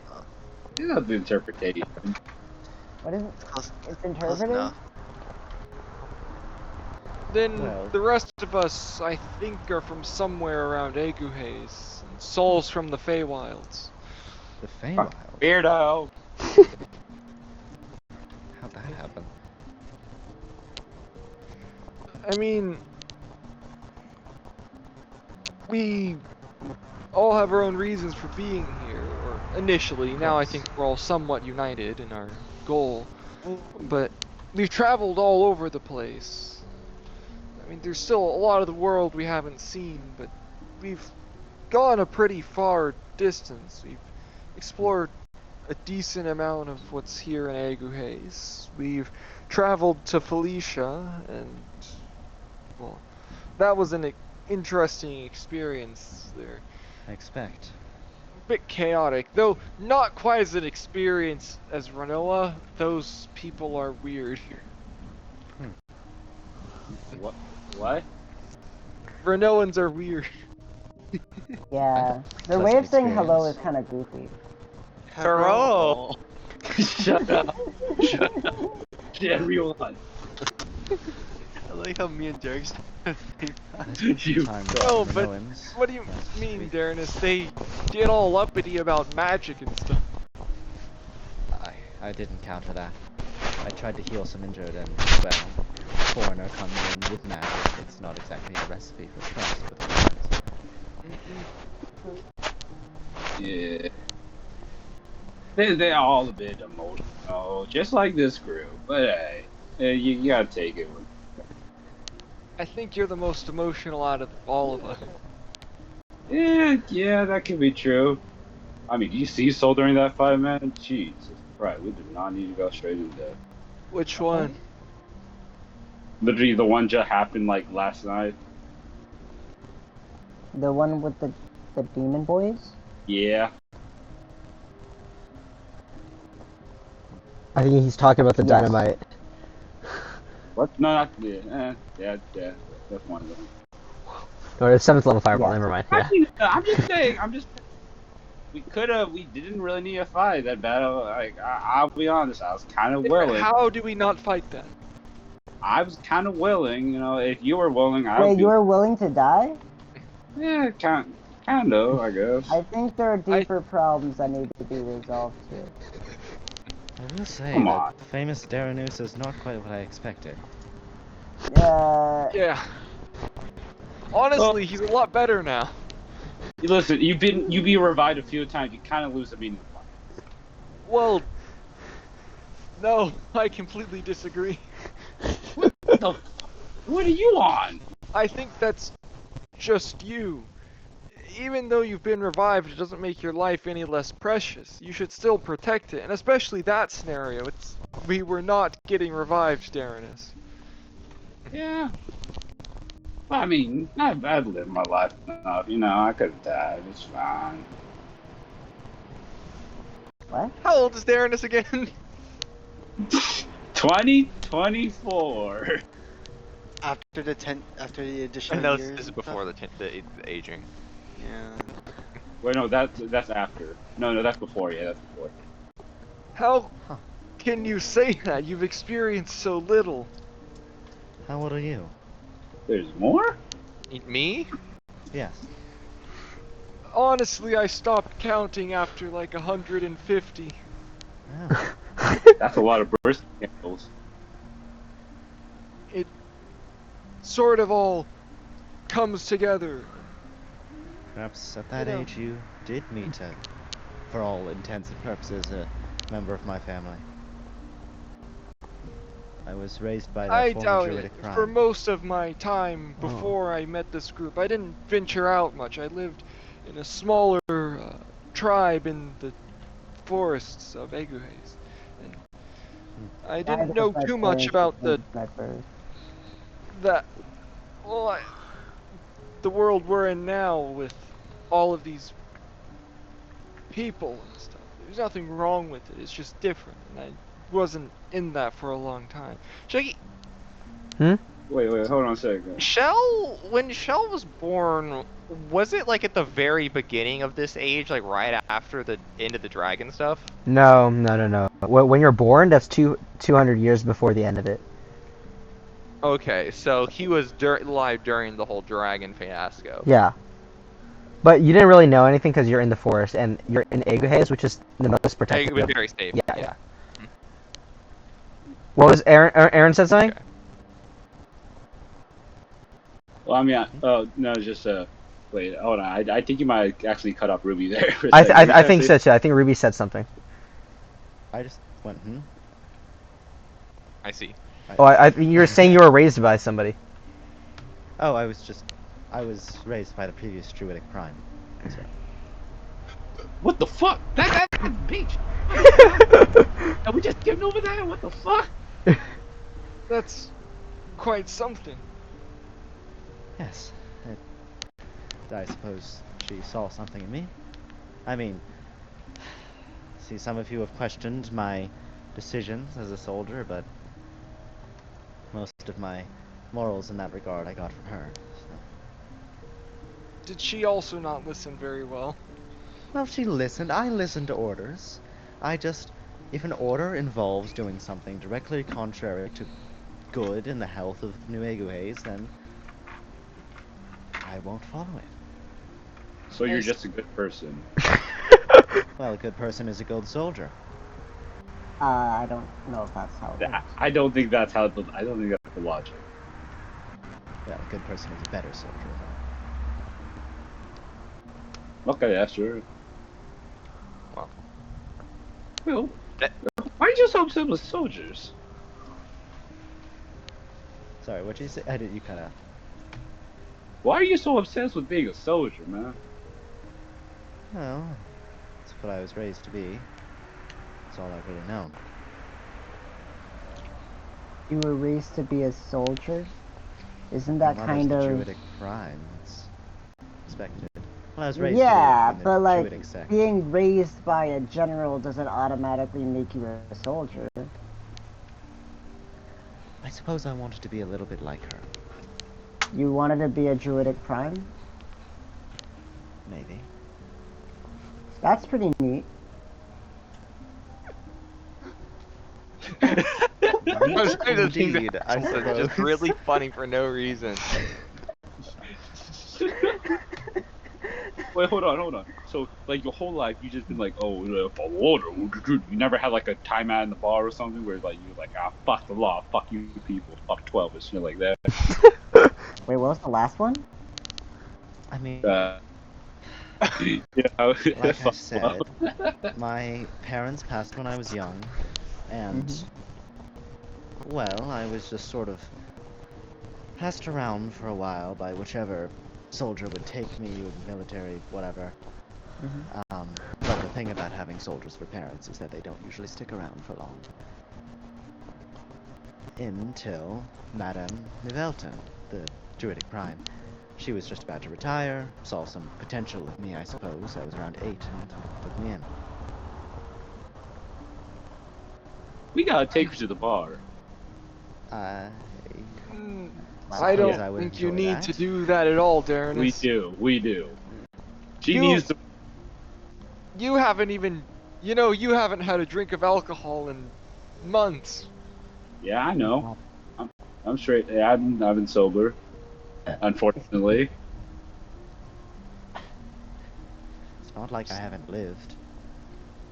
You know the interpretation. What is it? It's interpreted? Then Well. the rest of us, I think, are from somewhere around Aeguheas. And Sol's from the Feywilds. The Feywild? Weirdo. How'd that happen? I mean, we all have our own reasons for being here, or initially. Now I think we're all somewhat united in our goal. But we've traveled all over the place. I mean, there's still a lot of the world we haven't seen, but we've gone a pretty far distance. We've explored a decent amount of what's here in Aeguheas. We've traveled to Felicia, and, well, that was an interesting experience there. I expect. A bit chaotic, though not quite as an experience as Renoa. Those people are weird. What? Renoans are weird. Yeah. Their way of saying hello is kind of goofy. Hello. Shut up. Shut up. Yeah, real one. I like how me and Derek You. Oh, but what do you mean, Darrenus? They get all uppity about magic and stuff. I didn't counter that. I tried to heal some injured, and, well, foreigner comes in with magic. It's not exactly a recipe for trust with friends. Yeah. They're all a bit emotional, just like this group. But hey, you gotta take it with. I think you're the most emotional out of all of us. Yeah, that could be true. I mean, you see Soul during that fight, man? Jesus Christ, we did not need to go straight into that. Which one? Literally, the one just happened, like, last night. The one with the demon boys? Yeah. I think he's talking about the dynamite. What? No, not yeah. That's one of them. Or 7th level fireball. Never mind. Yeah. I'm just saying. We didn't really need a fight that battle. Like, I'll be honest, I was kind of willing. How do we not fight then? I was kind of willing, if you were willing, I would. Wait, you were willing to die? Yeah, kind of, I guess. I think there are deeper problems that need to be resolved too. I will say that famous Daranus is not quite what I expected. Yeah. Honestly, he's a lot better now. Listen, you've been revived a few times. You kind of lose the meaning of life. Well, no, I completely disagree. What are you on? I think that's just you. Even though you've been revived, it doesn't make your life any less precious. You should still protect it, and especially that scenario. We were not getting revived, Daranus. Yeah. Well, I mean, I've lived my life enough. I could have died. It's fine. What? How old is Daranus again? 2024. After the additional No, years. this is before the aging. Yeah. Wait, no, that's after. No, that's before. Yeah, that's before. How can you say that? You've experienced so little. How old are you? There's more? Me? Yes. Honestly, I stopped counting after like 150. Oh. That's a lot of birth candles. It sort of all comes together. Perhaps at that age you did meet for all intents and purposes, a member of my family. I was raised by the former Druidic prime. For most of my time before I met this group, I didn't venture out much. I lived in a smaller tribe in the forests of Aeguheas. And I didn't know too much about the world we're in now with all of these people and stuff. There's nothing wrong with it. It's just different, and I wasn't in that for a long time. Shaggy. Wait, hold on a second. When Shell was born, was it like at the very beginning of this age, like right after the end of the dragon stuff? No. When you're born, that's 200 years before the end of it. Okay, so he was alive during the whole dragon fiasco. Yeah. But you didn't really know anything because you're in the forest, and you're in Aeguheas, which is the most protected. It was very safe. Yeah. What was Aaron said something? Okay. Well, I mean, no, just wait, hold on. I think you might actually cut off Ruby there. I think so too. I think Ruby said something. I just went, I see. You were saying you were raised by somebody. Oh, I was raised by the previous Druidic prime. So. What the fuck? That's beach. Are we just getting over that? What the fuck? That's quite something. Yes. I suppose she saw something in me. I mean, see, some of you have questioned my decisions as a soldier, but most of my morals in that regard I got from her. So. Did she also not listen very well? Well, she listened. I listened to orders. If an order involves doing something directly contrary to good in the health of New Aeguheas, then I won't follow it. So you're just a good person. Well, a good person is a good soldier. I don't know if that's how it works. I don't think that's how. I don't think that's the logic. Well, a good person is a better soldier, though. Okay, yeah, sure. Well, why are you so upset with soldiers? Sorry, what'd you say? I did. You kind of. Why are you so obsessed with being a soldier, man? Well, that's what I was raised to be. That's all I've really known. You were raised to be a soldier? Isn't that kind of... Druidic prime. It's expected. Well, I was raised yeah, in the but like, Druidic sect. being raised by a general doesn't automatically make you a soldier. I suppose I wanted to be a little bit like her. You wanted to be a druidic prime? Maybe. That's pretty neat. I was trying to think Indeed, that I something suppose. just really funny for no reason. Wait, hold on. So, like, your whole life, you just been like, oh, follow order. You never had, like, a timeout in the bar or something where, like, you're like, ah, fuck the law, fuck you people, fuck 12, and shit like that. Wait, what was the last one? I mean, yeah, like I said, my parents passed when I was young, and, well, I was just sort of passed around for a while by whichever soldier would take me, military, whatever. But the thing about having soldiers for parents is that they don't usually stick around for long. Until Madame Nivelton, the Druidic Prime. She was just about to retire, saw some potential in me, I suppose. I was around 8 and took me in. We gotta take her to the bar. I don't think you need to do that at all, Darren. We do. She needs to... You haven't even... You know, you haven't had a drink of alcohol in months. Yeah, I know. I'm straight. Yeah, I've been sober. Unfortunately. It's not like I haven't lived.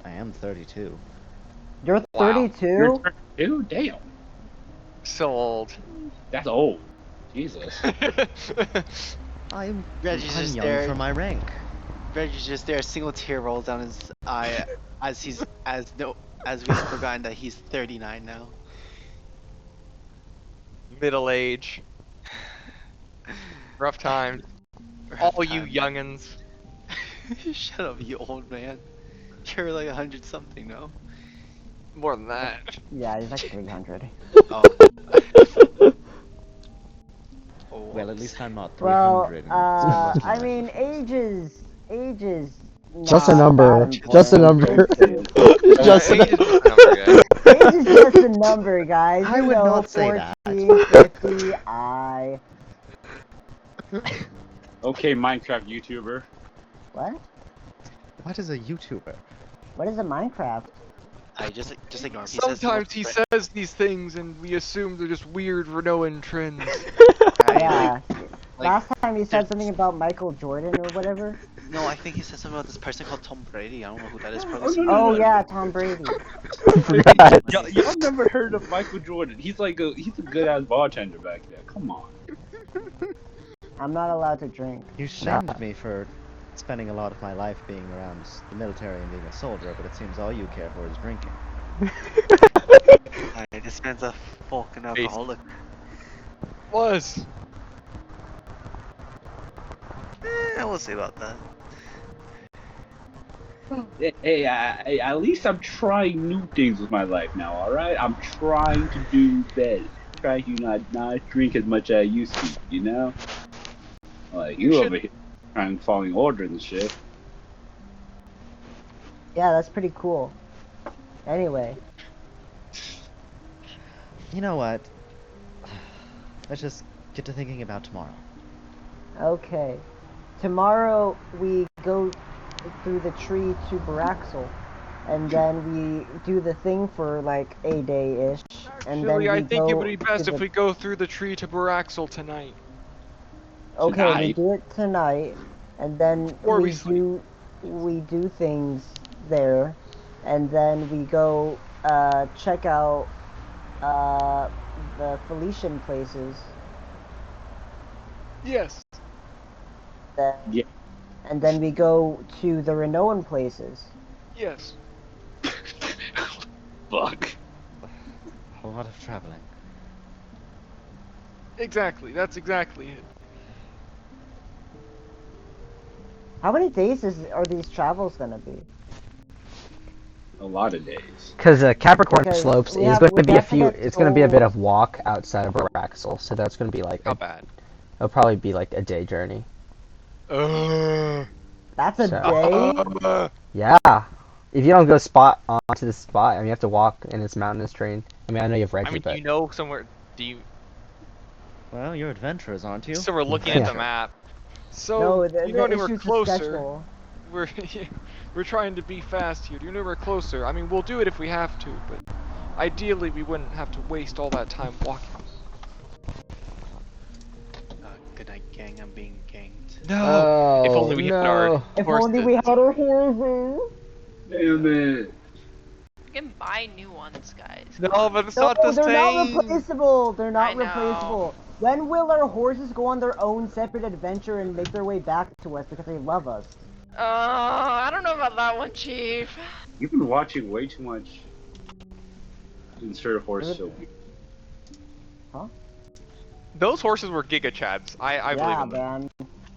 I am 32. You're 32? You're 32? Damn. So old. That's old. Jesus. I'm Reggie's just young there. for my rank. Reggie's just there. A single tear rolls down his eye as we've forgotten that he's 39 now. Middle age. Rough times. All you youngins. Shut up, you old man. You're like 100 something, no? More than that. Yeah, he's like 300. Oh. Well, at least I'm not 300. Well, I mean, age is just a number. Just a number. Just a number. Age is just a number, guys. I would not say 14, 50, Okay, Minecraft YouTuber. What? What is a YouTuber? What is a Minecraft? Just ignore him. Sometimes he says these things and we assume they're just weird Renoan trends. Yeah. Last time he said something about Michael Jordan or whatever. No, I think he said something about this person called Tom Brady. I don't know who that is. Oh yeah, Tom Brady. Y'all never heard of Michael Jordan? He's a good ass bartender back there. Come on. I'm not allowed to drink. You shamed me for spending a lot of my life being around the military and being a soldier, but it seems all you care for is drinking. This man's a fucking alcoholic. Was. We'll see about that. Hey, at least I'm trying new things with my life now, alright? I'm trying to do better. Trying to not drink as much as I used to, you know? Like, you over here trying following order and shit. Yeah, that's pretty cool. Anyway. You know what? Let's just get to thinking about tomorrow. Okay. Tomorrow we go through the tree to Baraxel, and then we do the thing for like a day-ish, and then I think it would be best if we go through the tree to Baraxel tonight. Okay, we do it tonight, and then we do things there, and then we go check out the Felician places. Yes. Then, Yeah. And then we go to the Renoan places. Yes. Fuck. A lot of traveling. Exactly. That's exactly it. How many days are these travels gonna be? A lot of days. Because Capricorn Because Slopes we is have- going to we be have to get it's going to be a bit souls. of walk outside of Araxel, so that's going to be like, Not bad. it'll probably be like a day journey. That's a So- day? Yeah. If you don't go spot onto the spot, I mean, you have to walk and it's mountainous terrain. I mean, I know you have Reggie, I mean, but... you know somewhere. Do you? Well, you're adventurers, aren't you? So we're looking Yeah. at the map. So No, do you know anywhere issue's the closer? schedule. We're trying to be fast here. Do you know we're closer? I mean, we'll do it if we have to, but ideally we wouldn't have to waste all that time walking. Good night, gang. I'm being ganked. No. Oh, If only we had our If horses. only we had our horses. Damn it. You can buy new ones, guys. No, but it's No, not the they're same. not replaceable. They're not I know. replaceable. When will our horses go on their own separate adventure and make their way back to us because they love us? I don't know about that one, Chief. You've been watching way too much Insert Horse Filming. Huh? Those horses were Giga Chads. I believe Yeah, in them. man.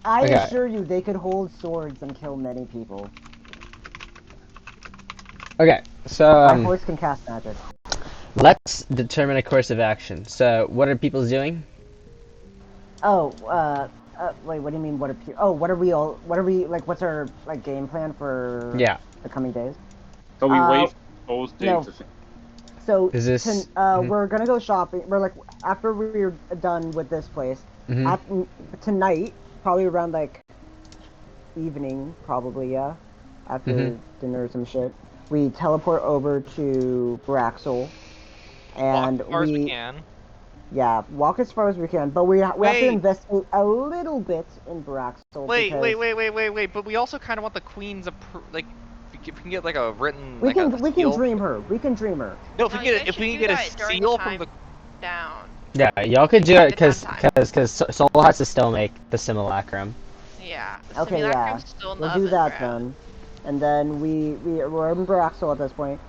I Okay. assure you, they could hold swords and kill many people. Okay, so Our horse can cast magic. let's determine a course of action. So, what are people doing? Oh, wait, what do you mean, what are we, like, what's our, like, game plan for Yeah. the coming days? So we Uh, wait for both days no. to finish. So, Is this- mhm. we're gonna go shopping, after we're done with this place, Mhm. tonight, probably around, like, evening, probably, yeah, after Mhm. dinner or some shit, we teleport over to Braxel, and Walk as far as we can. Yeah, walk as far as we can, but we have to Wait. investigate a little bit in Braxel. Wait, because wait. But we also kind of want the queen's like. If we can get like a written. we like can a we can seal dream her. We can dream her. No, if No, we you get guys if we should can do get a that during seal the from the. time down. Yeah, y'all could do it The because Soul has to still make the simulacrum. Yeah. The Okay, yeah. simulacrum's still in the We'll do oven, that bro. then, and then we're in Braxel at this point.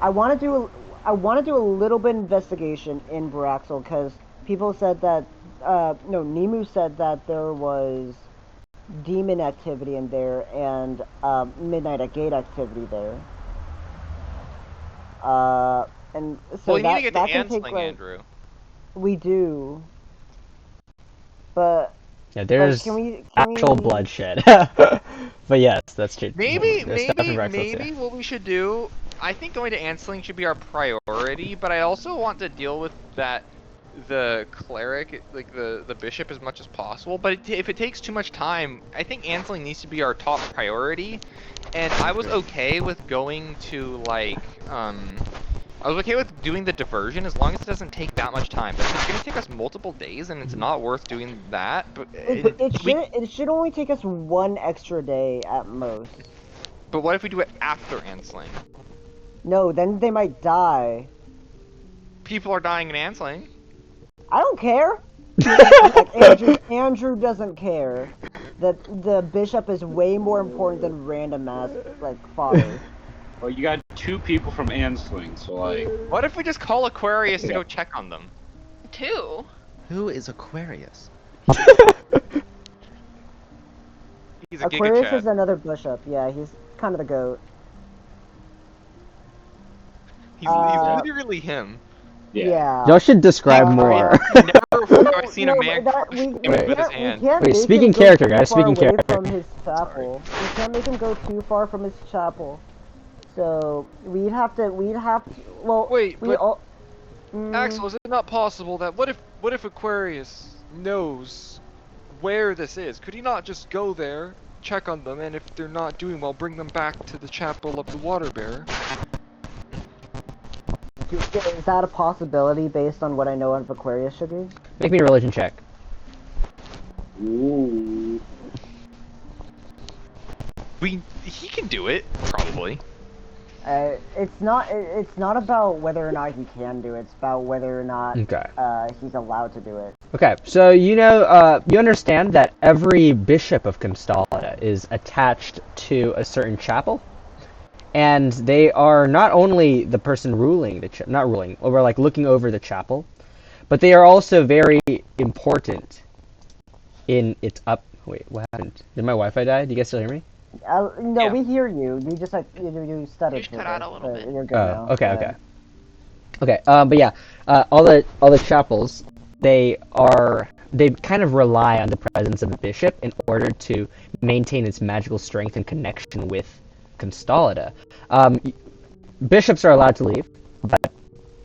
I want to do a little bit of investigation in Braxel because people said that Nemu said that there was demon activity in there and midnight at gate activity there. And so Well, we that, need to get that to can take Ansling, like Andrew. we do, but Yeah, there's can we actual bloodshed. But yes, that's true. Maybe There's stuff in Rexel, too. what we should do. I think going to Ansling should be our priority, but I also want to deal with the cleric, like the bishop, as much as possible. But if it takes too much time, I think Ansling needs to be our top priority. And I was okay with going to like I was okay with doing the diversion as long as it doesn't take that much time. But if it's gonna take us multiple days and it's not worth doing that, but it should only take us one extra day at most. But what if we do it after Ansling? No, then they might die. People are dying in Ansling. I don't care. Like, Andrew doesn't care. That the bishop is way more important than random ass like fodder. Well, you got 2 people from Ansling, so like. What if we just call Aquarius to go check on them? 2? Who is Aquarius? He's a Aquarius Giga is another bishop. Yeah, he's kind of the goat. He's literally him. Yeah. Y'all should describe more. Never before have I seen a man with his hand. Wait, speaking character, guys. Speaking character. From his chapel, we can't make him go too far from his chapel. So we'd have to. Well, wait, we but all. Axel, is it not possible that what if Aquarius knows where this is? Could he not just go there, check on them, and if they're not doing well, bring them back to the chapel of the water bearer? Is that a possibility based on what I know of Aquarius, Sugar? Make me a religion check. Ooh. He can do it, probably. It's not about whether or not he can do it. It's about whether or not he's allowed to do it. Okay, so you understand that every bishop of Constallata is attached to a certain chapel, and they are not only the person ruling not ruling, or like looking over the chapel, but they are also very important in its up. Wait, what happened? Did my Wi-Fi die? Do you guys still hear me? No, we hear you. You just you stuttered. You cut out a little bit. You're good now. Okay. But yeah, all the chapels, they kind of rely on the presence of a bishop in order to maintain its magical strength and connection with Constallata. Bishops are allowed to leave, but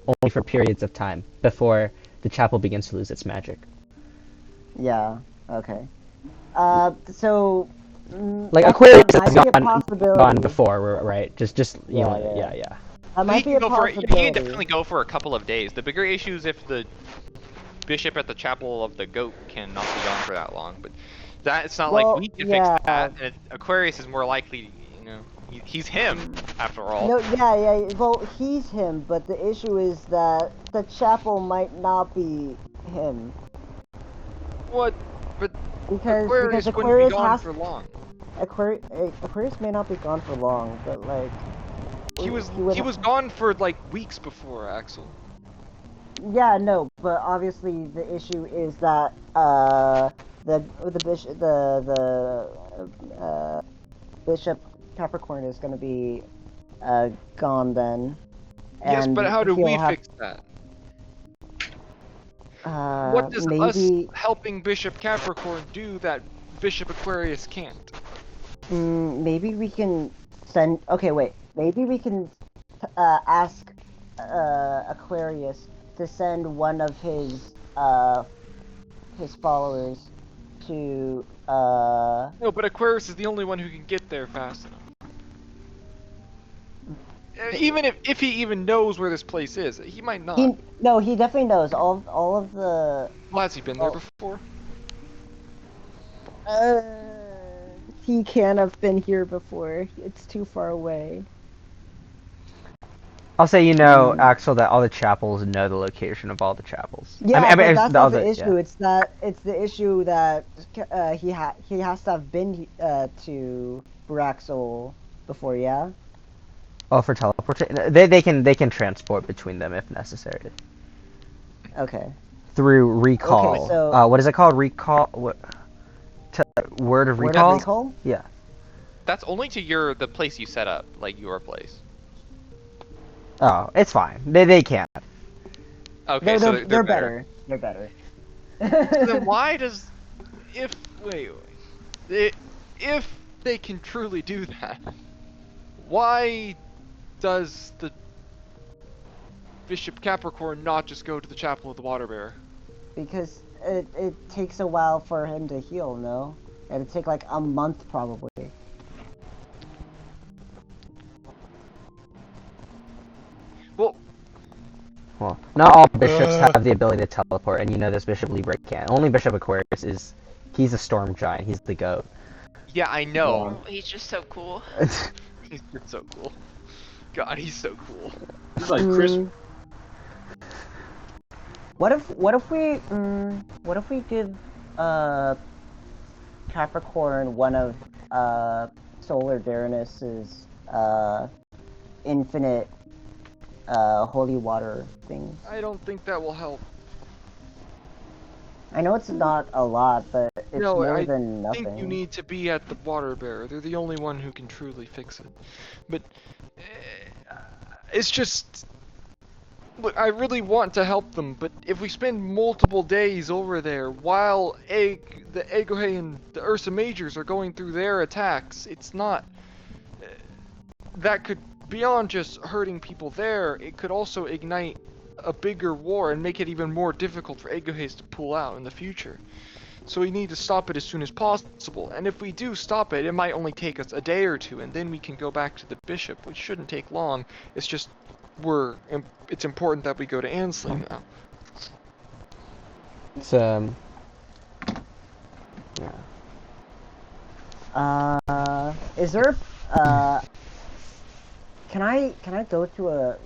only for periods of time before the chapel begins to lose its magic. Yeah. Okay. So. Like Aquarius has gone before, right? Just yeah. He can definitely go for a couple of days. The bigger issue is if the bishop at the Chapel of the Goat cannot be gone for that long. But it's not like we can fix that. And Aquarius is more likely, he's him after all. No, yeah. Well, he's him, but the issue is that the chapel might not be him. What? But because Aquarius has for long. Aquarius may not be gone for long, but like he was gone for like weeks before, Axel. Yeah, no, but obviously the issue is that Bishop Capricorn is going to be gone then. Yes, but how do we fix that? What does us helping Bishop Capricorn do that Bishop Aquarius can't? Maybe we can send. Okay, wait. Maybe we can ask Aquarius to send one of his followers to. No, but Aquarius is the only one who can get there fast enough. Even if he even knows where this place is, he might not. No, he definitely knows all of the. Well, has he been there before? He can't have been here before. It's too far away. I'll say Axel, that all the chapels know the location of all the chapels. Yeah, but that's not the issue. Yeah. It's the issue that he has to have been to Braxol before, yeah. Oh, for teleportation, they can transport between them if necessary. Okay. Through recall. Okay, so what is it called? Recall. What? Word of recall. Word of recall? Yeah. That's only to the place you set up, like your place. Oh, it's fine. They can't. Okay, they're better. They're better. So then why does if they can truly do that, why does the Bishop Capricorn not just go to the Chapel of the Water Bear? Because it takes a while for him to heal, no? It'd take like a month probably. Well, not all bishops have the ability to teleport, and this Bishop Libra can't. Only Bishop Aquarius he's a storm giant, he's the goat. Yeah, I know. He's just so cool. He's just so cool. God, he's so cool. He's like Chris. What if we give Capricorn one of Solar Darnus's infinite holy water things? I don't think that will help. I know it's not a lot, but it's more than nothing. I think you need to be at the water bearer. They're the only one who can truly fix it. But it's just, look, I really want to help them, but if we spend multiple days over there while the Aeguheas and the Ursa Majors are going through their attacks, it's not. That could, beyond just hurting people there, it could also ignite a bigger war and make it even more difficult for Aeguheas to pull out in the future. So we need to stop it as soon as possible, and if we do stop it, it might only take us a day or two, and then we can go back to the bishop, which shouldn't take long. It's just it's important that we go to Ansley now. It's yeah. Is there Can I go to a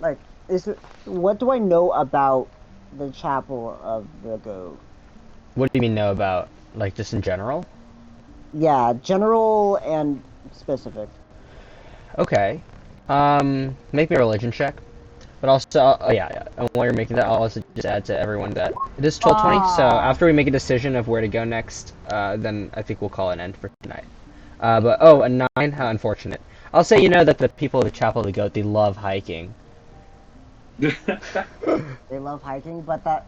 what do I know about the chapel of the goat? What do you mean know about? Like just in general? Yeah, general and specific. Okay. Make me a religion check. But also, yeah. And while you're making that, I'll also just add to everyone that it is 12:20. So after we make a decision of where to go next, then I think we'll call an end for tonight. But a 9. How unfortunate. I'll say that the people of the Chapel of the Goat, they love hiking. They love hiking, but that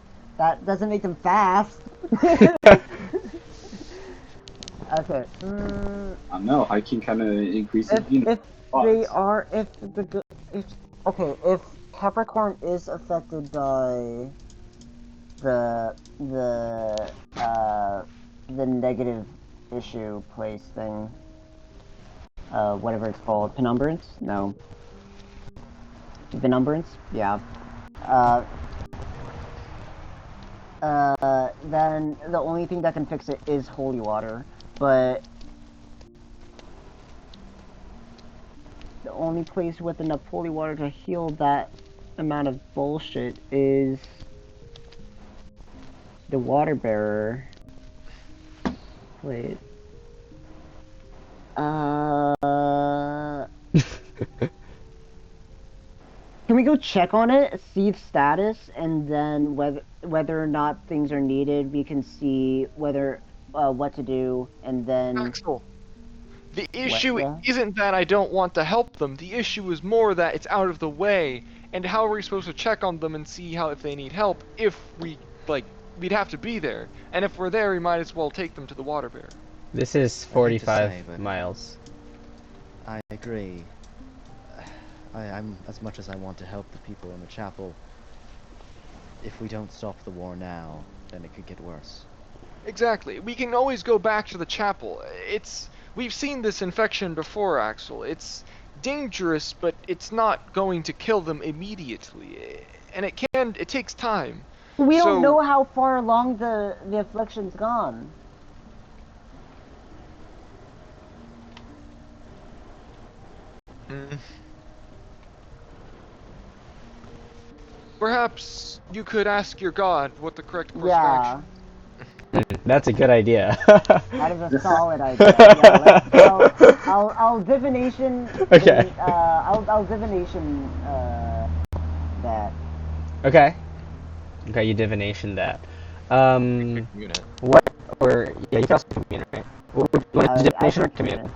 doesn't make them fast. Okay. I know hiking kind of increases. If they are, if Capricorn is affected by the negative issue place thing, whatever it's called, penumbrance? No. Penumbrance? Yeah. Then the only thing that can fix it is holy water, but the only place with enough holy water to heal that amount of bullshit is the water bearer. Wait. Can we go check on it, see its status, and then whether or not things are needed, we can see whether what to do, and then. Axel, the issue isn't that I don't want to help them. The issue is more that it's out of the way, and how are we supposed to check on them and see if they need help if we'd have to be there, and if we're there, we might as well take them to the water bear. This is 45 miles. I agree. I'm as much as I want to help the people in the chapel. If we don't stop the war now, then it could get worse. Exactly. We can always go back to the chapel. We've seen this infection before, Axel. It's dangerous, but it's not going to kill them immediately. And it takes time. We don't know how far along the affliction's gone. Perhaps you could ask your god what the correct course of action. That's a good idea. That is a solid idea. Yeah, I'll divination. Okay. I'll divination that. Okay. Okay, you divination that. What? Or yeah, you can also commune, right? What would you want to divination or commune?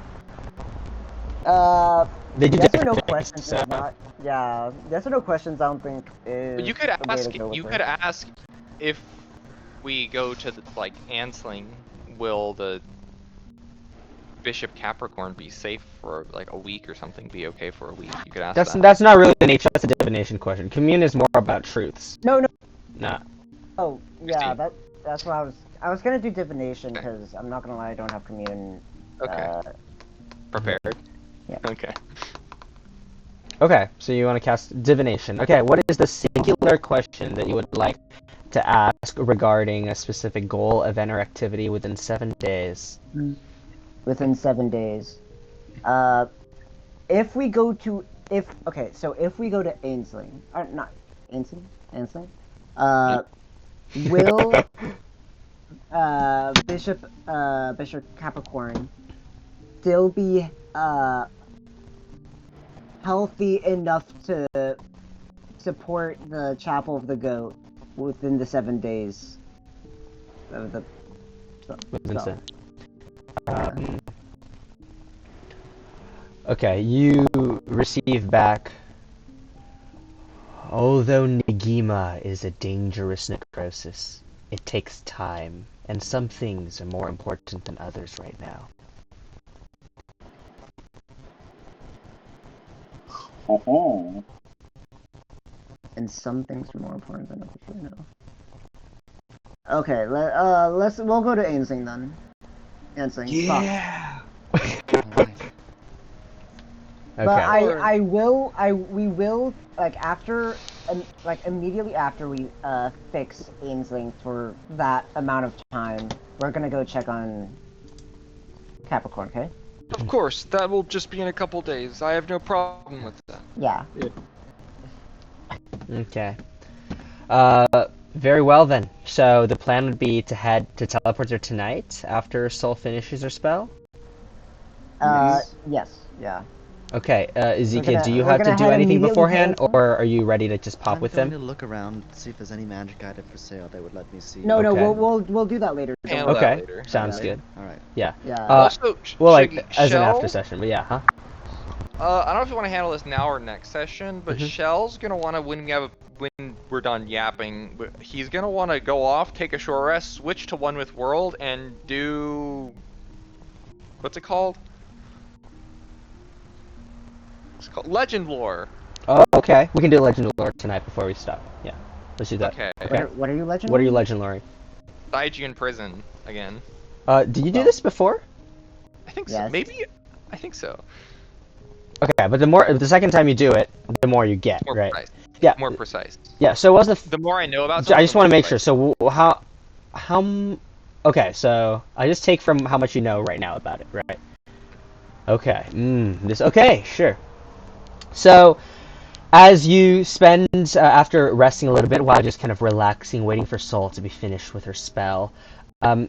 They do yes or no questions. So. Not. Yeah. Yes or no questions. I don't think is. But you could ask. You could ask if we go to the Ansling, will the Bishop Capricorn be safe for a week or something? Be okay for a week? You could ask. That's not really the nature. That's a divination question. Commune is more about truths. No. Nah. Oh yeah, that's what I was gonna do divination because I'm not gonna lie, I don't have commune. Okay. Prepared. Yeah. Okay. Okay, so you want to cast divination. Okay, what is the singular question that you would like to ask regarding a specific goal, event, or activity within 7 days? Within 7 days. If we go to Ainsling, or not Ainsling, will Bishop Capricorn still be healthy enough to support the Chapel of the Goat within the 7 days of the Okay, you receive back. Although Negima is a dangerous necrosis, it takes time, and some things are more important than others right now. And some things are more important than others right now. Okay, we'll go to Ainsling then. Ainsling. Yeah. But we will immediately after we fix Ainsling for that amount of time, we're gonna go check on Capricorn, okay? Of course, that will just be in a couple days. I have no problem with that. Yeah. Okay. Very well then. So the plan would be to head to teleport there tonight after Soul finishes her spell? Yes. Yeah. Okay, Ezekiel, do you we're have to gonna do head anything immediately beforehand, to- or are you ready to just pop with I'm them? going to look around, see if there's any magic item for sale they would let me see. No, Okay. we'll do that later. don't Handle worry. that Okay, later. sounds Yeah. good. All right. Yeah. Yeah. Also, Well, like, Shiggy, as an Shell, after session, but yeah, huh? I don't know if you want to handle this now or next session, but Mhm. Shell's gonna want to when we're done yapping, he's gonna want to go off, take a short rest, switch to One with World, and do what's it called? It's called Legend Lore. Oh, okay. We can do Legend Lore tonight before we stop. Yeah, let's do that. Okay. What are you legend? What are you Legend Loring? Aeguhean prison again. Did you do this before? I think Yes. so. Maybe. I think so. Okay, but the second time you do it, the more you get, More right? precise. Yeah. More precise. Yeah. So what's The more I know about I something, just the want to more make sure. precise. So okay, so I just take from how much you know right now about it, right? Okay. Okay, sure. So, as you spend after resting a little bit while just kind of relaxing, waiting for Soul to be finished with her spell,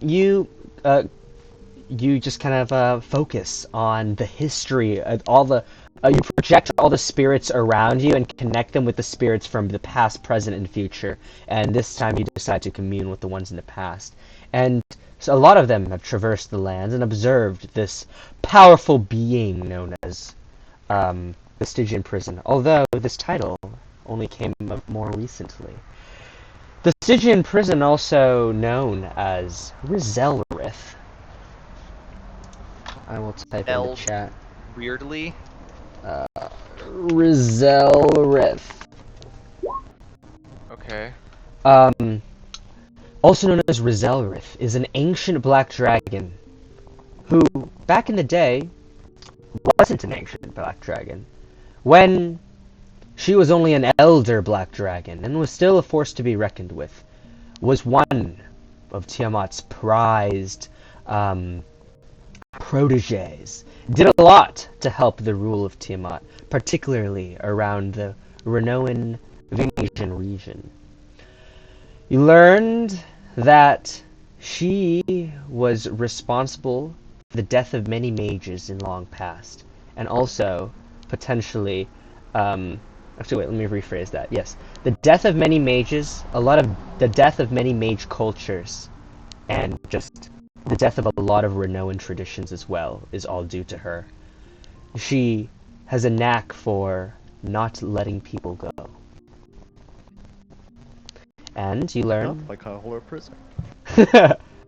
you just kind of focus on the history of all the. You project all the spirits around you and connect them with the spirits from the past, present, and future. And this time you decide to commune with the ones in the past. And so a lot of them have traversed the lands and observed this powerful being known as the Stygian Prison, although this title only came up more recently. The Stygian Prison, also known as Rizelrith. I will type in the chat. Weirdly. Rizelrith. Okay. Also known as Rizelrith, is an ancient black dragon who, back in the day, wasn't an ancient black dragon. When she was only an elder black dragon and was still a force to be reckoned with, was one of Tiamat's prized proteges. Did a lot to help the rule of Tiamat, particularly around the Renoan Venetian region. You learned that she was responsible for the death of many mages in long past, and also potentially actually, wait, let me rephrase that. Yes, the death of many mages, the death of many mage cultures, and just the death of a lot of Renoan traditions as well is all due to her. She has a knack for not letting people go. And you learn... Like a horror prison.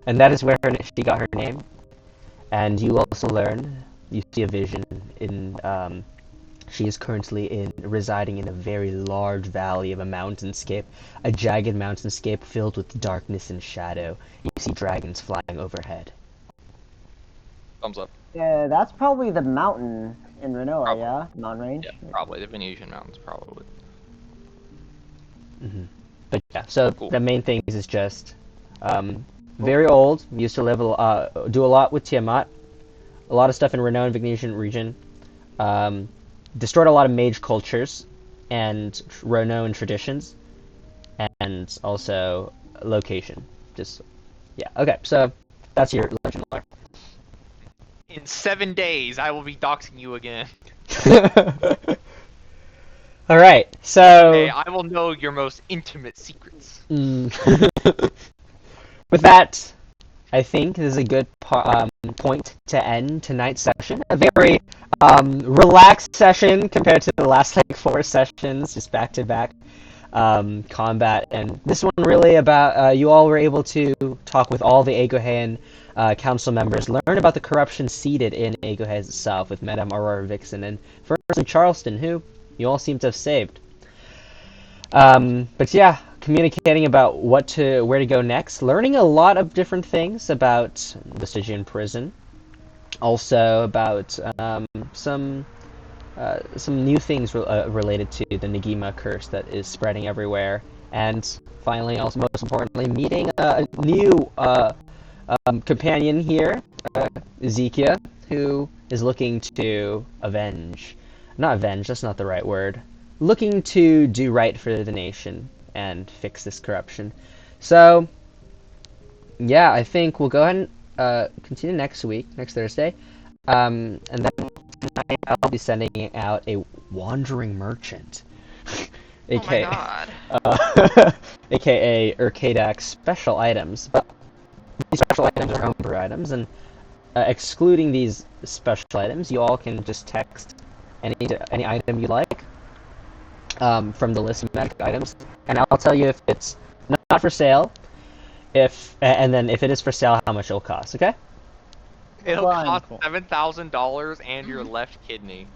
and that is where she got her name. And you also learn, you see a vision in... she is currently residing in a very large valley of a mountainscape, a jagged mountainscape filled with darkness and shadow. You see dragons flying overhead. Thumbs up. Yeah, that's probably the mountain in Renoa, yeah? Mountain range? Yeah, probably. The Venetian mountains, probably. But yeah, so cool. The main thing is just very old, used to live do a lot with Tiamat, a lot of stuff in Renoa and Venetian region, destroyed a lot of mage cultures and Renoan traditions, and also location. Just yeah, okay. So that's your legend lore. In 7 days, I will be doxing you again. All right, so hey, I will know your most intimate secrets. With that, I think this is a good point to end tonight's session. A very relaxed session compared to the last 4 sessions, just back to back combat, and this one really about you all were able to talk with all the Aeguhean council members, learn about the corruption seated in Aeguheas itself with Madame Aurora Vixen and first Charleston, who you all seem to have saved. But yeah, communicating about where to go next, learning a lot of different things about the Stygian prison, also about some new things related to the Negima curse that is spreading everywhere, and finally, also most importantly, meeting a new companion here, Ezekiel, who is looking to avenge. Not avenge, that's not the right word. Looking to do right for the nation and fix this corruption. So, yeah, I think we'll go ahead and continue next week, next Thursday. And then tonight I'll be sending out a wandering merchant. AKA, AKA Urkadak special items. But these special items are homebrew items, and excluding these special items, you all can just text any item you like from the list of magic items, and I'll tell you if it's not for sale, and then if it is for sale, how much it'll cost. Okay? It'll cost $7,000 and your left kidney.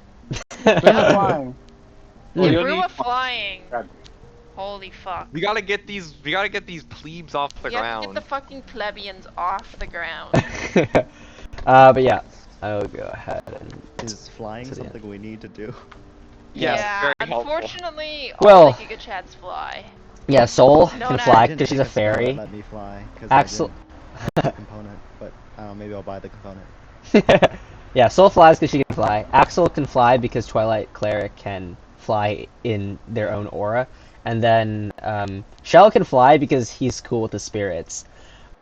Flying. If we were flying, holy fuck. We gotta get these plebes off the ground. Get the fucking plebeians off the ground. But yeah, I'll go ahead and... Is flying something we need to do? Yes, yeah, very helpful. Unfortunately, well, only Gigachads fly. Yeah, Soul No, can no. fly because she's a fairy. Let me fly, because Axel... I didn't have the component, but I don't know, maybe I'll buy the component. Yeah, Soul flies because she can fly. Axel can fly because Twilight Cleric can fly in their own aura. And then Shell can fly because he's cool with the spirits.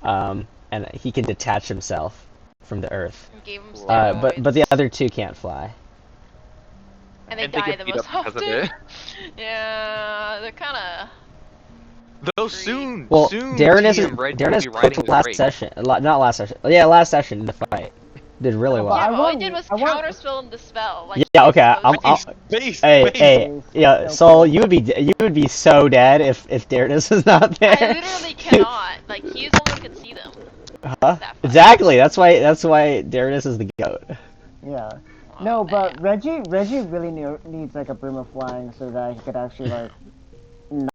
And he can detach himself from the earth. But the other two can't fly. And they die the most often. Yeah, they're kind of... Though soon, well, soon Darren is riding last session. Not last session. Yeah, last session in the fight. Did really well. Yeah, all he did was counterspell and dispel. Like, yeah, okay. Hey, yeah, Soul, you would be so dead if Darren is not there. I literally cannot. Like, he's the one who can see them. Huh? Exactly. That's why Darren is the goat. Yeah. No, but Reggie really needs like a broom of flying so that he could actually like